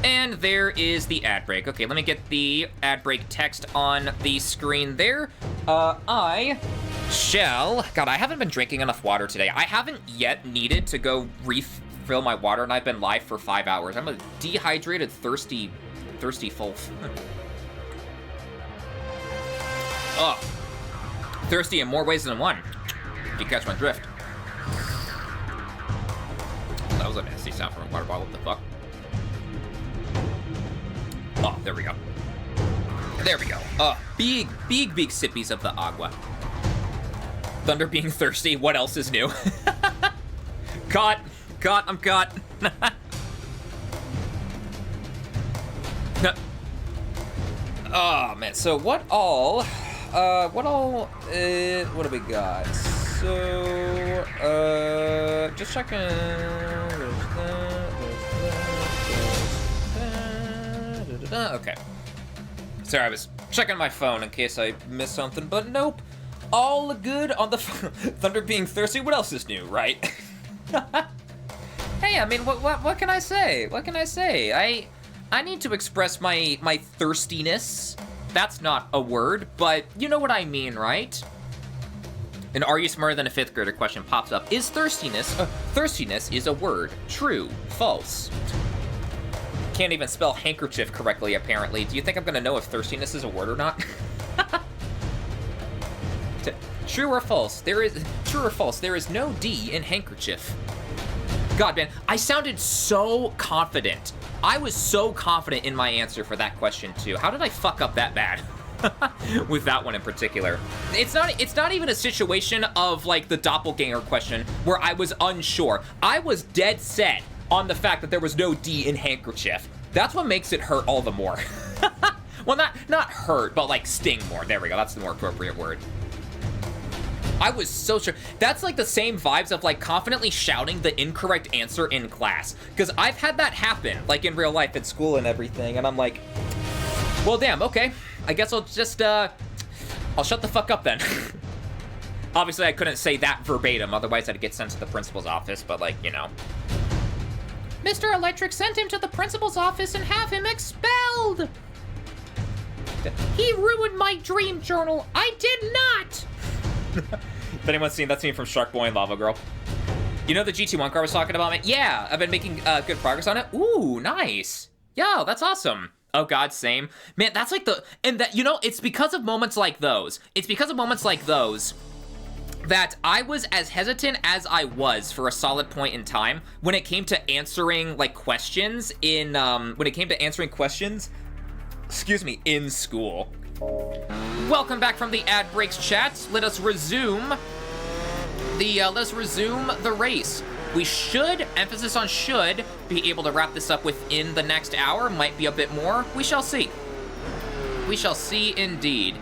And there is the ad break. Okay, let me get the ad break text on the screen there. I shall... God, I haven't been drinking enough water today. I haven't yet needed to go refill my water, and I've been live for 5 hours. I'm a dehydrated, thirsty fulf. Oh. Thirsty in more ways than one. If you catch my drift. That was a nasty sound from a water bottle. What the fuck? Oh, there we go. There we go. Big sippies of the agua. Thunder being thirsty. What else is new? Caught. I'm caught. Oh, man. So what all... what do we got? So, just checking. Okay. Sorry, I was checking my phone in case I missed something, but nope. All good on the Thunder being thirsty. What else is new, right? Hey, I mean, what can I say? What can I say? I need to express my thirstiness. That's not a word, but you know what I mean, right? An "Are you smarter than a 5th grader?" question pops up. Is thirstiness... thirstiness is a word. True. False. Can't even spell handkerchief correctly, apparently. Do you think I'm gonna know if thirstiness is a word or not? True or false? True or false? There is no D in handkerchief. God, man, I sounded so confident. I was so confident in my answer for that question, too. How did I fuck up that bad? With that one in particular. It's not even a situation of, like, the doppelganger question where I was unsure. I was dead set on the fact that there was no D in handkerchief. That's what makes it hurt all the more. Well, not hurt, but, like, sting more. There we go. That's the more appropriate word. I was so sure. That's like the same vibes of like confidently shouting the incorrect answer in class. Because I've had that happen, like in real life at school and everything. And I'm like, well, damn, okay. I guess I'll just, I'll shut the fuck up then. Obviously, I couldn't say that verbatim. Otherwise, I'd get sent to the principal's office. But like, you know. Mr. Electric sent him to the principal's office and have him expelled. He ruined my dream journal. I did not. If anyone's seen that scene from Shark Boy and Lava Girl. You know the GT1 car I was talking about, man? Yeah, I've been making good progress on it. Ooh, nice. Yo, that's awesome. Oh god, same. Man, that's like and that, you know, it's because of moments like those. It's because of moments like those that I was as hesitant as I was for a solid point in time when it came to answering, like, questions in, excuse me, in school. Welcome back from the ad breaks, chat. Let us resume the race. We should, emphasis on should, be able to wrap this up within the next hour. Might be a bit more. We shall see. We shall see indeed.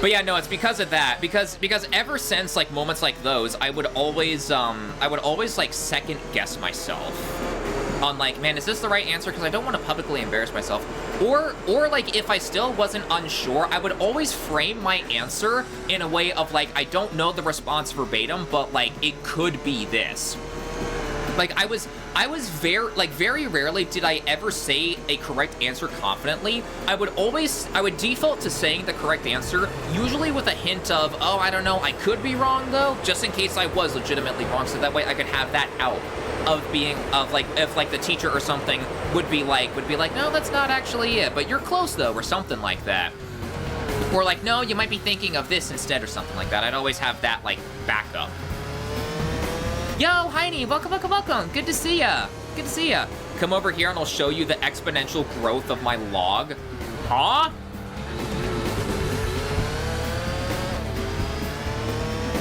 But yeah, no, it's because of that. Because ever since like moments like those, I would always like second guess myself on like, man, is this the right answer? Because I don't want to publicly embarrass myself. Or like if I still wasn't unsure, I would always frame my answer in a way of like, I don't know the response verbatim, but like it could be this. Like I was very rarely did I ever say a correct answer confidently. I would default to saying the correct answer, usually with a hint of, oh, I don't know, I could be wrong though, just in case I was legitimately wrong, so that way I could have that out of being, of like, if like the teacher or something would be like, no, that's not actually it, but you're close though, or something like that. Or like, no, you might be thinking of this instead, or something like that. I'd always have that like backup. Yo, Heine, welcome. Good to see ya. Good to see ya. Come over here and I'll show you the exponential growth of my log. Huh?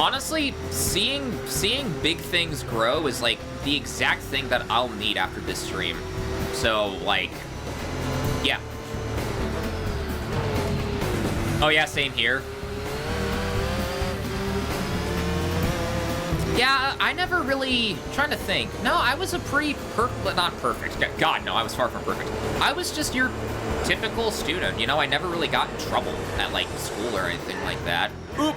Honestly, seeing big things grow is like the exact thing that I'll need after this stream. So, like, yeah. Oh yeah, same here. Yeah, I never really, trying to think. No, I was a pretty not perfect. God, no, I was far from perfect. I was just your typical student, you know? I never really got in trouble at, like, school or anything like that. Oop.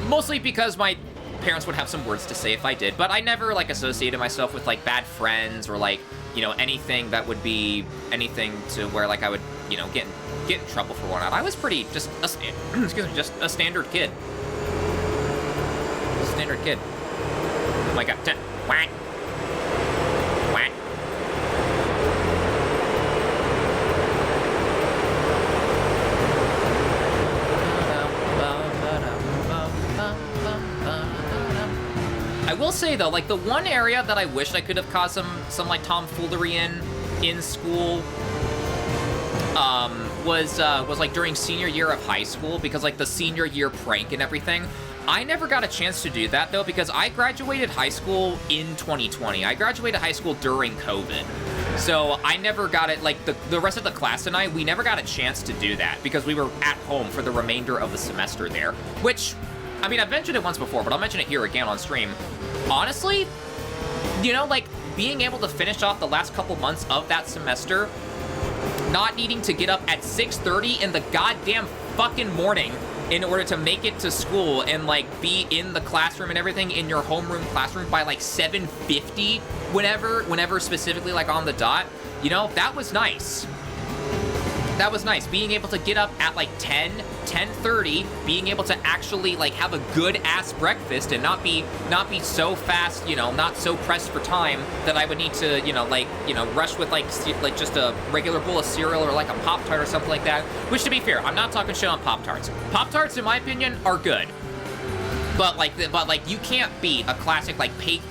Mostly because my parents would have some words to say if I did, but I never, like, associated myself with, like, bad friends or, like, you know, anything that would be anything to where, like, I would, you know, get in trouble for whatnot. I was pretty, just a standard kid. Standard kid. Oh my god. Whack. say though, like the one area that I wish I could have caused some like tomfoolery in school was like during senior year of high school, because like the senior year prank and everything. I never got a chance to do that though, because I graduated high school in 2020. I graduated high school during COVID. So I never got it, like the rest of the class and we never got a chance to do that because we were at home for the remainder of the semester there, which, I mean, I've mentioned it once before, but I'll mention it here again on stream. Honestly, you know, like being able to finish off the last couple months of that semester, not needing to get up at 6:30 in the goddamn fucking morning in order to make it to school and like be in the classroom and everything in your homeroom classroom by like 7:50, whenever specifically like on the dot, you know, that was nice. That was nice. Being able to get up at like 10:30, being able to actually like have a good ass breakfast and not be so fast, you know, not so pressed for time that I would need to, you know, rush with like just a regular bowl of cereal or like a Pop-Tart or something like that. Which, to be fair, I'm not talking shit on Pop-Tarts. Pop-Tarts, in my opinion, are good. But you can't beat a classic like pancakes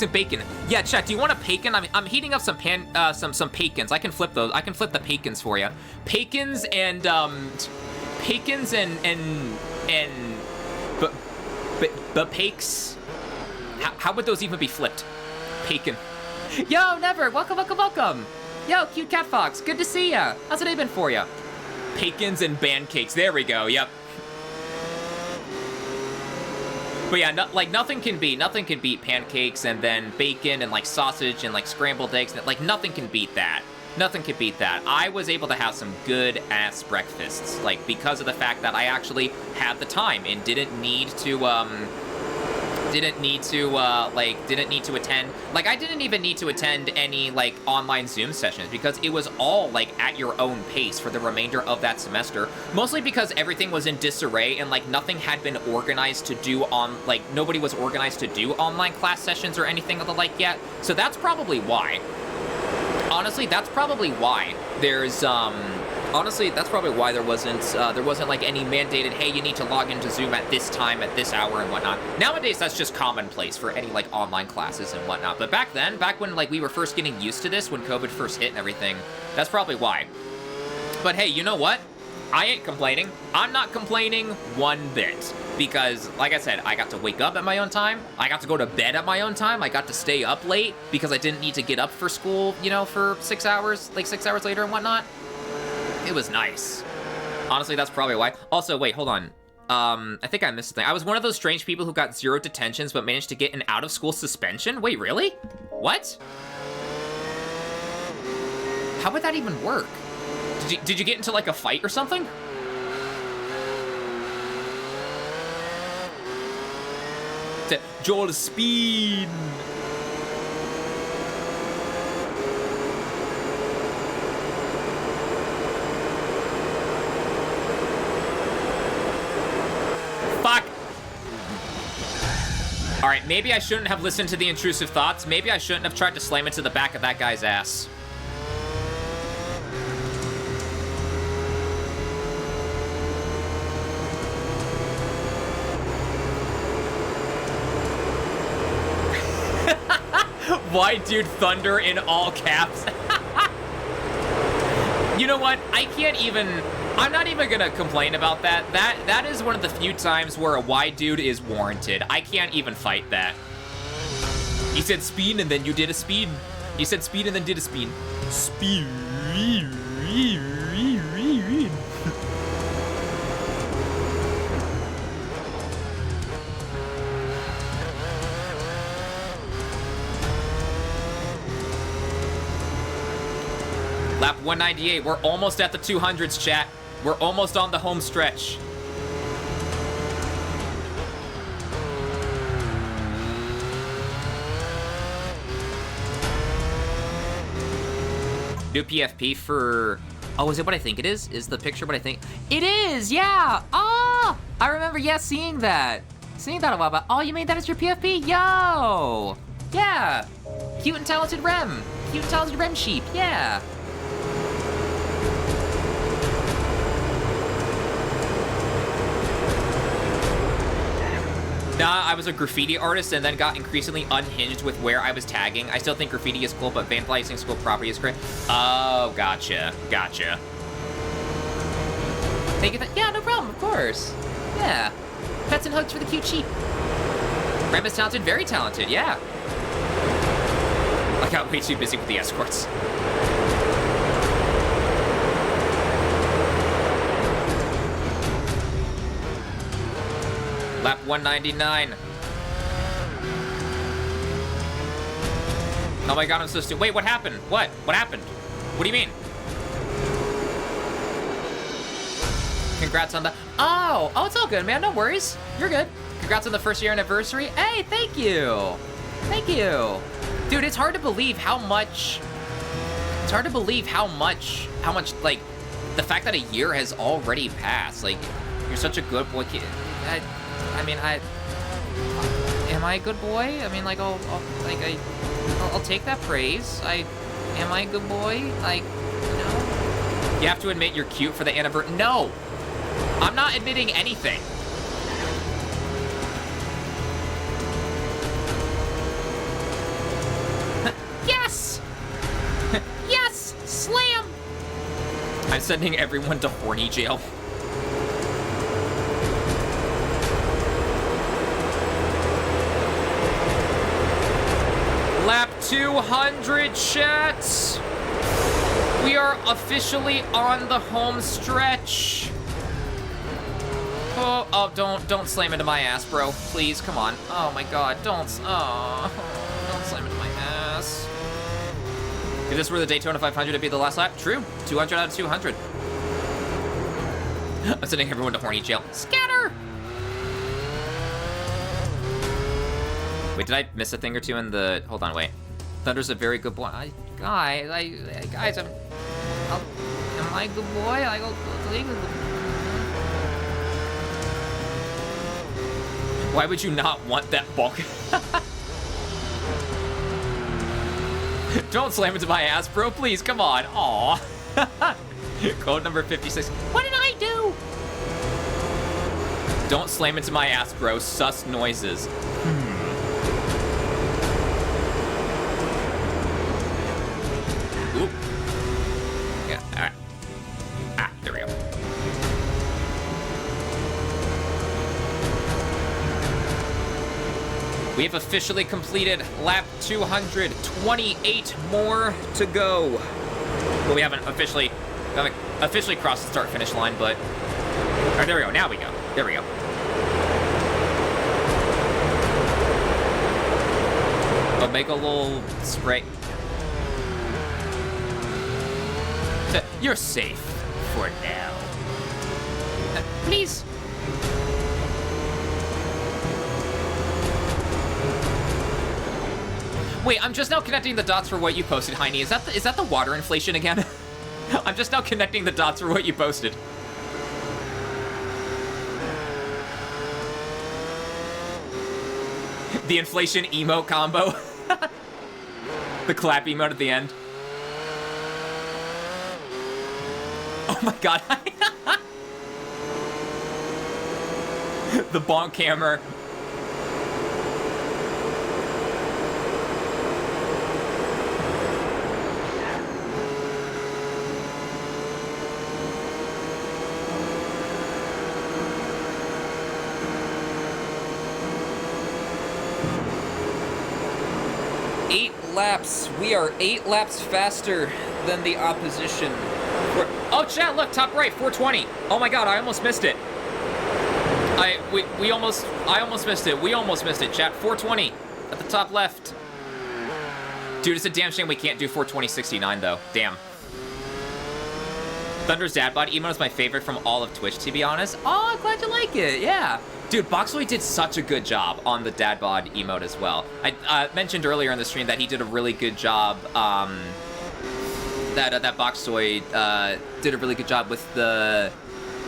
and bacon. Yeah, chat, do you want a bacon? I'm heating up some pecans. I can flip those. I can flip the pecans for you. Pecans and pakes. How would those even be flipped? Bacon. Yo, Never. Welcome. Yo, cute cat fox. Good to see ya. How's the day been for ya? Pecans and pancakes. There we go. Yep. But yeah, nothing can beat pancakes and then bacon and like sausage and like scrambled eggs. Like nothing can beat that. Nothing can beat that. I was able to have some good ass breakfasts, like because of the fact that I actually had the time and didn't need to attend. Like I didn't even need to attend any like online Zoom sessions because it was all like at your own pace for the remainder of that semester. Mostly because everything was in disarray and like nothing had been organized to do nobody was organized to do online class sessions or anything of the like yet. So that's probably why. Honestly, that's probably why there's honestly, that's probably why there wasn't like any mandated, hey, you need to log into Zoom at this time, at this hour and whatnot. Nowadays, that's just commonplace for any like online classes and whatnot. But back then, back when like we were first getting used to this, when COVID first hit and everything, that's probably why. But hey, you know what? I ain't complaining. I'm not complaining one bit. Because, like I said, I got to wake up at my own time. I got to go to bed at my own time. I got to stay up late because I didn't need to get up for school, you know, for 6 hours, like 6 hours later and whatnot. It was nice. Honestly, that's probably why. Also, wait, hold on. I think I missed something. I was one of those strange people who got 0 detentions but managed to get an out-of-school suspension? Wait, really? What? How would that even work? Did you get into, like, a fight or something? Joel Speed! Fuck! Alright, maybe I shouldn't have listened to the intrusive thoughts. Maybe I shouldn't have tried to slam into the back of that guy's ass. Why dude thunder in all caps? You know what? I'm not even gonna complain about that. That is one of the few times where a why dude is warranted. I can't even fight that. He said speed and then you did a speed. You said speed and then did a speed. Speed. Lap 198, we're almost at the 200s, chat. We're almost on the home stretch. New PFP for... Oh, is it what I think it is? Is the picture what I think? It is, yeah! Oh! I remember, yeah, seeing that. Seeing that a while back. Oh, you made that as your PFP? Yo! Yeah! Cute and talented Rem. Cute and talented Rem sheep, yeah. Nah, I was a graffiti artist and then got increasingly unhinged with where I was tagging. I still think graffiti is cool, but vandalizing school property is great. Oh, gotcha. Gotcha. Thank you. Yeah, no problem, of course. Yeah. Pets and hugs for the cute sheep. Rem is talented, very talented, yeah. I got way too busy with the escorts. Lap 199. Oh my god, I'm so stupid. Wait, what happened? What? What happened? What do you mean? Congrats on the... Oh, it's all good, man. No worries. You're good. Congrats on the first year anniversary. Hey, thank you. Thank you. Dude, it's hard to believe how much... It's hard to believe how much, like, the fact that a year has already passed. Like, you're such a good boy. I mean, am I a good boy? I mean, like, I'll take that praise. Am I a good boy? Like, no. You have to admit you're cute for the anniversary. No, I'm not admitting anything. Yes! Yes! Slam! I'm sending everyone to horny jail. Lap 200, chat. We are officially on the home stretch. Oh, don't slam into my ass, bro. Please, come on. Oh my god, don't slam into my ass. If this were the Daytona 500, it'd be the last lap. True, 200 out of 200. I'm sending everyone to horny jail. Scatter! Wait, did I miss a thing or two in the... Hold on, wait. Thunder's a very good boy. Guys, am I a good boy? Why would you not want that bulk? Don't slam into my ass, bro. Please, come on. Aw. Code number 56. What did I do? Don't slam into my ass, bro. Sus noises. Oop. Yeah, alright. Ah, there we go. We have officially completed lap 228 more to go. Well, we haven't officially crossed the start-finish line, but... Alright, there we go. Now we go. There we go. I'll make a little spray. You're safe for now. Please. Wait, I'm just now connecting the dots for what you posted, Heine. Is that the water inflation again? I'm just now connecting the dots for what you posted. The inflation emote combo. The clap emote at the end. Oh my god. The bonk hammer. Laps. We are 8 laps faster than the opposition. Oh, chat, look, top right, 420. Oh my god, I almost missed it. I almost missed it. We almost missed it, chat. 420 at the top left. Dude, it's a damn shame we can't do 420.69 though. Damn. Thunder's dad bod emote is my favorite from all of Twitch, to be honest. Oh, I'm glad you like it. Yeah. Dude, Boxboy did such a good job on the dad bod emote as well. I mentioned earlier in the stream that he did a really good job, that Boxboy did a really good job with the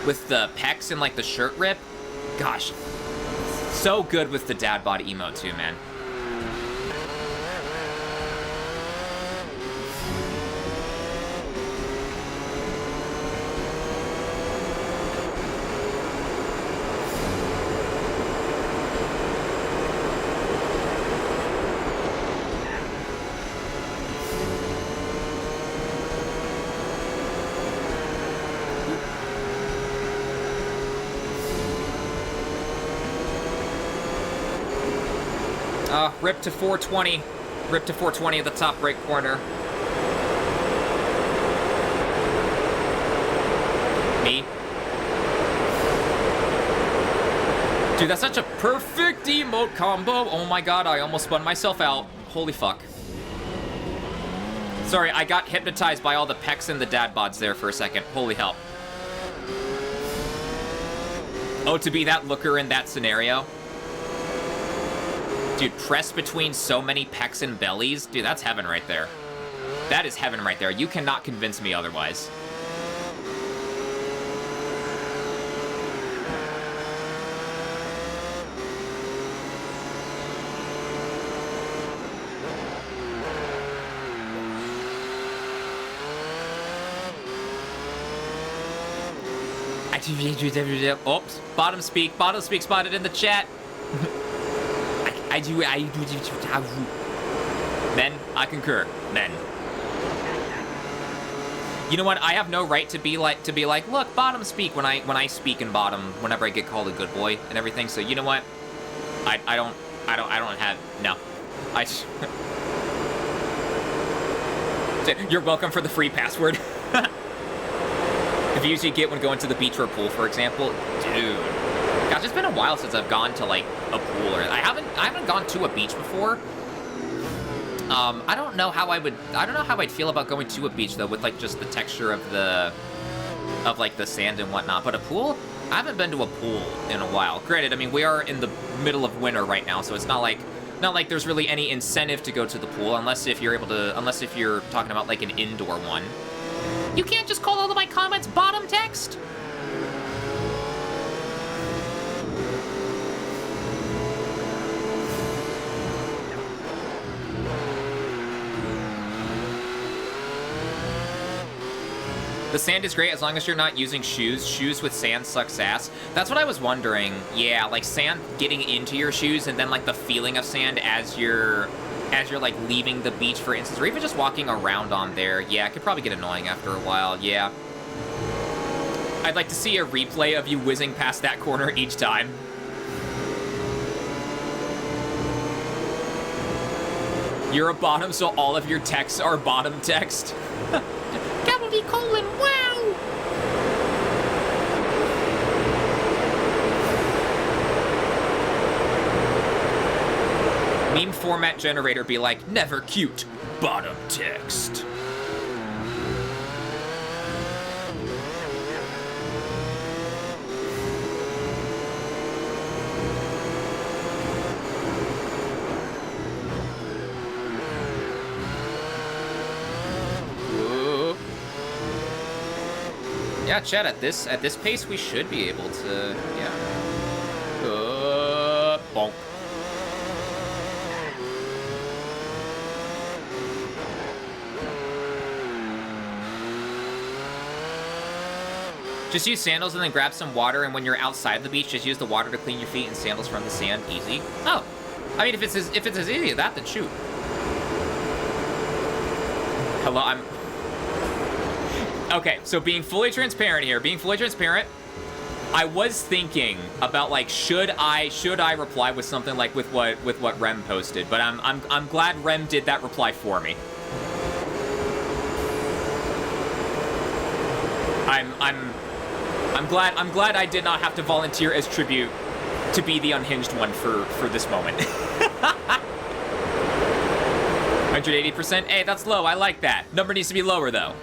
pecs and like the shirt rip. Gosh, so good with the dad bod emote too, man. Rip to 420. Rip to 420 at the top right corner. Me. Dude, that's such a perfect emote combo. Oh my god, I almost spun myself out. Holy fuck. Sorry, I got hypnotized by all the pecs and the dad bods there for a second. Holy hell. Oh, to be that looker in that scenario? Dude, press between so many pecs and bellies? Dude, that's heaven right there. That is heaven right there. You cannot convince me otherwise. Oops, bottom speak spotted in the chat. Men, I concur. Men. You know what? I have no right to be like, look, bottom speak when I speak in bottom whenever I get called a good boy and everything. So you know what? I don't have no. You're welcome for the free password. The views you get when going to the beach or a pool, for example. Dude. Gosh, it's been a while since I've gone to, like, a pool. Or I haven't gone to a beach before. I don't know how I'd feel about going to a beach, though, with, like, just the texture of the sand and whatnot. But a pool? I haven't been to a pool in a while. Granted, I mean, we are in the middle of winter right now, so it's not like there's really any incentive to go to the pool, unless if you're talking about, like, an indoor one. You can't just call all of my comments bottom text? The sand is great as long as you're not using shoes. Shoes with sand sucks ass. That's what I was wondering. Yeah, like sand getting into your shoes and then like the feeling of sand as you're like leaving the beach, for instance, or even just walking around on there. Yeah, it could probably get annoying after a while, yeah. I'd like to see a replay of you whizzing past that corner each time. You're a bottom, so all of your texts are bottom text. Cavalry colon, wow! Meme format generator be like, never cute, bottom text. Whoa. Yeah, chat, at this pace we should be able to, yeah. Bonk. Just use sandals and then grab some water, and when you're outside the beach, just use the water to clean your feet and sandals from the sand. Easy. Oh. I mean, if it's as easy as that, then shoot. Hello, Okay, so being fully transparent here, I was thinking about, like, should I reply with something like with what Rem posted, but I'm glad Rem did that reply for me. I'm glad I did not have to volunteer as tribute to be the unhinged one for this moment. 180%? Hey, that's low. I like that. Number needs to be lower, though.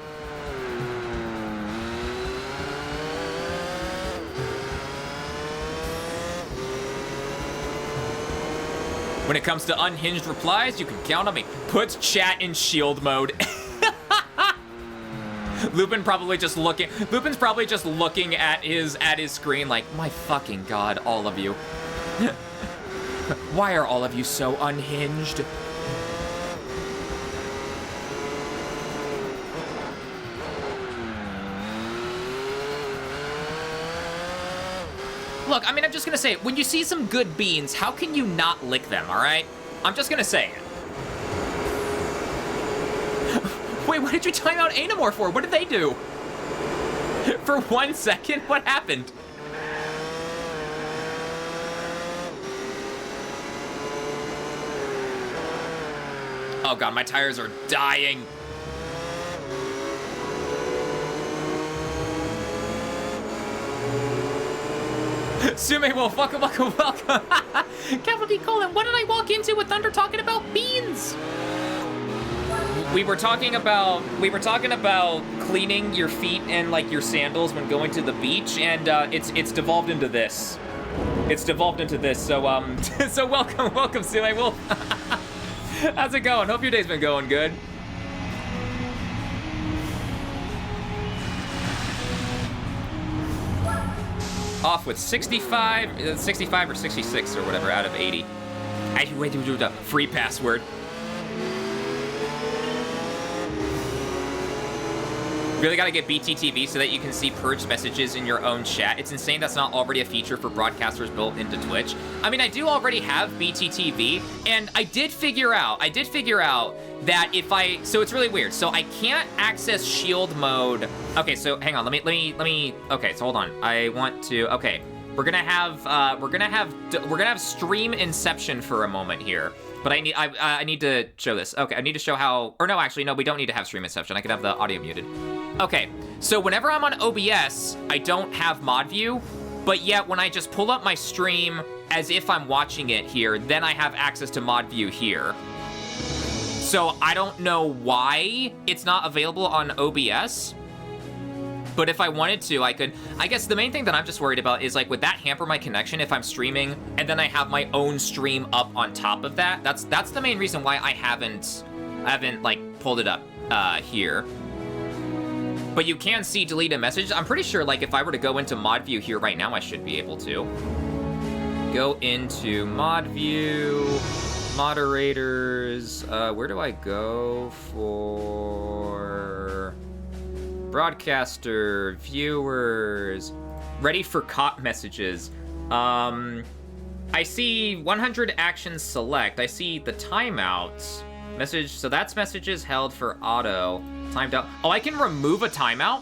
When it comes to unhinged replies, you can count on me. Puts chat in shield mode. Lupin's probably just looking at his screen like, my fucking god, all of you. Why are all of you so unhinged? Look, I mean, I'm just gonna say, when you see some good beans, how can you not lick them, alright? I'm just gonna say it. Wait, what did you time out Anamor for? What did they do? For 1 second? What happened? Oh god, my tires are dying. Sume, well, welcome. Capital D colon, what did I walk into with Thunder talking about beans? We were talking about cleaning your feet and like your sandals when going to the beach, and it's devolved into this. It's devolved into this. So so welcome, Sume. Well, how's it going? Hope your day's been going good. Off with 65 or 66 or whatever out of 80. Wait, free password. Really gotta get BTTV so that you can see purged messages in your own chat. It's insane that's not already a feature for broadcasters built into Twitch. I mean, I do already have BTTV, and I did figure out that if so it's really weird. So I can't access shield mode. Okay, so hang on, let me, okay, so hold on. I want to, okay. We're gonna have stream inception for a moment here. But I need to show this. Okay, I need to show how, or no, actually, no, we don't need to have stream inception. I could have the audio muted. Okay, so whenever I'm on OBS, I don't have mod view, but yet when I just pull up my stream as if I'm watching it here, then I have access to mod view here. So I don't know why it's not available on OBS, but if I wanted to, I could. I guess the main thing that I'm just worried about is, like, would that hamper my connection if I'm streaming and then I have my own stream up on top of that? That's the main reason why I haven't like pulled it up here. But you can see deleted messages. I'm pretty sure, like, if I were to go into mod view here right now, I should be able to. Go into mod view, moderators. Where do I go for broadcaster, viewers, ready for cop messages? I see 100 actions select. I see the timeouts message. So that's messages held for auto. Timed out. Oh, I can remove a timeout?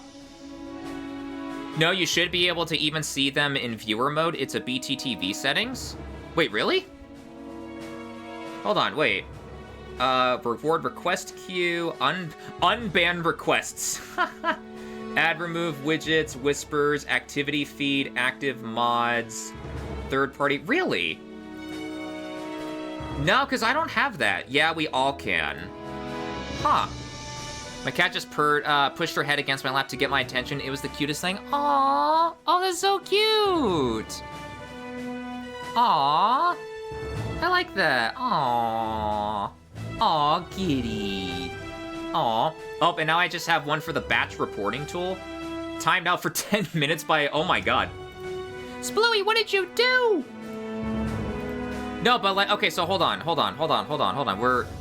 No, you should be able to even see them in viewer mode. It's a BTTV settings. Wait, really? Hold on, wait. Reward request queue, unban requests. Add, remove widgets, whispers, activity feed, active mods, third party. Really? No, because I don't have that. Yeah, we all can. Huh. My cat just pushed her head against my lap to get my attention. It was the cutest thing. Aww. Oh, that's so cute. Aww. I like that. Aww. Aw, kitty. Aw. Oh, and now I just have one for the batch reporting tool. Timed out for 10 minutes by, oh my god. Splooey, what did you do? No, but like, okay, so hold on.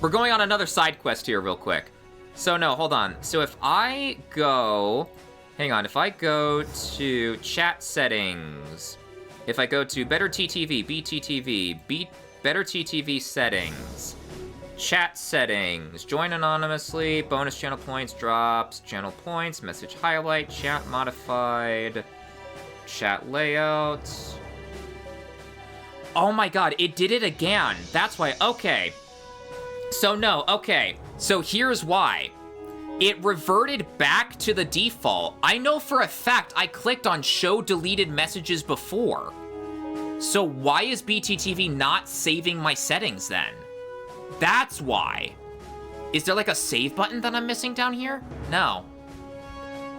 We're going on another side quest here real quick. So no, hold on. So if I go, hang on, if I go to chat settings, if I go to Better TTV, BTTV, Better TTV settings, chat settings, join anonymously, bonus channel points, drops, channel points, message highlight, chat modified, chat layout. Oh my god, it did it again. That's why, okay. So no, okay. So here's why. It reverted back to the default. I know for a fact I clicked on show deleted messages before. So why is BTTV not saving my settings then? That's why. Is there like a save button that I'm missing down here? No.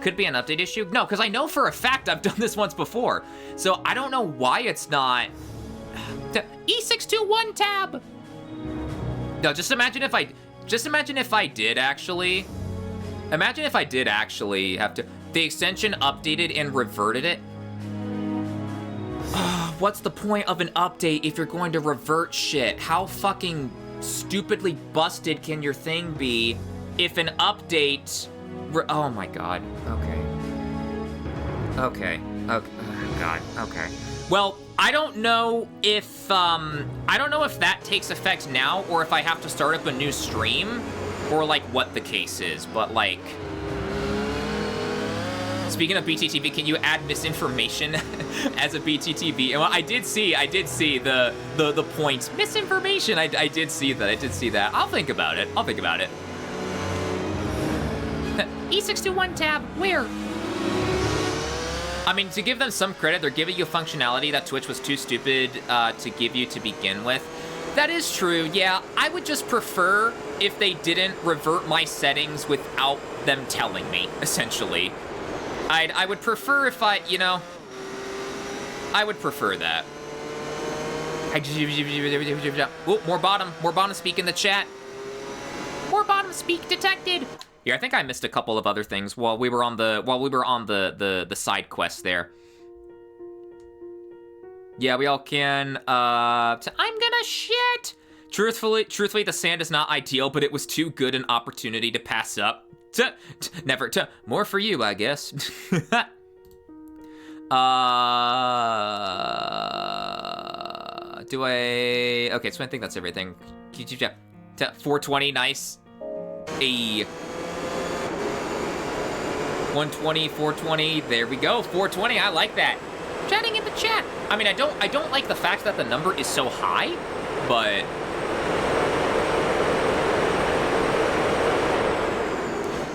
Could be an update issue? No, because I know for a fact I've done this once before. So I don't know why it's not. E621 tab. No, just imagine if I did actually. Imagine if I did actually have to. The extension updated and reverted it. What's the point of an update if you're going to revert shit? How fucking stupidly busted can your thing be if an update... Oh my god. Okay. Oh god. Okay. Well, I don't know if that takes effect now or if I have to start up a new stream or like what the case is, but like Speaking of BTTV, can you add misinformation as a BTTV? Well, I did see the points. Misinformation. I did see that. I'll think about it. E621 tab, where? I mean, to give them some credit, they're giving you a functionality that Twitch was too stupid to give you to begin with. That is true, yeah. I would just prefer if they didn't revert my settings without them telling me, essentially. I would prefer if I would prefer that. Oh, more bottom speak in the chat. More bottom speak detected. Yeah, I think I missed a couple of other things while we were on the side quest there. Yeah, we all can. I'm gonna shit. Truthfully, the sand is not ideal, but it was too good an opportunity to pass up. Never. More for you, I guess. Do I? Okay, so I think that's everything. 420, nice. A 120, 420. There we go. 420. I like that. Chatting in the chat. I mean, I don't like the fact that the number is so high, but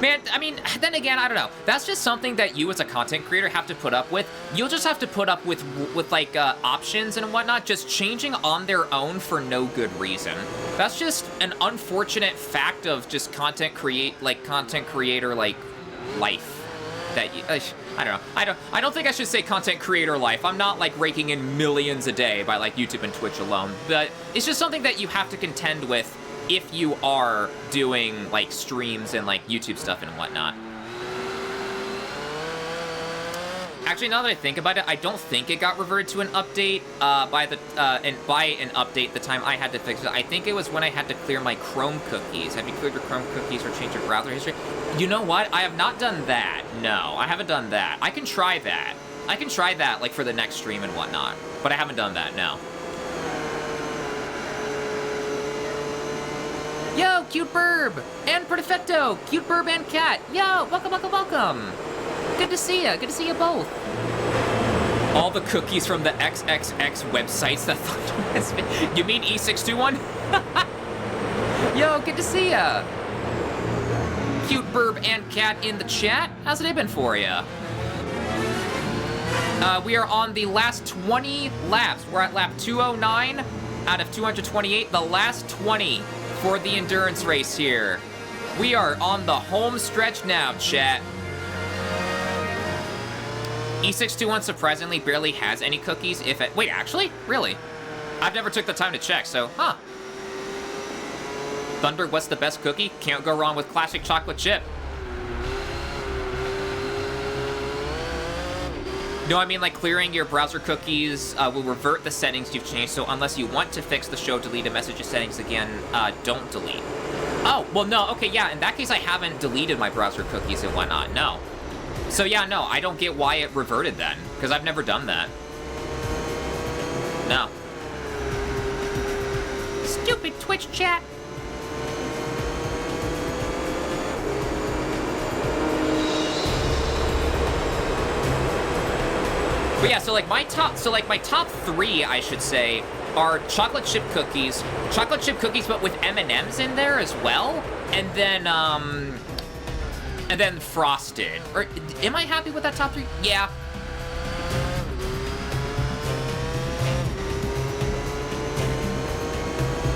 man, I mean, then again, I don't know. That's just something that you as a content creator have to put up with. You'll just have to put up with like options and whatnot just changing on their own for no good reason. That's just an unfortunate fact of just content creator like life. That you, I don't know. I don't think I should say content creator life. I'm not like raking in millions a day by like YouTube and Twitch alone. But it's just something that you have to contend with if you are doing like streams and like YouTube stuff and whatnot. Actually, now that I think about it, I don't think it got reverted to an update by an update the time I had to fix it. I think it was when I had to clear my Chrome cookies. Have you cleared your Chrome cookies or changed your browser history? You know what? I have not done that. No, I haven't done that. I can try that. Like for the next stream and whatnot. But I haven't done that, no. Yo, Cute Burb and Perfecto, Cute Burb and Cat. Yo, welcome. Good to see you both. All the cookies from the XXX websites that you mean E621? Yo, good to see ya. Cute Burb and Cat in the chat. How's it been for ya? We are on the last 20 laps. We're at lap 209 out of 228. The last 20 for the endurance race here. We are on the home stretch now, chat. E621 surprisingly barely has any cookies, if it... Wait, actually? Really? I've never took the time to check, so, huh. Thunder, what's the best cookie? Can't go wrong with classic chocolate chip. No, I mean, like, clearing your browser cookies will revert the settings you've changed, so unless you want to fix the show deleted messages settings again, don't delete. Oh, well, no, okay, yeah, in that case, I haven't deleted my browser cookies and whatnot, no. So yeah, no, I don't get why it reverted then, because I've never done that. No. Stupid Twitch chat. But yeah, so like my top three, I should say, are chocolate chip cookies, but with M&Ms in there as well, and then frosted. Or am I happy with that top three? Yeah.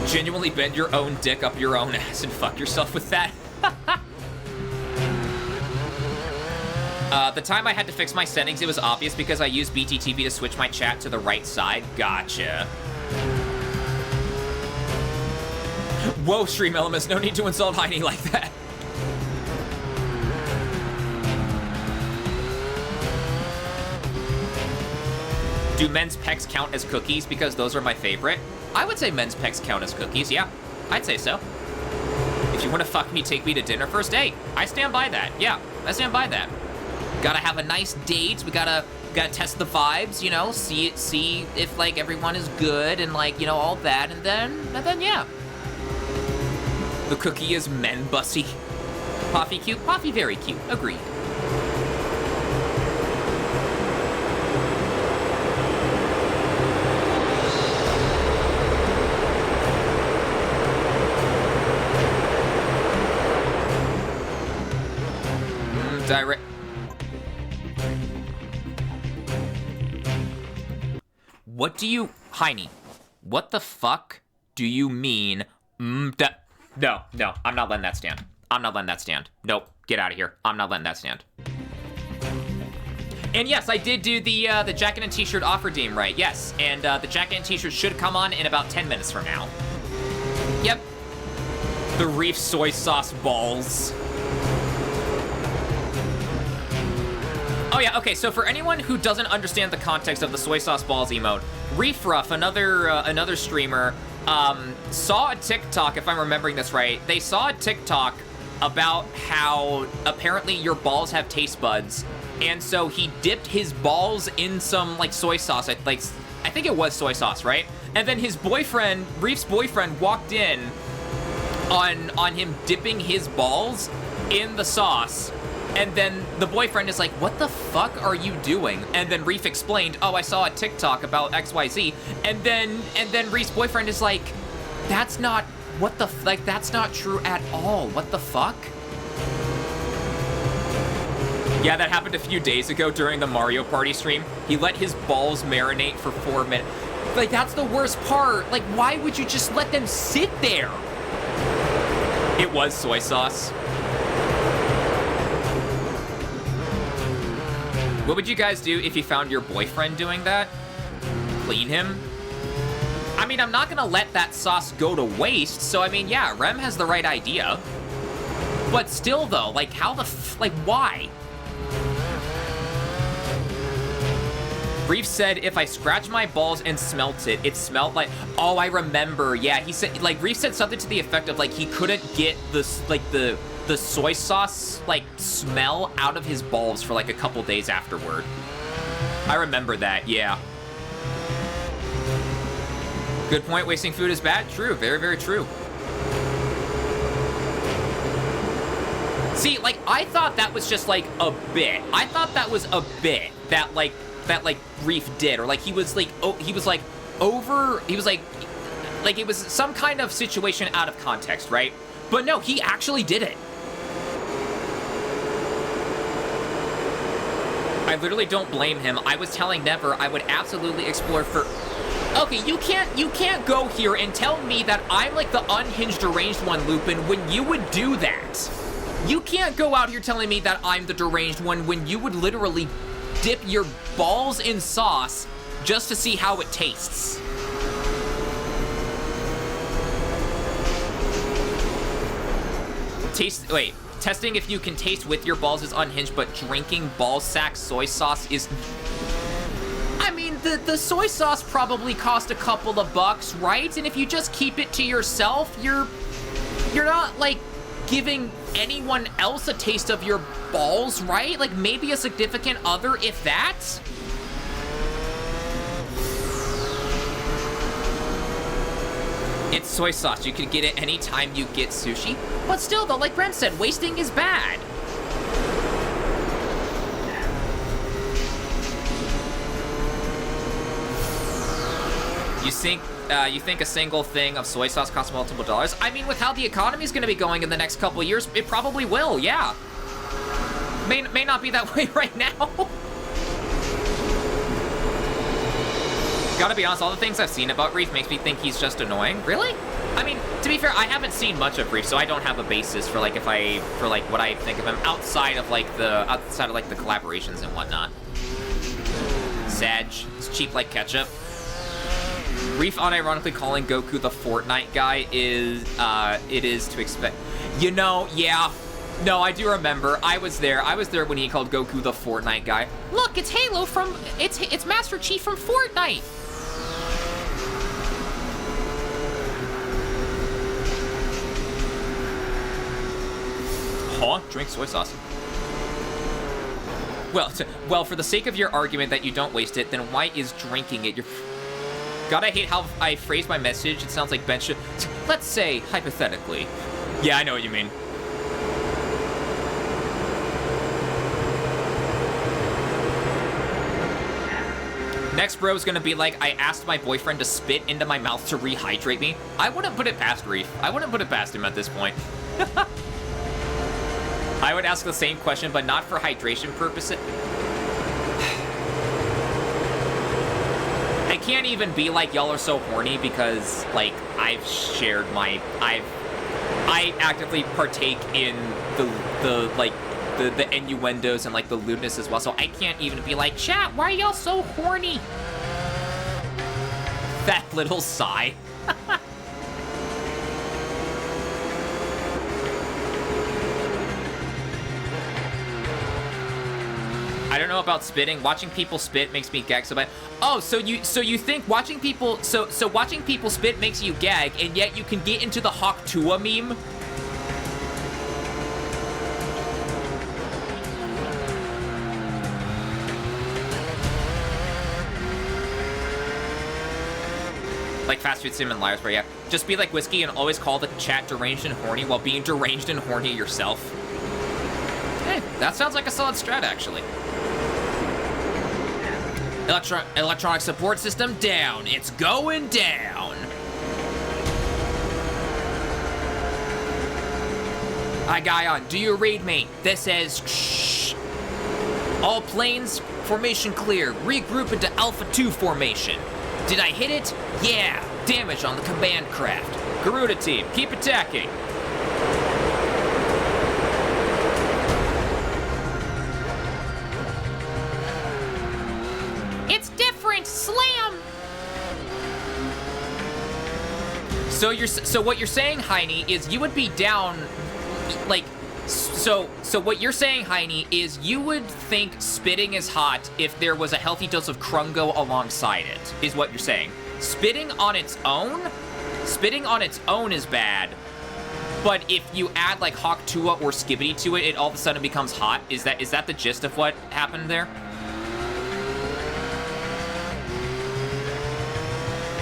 Genuinely bend your own dick up your own ass and fuck yourself with that. The time I had to fix my settings, it was obvious because I used BTTV to switch my chat to the right side. Gotcha. Whoa, Stream Elements, no need to insult Heine like that. Do men's pecs count as cookies? Because those are my favorite. I would say men's pecs count as cookies, yeah. I'd say so. If you want to fuck me, take me to dinner first. Hey, I stand by that. Yeah, I stand by that. Gotta have a nice date. We gotta test the vibes, you know, see if like everyone is good and like, you know, all that, and then yeah. The cookie is men bussy. Poffy cute, Poffy very cute. Agreed. Direct. What do you, Heine? What the fuck do you mean? No, I'm not letting that stand. I'm not letting that stand. Nope, get out of here. I'm not letting that stand. And yes, I did do the jacket and t-shirt offer deem right. Yes, and the jacket and t-shirt should come on in about 10 minutes from now. Yep. The Reef soy sauce balls. Oh yeah, okay, so for anyone who doesn't understand the context of the soy sauce balls emote, Reef Ruff, another streamer, saw a TikTok, if I'm remembering this right, they saw a TikTok about how apparently your balls have taste buds, and so he dipped his balls in some, like, soy sauce, I think it was soy sauce, right? And then his boyfriend, Reef's boyfriend, walked in on him dipping his balls in the sauce. And then the boyfriend is like, what the fuck are you doing? And then Reef explained, oh, I saw a TikTok about XYZ. And then Reef's boyfriend is like, that's not, what the, like, that's not true at all. What the fuck? Yeah, that happened a few days ago during the Mario Party stream. He let his balls marinate for 4 minutes. Like, that's the worst part. Like, why would you just let them sit there? It was soy sauce. What would you guys do if you found your boyfriend doing that? Clean him? I mean, I'm not gonna let that sauce go to waste, so I mean, yeah, Rem has the right idea. But still, though, like, how the like, why? Reef said, if I scratch my balls and smelt it, it smelled like, oh, I remember, yeah, he said, like, Reef said something to the effect of, like, he couldn't get this, like, the soy sauce, like, smell out of his balls for, like, a couple days afterward. I remember that, yeah. Good point, wasting food is bad. True, very, very true. See, like, I thought that was just, like, a bit. I thought that was a bit that, like, Reef did. Or, like, he was, like, it was some kind of situation out of context, right? But no, he actually did it. I literally don't blame him. I was telling Never I would absolutely explore for... Okay, you can't go here and tell me that I'm like the unhinged deranged one, Lupin, when you would do that. You can't go out here telling me that I'm the deranged one when you would literally dip your balls in sauce just to see how it tastes. Testing if you can taste with your balls is unhinged, but drinking ball sack soy sauce is... I mean, the soy sauce probably cost a couple of bucks, right? And if you just keep it to yourself, you're not, like, giving anyone else a taste of your balls, right? Like, maybe a significant other, if that? It's soy sauce. You can get it anytime you get sushi. But still, though, like Brent said, wasting is bad. You think a single thing of soy sauce costs multiple dollars? I mean, with how the economy is going to be going in the next couple of years, it probably will, yeah. May not be that way right now. Gotta be honest, all the things I've seen about Reef makes me think he's just annoying. Really? I mean, to be fair, I haven't seen much of Reef, so I don't have a basis for, like, what I think of him outside of, like, the collaborations and whatnot. Sag. It's cheap like ketchup. Reef unironically calling Goku the Fortnite guy is, it is to expect. You know, yeah. No, I do remember. I was there when he called Goku the Fortnite guy. Look, it's Halo from, it's Master Chief from Fortnite. Huh? Drink soy sauce. Well, for the sake of your argument that you don't waste it, then why is drinking it? Gotta hate how I phrased my message. It sounds like Ben should... Let's say, hypothetically. Yeah, I know what you mean. Next bro is gonna be like, I asked my boyfriend to spit into my mouth to rehydrate me. I wouldn't put it past Reef. I wouldn't put it past him at this point. I would ask the same question, but not for hydration purposes. I can't even be like, y'all are so horny, because, like, I've shared my... I actively partake in the innuendos and, like, the lewdness as well, so I can't even be like, chat, why are y'all so horny? That little sigh. I don't know about spitting. Watching people spit makes me gag so bad. Oh, so you think watching people watching people spit makes you gag, and yet you can get into the Hawk Tuah meme? Like Fast Food Sim and Liars Bar, yeah. Just be like Whiskey and always call the chat deranged and horny while being deranged and horny yourself. Hey, that sounds like a solid strat, actually. Electronic support system down. It's going down. Hi, Guyon. Do you read me? This is... Shh. All planes, formation clear. Regroup into Alpha 2 formation. Did I hit it? Yeah. Damage on the command craft. Garuda team, keep attacking. It's different. Slam. So what you're saying, Heine, is you would be down, like, so what you're saying, Heine, is you would think spitting is hot if there was a healthy dose of Krungo alongside it, is what you're saying. Spitting on its own is bad, but if you add like Hawk Tuah or Skibbity to it, it all of a sudden becomes hot. Is that the gist of what happened there?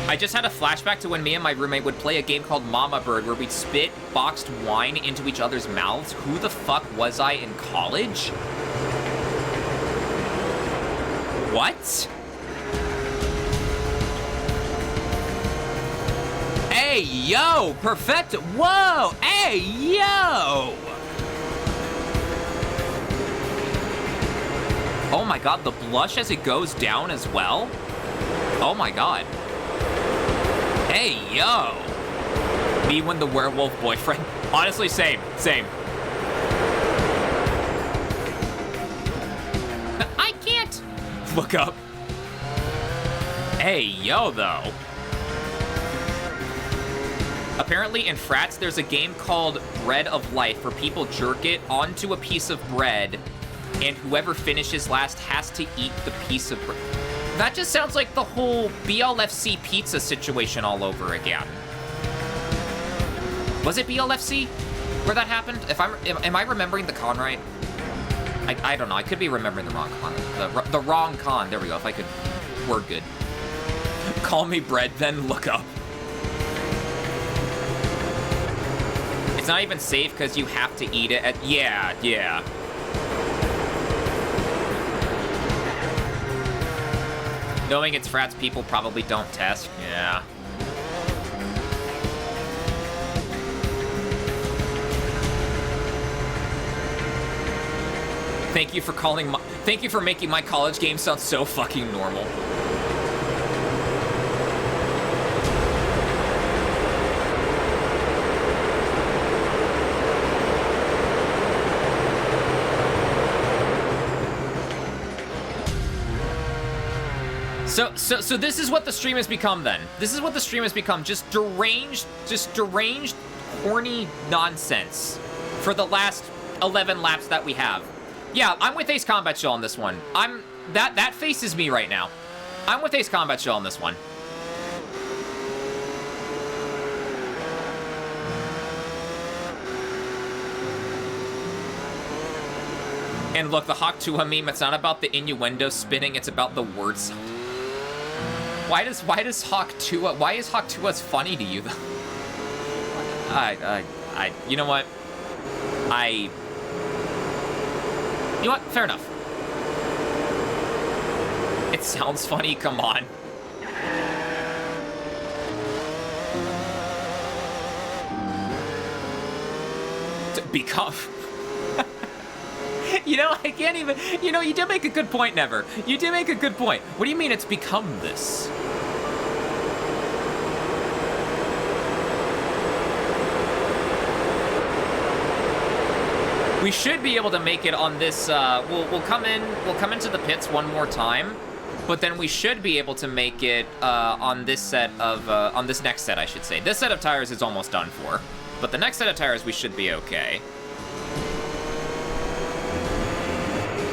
I just had a flashback to when me and my roommate would play a game called Mama Bird where we'd spit boxed wine into each other's mouths. Who the fuck was I in college? What? Hey, yo! Perfect! Whoa! Hey, yo! Oh my god, the blush as it goes down as well? Oh my god. Hey, yo! Me when the werewolf boyfriend. Honestly, same. I can't look up. Hey, yo, though. Apparently in Frats, there's a game called Bread of Life where people jerk it onto a piece of bread, and whoever finishes last has to eat the piece of bread. That just sounds like the whole BLFC pizza situation all over again. Was it BLFC where that happened? Am I remembering the con right? I don't know. I could be remembering the wrong con. The wrong con. There we go. If I could word good. Call me bread, then look up. It's not even safe because you have to eat it at... Yeah. Knowing it's Frats, people probably don't test. Yeah. Thank you for making my college game sound so fucking normal. So this is what the stream has become then. This is what the stream has become. Just deranged, horny nonsense for the last 11 laps that we have. Yeah, I'm with Ace Combat Shell on this one. That faces me right now. I'm with Ace Combat Shell on this one. And look, the Hawk Tuah meme, it's not about the innuendo spinning, it's about the words. Why is Hawk Tuah's funny to you though? You know what? You know what? Fair enough. It sounds funny, come on. To become... You know, I can't even... You know, you did make a good point, Never. You did make a good point. What do you mean it's become this? We should be able to make it on this, we'll come into the pits one more time, but then we should be able to make it, on this set of, on this next set, I should say. This set of tires is almost done for, but the next set of tires, we should be okay.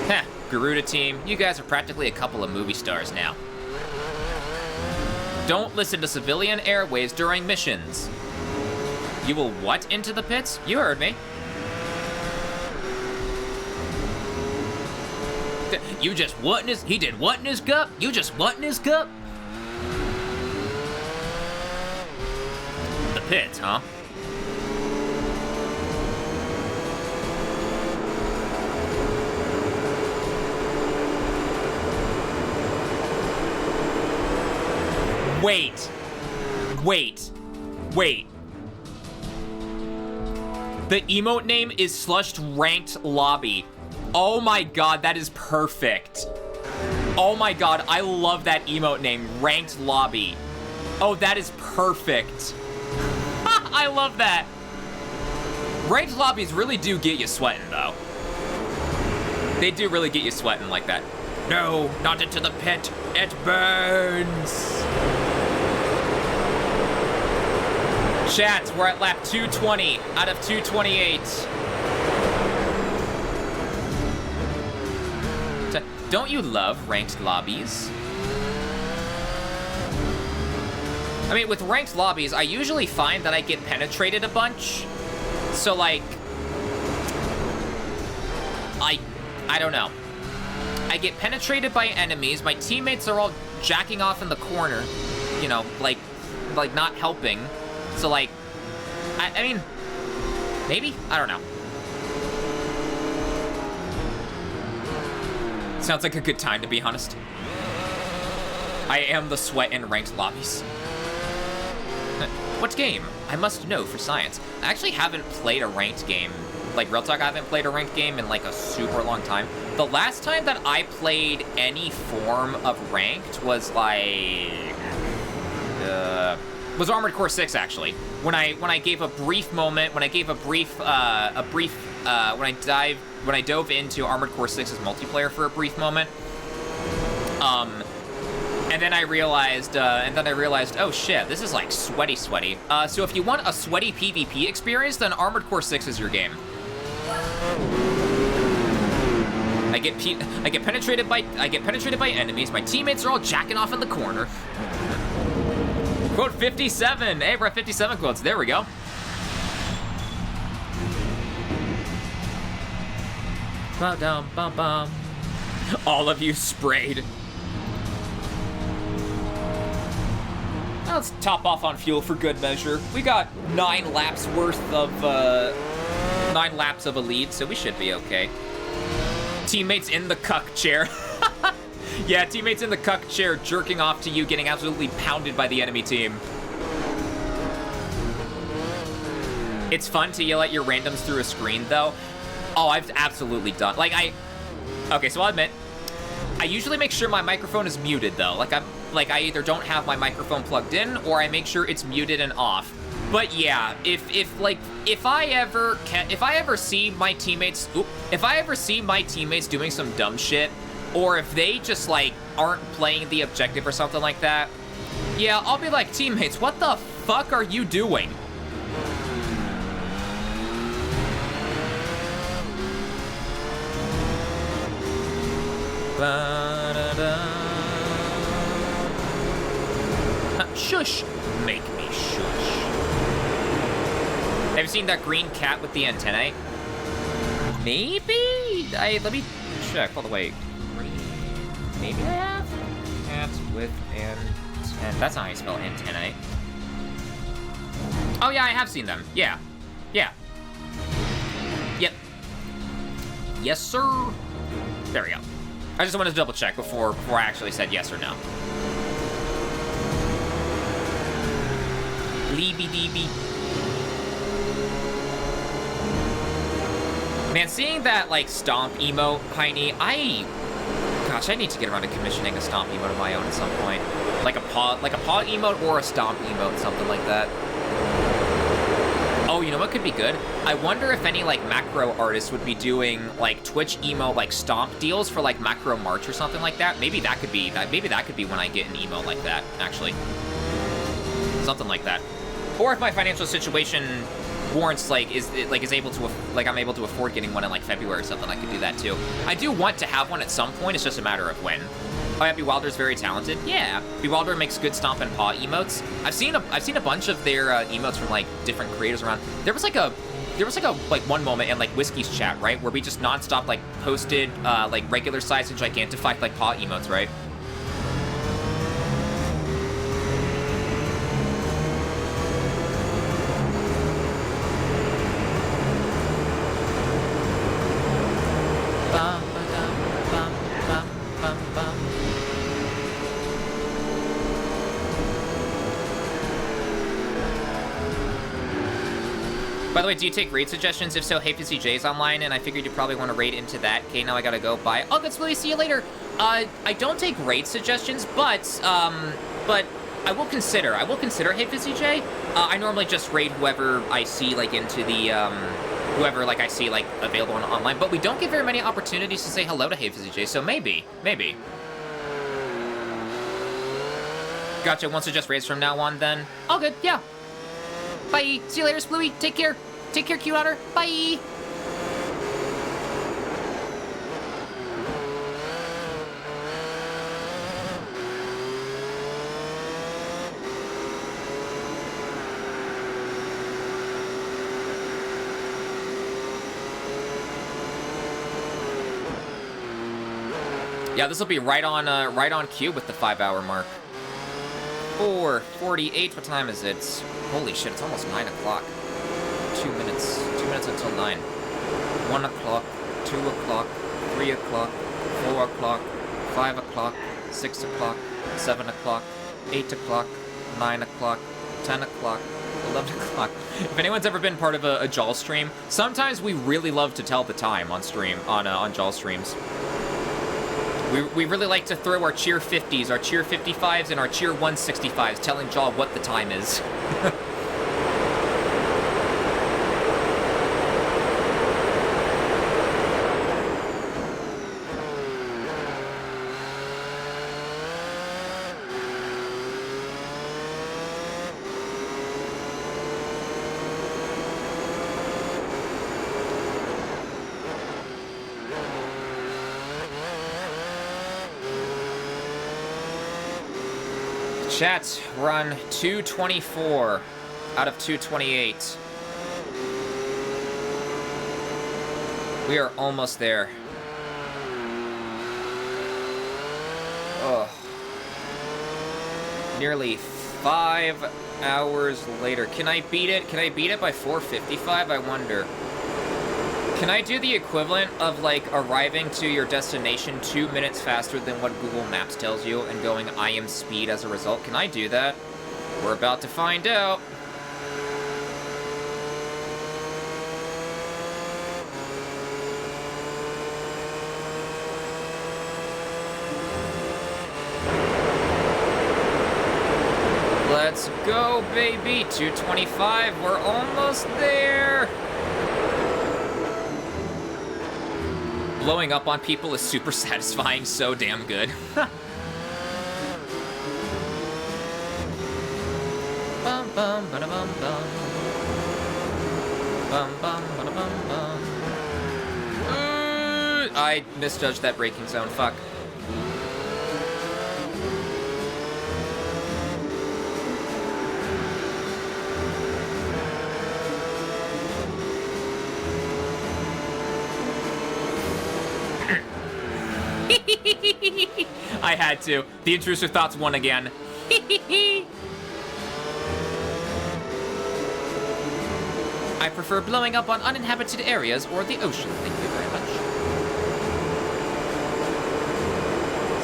Heh, Garuda team, you guys are practically a couple of movie stars now. Don't listen to civilian airwaves during missions. You will what into the pits? You heard me. You just what in his... He did what in his cup? You just what in his cup? The pits, huh? Wait. The emote name is Slushed Ranked Lobby. Oh my god, that is perfect. Oh my god, I love that emote name, Ranked Lobby. Oh, that is perfect. I love that. Ranked lobbies really do get you sweating, though. They do really get you sweating like that. No, not into the pit. It burns. Chat, we're at lap 220 out of 228. Don't you love ranked lobbies? I mean, with ranked lobbies, I usually find that I get penetrated a bunch. So, like, I don't know. I get penetrated by enemies. My teammates are all jacking off in the corner, you know, like not helping. So, like, I mean, maybe? I don't know. Sounds like a good time, to be honest. I am the sweat in ranked lobbies. What game? I must know for science. I actually haven't played a ranked game. Like, real talk, I haven't played a ranked game in, like, a super long time. The last time that I played any form of ranked was, like... was Armored Core 6, actually. When I gave a brief moment, when I dove into Armored Core 6's multiplayer for a brief moment, and then I realized, oh shit, this is like sweaty. So if you want a sweaty PvP experience, then Armored Core 6 is your game. I get penetrated by enemies. My teammates are all jacking off in the corner. Quote 57. Hey, we're at 57 quotes. There we go. Ba-dum-bum-bum. All of you sprayed. Now let's top off on fuel for good measure. We got 9 laps worth of 9 laps of a lead, so we should be okay. Teammates in the cuck chair. Yeah, teammates in the cuck chair jerking off to you, getting absolutely pounded by the enemy team. It's fun to yell at your randoms through a screen, though. Oh, I've absolutely done. Like, okay, so I'll admit, I usually make sure my microphone is muted, though. Like, I either don't have my microphone plugged in, or I make sure it's muted and off. But yeah, if I ever see my teammates doing some dumb shit, or if they just, like, aren't playing the objective or something like that, yeah, I'll be like, teammates, what the fuck are you doing? Shush. Make me shush. Have you seen that green cat with the antennae? Maybe? Let me check. Hold on, wait. Maybe I have? Cat with antennae. That's not how you spell antennae. Oh yeah, I have seen them. Yeah. Yeah. Yep. Yes, sir. There we go. I just wanted to double check before I actually said yes or no. Leeby-deeby. Man, seeing that, like, stomp emote, Heine, gosh, I need to get around to commissioning a stomp emote of my own at some point. Like a paw emote or a stomp emote, something like that. Oh, you know what could be good? I wonder if any, like, macro artists would be doing, like, Twitch emote, like, stomp deals for, like, macro March or something like that. Maybe that could be when I get an emote like that, actually. Something like that. Or if my financial situation warrants, like, is able to, like, I'm able to afford getting one in, like, February or something, I could do that, too. I do want to have one at some point, it's just a matter of when. Oh yeah, Bewilder's very talented. Yeah, Bewilder makes good stomp and paw emotes. I've seen a bunch of their emotes from, like, different creators around. There was like a one moment in, like, Whiskey's chat, right, where we just nonstop, like, posted like regular size and gigantified, like, paw emotes, right? By the way, do you take raid suggestions? If so, Hey J's online, and I figured you probably want to raid into that. Okay, now I gotta go. Bye. Oh, good, Spilly, see you later. I don't take raid suggestions, but I will consider. Hey J. I normally just raid whoever I see, like, into the, whoever, like, I see, like, available online, but we don't get very many opportunities to say hello to Hey J, so maybe. Gotcha, won't suggest raids from now on, then. All good, yeah. Bye. See you later, Splooey. Take care. Take care, cute otter. Bye. Yeah, this will be right on cue with the 5-hour mark. 4:48. What time is it? Holy shit! It's almost 9 o'clock. 2 minutes. 2 minutes until 9. 1 o'clock. 2 o'clock. 3 o'clock. 4 o'clock. 5 o'clock. 6 o'clock. 7 o'clock. 8 o'clock. 9 o'clock. 10 o'clock. 11 o'clock. If anyone's ever been part of a Jawl stream, sometimes we really love to tell the time on stream on Jawl streams. We really like to throw our cheer 50s, our cheer 55s, and our cheer 165s, telling Jaw what the time is. Chat, we're on 224 out of 228. We are almost there. Oh. Nearly 5 hours later. Can I beat it? Can I beat it by 4:55? I wonder. Can I do the equivalent of, like, arriving to your destination 2 minutes faster than what Google Maps tells you and going I am speed as a result? Can I do that? We're about to find out. Let's go, baby. 225. We're almost there. Blowing up on people is super satisfying, so damn good. Bum bum ba bum bum. Bum bum ba bum bum. I misjudged that braking zone. Fuck. I had to. The intrusive thoughts won again. I prefer blowing up on uninhabited areas or the ocean. Thank you very much.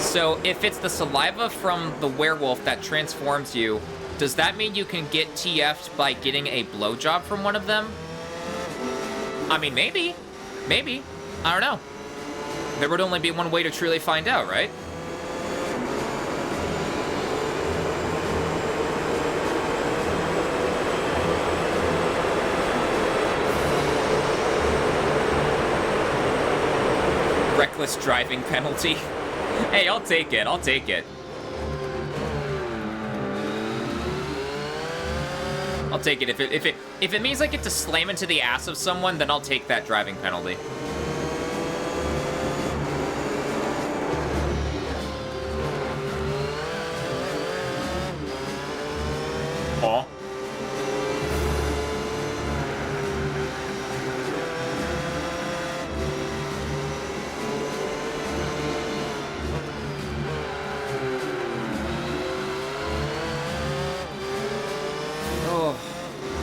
So, if it's the saliva from the werewolf that transforms you, does that mean you can get TF'd by getting a blowjob from one of them? I mean, maybe. Maybe. I don't know. There would only be one way to truly find out, right? Reckless driving penalty. Hey, I'll take it. I'll take it. I'll take it. If it means I get to slam into the ass of someone, then I'll take that driving penalty. Oh.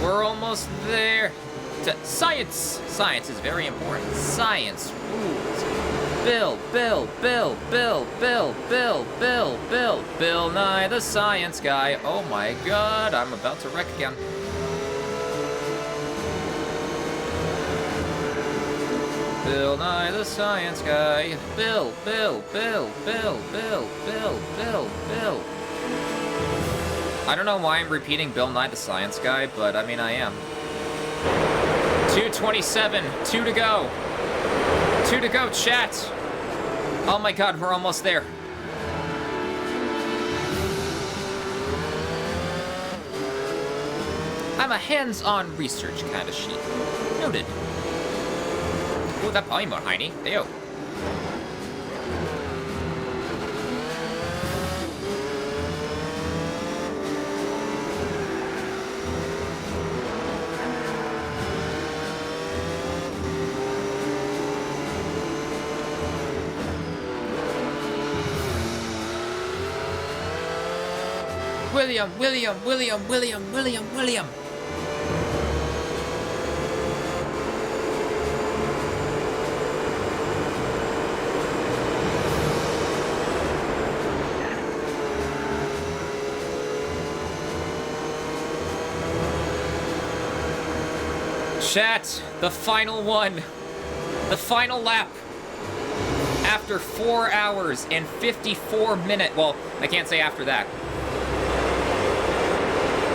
We're almost there. Science! Science is very important. Science rules. Bill Nye the Science Guy. Oh my god, I'm about to wreck again. Bill Nye the Science Guy. Bill. I don't know why I'm repeating Bill Nye the Science Guy, but I mean, I am. 2:27, 2 to go. 2 to go, chat. Oh my god, we're almost there. I'm a hands-on research kind of sheep. Noted. Ooh, that volume more, Heiny. Ew. William. Chat, the final one. The final lap. After 4 hours and 54 minutes. Well, I can't say after that.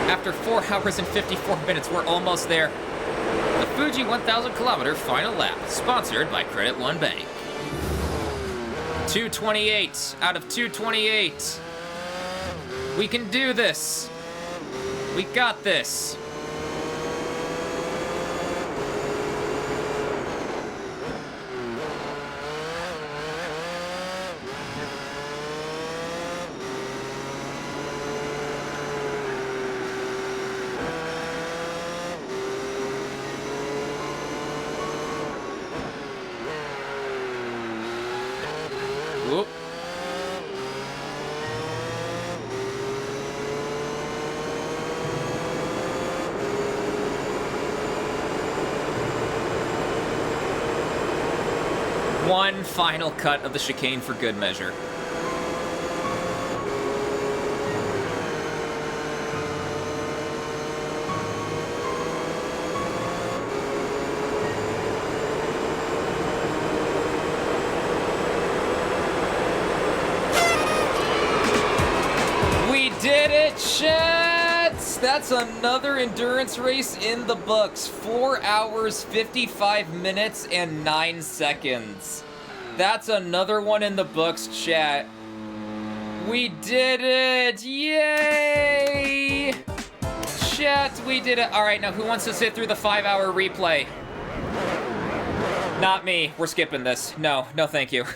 After 4 hours and 54 minutes, we're almost there. The Fuji 1000km final lap, sponsored by Credit One Bank. 228 out of 228. We can do this. We got this. Whoop. One final cut of the chicane for good measure. Did it, chats! That's another endurance race in the books. 4 hours, 55 minutes, and 9 seconds. That's another one in the books, chat. We did it! Yay! Chat, we did it. All right, now who wants to sit through the 5-hour replay? Not me. We're skipping this. No, thank you.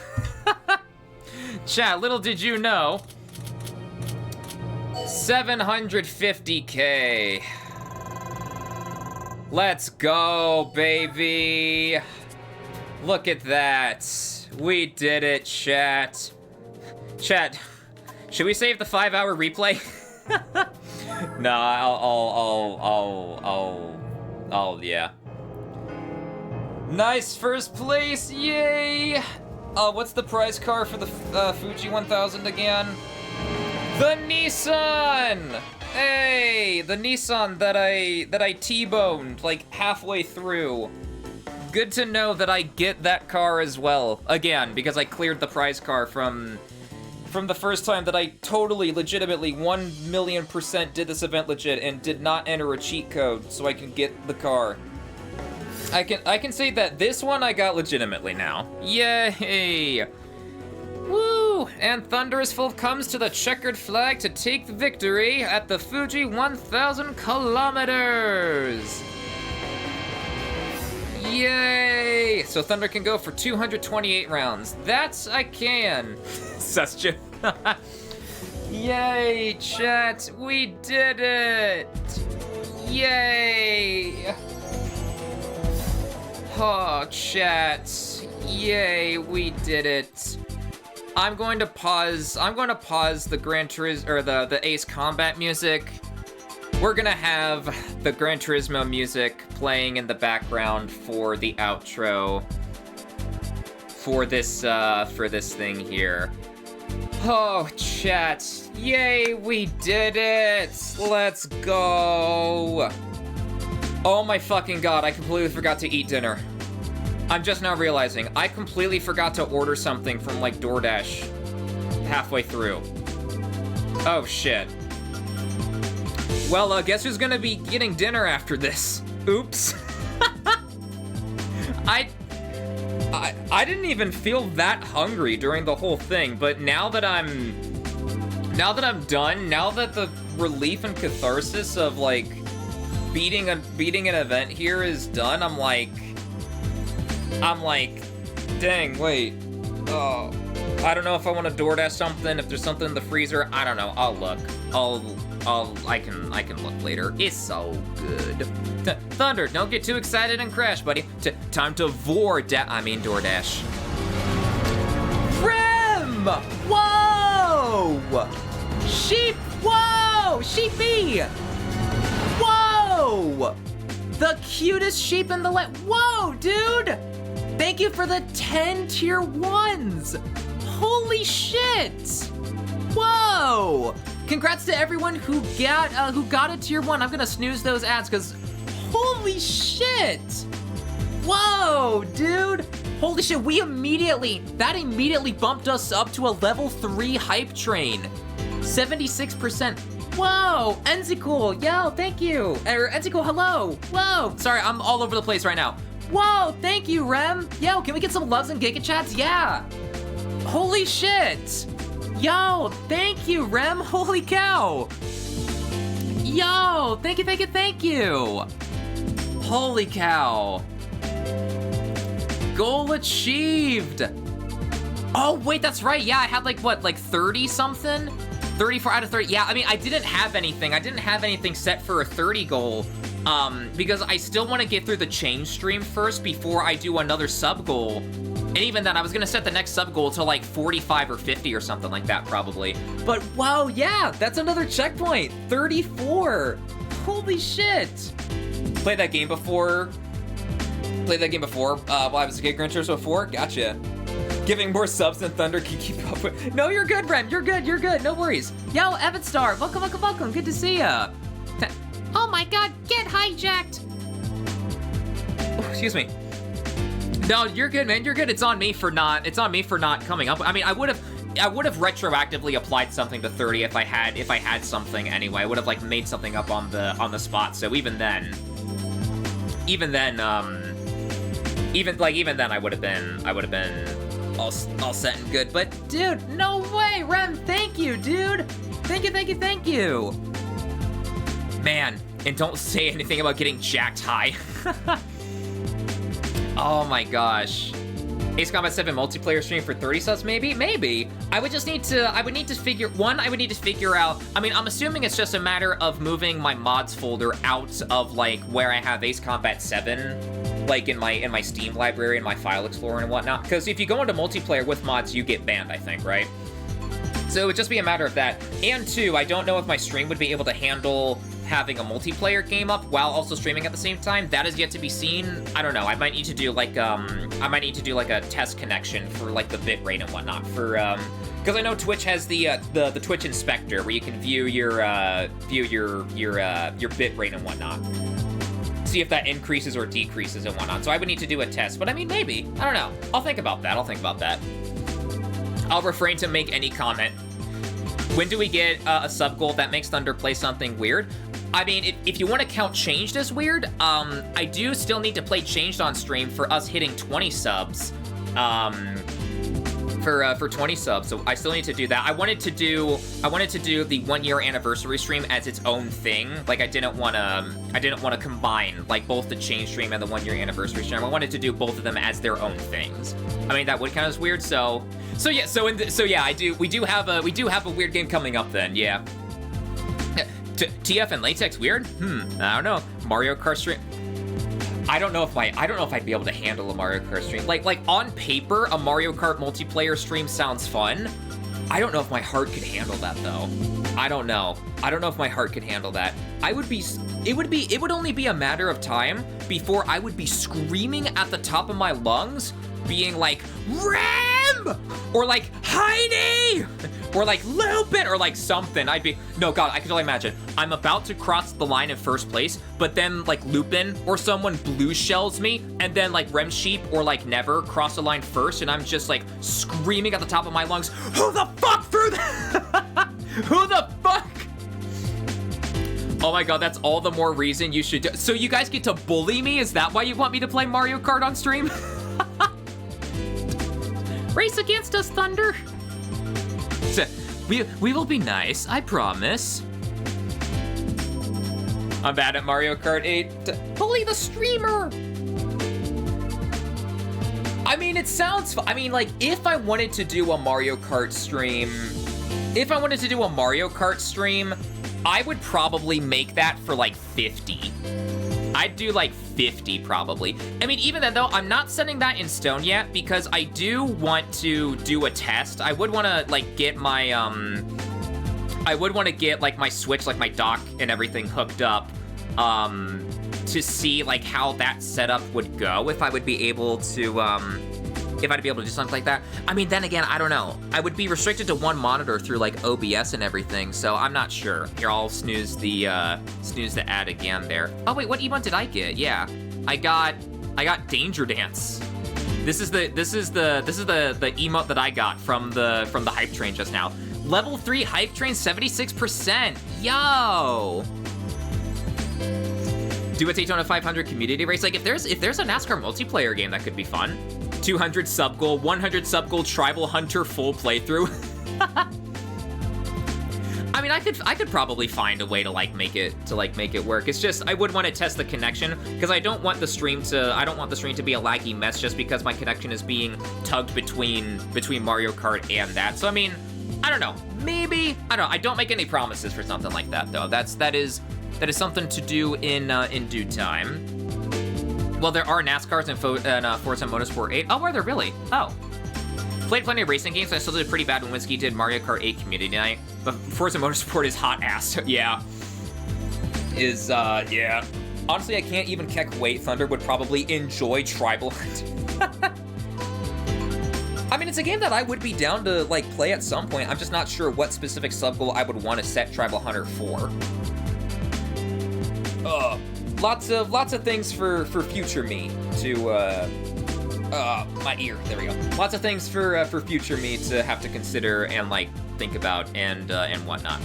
Chat, little did you know, 750K. Let's go, baby. Look at that. We did it, chat. Chat, should we save the 5-hour replay? No, yeah. Nice first place, yay! What's the prize car for the Fuji 1000 again? The Nissan! Hey, the Nissan that I T-boned like halfway through. good to know that I get that car as well. Again, because I cleared the prize car from the first time that I totally, legitimately, 1,000,000% did this event legit and did not enter a cheat code so I can get the car. I can say that this one I got legitimately now. Yay! Woo! And Thunderous comes to the checkered flag to take the victory at the Fuji 1000 kilometers. Yay! So Thunder can go for 228 rounds. That's I can. Session. Yay, chat! We did it! Yay! Oh, chat. Yay, we did it. I'm going to pause the Gran Turismo, or the Ace Combat music. We're gonna have the Gran Turismo music playing in the background for the outro for this thing here. Oh, chat. Yay, we did it! Let's go! Oh my fucking god, I completely forgot to eat dinner. I'm just now realizing, I completely forgot to order something from, like, DoorDash halfway through. Oh, shit. Well, guess who's gonna be getting dinner after this? Oops. I didn't even feel that hungry during the whole thing, but now that I'm done, now that the relief and catharsis of, like, beating an event here is done, I'm like, dang, wait. Oh, I don't know if I want to DoorDash something, if there's something in the freezer. I don't know. I'll look. I can look later. It's so good. Thunder, don't get too excited and crash, buddy. Time to DoorDash. Rem! Whoa! Sheep! Whoa! Sheepy! Whoa! The cutest sheep in the land. Whoa, dude! Thank you for the 10 tier 1s! Holy shit! Whoa! Congrats to everyone who got a tier 1. I'm gonna snooze those ads because holy shit! Whoa, dude! Holy shit, that immediately bumped us up to a level 3 hype train. 76%. Whoa, Enzicool, yo, thank you. Enzicool, hello. Whoa, sorry, I'm all over the place right now. Whoa, thank you, Rem. Yo, can we get some loves and Giga Chats? Yeah. Holy shit. Yo, thank you, Rem. Holy cow. Yo, thank you. Holy cow. Goal achieved. Oh, wait, that's right. Yeah, I had like 30 something? 34 out of 30. Yeah, I mean, I didn't have anything set for a 30 goal. Because I still want to get through the change stream first before I do another sub goal. And even then, I was gonna set the next sub goal to like 45 or 50 or something like that, probably. But wow, yeah, that's another checkpoint. 34. Holy shit. Played that game before. While I was a kid, Gran Turismo 4. Gotcha. Giving more subs than Thunder can keep up with. No, you're good, Rem. You're good. No worries. Yo, Evan Star, welcome. Good to see ya. Oh my god, get hijacked. Oh, excuse me. No, you're good, man. You're good. It's on me for not coming up. I mean, I would have retroactively applied something to 30 if I had something anyway. I would have like made something up on the spot. So even then I would have been all set and good. But dude, no way, Rem. Thank you, dude. Thank you. Man, and don't say anything about getting jacked high. Oh my gosh. Ace Combat 7 multiplayer stream for 30 subs, maybe? I would need to figure out, I mean, I'm assuming it's just a matter of moving my mods folder out of like where I have Ace Combat 7, like in my Steam library and my file explorer and whatnot. Because if you go into multiplayer with mods, you get banned, I think, right? So it would just be a matter of that. And two, I don't know if my stream would be able to handle having a multiplayer game up while also streaming at the same time. That is yet to be seen. I don't know. I might need to do like a test connection for like the bit rate and whatnot for because I know Twitch has the Twitch inspector where you can view your bit rate and whatnot. see if that increases or decreases and whatnot. So I would need to do a test, but I mean, maybe. I don't know. I'll think about that. I'll refrain to make any comment. When do we get a sub goal that makes Thunder play something weird? I mean, if you want to count Changed as weird, I do still need to play Changed on stream for us hitting 20 subs. For 20 subs, so I still need to do that. I wanted to do the 1 year anniversary stream as its own thing. Like I didn't want to combine like both the Change stream and the 1 year anniversary stream. I wanted to do both of them as their own things. I mean, that would count as weird. So yeah, we do have a weird game coming up then. Yeah. TF and Latex weird? I don't know. Mario Kart stream. I don't know if I'd be able to handle a Mario Kart stream. Like on paper, a Mario Kart multiplayer stream sounds fun. I don't know if my heart could handle that though. I don't know if my heart could handle that. It would only be a matter of time before I would be screaming at the top of my lungs, being like, Rem! Or like, Heidi! Or like, Lupin! Or like something. No, God, I can only imagine. I'm about to cross the line in first place, but then like Lupin or someone blue shells me, and then like Rem Sheep or like Never cross the line first, and I'm just like screaming at the top of my lungs, who the fuck threw that? Who the fuck? Oh my God, that's all the more reason you should do. So you guys get to bully me? Is that why you want me to play Mario Kart on stream? Race against us, Thunder. We will be nice, I promise. I'm bad at Mario Kart 8. Bully the streamer. I mean, it sounds, I mean, like, if I wanted to do a Mario Kart stream, I would probably make that for like 50. I'd do like 50 probably. I mean, even then though, I'm not setting that in stone yet because I do want to do a test. I would want to like get my, like my Switch, like my dock and everything hooked up, to see like how that setup would go if I would be able to, do something like that. I mean, then again, I don't know. I would be restricted to one monitor through like OBS and everything, so I'm not sure. Here, I'll snooze the ad again there. Oh wait, what emote did I get? Yeah, I got Danger Dance. This is the emote that I got from the hype train just now. Level 3 hype train, 76%. Yo. Do a Daytona 500 community race. Like if there's a NASCAR multiplayer game that could be fun. 200 sub goal, 100 sub goal, Tribal Hunter full playthrough. I mean, I could probably find a way to make it work. It's just I would want to test the connection because I don't want the stream to be a laggy mess just because my connection is being tugged between Mario Kart and that. So I mean, I don't know. Maybe I don't know. I don't make any promises for something like that though. That is something to do in due time. Well, there are NASCARs in Forza Motorsport 8. Oh, are there really? Oh. Played plenty of racing games, so I still did pretty bad when Whiskey did Mario Kart 8 Community Night. But Forza Motorsport is hot ass. Yeah. Yeah. Honestly, I can't even wait. Thunder would probably enjoy Tribal Hunt. I mean, it's a game that I would be down to, play at some point. I'm just not sure what specific sub-goal I would want to set Tribal Hunter for. Lots of things for future me to, my ear, there we go. Lots of things for future me to have to consider and, think about and whatnot.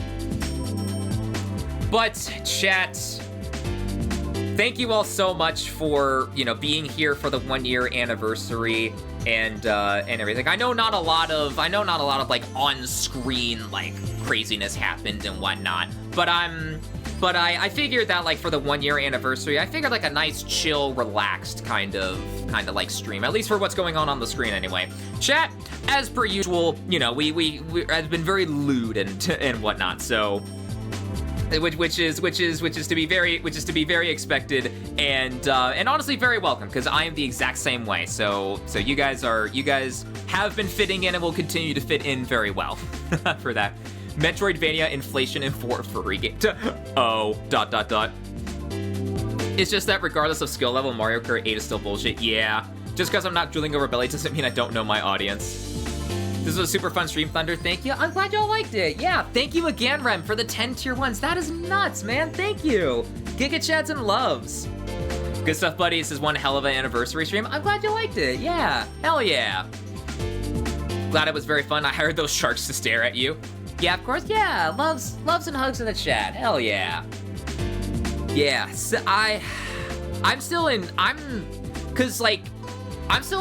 But, chat, thank you all so much for, being here for the 1 year anniversary and everything. I know not a lot of, on-screen, craziness happened and whatnot, but I figured that, for the 1 year anniversary, I figured, a nice, chill, relaxed kind of stream, at least for what's going on the screen anyway. Chat, as per usual, we have been very lewd and whatnot, so, which is to be very expected and honestly very welcome, because I am the exact same way, so you guys have been fitting in and will continue to fit in very well for that. Metroidvania inflation in furry game. Oh, ... It's just that regardless of skill level, Mario Kart 8 is still bullshit. Yeah, just because I'm not drooling over belly doesn't mean I don't know my audience. This was a super fun stream, Thunder. Thank you. I'm glad y'all liked it. Yeah, thank you again, Rem, for the 10 tier 1s. That is nuts, man. Thank you. Giga chats and loves. Good stuff, buddy. This is one hell of an anniversary stream. I'm glad you liked it. Yeah, hell yeah. Glad it was very fun. I hired those sharks to stare at you. Yeah, of course. Yeah, loves and hugs in the chat. Hell yeah. Yeah, so I'm still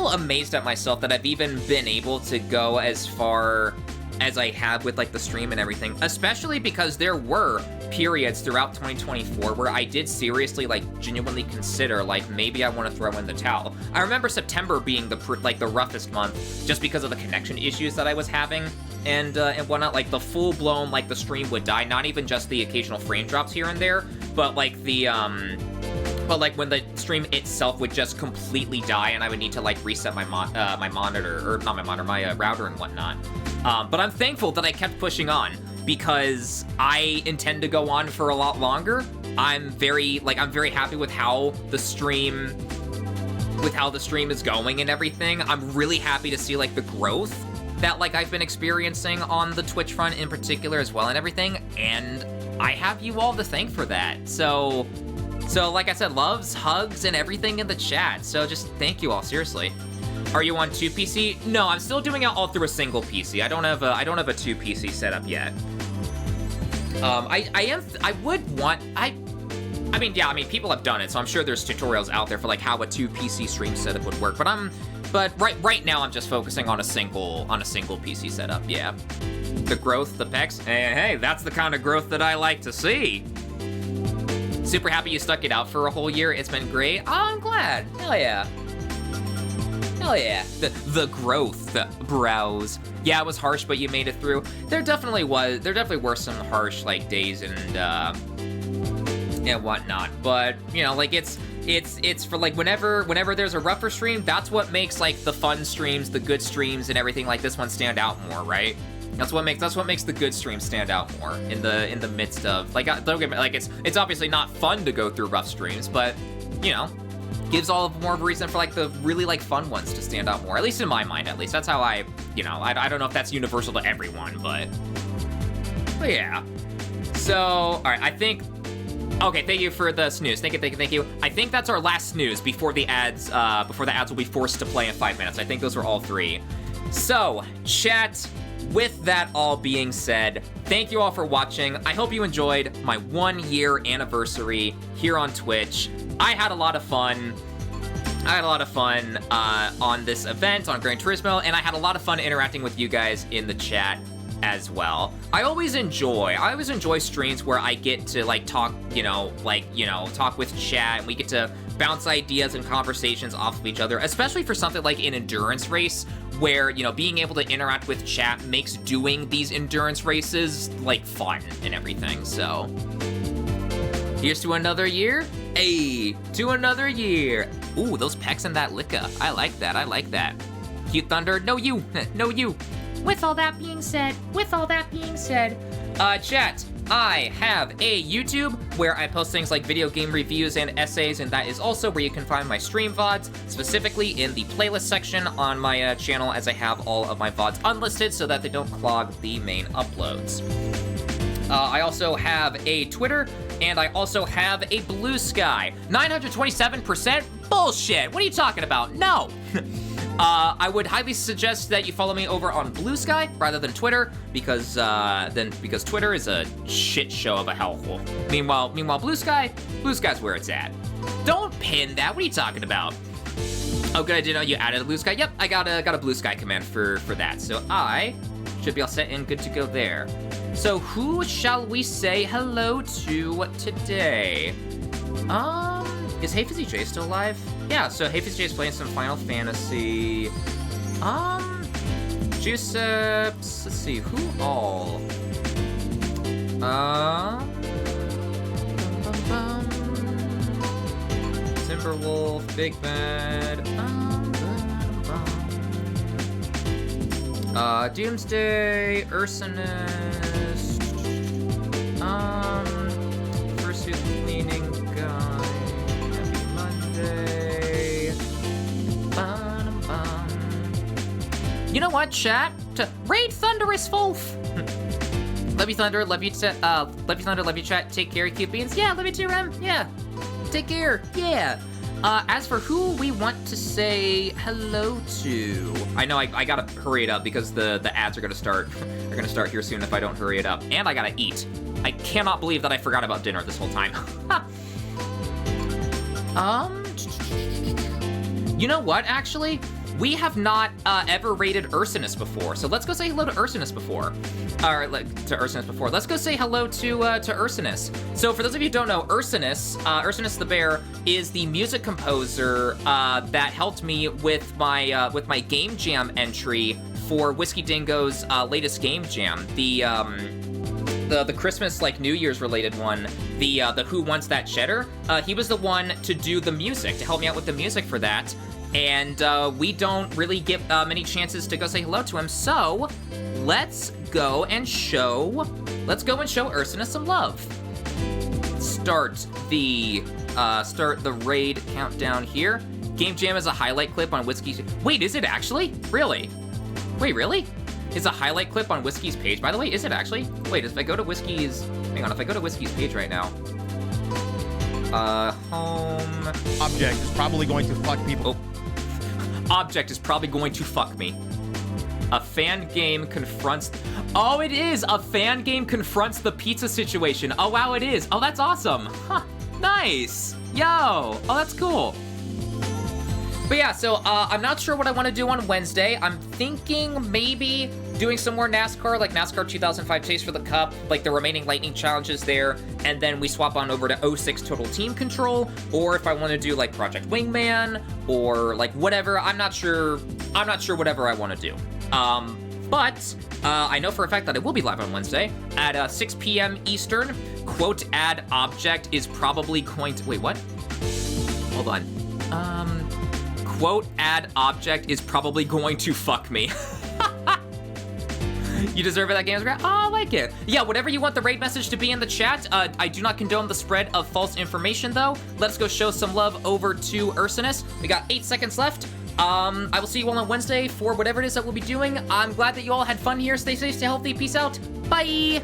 amazed at myself that I've even been able to go as far as I have with like the stream and everything, especially because there were periods throughout 2024 where I did seriously like genuinely consider like maybe I want to throw in the towel. I remember September being the roughest month just because of the connection issues that I was having and whatnot. Like the full blown like the stream would die, not even just the occasional frame drops here and there, but like the but like when the stream itself would just completely die and I would need to like reset my monitor, or not my monitor, my router and whatnot. But I'm thankful that I kept pushing on because I intend to go on for a lot longer. I'm very happy with how the stream is going and everything. I'm really happy to see like the growth that like I've been experiencing on the Twitch front in particular as well and everything. And I have you all to thank for that. So like I said, loves, hugs, and everything in the chat. So just thank you all, seriously. Are you on 2 PC? No, I'm still doing it all through a single PC. I don't have a 2 PC setup yet. I mean, people have done it, so I'm sure there's tutorials out there for like how a 2 PC stream setup would work. But right now I'm just focusing on a single PC setup. Yeah, the growth, the pecs. Hey, that's the kind of growth that I like to see. Super happy you stuck it out for a whole year. It's been great. Oh, I'm glad. Hell yeah. Hell yeah. The growth, the brows. Yeah, it was harsh, but you made it through. There definitely were some harsh like days and whatnot. But you know, like it's for like whenever there's a rougher stream, that's what makes like the fun streams, the good streams, and everything like this one stand out more, right? That's what makes the good streams stand out more in the midst of like, don't get me, like it's obviously not fun to go through rough streams, but you know, gives all more of a reason for like the really like fun ones to stand out more. At least in my mind, at least that's how I don't know if that's universal to everyone, but yeah. So all right, I think. Okay, thank you for the snooze. Thank you. I think that's our last snooze before the ads will be forced to play in 5 minutes. I think those were all 3. So chat. With that all being said, thank you all for watching. I hope you enjoyed my 1-year anniversary here on Twitch. I had a lot of fun. On this event, on Gran Turismo, and I had a lot of fun interacting with you guys in the chat as well. I always enjoy streams where I get to like talk with chat, and we get to bounce ideas and conversations off of each other, especially for something like an endurance race where, you know, being able to interact with chat makes doing these endurance races like fun and everything. So here's to another year. Hey, to another year. Ooh, those pecs and that licka. I like that. Cute Thunder, no you. With all that being said, chat, I have a YouTube where I post things like video game reviews and essays, and that is also where you can find my stream VODs, specifically in the playlist section on my channel, as I have all of my VODs unlisted so that they don't clog the main uploads. I also have a Twitter, and I also have a Blue Sky. 927%? Bullshit! What are you talking about? No! I would highly suggest that you follow me over on Blue Sky rather than Twitter, because Twitter is a shit show of a hellhole. Meanwhile, Blue Sky's where it's at. Don't pin that. What are you talking about? Oh, good. I didn't know you added a Blue Sky. Yep, I got a Blue Sky command for that. So I should be all set and good to go there. So who shall we say hello to today? Is Hey Fizzy J still alive? Yeah, so Hey Fizzy J is playing some Final Fantasy. Juiceps, let's see, who all? Timberwolf, Big Bad. Doomsday, Ursinus. Fursuit Cleaning Guy. Happy Monday. You know what, chat? Raid Thunderous Wolf. Love you, Thunder. Love you, Thunder. Love you, chat. Take care, cute beans. Yeah, love you too, Rem. Yeah. Take care. Yeah. As for who we want to say hello to, I know I gotta hurry it up because the ads are gonna start here soon if I don't hurry it up, and I gotta eat. I cannot believe that I forgot about dinner this whole time. You know what? Actually, we have not ever rated Ursinus before, so let's go say hello to Ursinus before. Let's go say hello to Ursinus. So for those of you who don't know, Ursinus the bear is the music composer that helped me with my game jam entry for Whiskey Dingo's latest game jam, the Christmas like New Year's related one, the Who Wants That Cheddar. He was the one to do the music, to help me out with the music for that. And we don't really get many chances to go say hello to him, so let's go and show Ursinus some love. Start the raid countdown here. Game Jam is a highlight clip on Whiskey's. Wait, is it actually? Really? Wait, really? It's a highlight clip on Whiskey's page, by the way? Is it actually? Wait, if I go to Whiskey's... Hang on, if I go to Whiskey's page right now... home... Object is probably going to fuck people. Oh. Object is probably going to fuck me. A fan game confronts... Oh, it is! A fan game confronts the pizza situation. Oh, wow, it is. Oh, that's awesome. Huh. Nice. Yo. Oh, that's cool. But yeah, so I'm not sure what I want to do on Wednesday. I'm thinking maybe doing some more NASCAR, like NASCAR 2005 Chase for the Cup, like the remaining lightning challenges there, and then we swap on over to 06 Total Team Control, or if I want to do like Project Wingman, or like whatever. I'm not sure whatever I want to do. But I know for a fact that it will be live on Wednesday at 6 p.m. Eastern. Quote add object is probably going to... Wait, what? Hold on. Quote add object is probably going to fuck me. You deserve it, that game's great. Oh, I like it. Yeah, whatever you want the raid message to be in the chat. I do not condone the spread of false information, though. Let's go show some love over to Ursinus. We got 8 seconds left. I will see you all on Wednesday for whatever it is that we'll be doing. I'm glad that you all had fun here. Stay safe, stay healthy. Peace out. Bye.